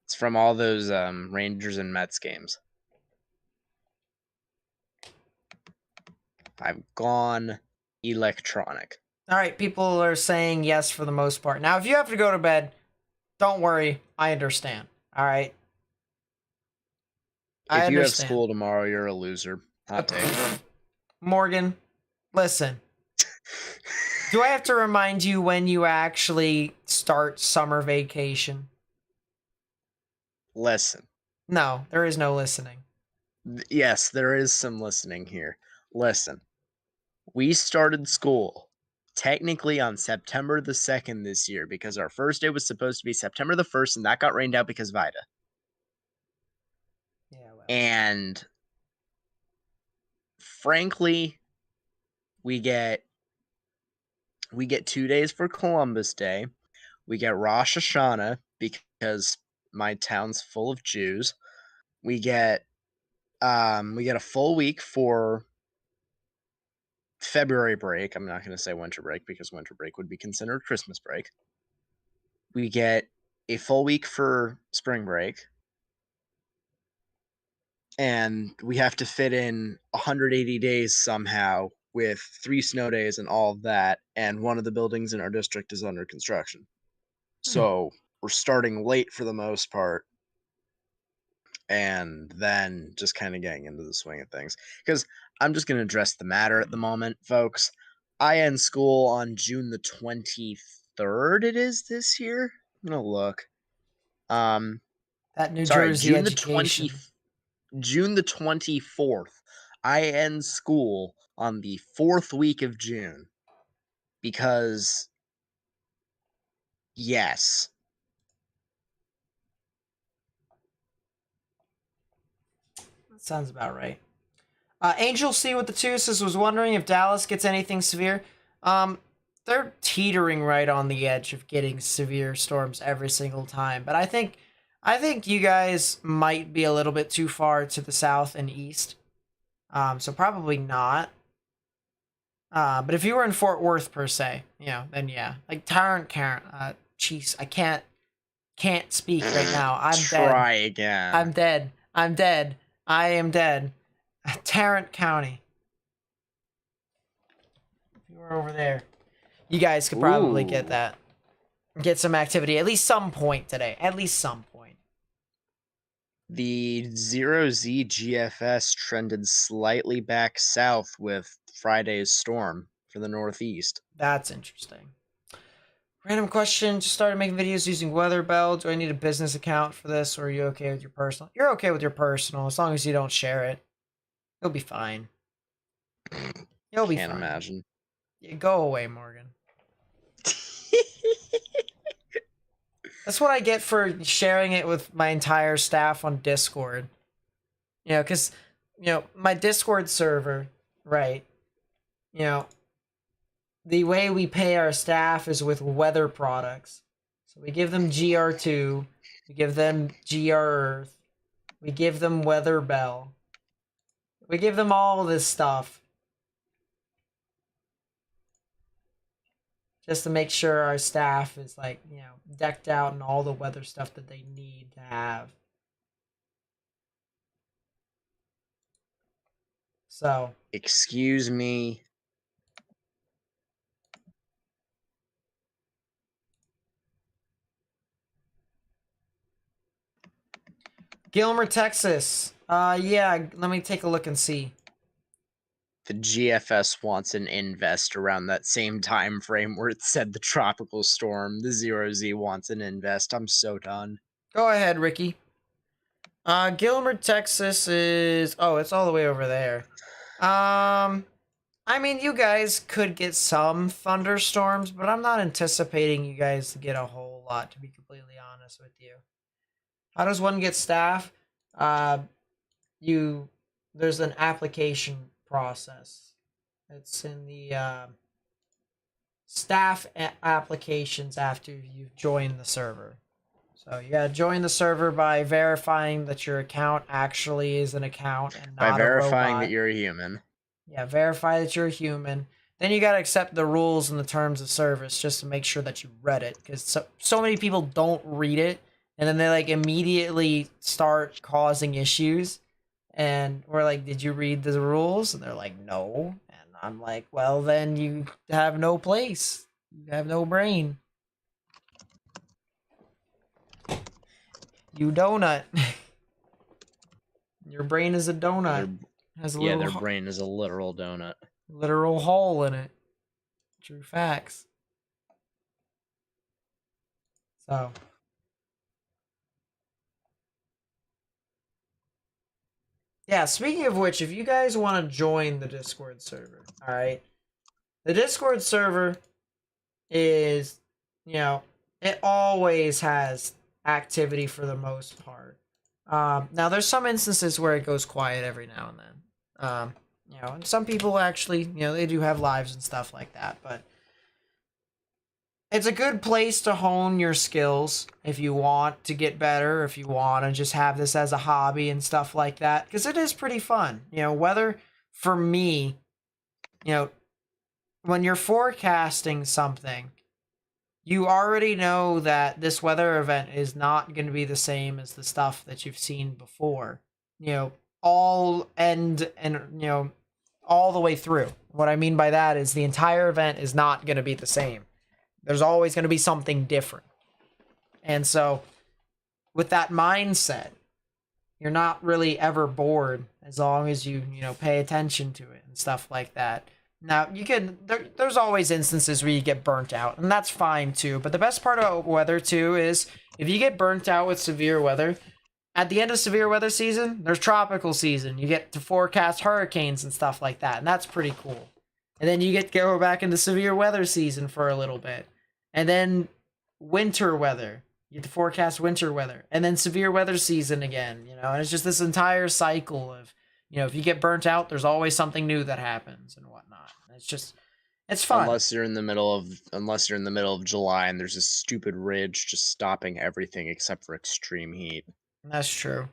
It's from all those Rangers and Mets games. I've gone electronic. All right, people are saying yes for the most part. Now, if you have to go to bed, don't worry. I understand. All right. I If you have understand. school tomorrow, you're a loser. Hot take. Morgan, listen. Do I have to remind you when you actually start summer vacation? Listen. No, there is no listening. Yes, there is some listening here. Listen. We started school technically on September the 2nd this year because our first day was supposed to be September the 1st, and that got rained out because of Ida. Yeah, well. And frankly, we get 2 days for Columbus Day. We get Rosh Hashanah because my town's full of Jews. We get a full week for February break. I'm not going to say winter break because winter break would be considered Christmas break. We get a full week for spring break. And we have to fit in 180 days somehow with 3 snow days and all of that. And one of the buildings in our district is under construction. So we're starting late for the most part. And then just kind of getting into the swing of things. Because I'm just going to address the matter at the moment, folks. I end school on June the 23rd, it is this year. I'm going to look. That New Sorry, Jersey education. June the 24th. I end school on the 4th week of June. Because, yes. That sounds about right. Angel C with the two says was wondering if Dallas gets anything severe. They're teetering right on the edge of getting severe storms every single time. But I think you guys might be a little bit too far to the south and east. So probably not. But if you were in Fort Worth per se, then yeah. Like Tarrant, jeez, I can't speak right now. I'm Try dead. again. I'm dead. I'm dead. I am dead. Tarrant County. If you were over there, you guys could probably get Ooh. that. Get some activity at least some point today. At least some point. The 0Z GFS trended slightly back south with Friday's storm for the Northeast. That's interesting. Random question. Just started making videos using Weather Bell. Do I need a business account for this, or are you okay with your personal? You're okay with your personal, as long as you don't share it. You'll be fine. You'll be Can't fine. imagine. Yeah, go away, Morgan. That's what I get for sharing it with my entire staff on Discord. Because, my Discord server, right? The way we pay our staff is with weather products. So we give them GR2, we give them GR Earth, we give them Weather Bell. We give them all this stuff. Just to make sure our staff is decked out in all the weather stuff that they need to have. So. Excuse me. Gilmer, Texas. Yeah, let me take a look and see. The GFS wants an invest around that same time frame where it said the tropical storm. The 0Z wants an invest. I'm so done. Go ahead, Ricky. Gilmer, Texas is... Oh, it's all the way over there. I mean, you guys could get some thunderstorms, but I'm not anticipating you guys to get a whole lot, to be completely honest with you. How does one get staff? There's an application process. It's in the staff applications after you've joined the server. So you gotta join the server by verifying that your account actually is an account and not By verifying a robot. that you're a human. Yeah, verify that you're a human. Then you gotta accept the rules and the terms of service just to make sure that you read it, because so many people don't read it, and then they immediately start causing issues. And we're like, "Did you read the rules?" And they're like, "No." And I'm like, well, then you have no place. You have no brain. You donut. Your brain is a donut. Has a Yeah, little their brain is a literal donut. literal hole in it. True facts. So. Yeah, speaking of which, if you guys want to join the Discord server, all right? The Discord server is, you know, it always has activity for the most part. Now, there's some instances where it goes quiet every now and then. And some people actually, they do have lives and stuff like that, but it's a good place to hone your skills if you want to get better, if you want to just have this as a hobby and stuff like that, because it is pretty fun. Whether for me, you know, when you're forecasting something, you already know that this weather event is not going to be the same as the stuff that you've seen before. All end and, all the way through. What I mean by that is the entire event is not going to be the same. There's always going to be something different. And so, with that mindset, you're not really ever bored as long as you pay attention to it and stuff like that. Now, there's always instances where you get burnt out, and that's fine too. But the best part about weather too is if you get burnt out with severe weather, at the end of severe weather season, there's tropical season. You get to forecast hurricanes and stuff like that, and that's pretty cool. And then you get to go back into severe weather season for a little bit. And then winter weather. You get to forecast winter weather. And then severe weather season again, and it's just this entire cycle of, if you get burnt out, there's always something new that happens and whatnot. It's fun. Unless you're in the middle of July and there's a stupid ridge just stopping everything except for extreme heat. That's true.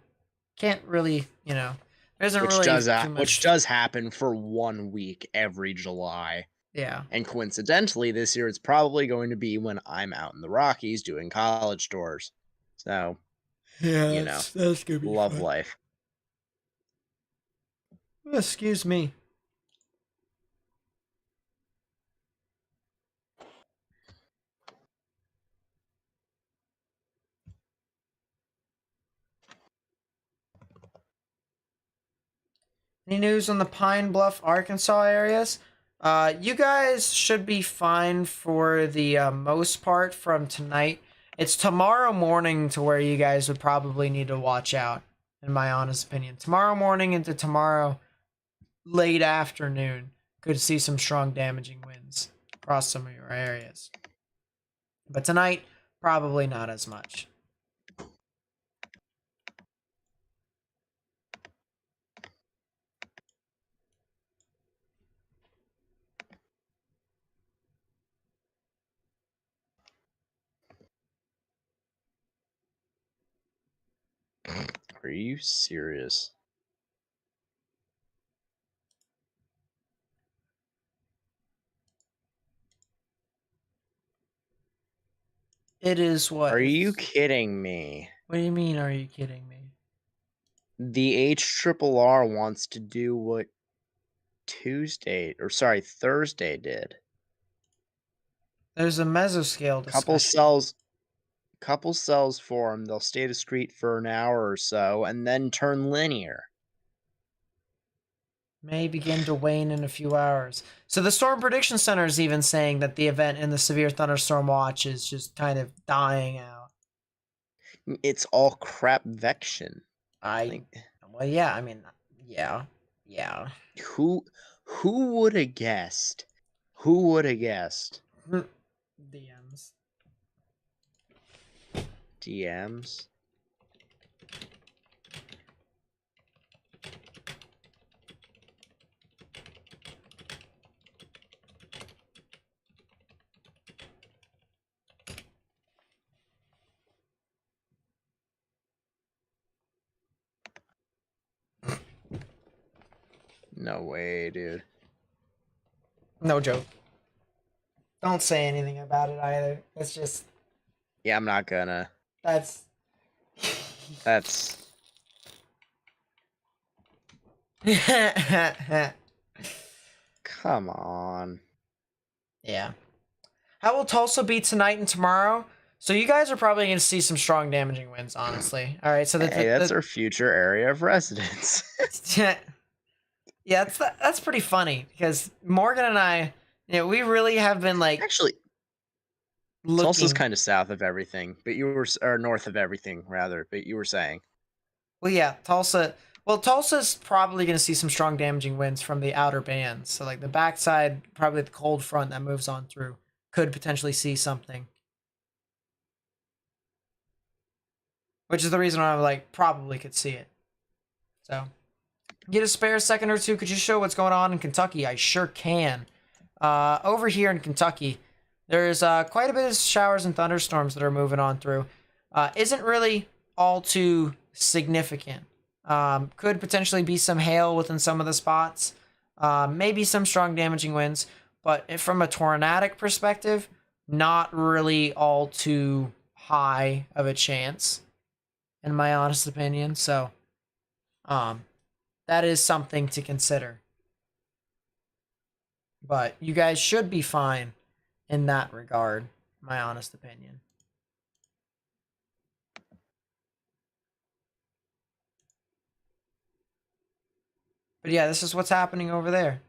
Can't really, there isn't which really does too much... which does happen for 1 week every July. Yeah. And coincidentally, this year it's probably going to be when I'm out in the Rockies doing college tours. So, yeah, that's gonna be love fun. life. Excuse me. Any news on the Pine Bluff, Arkansas areas? You guys should be fine for the most part from tonight. It's tomorrow morning to where you guys would probably need to watch out, in my honest opinion. Tomorrow morning into tomorrow late afternoon, could see some strong damaging winds across some of your areas. But tonight, probably not as much. Are you serious? It is what? Are you kidding me? What do you mean, are you kidding me? The HRRR wants to do what Thursday did. There's a mesoscale discussion. Couple cells form, they'll stay discrete for an hour or so, and then turn linear. May begin to wane in a few hours. So the Storm Prediction Center is even saying that the event in the severe thunderstorm watch is just kind of dying out. It's all crap vection. Well, yeah, I mean, yeah. Who would have guessed? Who would have guessed? DMs. DMs? No way, dude. No joke. Don't say anything about it either. It's just... Yeah, I'm not gonna. That's... Come on. Yeah. How will Tulsa be tonight and tomorrow? So you guys are probably going to see some strong damaging winds, honestly. All right, so Hey, that's our future area of residence. yeah, that's pretty funny because Morgan and I, we really have been like Actually, looking. Tulsa's kind of south of everything, but you were or north of everything rather. But you were saying. Well, yeah, Tulsa. Well, Tulsa's probably going to see some strong damaging winds from the outer bands. So like the backside, probably the cold front that moves on through, could potentially see something. Which is the reason why I'm like probably could see it. So, get a spare second or two. Could you show what's going on in Kentucky? I sure can. Over here in Kentucky, there's quite a bit of showers and thunderstorms that are moving on through. Isn't really all too significant. Could potentially be some hail within some of the spots. Maybe some strong damaging winds. But from a tornadic perspective, not really all too high of a chance, in my honest opinion. So, that is something to consider. But you guys should be fine in that regard, my honest opinion. But yeah, this is what's happening over there.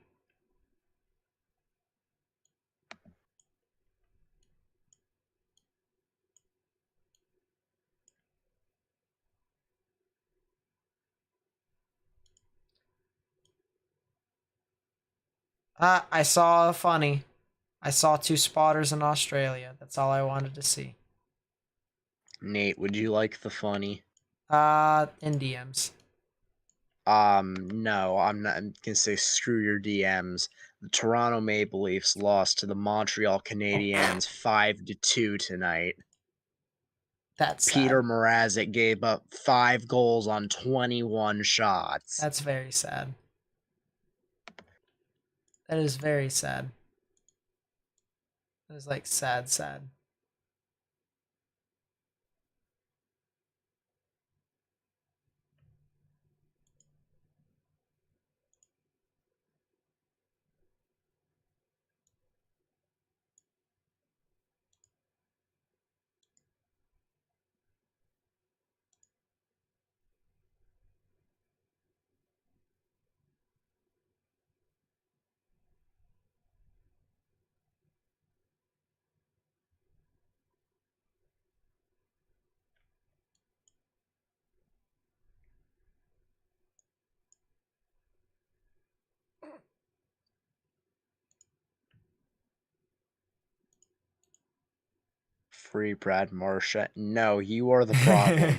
I saw a funny. I saw 2 spotters in Australia. That's all I wanted to see. Nate, would you like the funny? In DMs. No, I'm not. I'm gonna say screw your DMs. The Toronto Maple Leafs lost to the Montreal Canadiens 5-2 tonight. That's Peter sad. Mrazek gave up 5 goals on 21 shots. That's very sad. That is very sad. That is like sad, sad. Free Brad Marchand. No, you are the problem.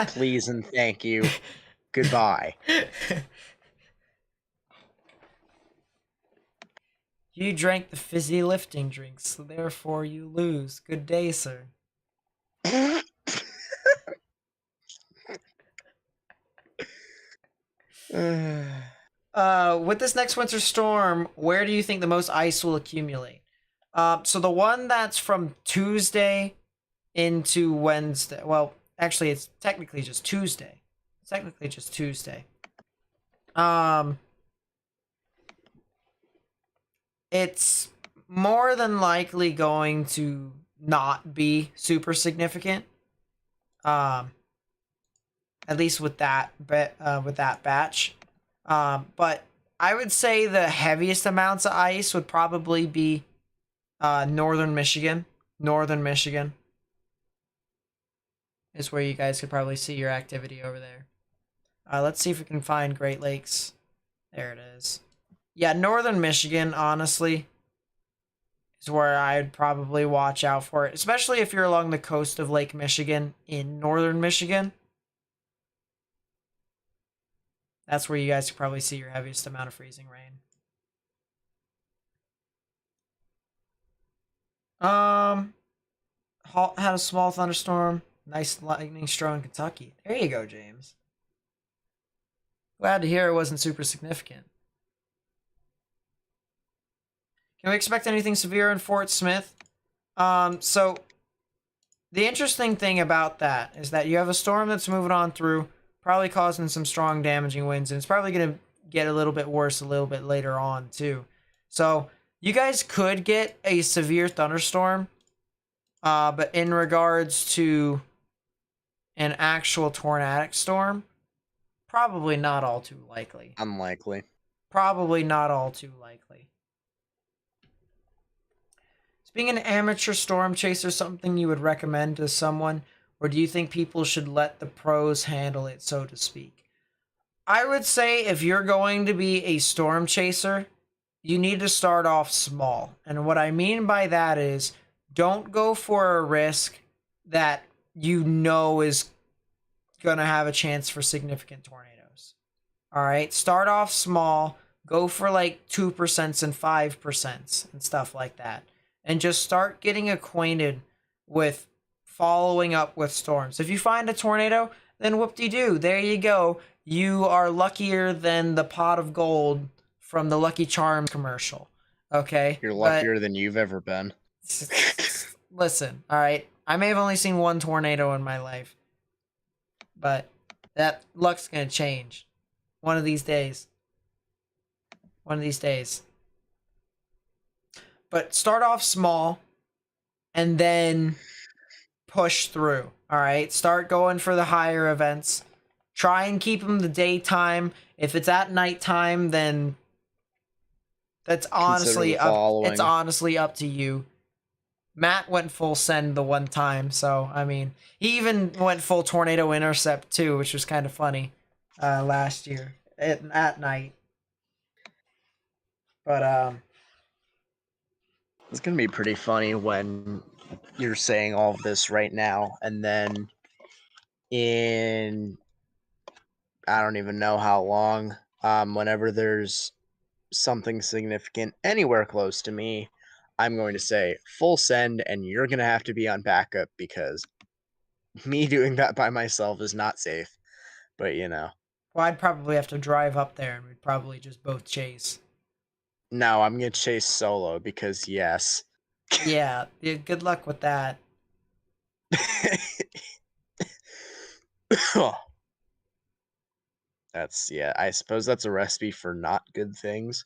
Please and thank you. Goodbye. You drank the fizzy lifting drinks, so therefore you lose. Good day, sir. With this next winter storm, where do you think the most ice will accumulate? So the one that's from Tuesday into Wednesday. Well, actually, it's technically just Tuesday. It's technically just Tuesday. It's more than likely going to not be super significant. At least with that batch. But I would say the heaviest amounts of ice would probably be northern Michigan. Northern Michigan is where you guys could probably see your activity over there. Let's see if we can find Great Lakes. There it is. Yeah, northern Michigan, honestly, is where I'd probably watch out for it, especially if you're along the coast of Lake Michigan in northern Michigan. That's where you guys could probably see your heaviest amount of freezing rain. Had a small thunderstorm. Nice lightning strong in Kentucky. There you go, James. Glad to hear it wasn't super significant. Can we expect anything severe in Fort Smith? So the interesting thing about that is that you have a storm that's moving on through, probably causing some strong damaging winds, and it's probably going to get a little bit worse a little bit later on too. So you guys could get a severe thunderstorm, but in regards to an actual tornadic storm, probably not all too likely. Unlikely. Probably not all too likely. Is being an amateur storm chaser something you would recommend to someone, or do you think people should let the pros handle it, so to speak? I would say if you're going to be a storm chaser, you need to start off small. And what I mean by that is don't go for a risk that you know is going to have a chance for significant tornadoes. All right, start off small, go for like 2% and 5% and stuff like that. And just start getting acquainted with following up with storms. If you find a tornado, then whoop-de-doo, there you go. You are luckier than the pot of gold from the Lucky Charms commercial. Okay? You're luckier than you've ever been. Listen, all right? I may have only seen one tornado in my life, but that luck's going to change one of these days. One of these days. But start off small and then push through. All right? Start going for the higher events. Try and keep them the daytime. If it's at nighttime, then that's honestly up. It's honestly up to you. Matt went full send the one time, so I mean, he even went full tornado intercept too, which was kind of funny last year at night. But it's gonna be pretty funny when you're saying all of this right now, and then in I don't even know how long, whenever there's something significant anywhere close to me, I'm going to say full send, and you're going to have to be on backup because me doing that by myself is not safe. But, you know. Well, I'd probably have to drive up there and we'd probably just both chase. No, I'm going to chase solo because, yes. Yeah, good luck with that. I suppose that's a recipe for not good things.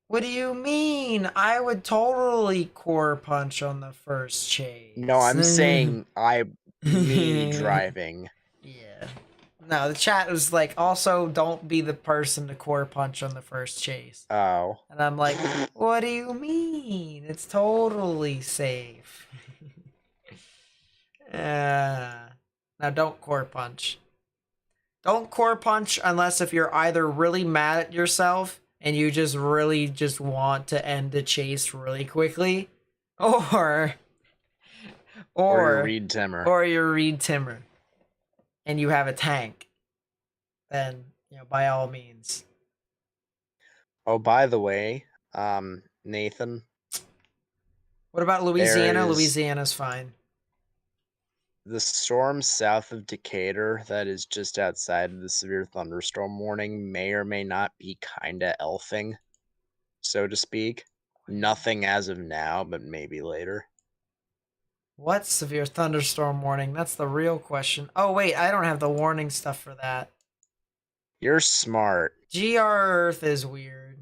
What do you mean? I would totally core punch on the first chase. No, I'm saying me driving. Yeah. No, the chat was like, also don't be the person to core punch on the first chase. Oh. And I'm like, what do you mean? It's totally safe. Now don't core punch. Don't core punch unless if you're either really mad at yourself and you just really just want to end the chase really quickly, or you're Reed Timmer. Or you're Reed Timmer and you have a tank. Then, by all means. Oh, by the way, Nathan. What about Louisiana? Louisiana's fine. The storm south of Decatur that is just outside of the severe thunderstorm warning may or may not be kinda elfing, so to speak. Nothing as of now, but maybe later. What severe thunderstorm warning? That's the real question. Oh, wait, I don't have the warning stuff for that. You're smart. GR Earth is weird.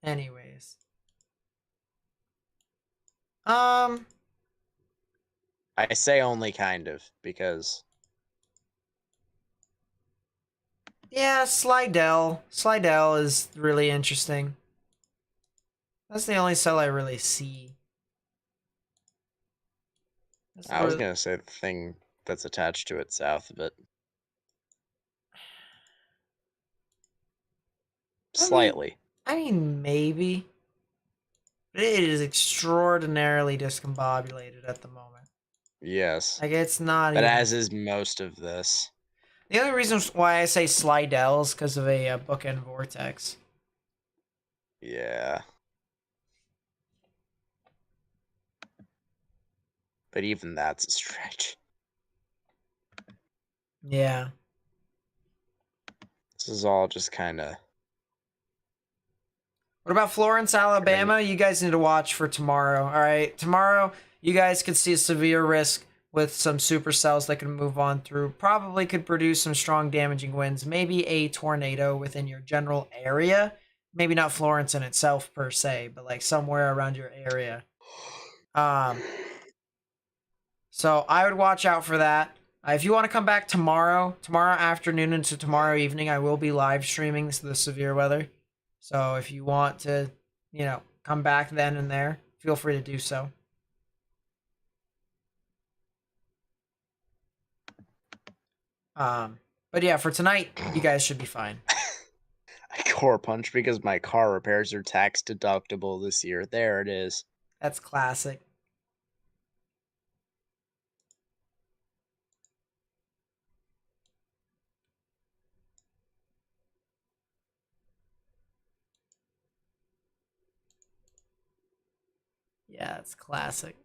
Anyways. I say only kind of, because... Yeah, Slidell. Slidell is really interesting. That's the only cell I really see. I was gonna say the thing that's attached to it south of it. Slightly. I mean, maybe. But it is extraordinarily discombobulated at the moment. Yes. Like, it's not but even... as is most of this. The only reason why I say Slidell is because of a bookend vortex. Yeah. But even that's a stretch. Yeah. This is all just kind of... What about Florence, Alabama? You guys need to watch for tomorrow, all right? Tomorrow, you guys could see a severe risk with some supercells that can move on through. Probably could produce some strong damaging winds. Maybe a tornado within your general area. maybe not Florence in itself per se, but like somewhere around your area. So I would watch out for that. If you want to come back tomorrow afternoon into tomorrow evening, I will be live streaming the severe weather. So if you want to, come back then and there, feel free to do so. But yeah, for tonight, you guys should be fine. I core punch because my car repairs are tax deductible this year. There it is. That's classic. Yeah, it's classic.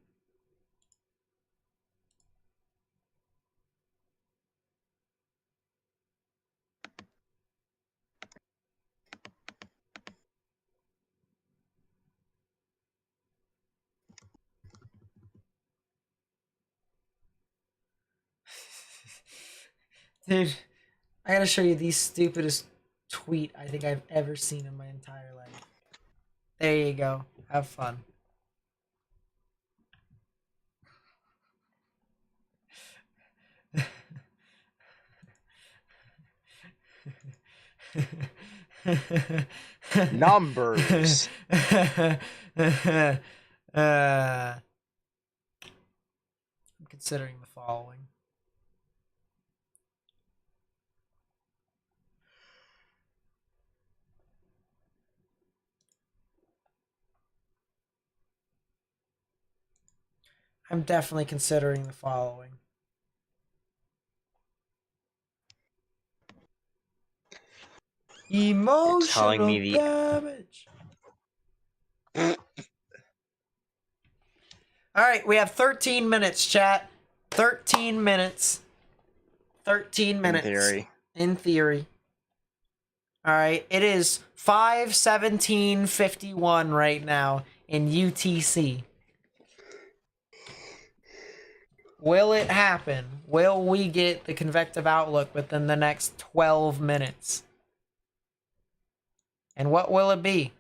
Dude, I gotta show you the stupidest tweet I think I've ever seen in my entire life. There you go. Have fun. Numbers. I'm considering the following. I'm definitely considering the following. Emotional damage. All right, we have 13 minutes, chat. 13 minutes. 13 minutes. In theory. In theory. All right, it is 5:17:51 right now in UTC. Will it happen? Will we get the convective outlook within the next 12 minutes? And what will it be?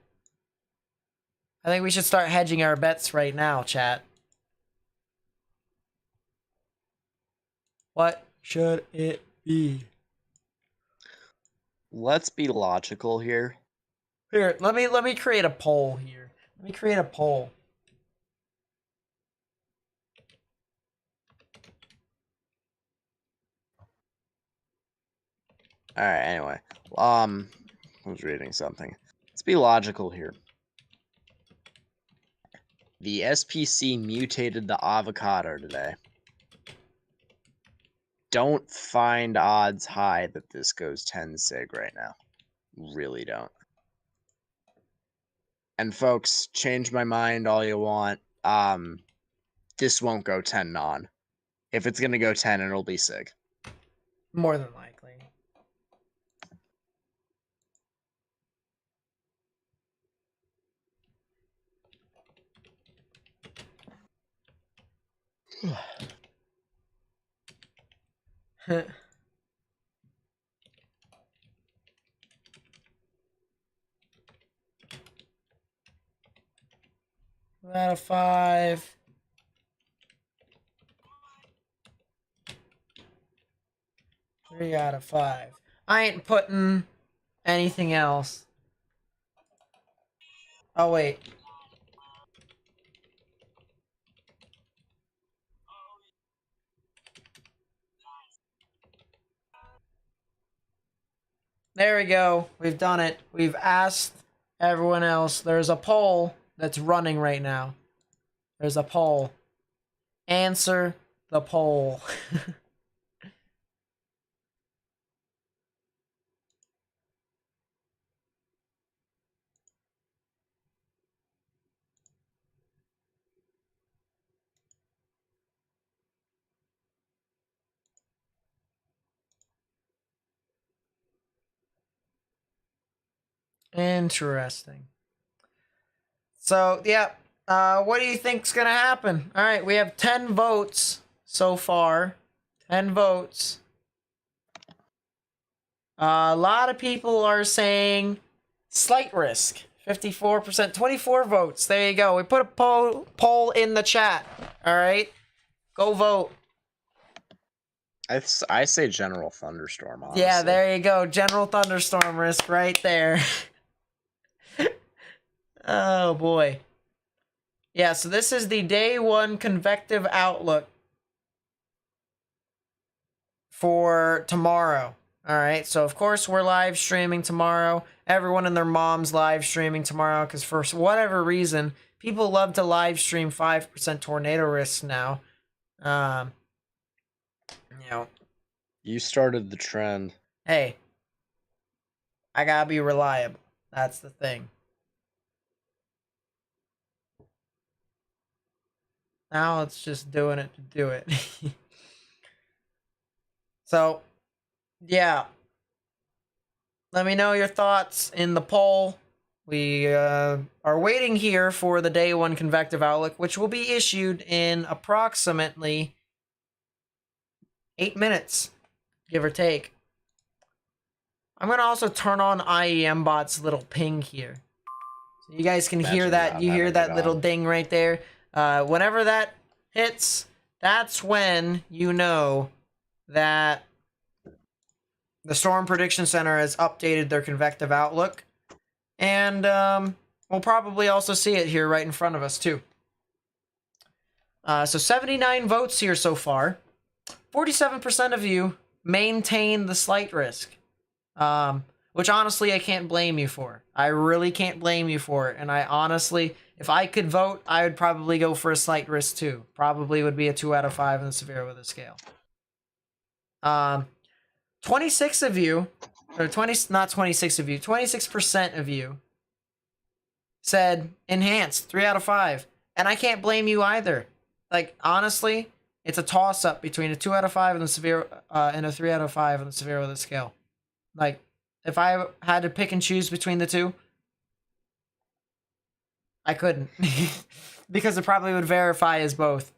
I think we should start hedging our bets right now, chat. What should it be? Let's be logical here. Here, let me create a poll here. Let me create a poll. All right, anyway. I was reading something. Let's be logical here. The SPC mutated the avocado today. Don't find odds high that this goes 10 sig right now. Really don't. And folks, change my mind all you want. This won't go 10 non. If it's gonna go 10, it'll be sig. More than likely. Out of 5. Three out of 5. I ain't putting anything else. Oh, wait. There we go. We've done it. We've asked everyone else. There's a poll that's running right now. There's a poll. Answer the poll. Interesting. So, yeah. What do you think's gonna happen? All right, we have 10 votes so far. 10 votes. A lot of people are saying Slight risk. 54%, 24 votes. There you go. We put a poll in the chat. All right, go vote. I say general thunderstorm, honestly. Yeah, there you go. General thunderstorm risk right there. Oh boy. Yeah, so this is the day one convective outlook for tomorrow. All right, so of course we're live streaming tomorrow. Everyone and their mom's live streaming tomorrow because for whatever reason, people love to live stream 5% tornado risks now. You know, You started the trend. hey, I gotta be reliable. That's the thing. Now it's just doing it to do it. So, yeah. Let me know your thoughts in the poll. We are waiting here for the day one convective outlook, which will be issued in approximately 8 minutes, give or take. I'm going to also turn on IEM bot's little ping here. So you guys can hear that. You hear that little ding right there. Whenever that hits, that's when you know that the Storm Prediction Center has updated their convective outlook. And we'll probably also see it here right in front of us, too. So 79 votes here so far. 47% of you maintain the slight risk. Which honestly, I can't blame you for. I really can't blame you for it. And I honestly, if I could vote, I would probably go for a slight risk, too. Probably would be a 2 out of 5 in the severe weather scale. 26 of you, or 26% of you said enhanced, 3 out of 5. And I can't blame you either. Like, honestly, it's a toss-up between a 2 out of 5 and the severe, and a 3 out of 5 on the severe weather scale. Like, if I had to pick and choose between the two, I couldn't. Because it probably would verify as both.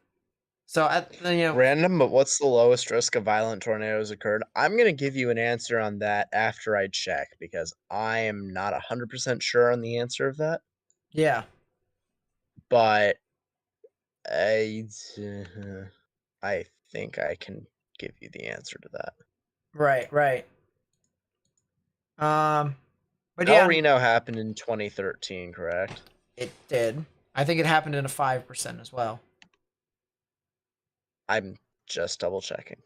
So, Random, but what's the lowest risk of violent tornadoes occurred? I'm going to give you an answer on that after I check, because I am not 100% sure on the answer of that. Yeah. But I think I can give you the answer to that. Right. But El yeah, Reno happened in 2013, correct? it did. I think it happened in a 5% as well. I'm just double checking.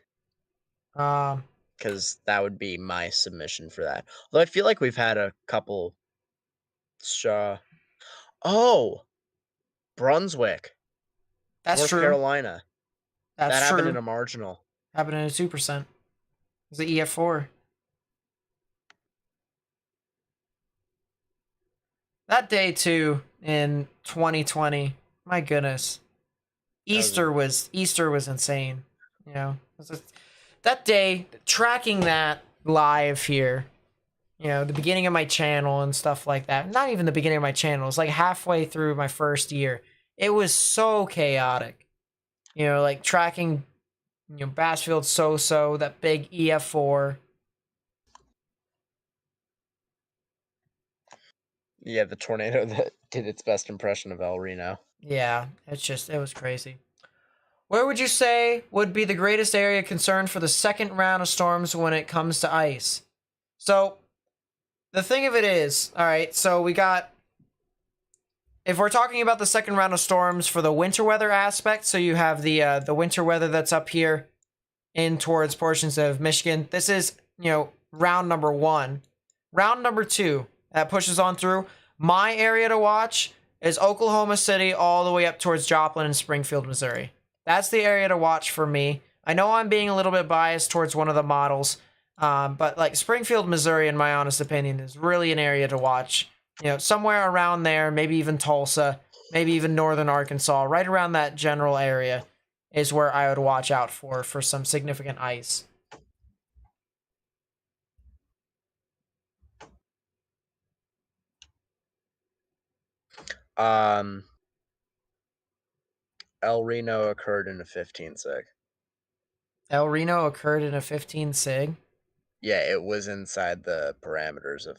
Because that would be my submission for that. Although I feel like we've had a couple. Brunswick, That's North true. Carolina. That's that true. happened in a marginal. Happened in a 2%. It was the EF4. That day too in 2020. My goodness. Easter was insane. You know, that day tracking that live here. You know, the beginning of my channel and stuff like that. Not even the beginning of my channel. It was like halfway through my first year. It was so chaotic. You know, like tracking, Bassfield So-So, that big EF4. Yeah, the tornado that did its best impression of El Reno. Yeah, it was crazy. Where would you say would be the greatest area concerned for the second round of storms when it comes to ice? So, the thing of it is, all right, so we got, if we're talking about the second round of storms for the winter weather aspect, so you have the winter weather that's up here in towards portions of Michigan. This is, round number 1. Round number 2, that pushes on through. My area to watch is Oklahoma City all the way up towards Joplin and Springfield, Missouri. That's the area to watch for me. I know I'm being a little bit biased towards one of the models, but like Springfield, Missouri, in my honest opinion, is really an area to watch. Somewhere around there, maybe even Tulsa, maybe even northern Arkansas, right around that general area is where I would watch out for some significant ice. El Reno occurred in a 15 sig. El Reno occurred in a 15 sig? Yeah, it was inside the parameters of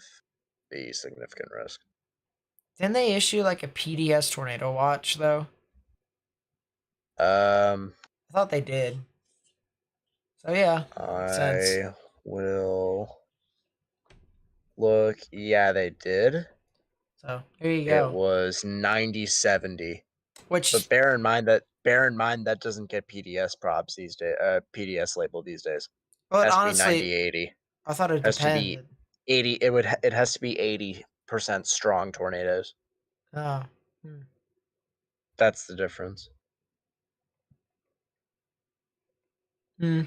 be significant risk. Didn't they issue like a PDS tornado watch though? Um, I thought they did. So yeah, makes sense. I will look. Yeah, they did. So here you It go. was 9070. Which, But bear in mind that doesn't get PDS props these days. PDS label these days. but Has to be honestly, 9080. I thought it Has to be depended. 80. It has to be 80% strong tornadoes. Oh. Hmm. That's the difference. Hmm.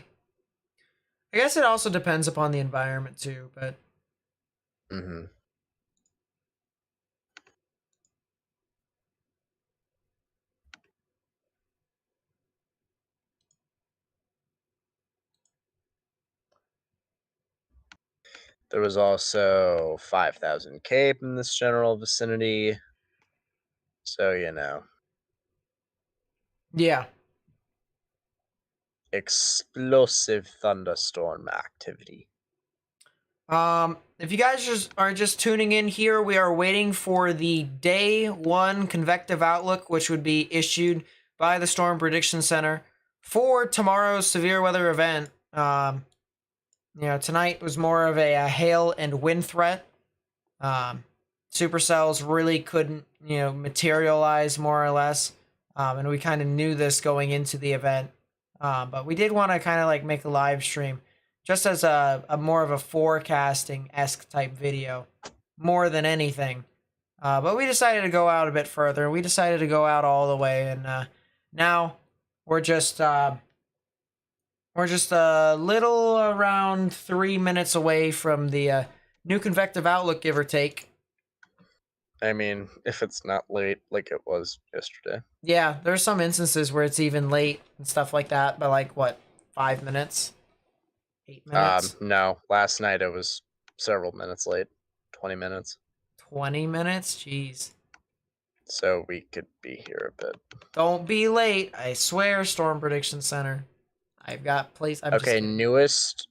I guess it also depends upon the environment too, but Mm-hmm. There was also 5,000 Cape in this general vicinity. So, yeah. explosive thunderstorm activity. If you guys are just tuning in here, we are waiting for the day one convective outlook, which would be issued by the Storm Prediction Center for tomorrow's severe weather event. Tonight was more of a hail and wind threat. Supercells really couldn't, materialize more or less. And we kind of knew this going into the event. But we did want to kind of like make a live stream just as a more of a forecasting-esque type video more than anything. But we decided to go out a bit further. We decided to go out all the way. And now we're just a little around 3 minutes away from the new convective outlook, give or take. I mean, if it's not late like it was yesterday. Yeah, there's some instances where it's even late and stuff like that, but like what, 5 minutes, 8 minutes, No, last night it was several minutes late, 20 minutes. 20 minutes. Jeez, So we could be here a bit. don't be late. I swear, Storm Prediction Center. I've got place. I'm just Okay, kidding. newest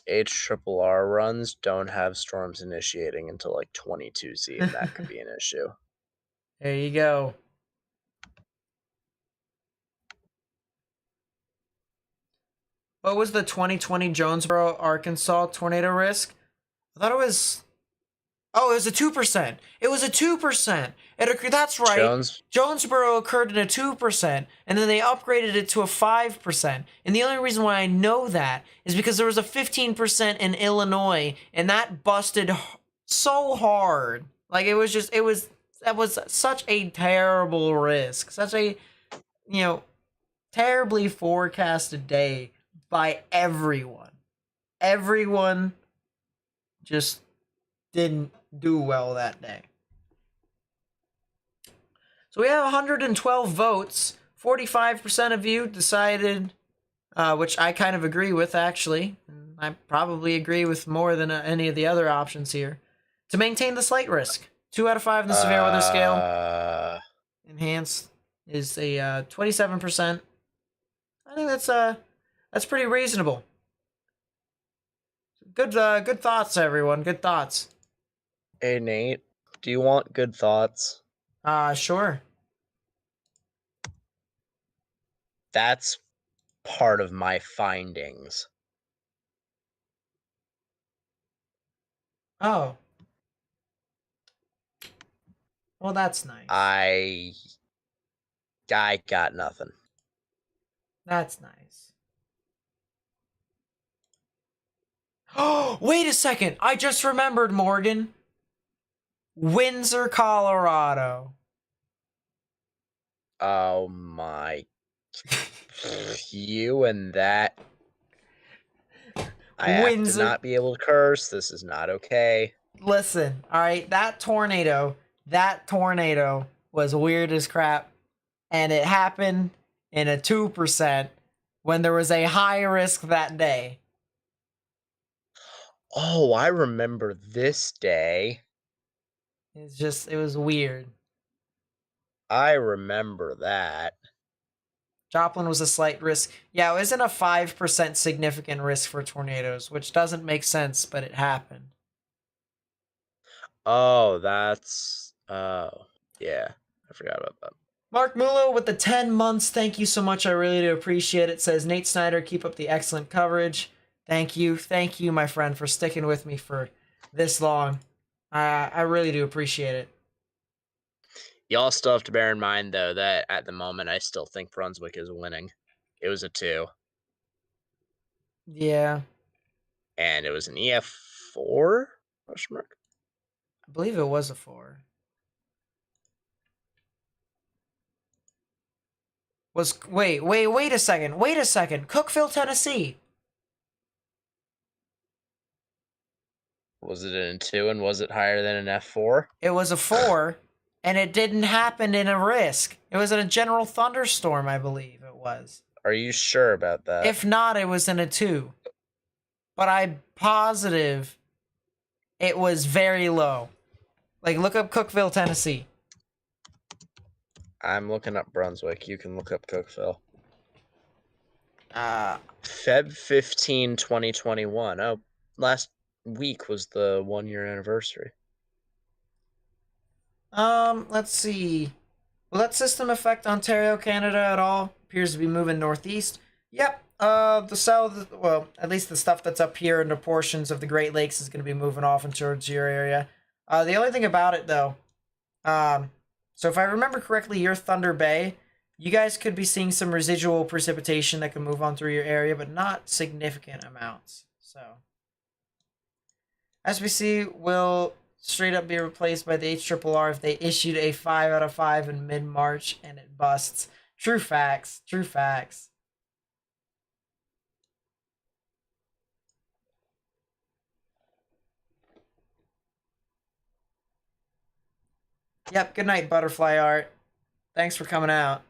HRRR runs don't have storms initiating until like 22Z, and that could be an issue. There you go. What was the 2020 Jonesboro, Arkansas tornado risk? I thought it was. Oh, it was a 2%. It was a 2%. That's right. Jonesboro occurred in a 2%, and then they upgraded it to a 5%. And the only reason why I know that is because there was a 15% in Illinois, and that busted so hard. Like that was such a terrible risk. Such a, terribly forecasted day by everyone. Everyone just didn't do well that day. So we have 112 votes. 45% of you decided, which I kind of agree with, actually. I probably agree with more than any of the other options here, to maintain the slight risk. 2 out of 5 in the severe weather scale. Enhanced is a 27%. I think that's pretty reasonable. Good thoughts, everyone. Good thoughts. Hey, Nate, do you want good thoughts? Sure. That's part of my findings. Oh. Well, that's nice. I got nothing. That's nice. Oh, wait a second. I just remembered, Morgan. Windsor, Colorado. Oh my. You and that. I have to not be able to curse. This is not okay. Listen, all right, that tornado was weird as crap, and it happened in a 2% when there was a high risk that day. Oh, I remember this day. It was weird. I remember that. Joplin was a slight risk. Yeah, it wasn't a 5% significant risk for tornadoes, which doesn't make sense, but it happened. Oh, that's yeah. I forgot about that. Mark Mulo with the 10 months. Thank you so much. I really do appreciate it. Says Nate Snyder, keep up the excellent coverage. Thank you. Thank you, my friend, for sticking with me for this long. I really do appreciate it. Y'all still have to bear in mind though that at the moment I still think Brunswick is winning. It was a 2. Yeah. And it was an EF4? Question mark? I believe it was a 4. Wait a second. Wait a second. Cookeville, Tennessee. Was it an 2 and was it higher than an F4? It was a 4, and it didn't happen in a risk. It was in a general thunderstorm, I believe it was. Are you sure about that? If not, it was in a 2. But I'm positive it was very low. Like, look up Cookeville, Tennessee. I'm looking up Brunswick. You can look up Cookeville. Uh, Feb 15, 2021. Oh, last week was the 1-year anniversary. Let's see. Will that system affect Ontario, Canada at all? Appears to be moving northeast. Yep. The south, well, at least the stuff that's up here into portions of the Great Lakes is going to be moving off and towards your area. The only thing about it, though, so if I remember correctly, you're Thunder Bay. You guys could be seeing some residual precipitation that can move on through your area, but not significant amounts. So, SBC will straight up be replaced by the HRRR if they issued a 5 out of 5 in mid-March and it busts. True facts. True facts. Yep, good night, Butterfly Art. Thanks for coming out.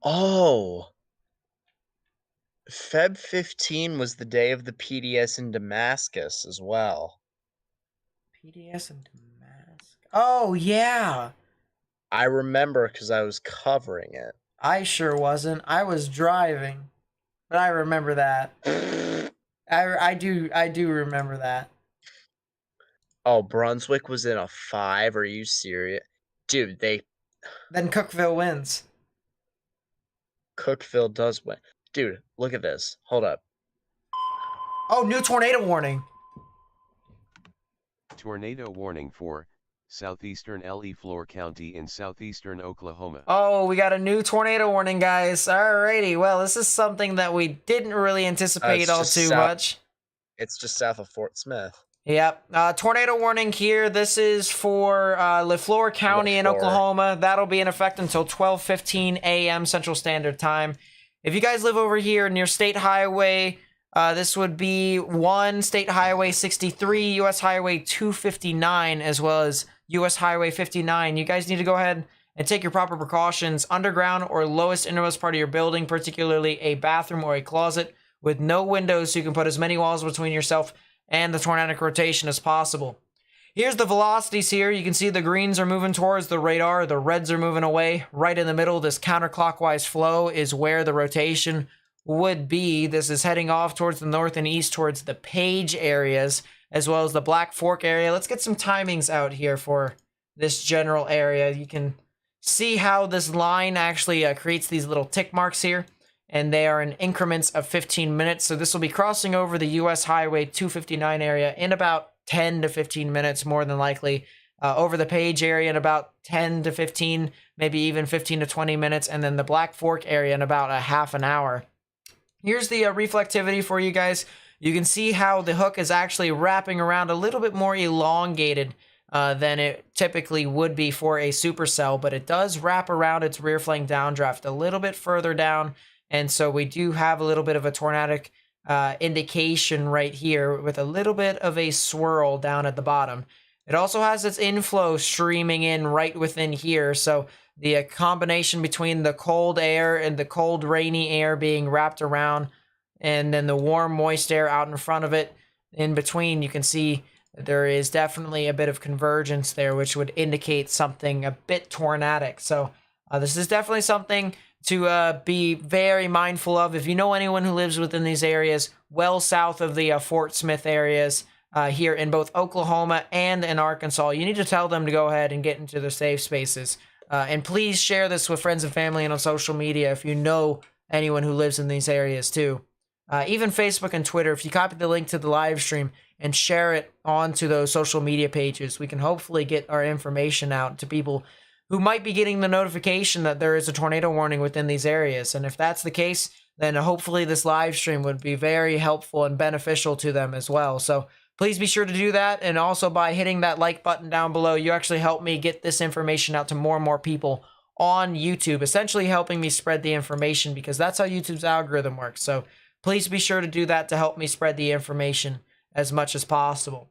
Oh. Feb 15 was the day of the PDS in Damascus as well. PDS in Damascus. Oh, yeah. I remember because I was covering it. I sure wasn't. I was driving. But I remember that. I do remember that. Oh, Brunswick was in a 5. Are you serious? Dude, Then Cookeville wins. Cookeville does win. Dude, look at this. Hold up. Oh, new tornado warning. Tornado warning for southeastern Leflore County in southeastern Oklahoma. Oh, we got a new tornado warning, guys. Alrighty. Well, this is something that we didn't really anticipate all too much. It's just south of Fort Smith. Yep. Tornado warning here. This is for Leflore County in Oklahoma. That'll be in effect until 12:15 a.m. Central Standard Time. If you guys live over here near State Highway, this would be 1 State Highway 63, U.S. Highway 259, as well as U.S. Highway 59. You guys need to go ahead and take your proper precautions. Underground or lowest innermost part of your building, particularly a bathroom or a closet with no windows, so you can put as many walls between yourself and the tornadic rotation as possible. Here's the velocities here. You can see the greens are moving towards the radar. The reds are moving away. Right in the middle, this counterclockwise flow is where the rotation would be. This is heading off towards the north and east towards the Page areas, as well as the Black Fork area. Let's get some timings out here for this general area. You can see how this line actually creates these little tick marks here, and they are in increments of 15 minutes. So this will be crossing over the U.S. Highway 259 area in about 10 to 15 minutes, more than likely. Over the Page area in about 10 to 15, maybe even 15 to 20 minutes, and then the Black Fork area in about a half an hour. Here's the reflectivity for you guys. You can see how the hook is actually wrapping around a little bit more elongated than it typically would be for a supercell, but it does wrap around its rear flank downdraft a little bit further down, and so we do have a little bit of a tornadic indication right here with a little bit of a swirl down at the bottom. It also has its inflow streaming in right within here, so the combination between the cold air and the cold rainy air being wrapped around, and then the warm moist air out in front of it in between, you can see there is definitely a bit of convergence there, which would indicate something a bit tornadic. So this is definitely something to be very mindful of. If you know anyone who lives within these areas, well south of the Fort Smith areas, here in both Oklahoma and in Arkansas, you need to tell them to go ahead and get into their safe spaces. And please share this with friends and family and on social media if you know anyone who lives in these areas too. Even Facebook and Twitter, if you copy the link to the live stream and share it onto those social media pages, we can hopefully get our information out to people who might be getting the notification that there is a tornado warning within these areas. And if that's the case, then hopefully this live stream would be very helpful and beneficial to them as well. So please be sure to do that. And also by hitting that like button down below, you actually help me get this information out to more and more people on YouTube, essentially helping me spread the information because that's how YouTube's algorithm works. So please be sure to do that to help me spread the information as much as possible.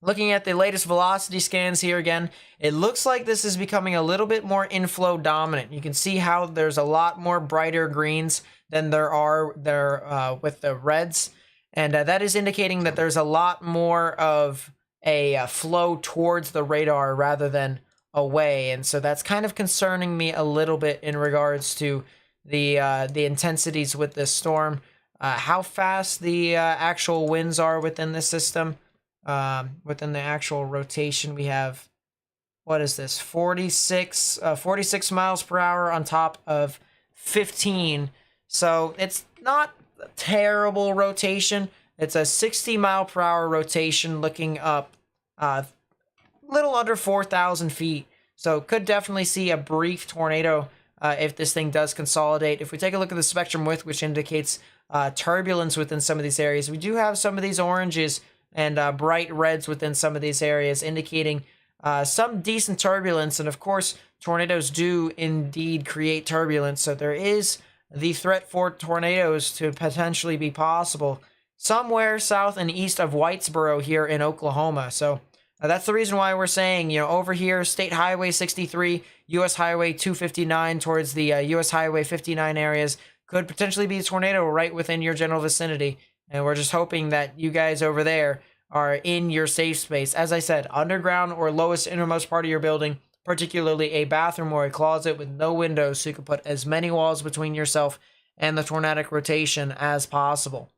Looking at the latest velocity scans here again, it looks like this is becoming a little bit more inflow dominant. You can see how there's a lot more brighter greens than there are there with the reds. And that is indicating that there's a lot more of a flow towards the radar rather than away. And so that's kind of concerning me a little bit in regards to the intensities with this storm. How fast the actual winds are within the system. Within the actual rotation, we have, what is this, 46 miles per hour on top of 15. So it's not a terrible rotation. It's a 60 mile per hour rotation looking up little under 4,000 feet. So could definitely see a brief tornado if this thing does consolidate. If we take a look at the spectrum width, which indicates turbulence within some of these areas, we do have some of these oranges and bright reds within some of these areas, indicating some decent turbulence. And of course, tornadoes do indeed create turbulence, so there is the threat for tornadoes to potentially be possible somewhere south and east of Whitesboro here in Oklahoma. So that's the reason why we're saying, you know, over here, State Highway 63, US Highway 259 towards the US Highway 59 areas could potentially be a tornado right within your general vicinity. And we're just hoping that you guys over there are in your safe space. As I said, underground or lowest innermost part of your building, particularly a bathroom or a closet with no windows, so you can put as many walls between yourself and the tornadic rotation as possible.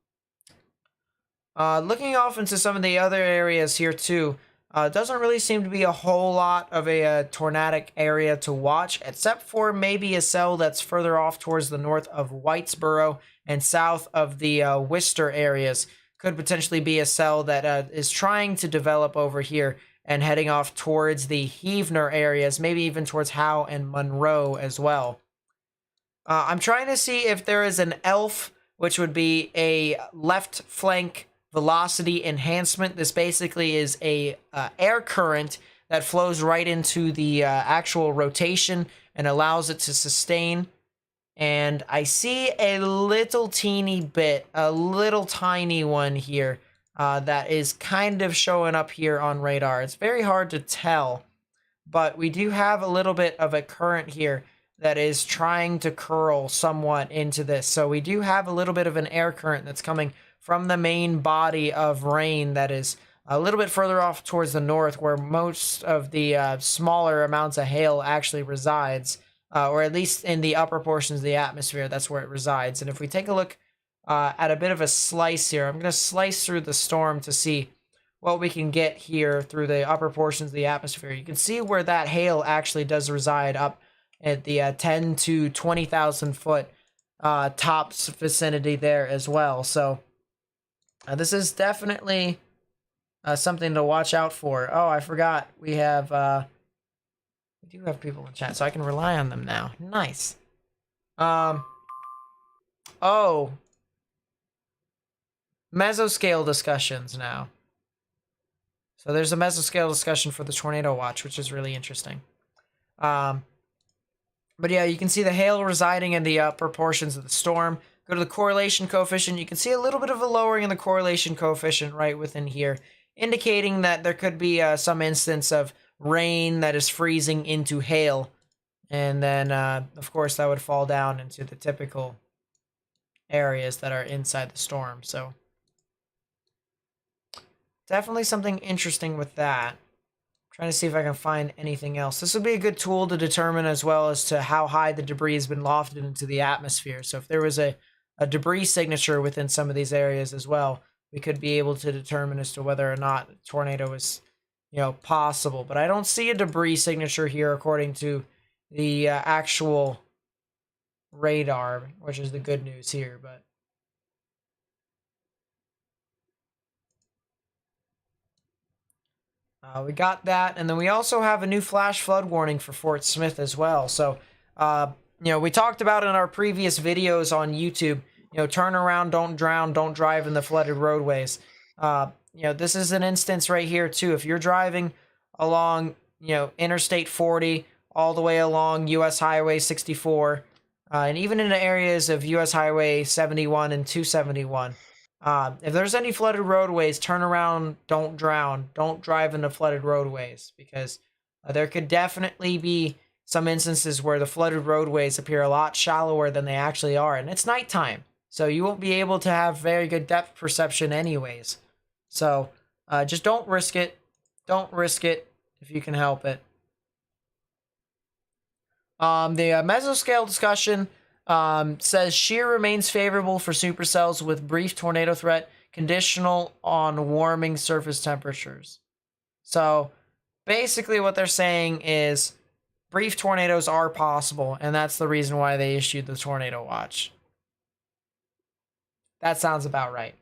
Looking off into some of the other areas here too, doesn't really seem to be a whole lot of a tornadic area to watch, except for maybe a cell that's further off towards the north of Whitesboro and south of the Worcester areas. Could potentially be a cell that is trying to develop over here and heading off towards the Heavener areas, maybe even towards Howe and Monroe as well. I'm trying to see if there is an ELF, which would be a left flank velocity enhancement. This basically is a air current that flows right into the actual rotation and allows it to sustain. And I see a little teeny bit, a little tiny one here that is kind of showing up here on radar. It's very hard to tell, but we do have a little bit of a current here that is trying to curl somewhat into this. So we do have a little bit of an air current that's coming from the main body of rain that is a little bit further off towards the north, where most of the smaller amounts of hail actually resides. Or at least in the upper portions of the atmosphere, that's where it resides. And if we take a look at a bit of a slice here, I'm going to slice through the storm to see what we can get here through the upper portions of the atmosphere. You can see where that hail actually does reside up at the 10 to 20,000 foot tops vicinity there as well. So this is definitely something to watch out for. Oh, I forgot. We have... We do have people in chat, so I can rely on them now. Nice. Oh. Mesoscale discussions now. So there's a mesoscale discussion for the tornado watch, which is really interesting. But yeah, you can see the hail residing in the upper portions of the storm. Go to the correlation coefficient. You can see a little bit of a lowering in the correlation coefficient right within here, indicating that there could be some instance of rain that is freezing into hail, and then of course that would fall down into the typical areas that are inside the storm. So definitely something interesting with that. Trying to see if I can find anything else. This would be a good tool to determine as well as to how high the debris has been lofted into the atmosphere. So if there was a debris signature within some of these areas as well, we could be able to determine as to whether or not a tornado is, possible. But I don't see a debris signature here according to the actual radar, which is the good news here. But we got that, and then we also have a new flash flood warning for Fort Smith as well. So, we talked about in our previous videos on YouTube, turn around, don't drown, don't drive in the flooded roadways. This is an instance right here too. If you're driving along, Interstate 40 all the way along US Highway 64, and even in the areas of US Highway 71 and 271, if there's any flooded roadways, turn around, don't drown, don't drive into flooded roadways, because there could definitely be some instances where the flooded roadways appear a lot shallower than they actually are, and it's nighttime, so you won't be able to have very good depth perception anyways. So just don't risk it. Don't risk it if you can help it. The mesoscale discussion says shear remains favorable for supercells with brief tornado threat, conditional on warming surface temperatures. So basically what they're saying is brief tornadoes are possible, and that's the reason why they issued the tornado watch. That sounds about right.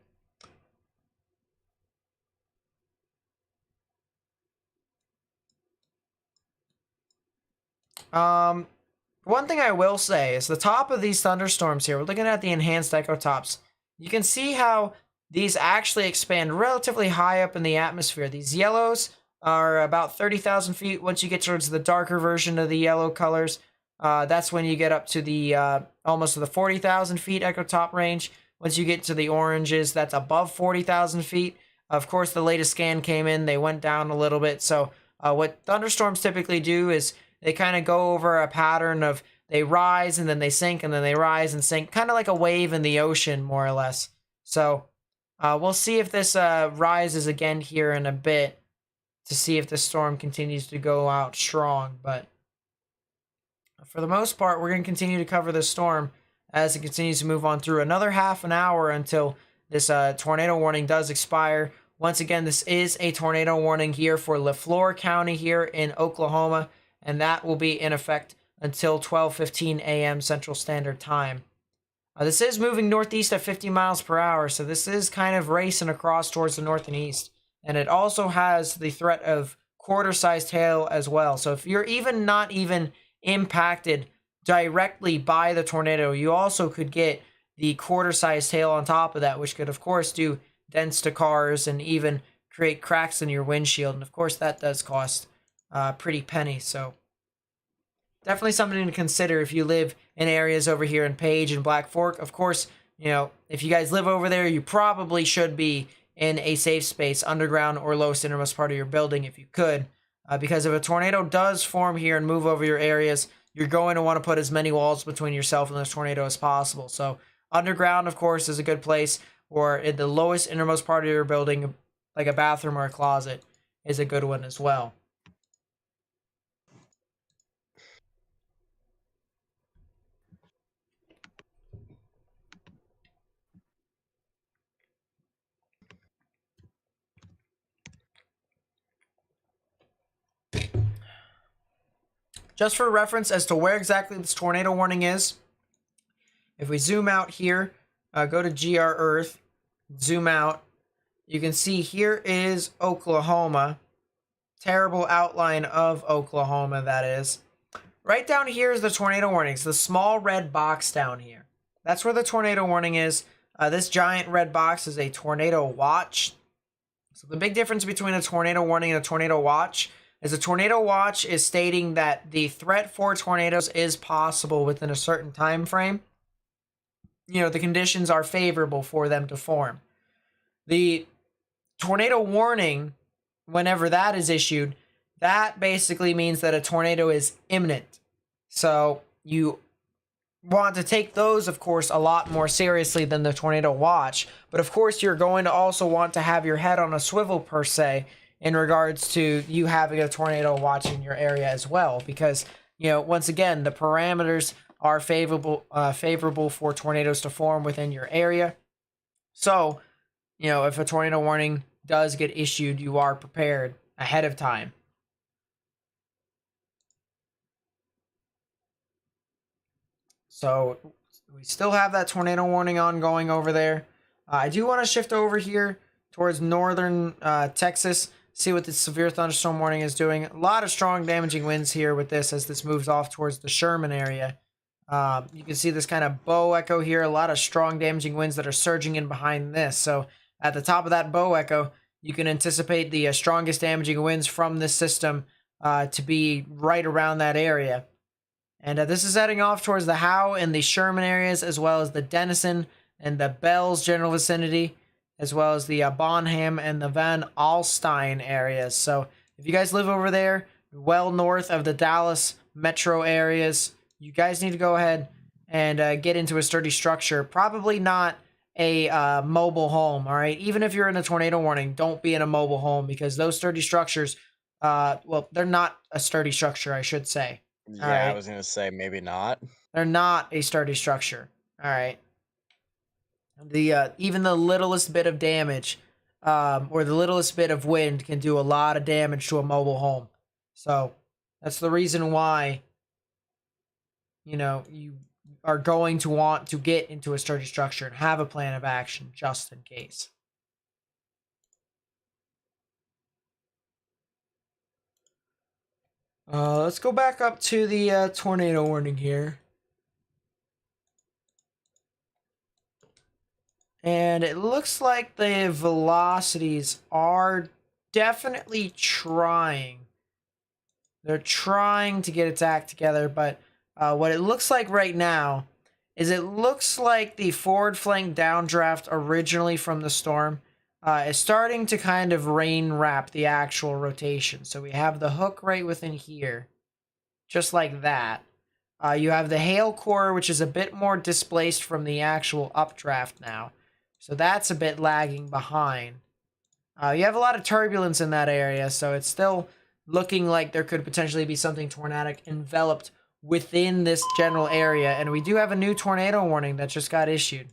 One thing I will say is the top of these thunderstorms here, we're looking at the enhanced echo tops. You can see how these actually expand relatively high up in the atmosphere. These yellows are about 30,000 feet. Once you get towards the darker version of the yellow colors, that's when you get up to the almost to the 40,000 feet echo top range. Once you get to the oranges, that's above 40,000 feet. Of course, the latest scan came in, they went down a little bit. So what thunderstorms typically do is they kind of go over a pattern of they rise and then they sink and then they rise and sink, kind of like a wave in the ocean, more or less. So we'll see if this rises again here in a bit to see if the storm continues to go out strong. But for the most part, we're going to continue to cover this storm as it continues to move on through another half an hour until this tornado warning does expire. Once again, this is a tornado warning here for LaFleur County here in Oklahoma, and that will be in effect until 12:15 a.m. Central Standard Time. This is moving northeast at 50 miles per hour, so this is kind of racing across towards the north and east. And it also has the threat of quarter-sized hail as well. So if you're not even impacted directly by the tornado, you also could get the quarter-sized hail on top of that, which could, of course, do dents to cars and even create cracks in your windshield. And, of course, that does cost pretty penny. So definitely something to consider if you live in areas over here in Page and Black Fork. Of course, if you guys live over there, you probably should be in a safe space, underground or lowest innermost part of your building if you could. Because if a tornado does form here and move over your areas, you're going to want to put as many walls between yourself and this tornado as possible. So underground, of course, is a good place, or in the lowest innermost part of your building, like a bathroom or a closet, is a good one as well. Just for reference as to where exactly this tornado warning is, if we zoom out here, go to GR Earth, zoom out, you can see here is Oklahoma. Terrible outline of Oklahoma, that is. Right down here is the tornado warnings, the small red box down here. That's where the tornado warning is. This giant red box is a tornado watch. So the big difference between a tornado warning and a tornado watch is a tornado watch is stating that the threat for tornadoes is possible within a certain time frame. The conditions are favorable for them to form. The tornado warning, whenever that is issued, that basically means that a tornado is imminent. So you want to take those, of course, a lot more seriously than the tornado watch. But of course, you're going to also want to have your head on a swivel, per se, in regards to you having a tornado watch in your area as well. Because, once again, the parameters are favorable for tornadoes to form within your area. So if a tornado warning does get issued, you are prepared ahead of time. So we still have that tornado warning ongoing over there. I do want to shift over here towards northern Texas, see what the severe thunderstorm warning is doing. A lot of strong damaging winds here with this as this moves off towards the Sherman area. You can see this kind of bow echo here, a lot of strong damaging winds that are surging in behind this. So at the top of that bow echo, you can anticipate the strongest damaging winds from this system to be right around that area. And this is heading off towards the Howe and the Sherman areas, as well as the Denison and the Bells general vicinity, as well as the Bonham and the Van Alstyne areas. So if you guys live over there, well north of the Dallas metro areas, you guys need to go ahead and get into a sturdy structure. Probably not a mobile home, all right? Even if you're in a tornado warning, don't be in a mobile home, because those sturdy structures, well, they're not a sturdy structure, I should say. Yeah, All right. I was gonna say maybe not. They're not a sturdy structure. All right. The even the littlest bit of damage, or the littlest bit of wind can do a lot of damage to a mobile home. So that's the reason why, you are going to want to get into a sturdy structure and have a plan of action just in case. Let's go back up to the tornado warning here. And it looks like the velocities are definitely trying. They're trying to get its act together, but what it looks like right now is it looks like the forward flank downdraft originally from the storm is starting to kind of rain wrap the actual rotation. So we have the hook right within here, just like that. You have the hail core, which is a bit more displaced from the actual updraft now. So that's a bit lagging behind. You have a lot of turbulence in that area, so it's still looking like there could potentially be something tornadic enveloped within this general area. And we do have a new tornado warning that just got issued.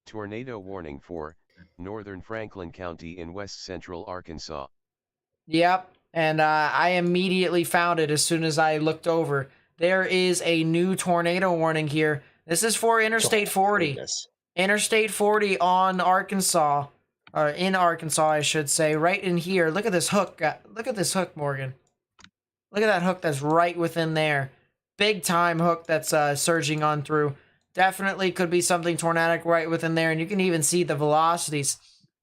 Tornado warning for northern Franklin County in west central Arkansas. Yep, and I immediately found it as soon as I looked over. There is a new tornado warning here. This is for Interstate 40. Goodness. Interstate 40 on Arkansas, or in Arkansas, I should say, right in here. Look at this hook. Look at this hook, Morgan. Look at that hook that's right within there. Big time hook that's surging on through. Definitely could be something tornadic right within there, and you can even see the velocities.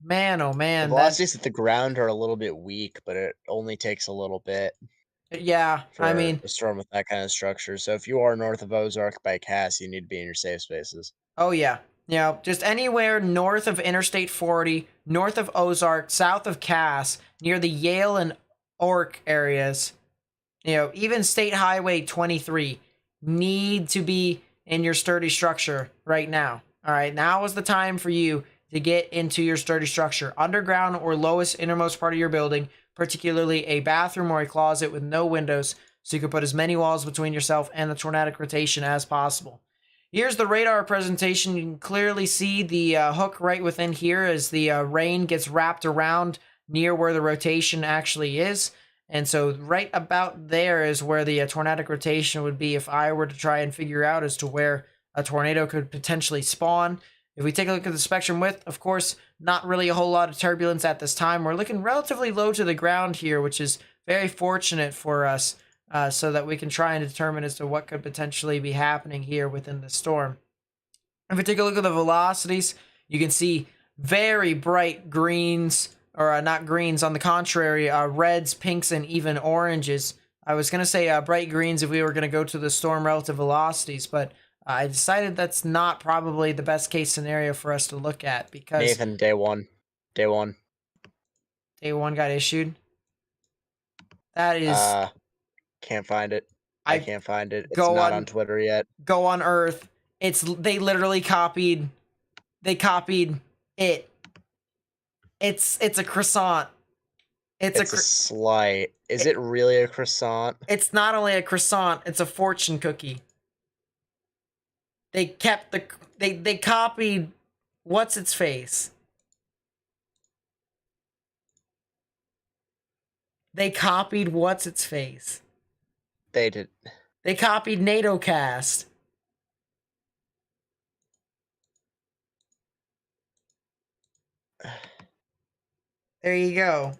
Man, oh man. The velocities at the ground are a little bit weak, but it only takes a little bit. Yeah, For I mean, a storm with that kind of structure. So if you are north of Ozark by Cass, you need to be in your safe spaces. oh yeah. Just anywhere north of Interstate 40, north of Ozark, south of Cass, near the Yale and Ork areas, even State Highway 23, need to be in your sturdy structure right now. All right, now is the time for you to get into your sturdy structure. Underground or lowest innermost part of your building, particularly a bathroom or a closet with no windows, so you can put as many walls between yourself and the tornadic rotation as possible. Here's the radar presentation. You can clearly see the hook right within here as the rain gets wrapped around near where the rotation actually is. And so right about there is where the tornadic rotation would be if I were to try and figure out as to where a tornado could potentially spawn. If we take a look at the spectrum width, of course, not really a whole lot of turbulence at this time. We're looking relatively low to the ground here, which is very fortunate for us. So that we can try and determine as to what could potentially be happening here within the storm. If we take a look at the velocities, you can see very bright greens, or not greens, on the contrary, reds, pinks, and even oranges. I was going to say bright greens if we were going to go to the storm relative velocities, but I decided that's not probably the best case scenario for us to look at, because Nathan, day one. Day one got issued. That is... Can't find it. I can't find it. It's go not on- on Twitter yet. go on Earth. They literally copied it. It's a croissant. It's a slight. Is it really a croissant? It's not only a croissant, it's a fortune cookie. They kept they copied what's its face. They copied what's its face. They did. They copied NATO cast. There you go.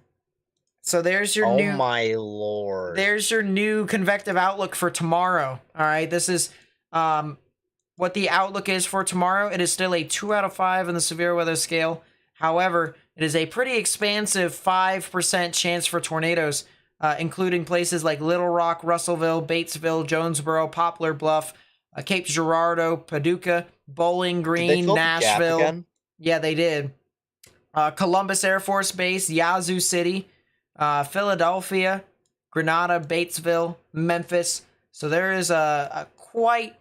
So there's your Oh new my lord. there's your new convective outlook for tomorrow. All right, this is what the outlook is for tomorrow. It is still a 2 out of 5 in the severe weather scale. However, it is a pretty expansive 5% chance for tornadoes, including places like Little Rock, Russellville, Batesville, Jonesboro, Poplar Bluff, Cape Girardeau, Paducah, Bowling Did they Green, fill the gap Nashville. again? Yeah, they did. Columbus Air Force Base, Yazoo City, Philadelphia, Grenada, Batesville, Memphis. So there is a quite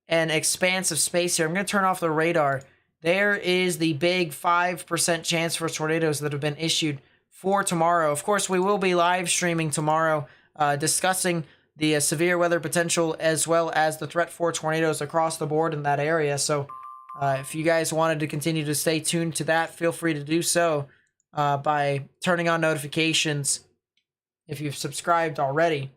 an expansive space here. I'm going to turn off the radar. There is the big 5% chance for tornadoes that have been issued for tomorrow. Of course, we will be live streaming tomorrow, discussing the severe weather potential as well as the threat for tornadoes across the board in that area. So if you guys wanted to continue to stay tuned to that, feel free to do so by turning on notifications if you've subscribed already.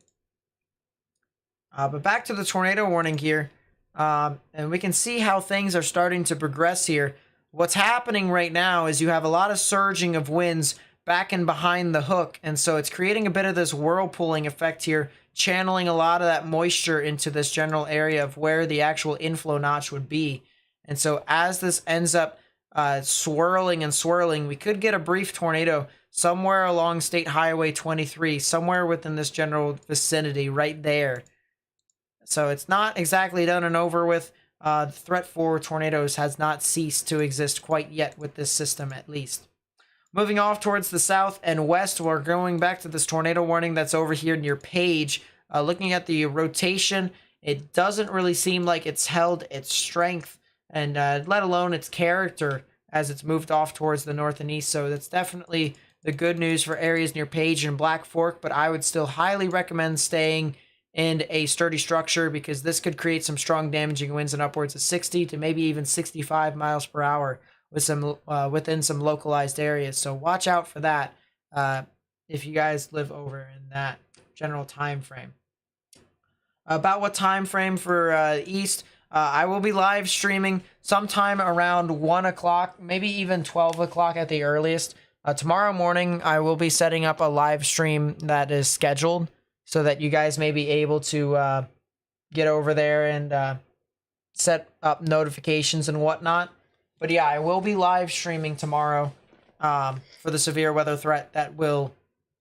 But back to the tornado warning here. And we can see how things are starting to progress here. What's happening right now is you have a lot of surging of winds back and behind the hook. And so it's creating a bit of this whirlpooling effect here, channeling a lot of that moisture into this general area of where the actual inflow notch would be. And so as this ends up swirling and swirling, we could get a brief tornado somewhere along State Highway 23, somewhere within this general vicinity right there. So it's not exactly done and over with. The threat for tornadoes has not ceased to exist quite yet with this system, at least. Moving off towards the south and west, we're going back to this tornado warning that's over here near Page. Looking at the rotation, it doesn't really seem like it's held its strength, and let alone its character as it's moved off towards the north and east. So that's definitely the good news for areas near Page and Black Fork, but I would still highly recommend staying in a sturdy structure because this could create some strong damaging winds in upwards of 60 to maybe even 65 miles per hour with some within some localized areas. So watch out for that if you guys live over in that general time frame. About what time frame for east? I will be live streaming sometime around 1 o'clock, maybe even 12 o'clock at the earliest. Tomorrow morning, I will be setting up a live stream that is scheduled so that you guys may be able to get over there and set up notifications and whatnot. But yeah, I will be live streaming tomorrow for the severe weather threat that will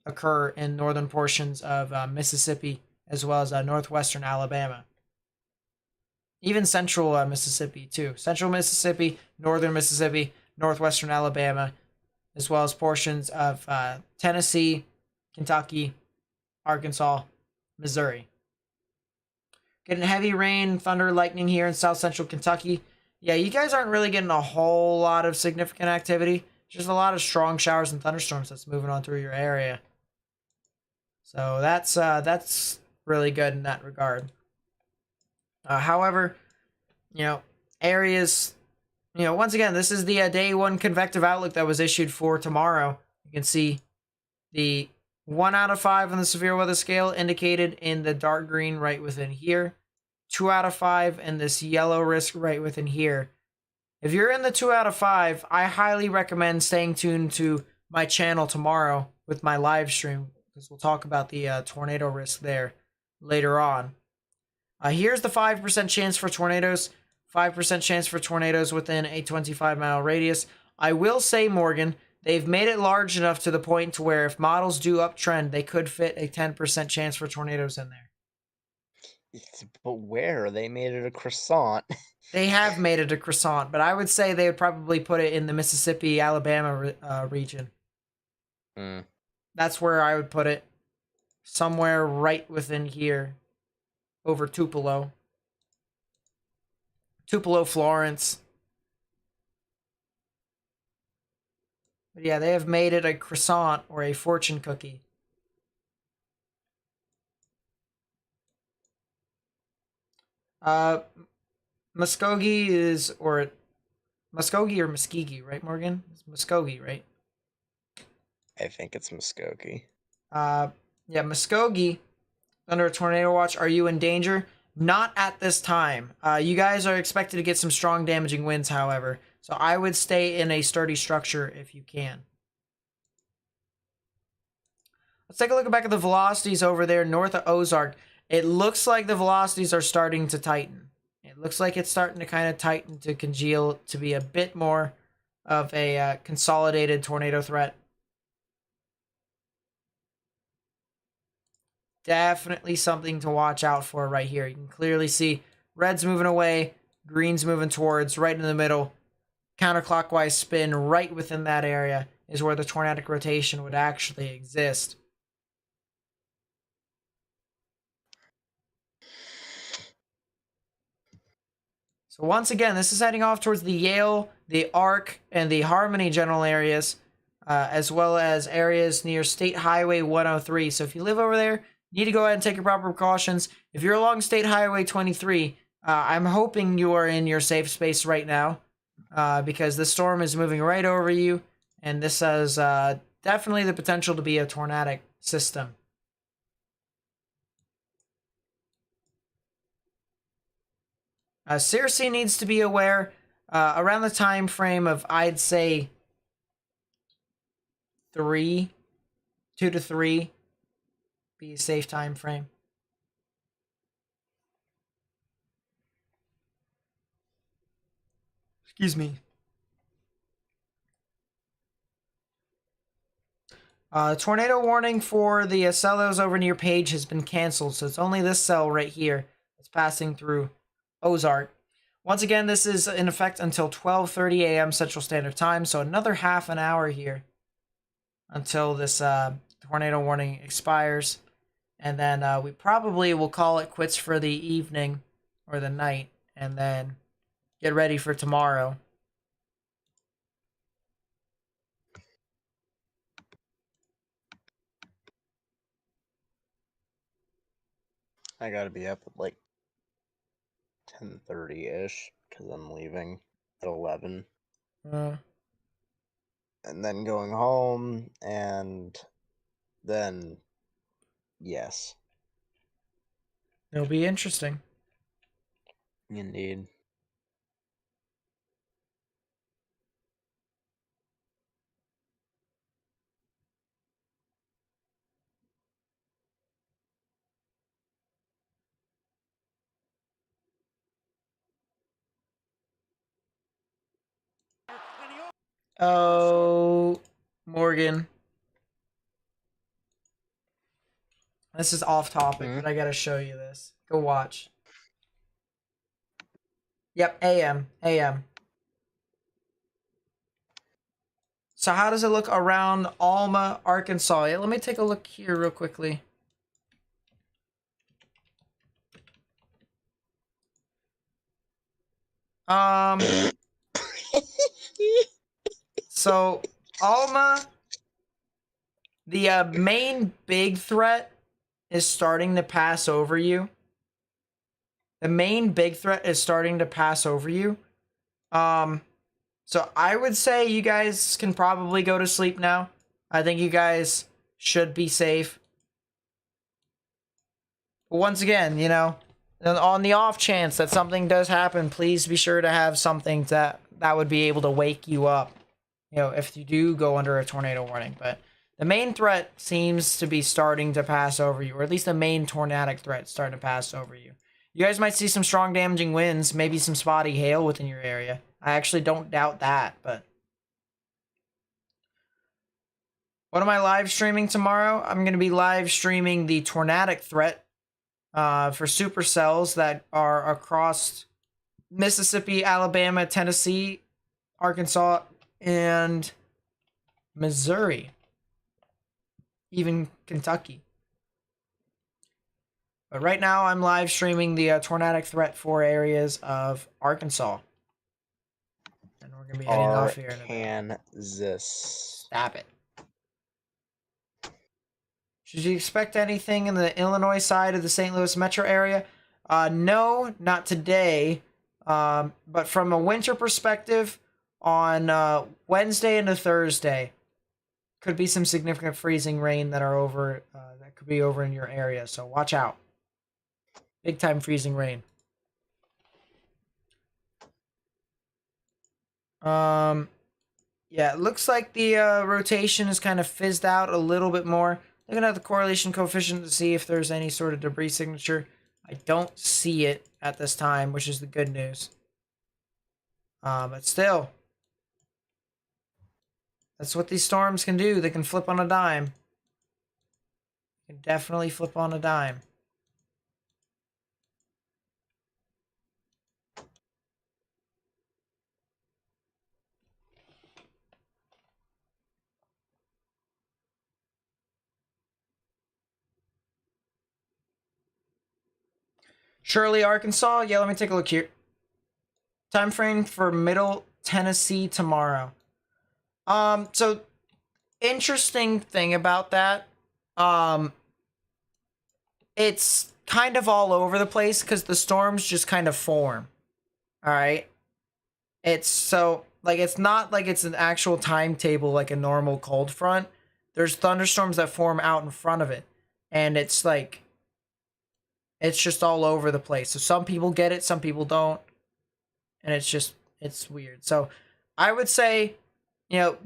occur in northern portions of Mississippi as well as northwestern Alabama. Even central Mississippi too. Central Mississippi, northern Mississippi, northwestern Alabama, as well as portions of Tennessee, Kentucky, Arkansas, Missouri. Getting heavy rain, thunder, lightning here in south central Kentucky. Yeah, you guys aren't really getting a whole lot of significant activity. Just a lot of strong showers and thunderstorms that's moving on through your area. So that's really good in that regard. However, areas, once again, this is the day one convective outlook that was issued for tomorrow. You can see the 1 out of 5 on the severe weather scale indicated in the dark green right within here. 2 out of 5 and this yellow risk right within here. If you're in the 2 out of 5, I highly recommend staying tuned to my channel tomorrow with my live stream because we'll talk about the tornado risk there later on. Here's the 5% chance for tornadoes. 5% chance for tornadoes within a 25-mile radius. I will say, Morgan, they've made it large enough to the point to where if models do uptrend, they could fit a 10% chance for tornadoes in there. But where? They made it a croissant. They have made it a croissant, but I would say they would probably put it in the Mississippi, Alabama region. That's where I would put it. Somewhere right within here. Over Tupelo. Tupelo, Florence. But yeah, they have made it a croissant or a fortune cookie. Muskogee or Muskogee, right, Morgan? It's Muskogee, right? I think it's Muskogee. Yeah, Muskogee, under a tornado watch. Are you in danger? Not at this time. You guys are expected to get some strong damaging winds, however. So I would stay in a sturdy structure if you can. Let's take a look back at the velocities over there north of Ozark. It looks like the velocities are starting to tighten. It looks like it's starting to kind of tighten to congeal to be a bit more of a consolidated tornado threat. Definitely something to watch out for right here. You can clearly see red's moving away, green's moving towards, right in the middle. Counterclockwise spin right within that area is where the tornadic rotation would actually exist. So once again, this is heading off towards the Yale, the Arc, and the Harmony general areas, as well as areas near State Highway 103. So if you live over there, you need to go ahead and take your proper precautions. If you're along State Highway 23, I'm hoping you are in your safe space right now, because the storm is moving right over you, and this has definitely the potential to be a tornadic system. Circe needs to be aware around the time frame of, I'd say, 2 to 3 be a safe time frame. Excuse me. Tornado warning for the cell that was over near Page has been canceled, so it's only this cell right here that's passing through Ozark. Once again, this is in effect until 12:30 a.m. Central Standard Time, so another half an hour here until this tornado warning expires. And then we probably will call it quits for the evening or the night, and then get ready for tomorrow. I gotta be up at like 10:30-ish because I'm leaving at 11. And then going home, and then, yes. It'll be interesting. Indeed. Oh, Morgan. This is off topic, but I gotta show you this. Go watch. Yep, AM. AM. So how does it look around Alma, Arkansas? Yeah, let me take a look here real quickly. So Alma, the main big threat is starting to pass over you. The main big threat is starting to pass over you. So I would say you guys can probably go to sleep now. I think you guys should be safe. But once again, you know, on the off chance that something does happen, please be sure to have something that would be able to wake you up, you know, if you do go under a tornado warning. But the main threat seems to be starting to pass over you, or at least the main tornadic threat starting to pass over you. You guys might see some strong damaging winds, maybe some spotty hail within your area. I actually don't doubt that, but... What am I live streaming tomorrow? I'm going to be live streaming the tornadic threat for supercells that are across Mississippi, Alabama, Tennessee, Arkansas, and Missouri. Even Kentucky. But right now, I'm live streaming the tornadic threat for areas of Arkansas. And we're going to be heading off here in a bit. Kansas. Stop it. Should you expect anything in the Illinois side of the St. Louis metro area? No, not today. But from a winter perspective, on Wednesday into Thursday, could be some significant freezing rain that are over that could be over in your area. So watch out. Big time freezing rain. Yeah, it looks like the rotation is kind of fizzed out a little bit more. Looking at the correlation coefficient to see if there's any sort of debris signature. I don't see it at this time, which is the good news. But still, that's what these storms can do. They can flip on a dime. They can definitely flip on a dime. Shirley, Arkansas. Yeah, let me take a look here. Time frame for Middle Tennessee tomorrow. So interesting thing about that. It's kind of all over the place because the storms just kind of form. All right. It's so like it's not like it's an actual timetable like a normal cold front. There's thunderstorms that form out in front of it, and it's like it's just all over the place. So some people get it, some people don't, and it's weird. So I would say,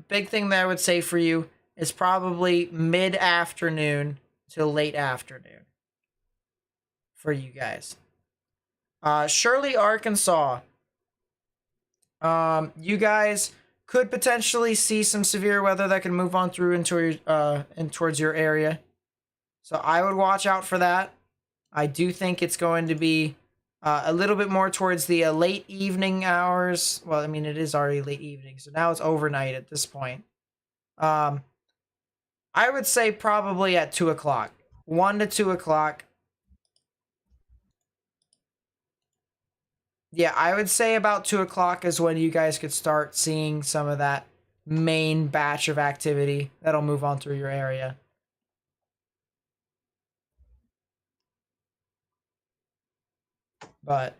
big thing that I would say for you is probably mid-afternoon to late afternoon for you guys. Shirley, Arkansas. You guys could potentially see some severe weather that can move on through into in towards your area. So I would watch out for that. I do think it's going to be a little bit more towards the late evening hours. Well, I mean, it is already late evening, so now it's overnight at this point. I would say probably at 2 o'clock. 1 to 2 o'clock. Yeah, I would say about 2 o'clock is when you guys could start seeing some of that main batch of activity that'll move on through your area. But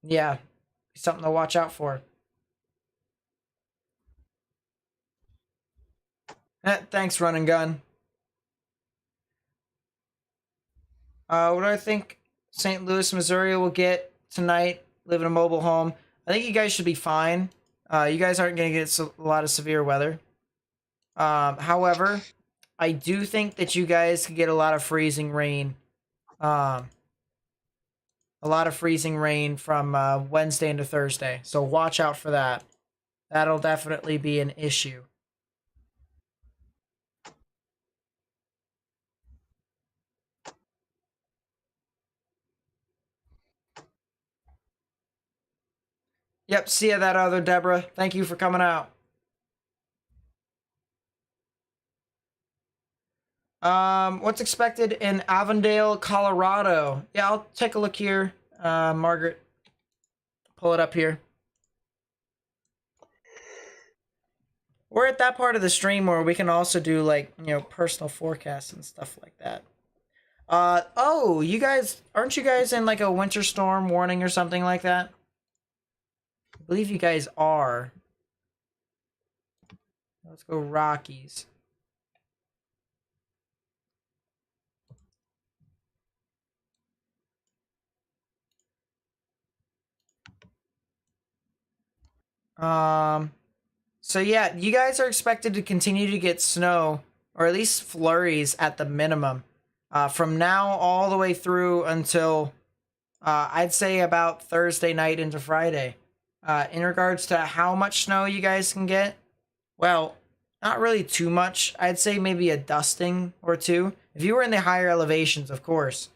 yeah, something to watch out for. Thanks, Run and Gun. What do I think St. Louis, Missouri will get tonight? Live in a mobile home. I think you guys should be fine. You guys aren't going to get a lot of severe weather. However, I do think that you guys could get a lot of freezing rain. A lot of freezing rain from Wednesday into Thursday. So watch out for that. That'll definitely be an issue. Yep, see ya that other Deborah. Thank you for coming out. What's expected in Avondale, Colorado? Yeah, I'll take a look here. Margaret, pull it up here. We're at that part of the stream where we can also do like, personal forecasts and stuff like that. Oh, you guys, aren't you guys in like a winter storm warning or something like that? I believe you guys are. Let's go Rockies. So yeah, you guys are expected to continue to get snow, or at least flurries at the minimum, from now all the way through until, I'd say about Thursday night into Friday. In regards to how much snow you guys can get, well, not really too much. I'd say maybe a dusting or two. If you were in the higher elevations, of course,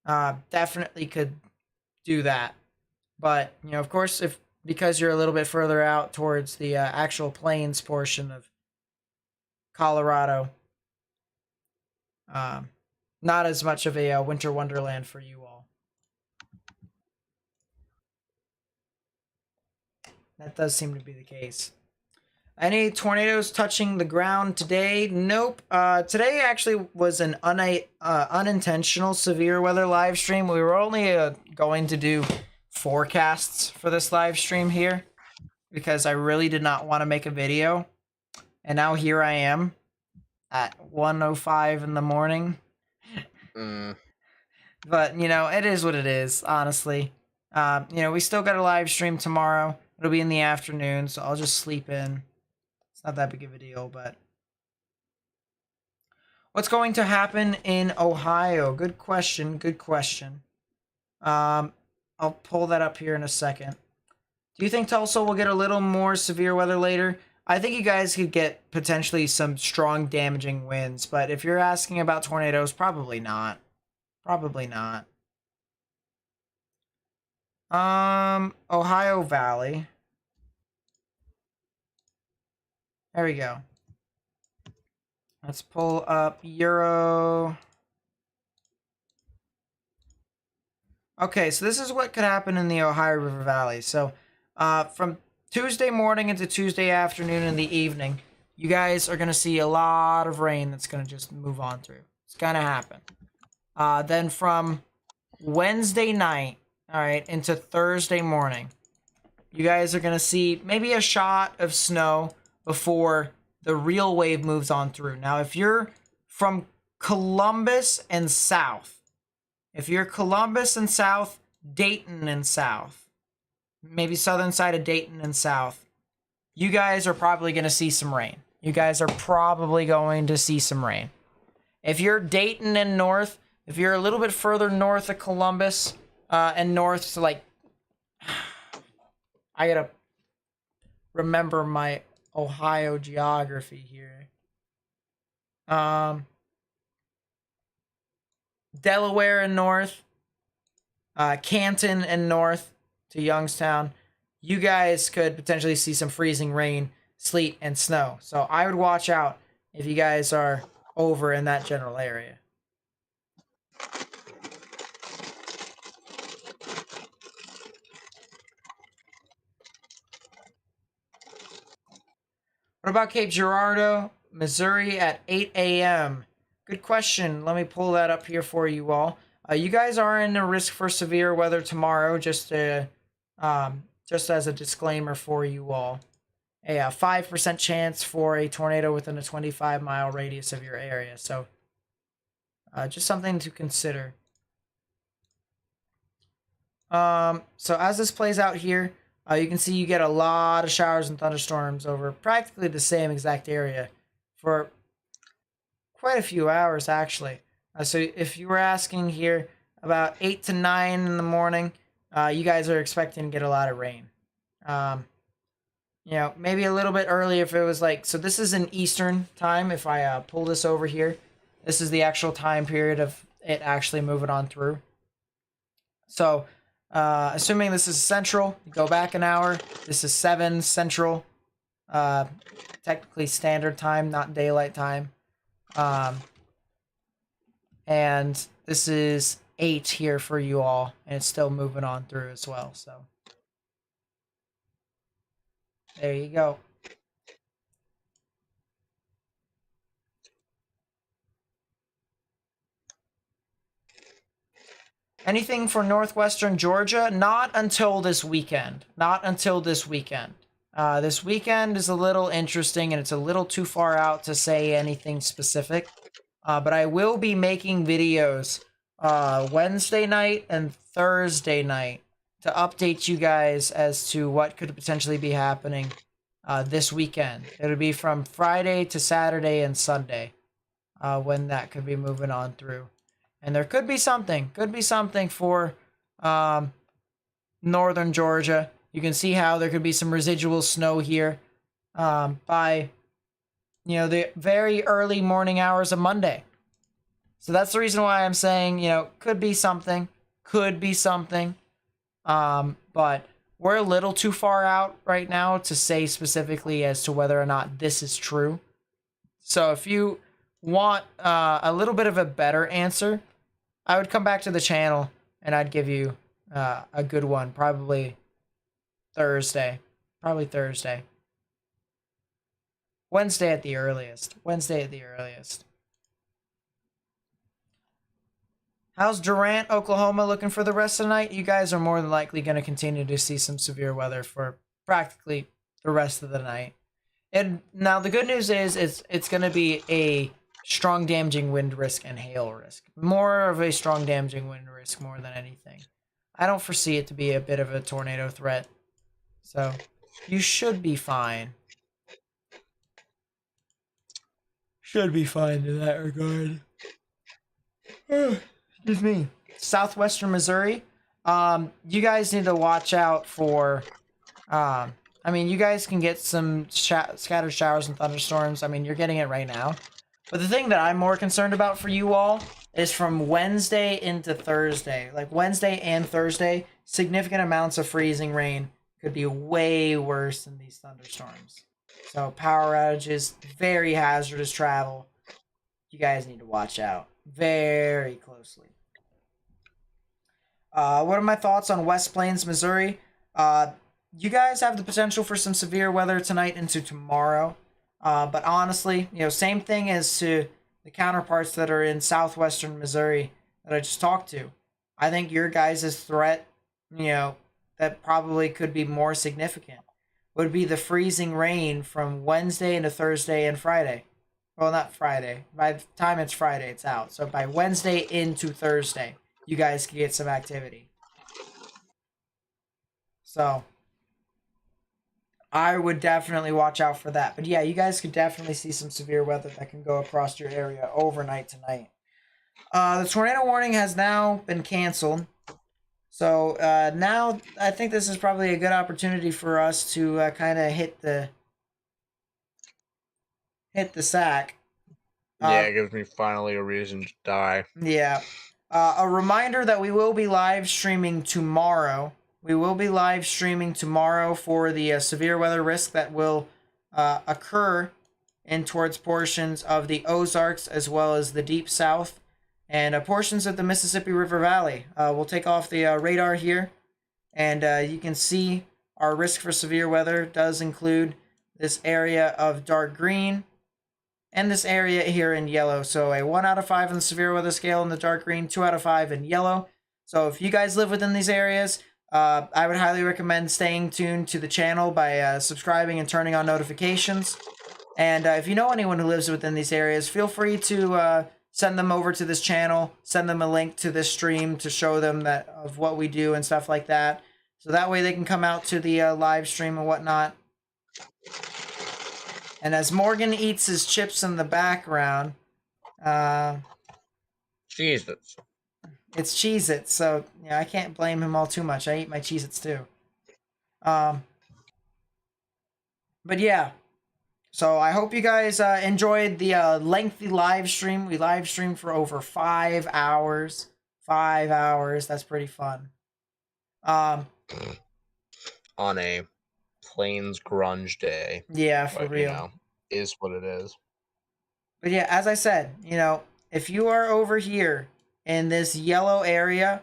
definitely could do that. But, of course, because you're a little bit further out towards the actual plains portion of Colorado, not as much of a winter wonderland for you all. That does seem to be the case. Any tornadoes touching the ground today? Nope. Today actually was an unintentional severe weather live stream. We were only going to do forecasts for this live stream here because I really did not want to make a video. And now here I am at 1:05 in the morning. But, you know, it is what it is, honestly. You know, we still got a live stream tomorrow. It'll be in the afternoon, so I'll just sleep in. It's not that big of a deal, but... What's going to happen in Ohio? Good question, good question. I'll pull that up here in a second. Do you think Tulsa will get a little more severe weather later? I think you guys could get potentially some strong damaging winds, but if you're asking about tornadoes, probably not. Probably not. Ohio Valley. There we go. Let's pull up Euro. Okay, so this is what could happen in the Ohio River Valley. So, from Tuesday morning into Tuesday afternoon and the evening, you guys are going to see a lot of rain that's going to just move on through. It's going to happen. Then from Wednesday night, all right, into Thursday morning, you guys are going to see maybe a shot of snow before the real wave moves on through. Now, if you're from Columbus and south, Dayton and south, maybe southern side of Dayton and south, you guys are probably going to see some rain. You guys are probably going to see some rain. If you're Dayton and north, if you're a little bit further north of Columbus and north to like, I gotta remember my Ohio geography here. Delaware and north, Canton and north to Youngstown, you guys could potentially see some freezing rain, sleet, and snow. So I would watch out if you guys are over in that general area. What about Cape Girardeau, Missouri at 8 a.m.? Good question. Let me pull that up here for you all. You guys are in a risk for severe weather tomorrow, just as a disclaimer for you all. A 5% chance for a tornado within a 25-mile radius of your area. So just something to consider. So as this plays out here, you can see you get a lot of showers and thunderstorms over practically the same exact area for quite a few hours, actually. So if you were asking here about 8 to 9 in the morning, you guys are expecting to get a lot of rain. You know, maybe a little bit early if it was like, so this is in Eastern time. If I pull this over here, this is the actual time period of it actually moving on through. So, assuming this is Central, you go back an hour. This is 7 Central, technically standard time, not daylight time. And this is 8 here for you all, and it's still moving on through as well. So there you go. Anything for northwestern Georgia? Not until this weekend. Not until this weekend. This weekend is a little interesting, and it's a little too far out to say anything specific. But I will be making videos Wednesday night and Thursday night to update you guys as to what could potentially be happening this weekend. It'll be from Friday to Saturday and Sunday when that could be moving on through. And there could be something for northern Georgia. You can see how there could be some residual snow here by, you know, the very early morning hours of Monday. So that's the reason why I'm saying, you know, could be something. But we're a little too far out right now to say specifically as to whether or not this is true. So if you want a little bit of a better answer, I would come back to the channel and I'd give you a good one. Probably Thursday. Wednesday at the earliest. How's Durant, Oklahoma looking for the rest of the night? You guys are more than likely going to continue to see some severe weather for practically the rest of the night. And now the good news is it's going to be a strong damaging wind risk and hail risk. More of a strong damaging wind risk more than anything. I don't foresee it to be a bit of a tornado threat. So you should be fine. Should be fine in that regard. Excuse me. Southwestern Missouri. You guys need to watch out for. I mean, you guys can get some scattered showers and thunderstorms. I mean, you're getting it right now. But the thing that I'm more concerned about for you all is from Wednesday into Thursday. Like Wednesday and Thursday, significant amounts of freezing rain could be way worse than these thunderstorms. So power outages, very hazardous travel. You guys need to watch out very closely. What are my thoughts on West Plains, Missouri? You guys have the potential for some severe weather tonight into tomorrow. But honestly, same thing as to the counterparts that are in southwestern Missouri that I just talked to. I think your guys' threat, that probably could be more significant, would be the freezing rain from Wednesday into Thursday and Friday. Well, not Friday. By the time it's Friday, it's out. So by Wednesday into Thursday, you guys can get some activity. So I would definitely watch out for that. But yeah, you guys could definitely see some severe weather that can go across your area overnight tonight. The tornado warning has now been canceled. So now I think this is probably a good opportunity for us to kind of hit the sack. Yeah, it gives me finally a reason to die. Yeah. A reminder that we will be live streaming tomorrow. We will be live streaming tomorrow for the severe weather risk that will occur in towards portions of the Ozarks as well as the Deep South and portions of the Mississippi River Valley. We'll take off the radar here, and you can see our risk for severe weather does include this area of dark green and this area here in yellow. So a 1 out of 5 on the severe weather scale in the dark green, 2 out of 5 in yellow. So if you guys live within these areas, I would highly recommend staying tuned to the channel by subscribing and turning on notifications. And if you know anyone who lives within these areas, feel free to send them over to this channel, send them a link to this stream to show them that of what we do and stuff like that. So that way they can come out to the live stream and whatnot. And as Morgan eats his chips in the background, Jesus. it's Cheez-Its, so I can't blame him all too much. I eat my Cheez-Its too. But yeah, so I hope you guys enjoyed the lengthy live stream. We live streamed for over 5 hours. 5 hours. That's pretty fun. On a Plains grunge day. Yeah, for but, real. Is what it is. But yeah, as I said, if you are over here in this yellow area,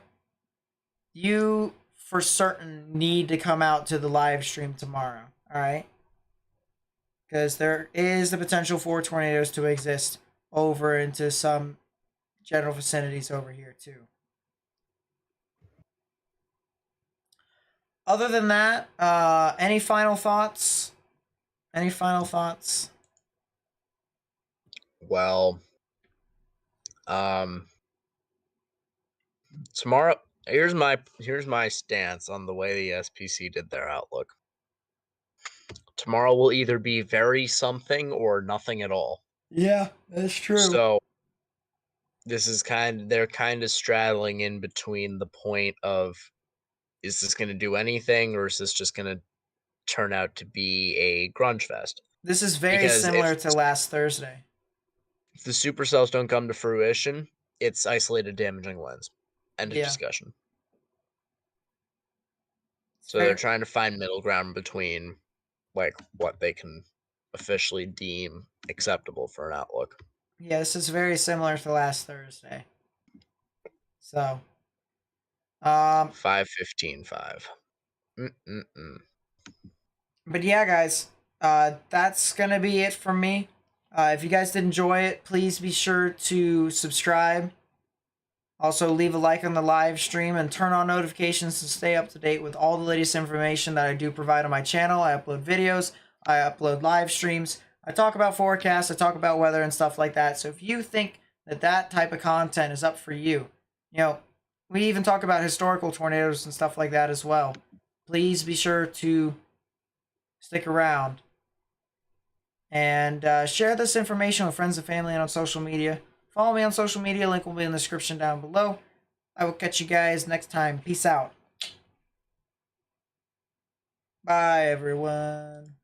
you for certain need to come out to the live stream tomorrow. All right. Because there is the potential for tornadoes to exist over into some general vicinities over here too. Other than that, any final thoughts? Any final thoughts? Well, tomorrow, here's my stance on the way the SPC did their outlook. Tomorrow will either be very something or nothing at all. Yeah, that's true. So this is they're kind of straddling in between the point of, is this going to do anything, or is this just going to turn out to be a grunge fest? This is very similar to last Thursday. If the supercells don't come to fruition, it's isolated damaging winds. End of discussion. So they're trying to find middle ground between what they can officially deem acceptable for an outlook. Yeah, this is very similar to last Thursday. So 5:15.5. But yeah, guys, that's gonna be it from me. If you guys did enjoy it, please be sure to subscribe. Also, leave a like on the live stream and turn on notifications to stay up to date with all the latest information that I do provide on my channel. I upload videos I upload live streams. I talk about forecasts. I talk about weather and stuff like that. So if you think that that type of content is up for you, you know, we even talk about historical tornadoes and stuff like that as well. Please be sure to stick around and share this information with friends and family and on social media. Follow me on social media. Link will be in the description down below. I will catch you guys next time. Peace out. Bye, everyone.